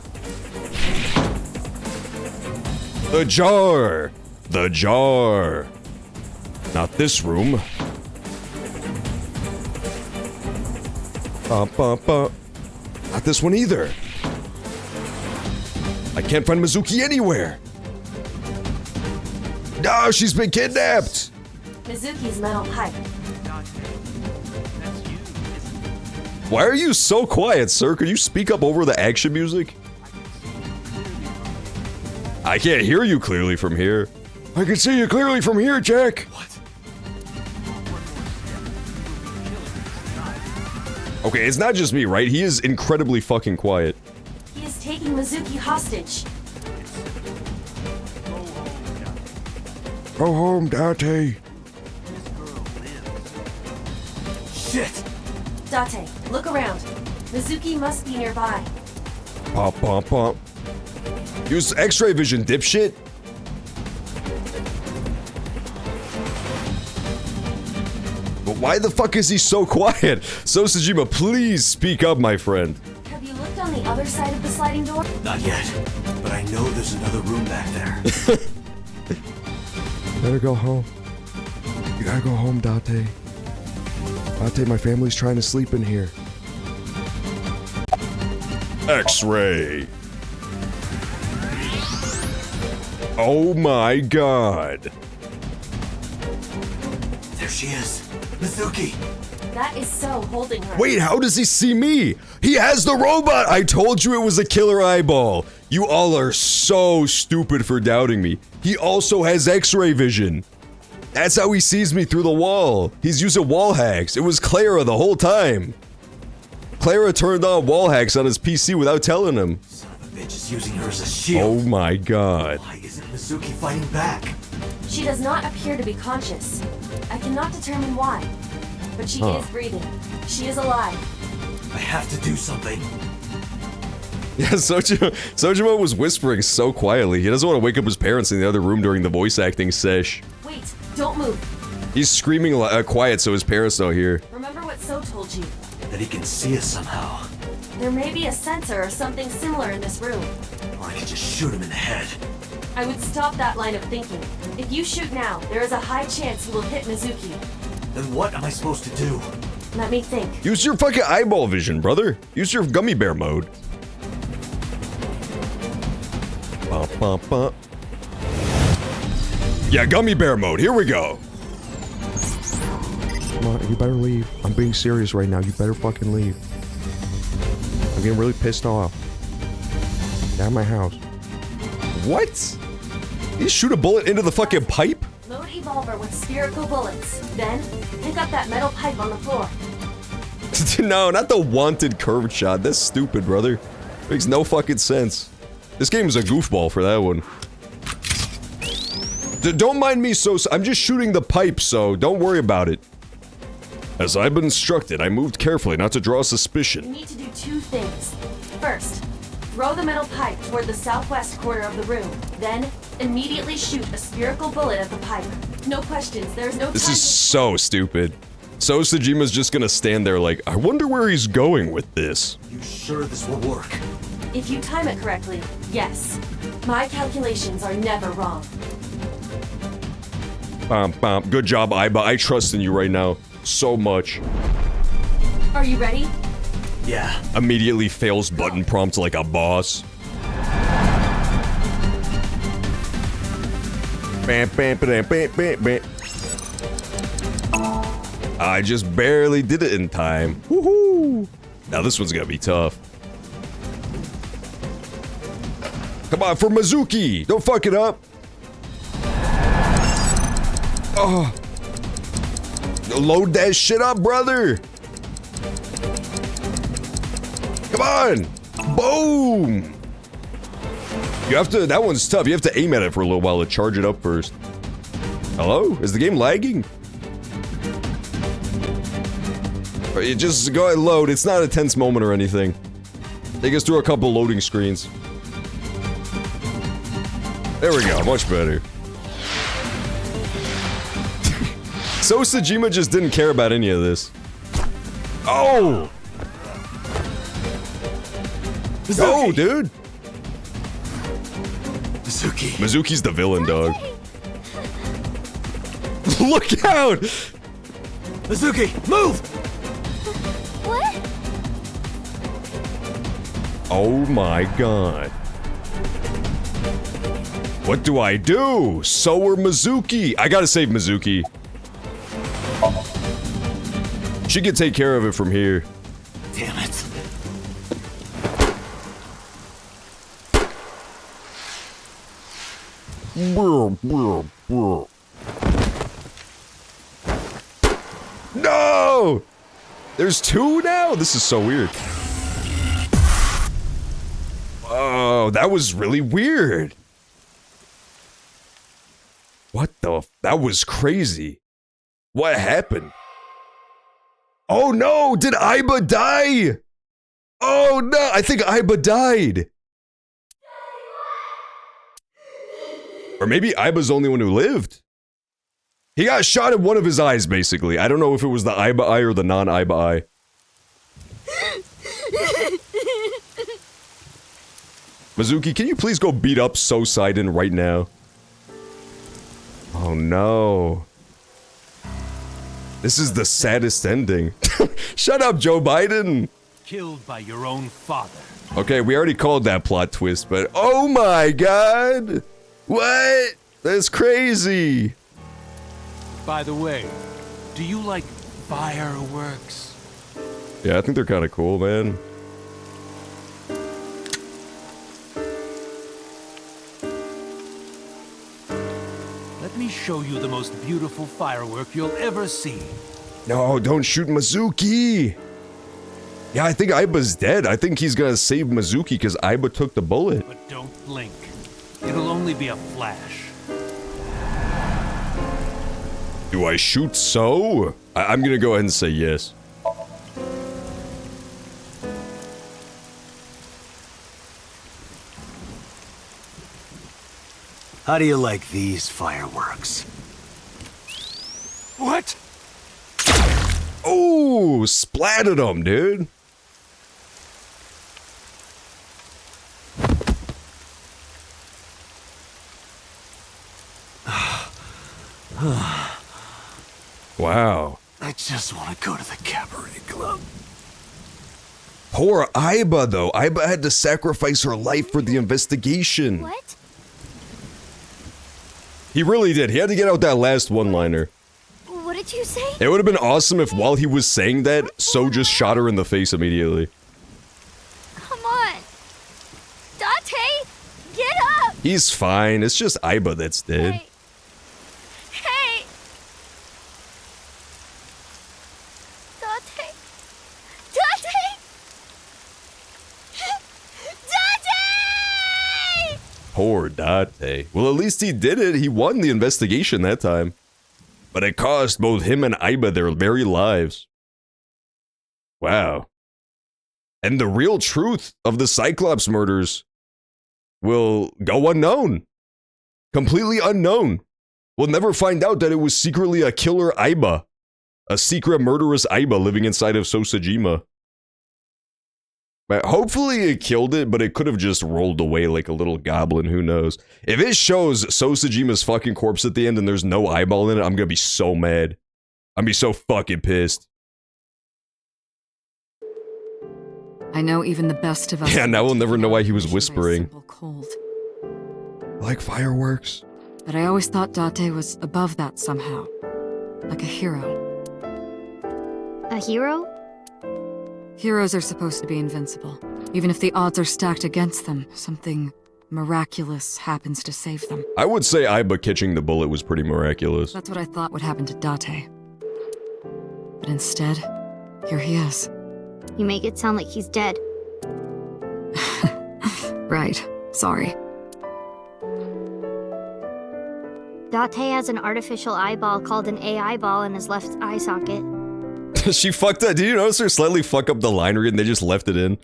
The jar! The jar! Not this room. Not this one either. I can't find Mizuki anywhere. No, she's been kidnapped. Mizuki's metal pipe. Why are you so quiet, sir? Could you speak up over the action music? I can't hear you clearly from here. I can see you clearly from here, Jack. What? Okay, it's not just me, right? He is incredibly fucking quiet. He is taking Mizuki hostage. Go home, Date. Shit! Date, look around. Mizuki must be nearby. Pop, pop, pop. Use X-ray vision, dipshit. But why the fuck is he so quiet? So Sejima, please speak up, my friend. Have you looked on the other side of the sliding door? Not yet, but I know there's another room back there. Better go home. You gotta go home, Date. Date, my family's trying to sleep in here. X-ray. Oh my god. There she is. Mizuki. That is so holding her. Wait, how does he see me? He has the robot! I told you it was a killer eyeball. You all are so stupid for doubting me. He also has X-ray vision. That's how he sees me through the wall. He's using wall hacks. It was Clara the whole time. Clara turned on wall hacks on his PC without telling him. Son of a bitch is using her as a shield. Oh my god. Why isn't Mizuki fighting back? She does not appear to be conscious. I cannot determine why. But she is breathing. She is alive. I have to do something. Yeah, Sojima was whispering so quietly. He doesn't want to wake up his parents in the other room during the voice acting sesh. Wait, don't move. He's screaming quiet so his parents don't hear. Remember what So told you. That he can see us somehow. There may be a sensor or something similar in this room. Or I could just shoot him in the head. I would stop that line of thinking. If you shoot now, there is a high chance you will hit Mizuki. Then what am I supposed to do? Let me think. Use your fucking eyeball vision, brother. Use your gummy bear mode. Yeah, gummy bear mode. Here we go. Come on, you better leave. I'm being serious right now. You better fucking leave. I'm getting really pissed off. Get out of my house. What? You shoot a bullet into the fucking pipe? Load Evolver with spherical bullets. Then, pick up that metal pipe on the floor. No, not the wanted curved shot. That's stupid, brother. Makes no fucking sense. This game is a goofball for that one. Don't mind me, so I'm just shooting the pipe, so don't worry about it. As I've been instructed, I moved carefully not to draw suspicion. You need to do two things. First, throw the metal pipe toward the southwest corner of the room. Then, immediately shoot a spherical bullet at the pipe. No questions, there's no time. This is so stupid. So Sejima's just gonna stand there like, I wonder where he's going with this. You sure this will work? If you time it correctly, yes. My calculations are never wrong. Good job, Aiba. I trust in you right now. So much. Are you ready? Yeah. Immediately fails button prompt like a boss. I just barely did it in time. Woohoo! Now this one's gonna be tough. Come on, for Mizuki! Don't fuck it up! Oh! Load that shit up, brother! Come on! Boom! You have to, that one's tough. You have to aim at it for a little while to charge it up first. Hello? Is the game lagging? You just go ahead and load. It's not a tense moment or anything. Take us through a couple loading screens. There we go, much better. So Sejima just didn't care about any of this. Oh! Go, dude! Mizuki. Mizuki's the villain, dog. Look out! Mizuki, move! What? Oh my god. What do I do? So are Mizuki. I gotta save Mizuki. She could take care of it from here. Damn it. No! There's two now? This is so weird. Oh, that was really weird. What the? That was crazy. What happened? Oh no! Did Aiba die? Oh no! I think Aiba died. Or maybe Aiba's the only one who lived. He got shot in one of his eyes, basically. I don't know if it was the Aiba eye or the non-Aiba eye. Mizuki, can you please go beat up Sosaiden right now? Oh no. This is the saddest ending. Shut up, Joe Biden! Killed by your own father. Okay, we already called that plot twist, but oh my god! What? That's crazy! By the way, do you like fireworks? Yeah, I think they're kind of cool, man. Let me show you the most beautiful firework you'll ever see. No, don't shoot Mizuki! Yeah, I think Aiba's dead. I think he's gonna save Mizuki because Aiba took the bullet. But don't blink. It'll only be a flash. Do I shoot so? I'm gonna go ahead and say yes. How do you like these fireworks? What? Oh, splattered him, dude. Wow. I just want to go to the cabaret club. Poor Aiba, though. Aiba had to sacrifice her life for the investigation. What? He really did. He had to get out that last one-liner. What did you say? It would have been awesome if while he was saying that, So just shot her in the face immediately. Come on. Date, get up! He's fine. It's just Aiba that's dead. Hey. Date. Poor Date. Well, at least he did it. He won the investigation that time. But it cost both him and Aiba their very lives. Wow. And the real truth of the Cyclops murders will go unknown. Completely unknown. We'll never find out that it was secretly a killer Aiba. A secret murderous Aiba living inside of Sosajima. But hopefully it killed it, but it could have just rolled away like a little goblin, who knows. If it shows Sosajima's fucking corpse at the end and there's no eyeball in it, I'm gonna be so mad. I'm gonna be so fucking pissed. I know even the best of us. Yeah, now we'll never know why he was whispering. Cold. Like fireworks. But I always thought Date was above that somehow. Like a hero. A hero? Heroes are supposed to be invincible. Even if the odds are stacked against them, something miraculous happens to save them. I would say Aiba catching the bullet was pretty miraculous. That's what I thought would happen to Date. But instead, here he is. You make it sound like he's dead. Right. Sorry. Date has an artificial eyeball called an AI ball in his left eye socket. She fucked up. Did you notice her slightly fuck up the line read and they just left it in?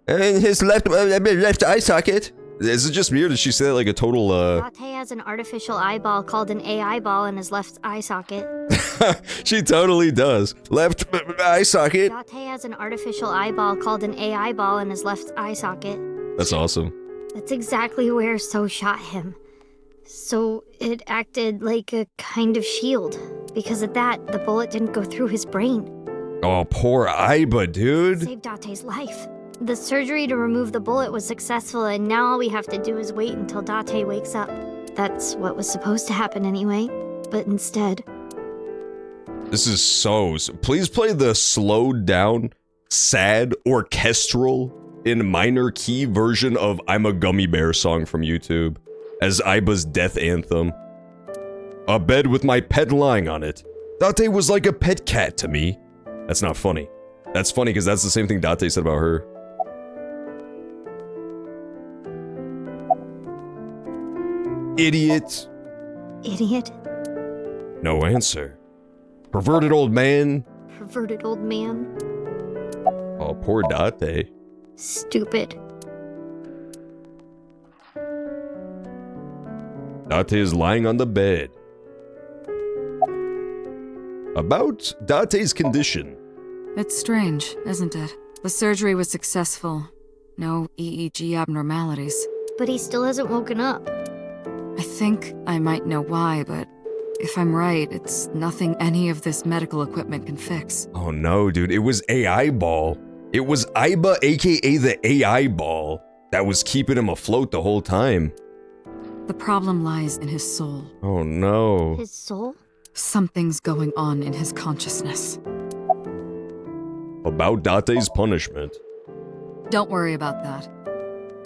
And his left eye socket. Is it just me or did she say that like a total, Date has an artificial eyeball called an AI ball in his left eye socket. She totally does. Left eye socket. Date has an artificial eyeball called an AI ball in his left eye socket. That's awesome. That's exactly where So shot him. So it acted like a kind of shield. Because of that, the bullet didn't go through his brain. Oh, poor Aiba, dude. Saved Date's life. The surgery to remove the bullet was successful, and now all we have to do is wait until Date wakes up. That's what was supposed to happen anyway. But instead... This is so... Please play the slowed down, sad, orchestral, in minor key version of I'm a Gummy Bear song from YouTube as Aiba's death anthem. A bed with my pet lying on it. Date was like a pet cat to me. That's not funny. That's funny because that's the same thing Date said about her. Idiot. Idiot. No answer. Perverted old man. Perverted old man. Oh, poor Date. Stupid. Date is lying on the bed. About Date's condition. It's strange, isn't it? The surgery was successful. No EEG abnormalities. But he still hasn't woken up. I think I might know why, but if I'm right, it's nothing any of this medical equipment can fix. Oh no, dude, it was AI Ball. It was Aiba, aka the AI Ball, that was keeping him afloat the whole time. The problem lies in his soul. Oh no. His soul? Something's going on in his consciousness. About Date's punishment. Don't worry about that.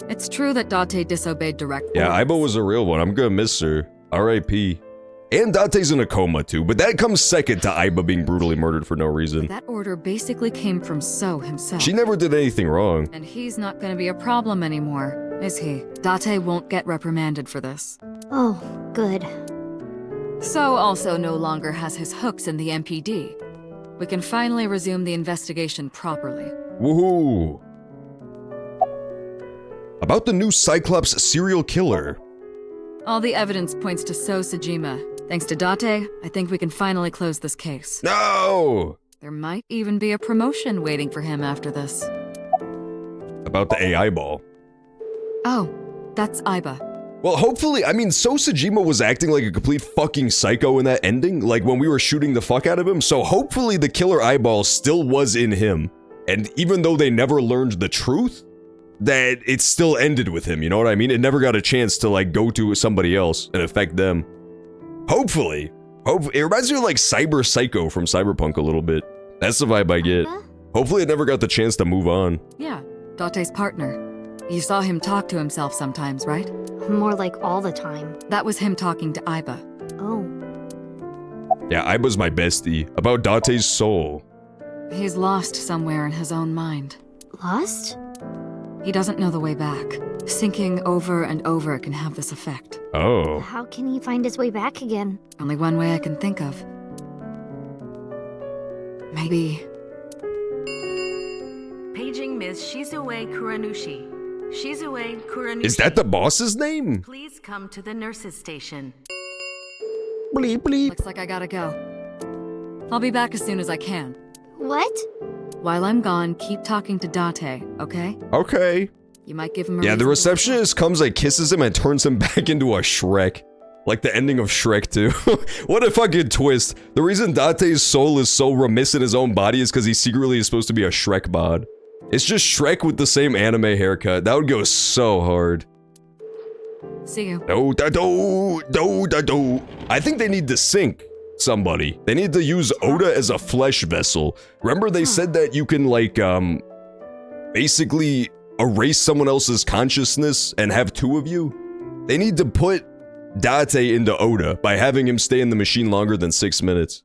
It's true that Date disobeyed direct Yeah, orders. Aiba was a real one. I'm gonna miss her. R.I.P. And Date's in a coma too, but that comes second to Aiba being brutally murdered for no reason. That order basically came from So himself. She never did anything wrong. And he's not gonna be a problem anymore, is he? Date won't get reprimanded for this. Oh, good. So also no longer has his hooks in the MPD. We can finally resume the investigation properly. Woohoo! About the new Cyclops serial killer. All the evidence points to So Sajima. Thanks to Date, I think we can finally close this case. No! There might even be a promotion waiting for him after this. About the AI Ball. Oh, that's Aiba. Well, hopefully, I mean, So Sajima was acting like a complete fucking psycho in that ending, like when we were shooting the fuck out of him, so hopefully the killer eyeball still was in him. And even though they never learned the truth, that it still ended with him, you know what I mean? It never got a chance to, like, go to somebody else and affect them. Hopefully. It reminds me of, like, Cyber Psycho from Cyberpunk a little bit. That's the vibe I get. Hopefully it never got the chance to move on. Yeah, Date's partner. You saw him talk to himself sometimes, right? More like all the time. That was him talking to Aiba. Oh. Yeah, Aiba's my bestie. About Date's soul. He's lost somewhere in his own mind. Lost? He doesn't know the way back. Sinking over and over can have this effect. Oh. How can he find his way back again? Only one way I can think of. Maybe... Paging Ms. Shizue Kuranushi. Shizue Kuranushi. Is that the boss's name? Please come to the nurse's station. Bleep, bleep. Looks like I gotta go. I'll be back as soon as I can. What? While I'm gone, keep talking to Date, okay? Okay. You might give him a Yeah, the reason to receptionist comes, like, kisses him and turns him back into a Shrek. Like the ending of Shrek 2. What a fucking twist. The reason Date's soul is so remiss in his own body is because he secretly is supposed to be a Shrek bod. It's just Shrek with the same anime haircut. That would go so hard. See you. Do. I think they need to sync somebody. They need to use Oda as a flesh vessel. Remember they said that you can, like, basically erase someone else's consciousness and have two of you? They need to put Date into Oda by having him stay in the machine longer than 6 minutes.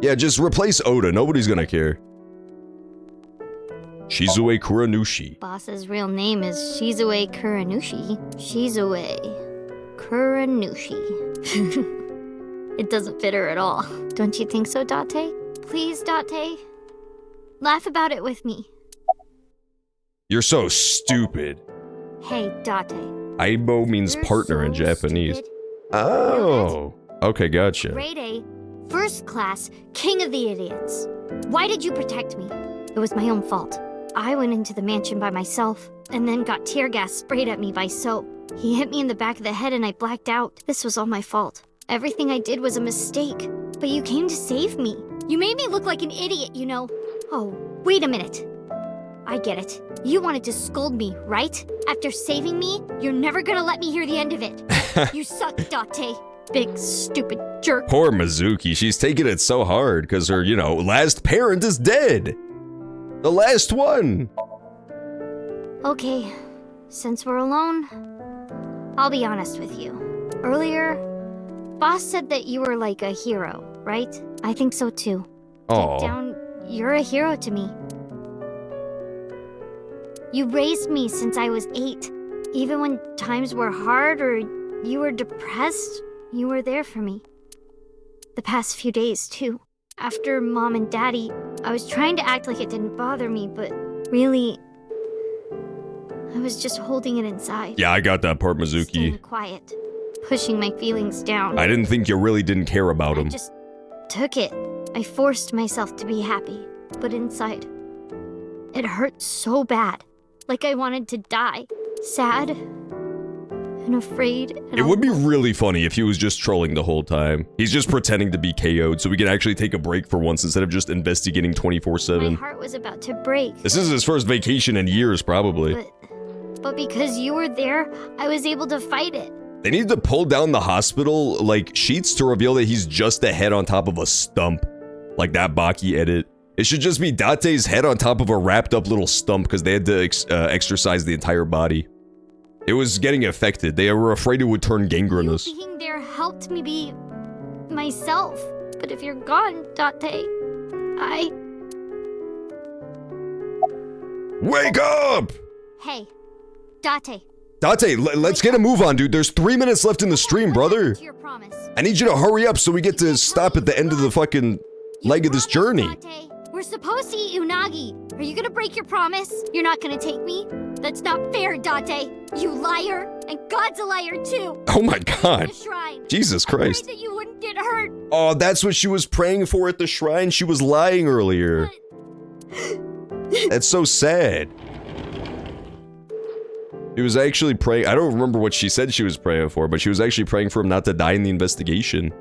Yeah, just replace Oda. Nobody's gonna care. Shizue Kuranushi. Boss's real name is Shizue Kuranushi. Shizue Kuranushi. It doesn't fit her at all. Don't you think so, Date? Please, Date? Laugh about it with me. You're so stupid. Hey, Date. Aibo means partner in Japanese. Oh. Okay, gotcha. Grade A, first class, king of the idiots. Why did you protect me? It was my own fault. I went into the mansion by myself, and then got tear gas sprayed at me by So. He hit me in the back of the head and I blacked out. This was all my fault. Everything I did was a mistake. But you came to save me. You made me look like an idiot, you know. Oh, wait a minute. I get it. You wanted to scold me, right? After saving me, you're never gonna let me hear the end of it. You suck, Date. big stupid jerk. Poor Mizuki, she's taking it so hard because her, you know, last parent is dead. The last one. Okay, since we're alone, I'll be honest with you. Earlier, Boss said that you were like a hero, right? I think so too. Oh. Deep down, you're a hero to me. You raised me since I was 8. Even when times were hard or you were depressed, you were there for me. The past few days, too. After Mom and Daddy, I was trying to act like it didn't bother me, but really, I was just holding it inside. Yeah, I got that part, Mizuki. Staying quiet, pushing my feelings down. I didn't think you really didn't care about him. I just took it. I forced myself to be happy, but inside, it hurt so bad. Like I wanted to die. Sad and afraid. And It would be really funny if he was just trolling the whole time. He's just pretending to be KO'd so we can actually take a break for once instead of just investigating 24/7. My heart was about to break. This is his first vacation in years, probably. But because you were there, I was able to fight it. They need to pull down the hospital, like, sheets to reveal that he's just a head on top of a stump. Like that Baki edit. It should just be Date's head on top of a wrapped up little stump because they had to exercise the entire body. It was getting affected. They were afraid it would turn gangrenous. You being there helped me be myself. But if you're gone, Date, Wake up! Hey, Date. Date, let's get a move on, dude. There's 3 minutes left in the stream, brother. I need you to hurry up so we get to stop at the end of the fucking leg of this journey. Date, we're supposed to eat unagi. Are you gonna break your promise? You're not gonna take me? That's not fair, Date. You liar. And God's a liar, too. Oh my god. Jesus I prayed Christ. that you wouldn't get hurt. Oh, that's what she was praying for at the shrine? She was lying earlier. That's so sad. She was actually praying. I don't remember what she said she was praying for, but she was actually praying for him not to die in the investigation.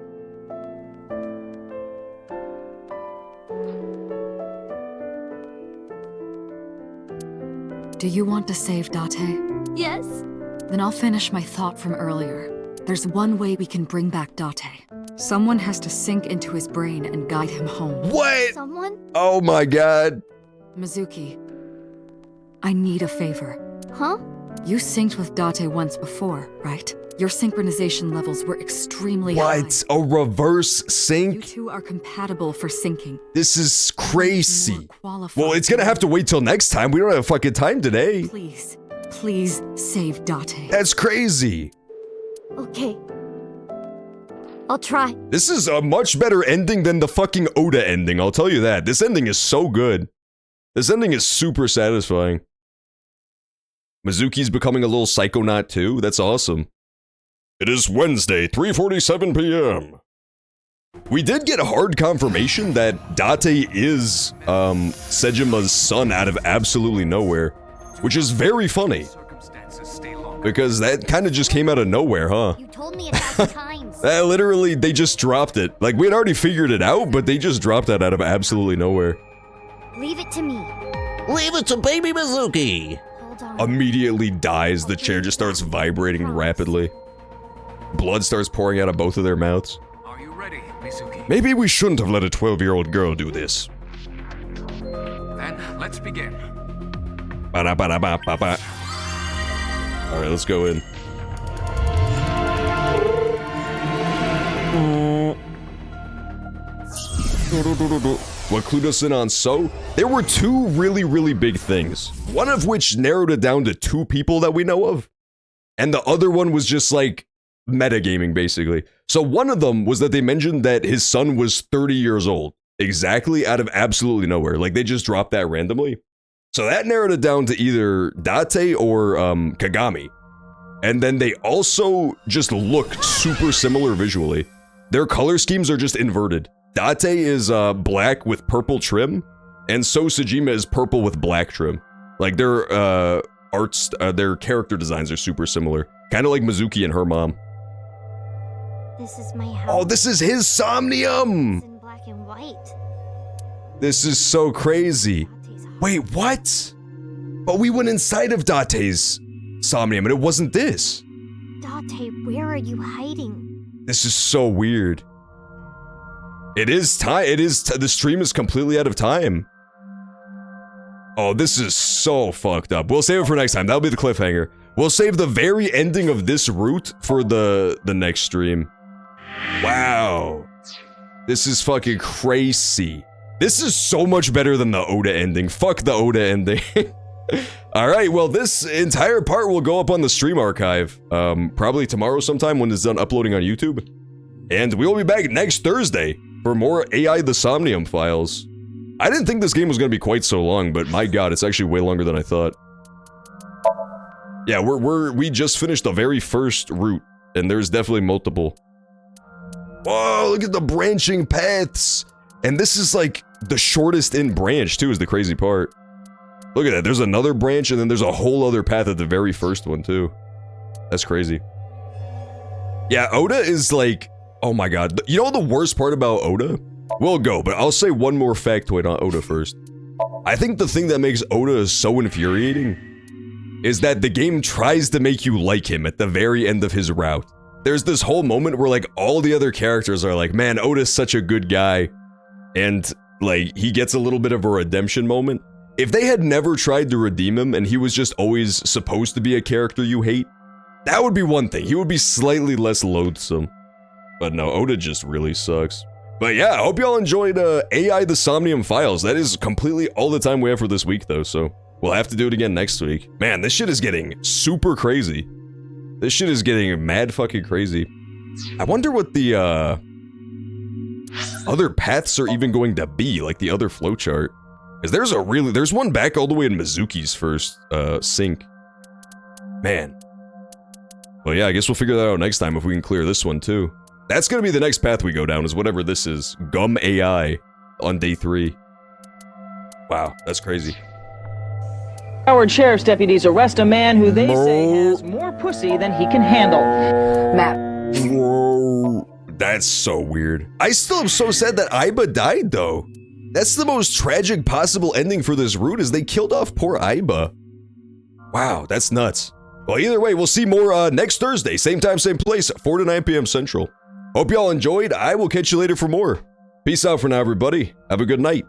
Do you want to save Date? Yes. Then I'll finish my thought from earlier. There's one way we can bring back Date. Someone has to sink into his brain and guide him home. What? Someone? Oh my god. Mizuki, I need a favor. Huh? You synced with Date once before, right? Your synchronization levels were extremely high. What? A reverse sync? You two are compatible for syncing. This is crazy. Well, it's gonna have to wait till next time. We don't have fucking time today. Please, please save Date. That's crazy. Okay. I'll try. This is a much better ending than the fucking Oda ending, I'll tell you that. This ending is so good. This ending is super satisfying. Mizuki's becoming a little psychonaut too. That's awesome. It is Wednesday, 3:47 p.m. We did get hard confirmation that Date is, Sejima's son out of absolutely nowhere, which is very funny. Because that kind of just came out of nowhere, huh? You told me 1,000 times. Literally, they just dropped it. Like, we had already figured it out, but they just dropped that out of absolutely nowhere. Leave it to me. Leave it to baby Mizuki. Immediately dies, the chair just starts vibrating rapidly. Blood starts pouring out of both of their mouths. Are you ready, Mizuki? Maybe we shouldn't have let a 12-year-old girl do this. Then let's begin. Ba-da-ba-da-ba-ba-ba. Alright, let's go in. What clued us in on So? There were two really big things. One of which narrowed it down to 2 people that we know of. And the other one was just like metagaming, basically. So one of them was that they mentioned that his son was 30 years old. Exactly out of absolutely nowhere. Like, they just dropped that randomly. So that narrowed it down to either Date or Kagami. And then they also just look super similar visually. Their color schemes are just inverted. Date is black with purple trim, and So Sejima is purple with black trim. Like, their their character designs are super similar. Kind of like Mizuki and her mom. This is my house. Oh, this is his Somnium! It's in black and white. This is so crazy. Wait, what? But we went inside of Date's Somnium, and it wasn't this. Date, where are you hiding? This is so weird. It is time. The stream is completely out of time. Oh, this is so fucked up. We'll save it for next time. That'll be the cliffhanger. We'll save the very ending of this route for the next stream. Wow. This is fucking crazy. This is so much better than the Oda ending. Fuck the Oda ending. Alright, well, this entire part will go up on the stream archive. Probably tomorrow sometime when it's done uploading on YouTube. And we'll be back next Thursday for more AI the Somnium files. I didn't think this game was going to be quite so long, but my god, it's actually way longer than I thought. Yeah, we just finished the very first route, and there's definitely multiple. Whoa, look at the branching paths! And this is like the shortest in branch too, is the crazy part. Look at that, there's another branch and then there's a whole other path at the very first one too. That's crazy. Yeah, Oda is like, oh my god. You know the worst part about Oda? We'll go, but I'll say one more factoid on Oda first. I think the thing that makes Oda so infuriating is that the game tries to make you like him at the very end of his route. There's this whole moment where like all the other characters are like, man, Oda's such a good guy. And like, he gets a little bit of a redemption moment. If they had never tried to redeem him and he was just always supposed to be a character you hate, that would be one thing. He would be slightly less loathsome. But no, Oda just really sucks. But yeah, I hope y'all enjoyed AI the Somnium files. That is completely all the time we have for this week though, so we'll have to do it again next week. Man, this shit is getting super crazy. This shit is getting mad fucking crazy. I wonder what the other paths are even going to be, like the other flowchart. Because there's one back all the way in Mizuki's first sink. Man. Well yeah, I guess we'll figure that out next time if we can clear this one too. That's gonna be the next path we go down, is whatever this is. Gum AI on day 3. Wow, that's crazy. Howard Sheriff's deputies arrest a man who they say has more pussy than he can handle. Matt. Whoa. That's so weird. I still am so sad that Aiba died though. That's the most tragic possible ending for this route, is they killed off poor Aiba. Wow, that's nuts. Well, either way, we'll see more next Thursday. Same time, same place, 4 to 9 p.m. Central. Hope y'all enjoyed. I will catch you later for more. Peace out for now, everybody. Have a good night.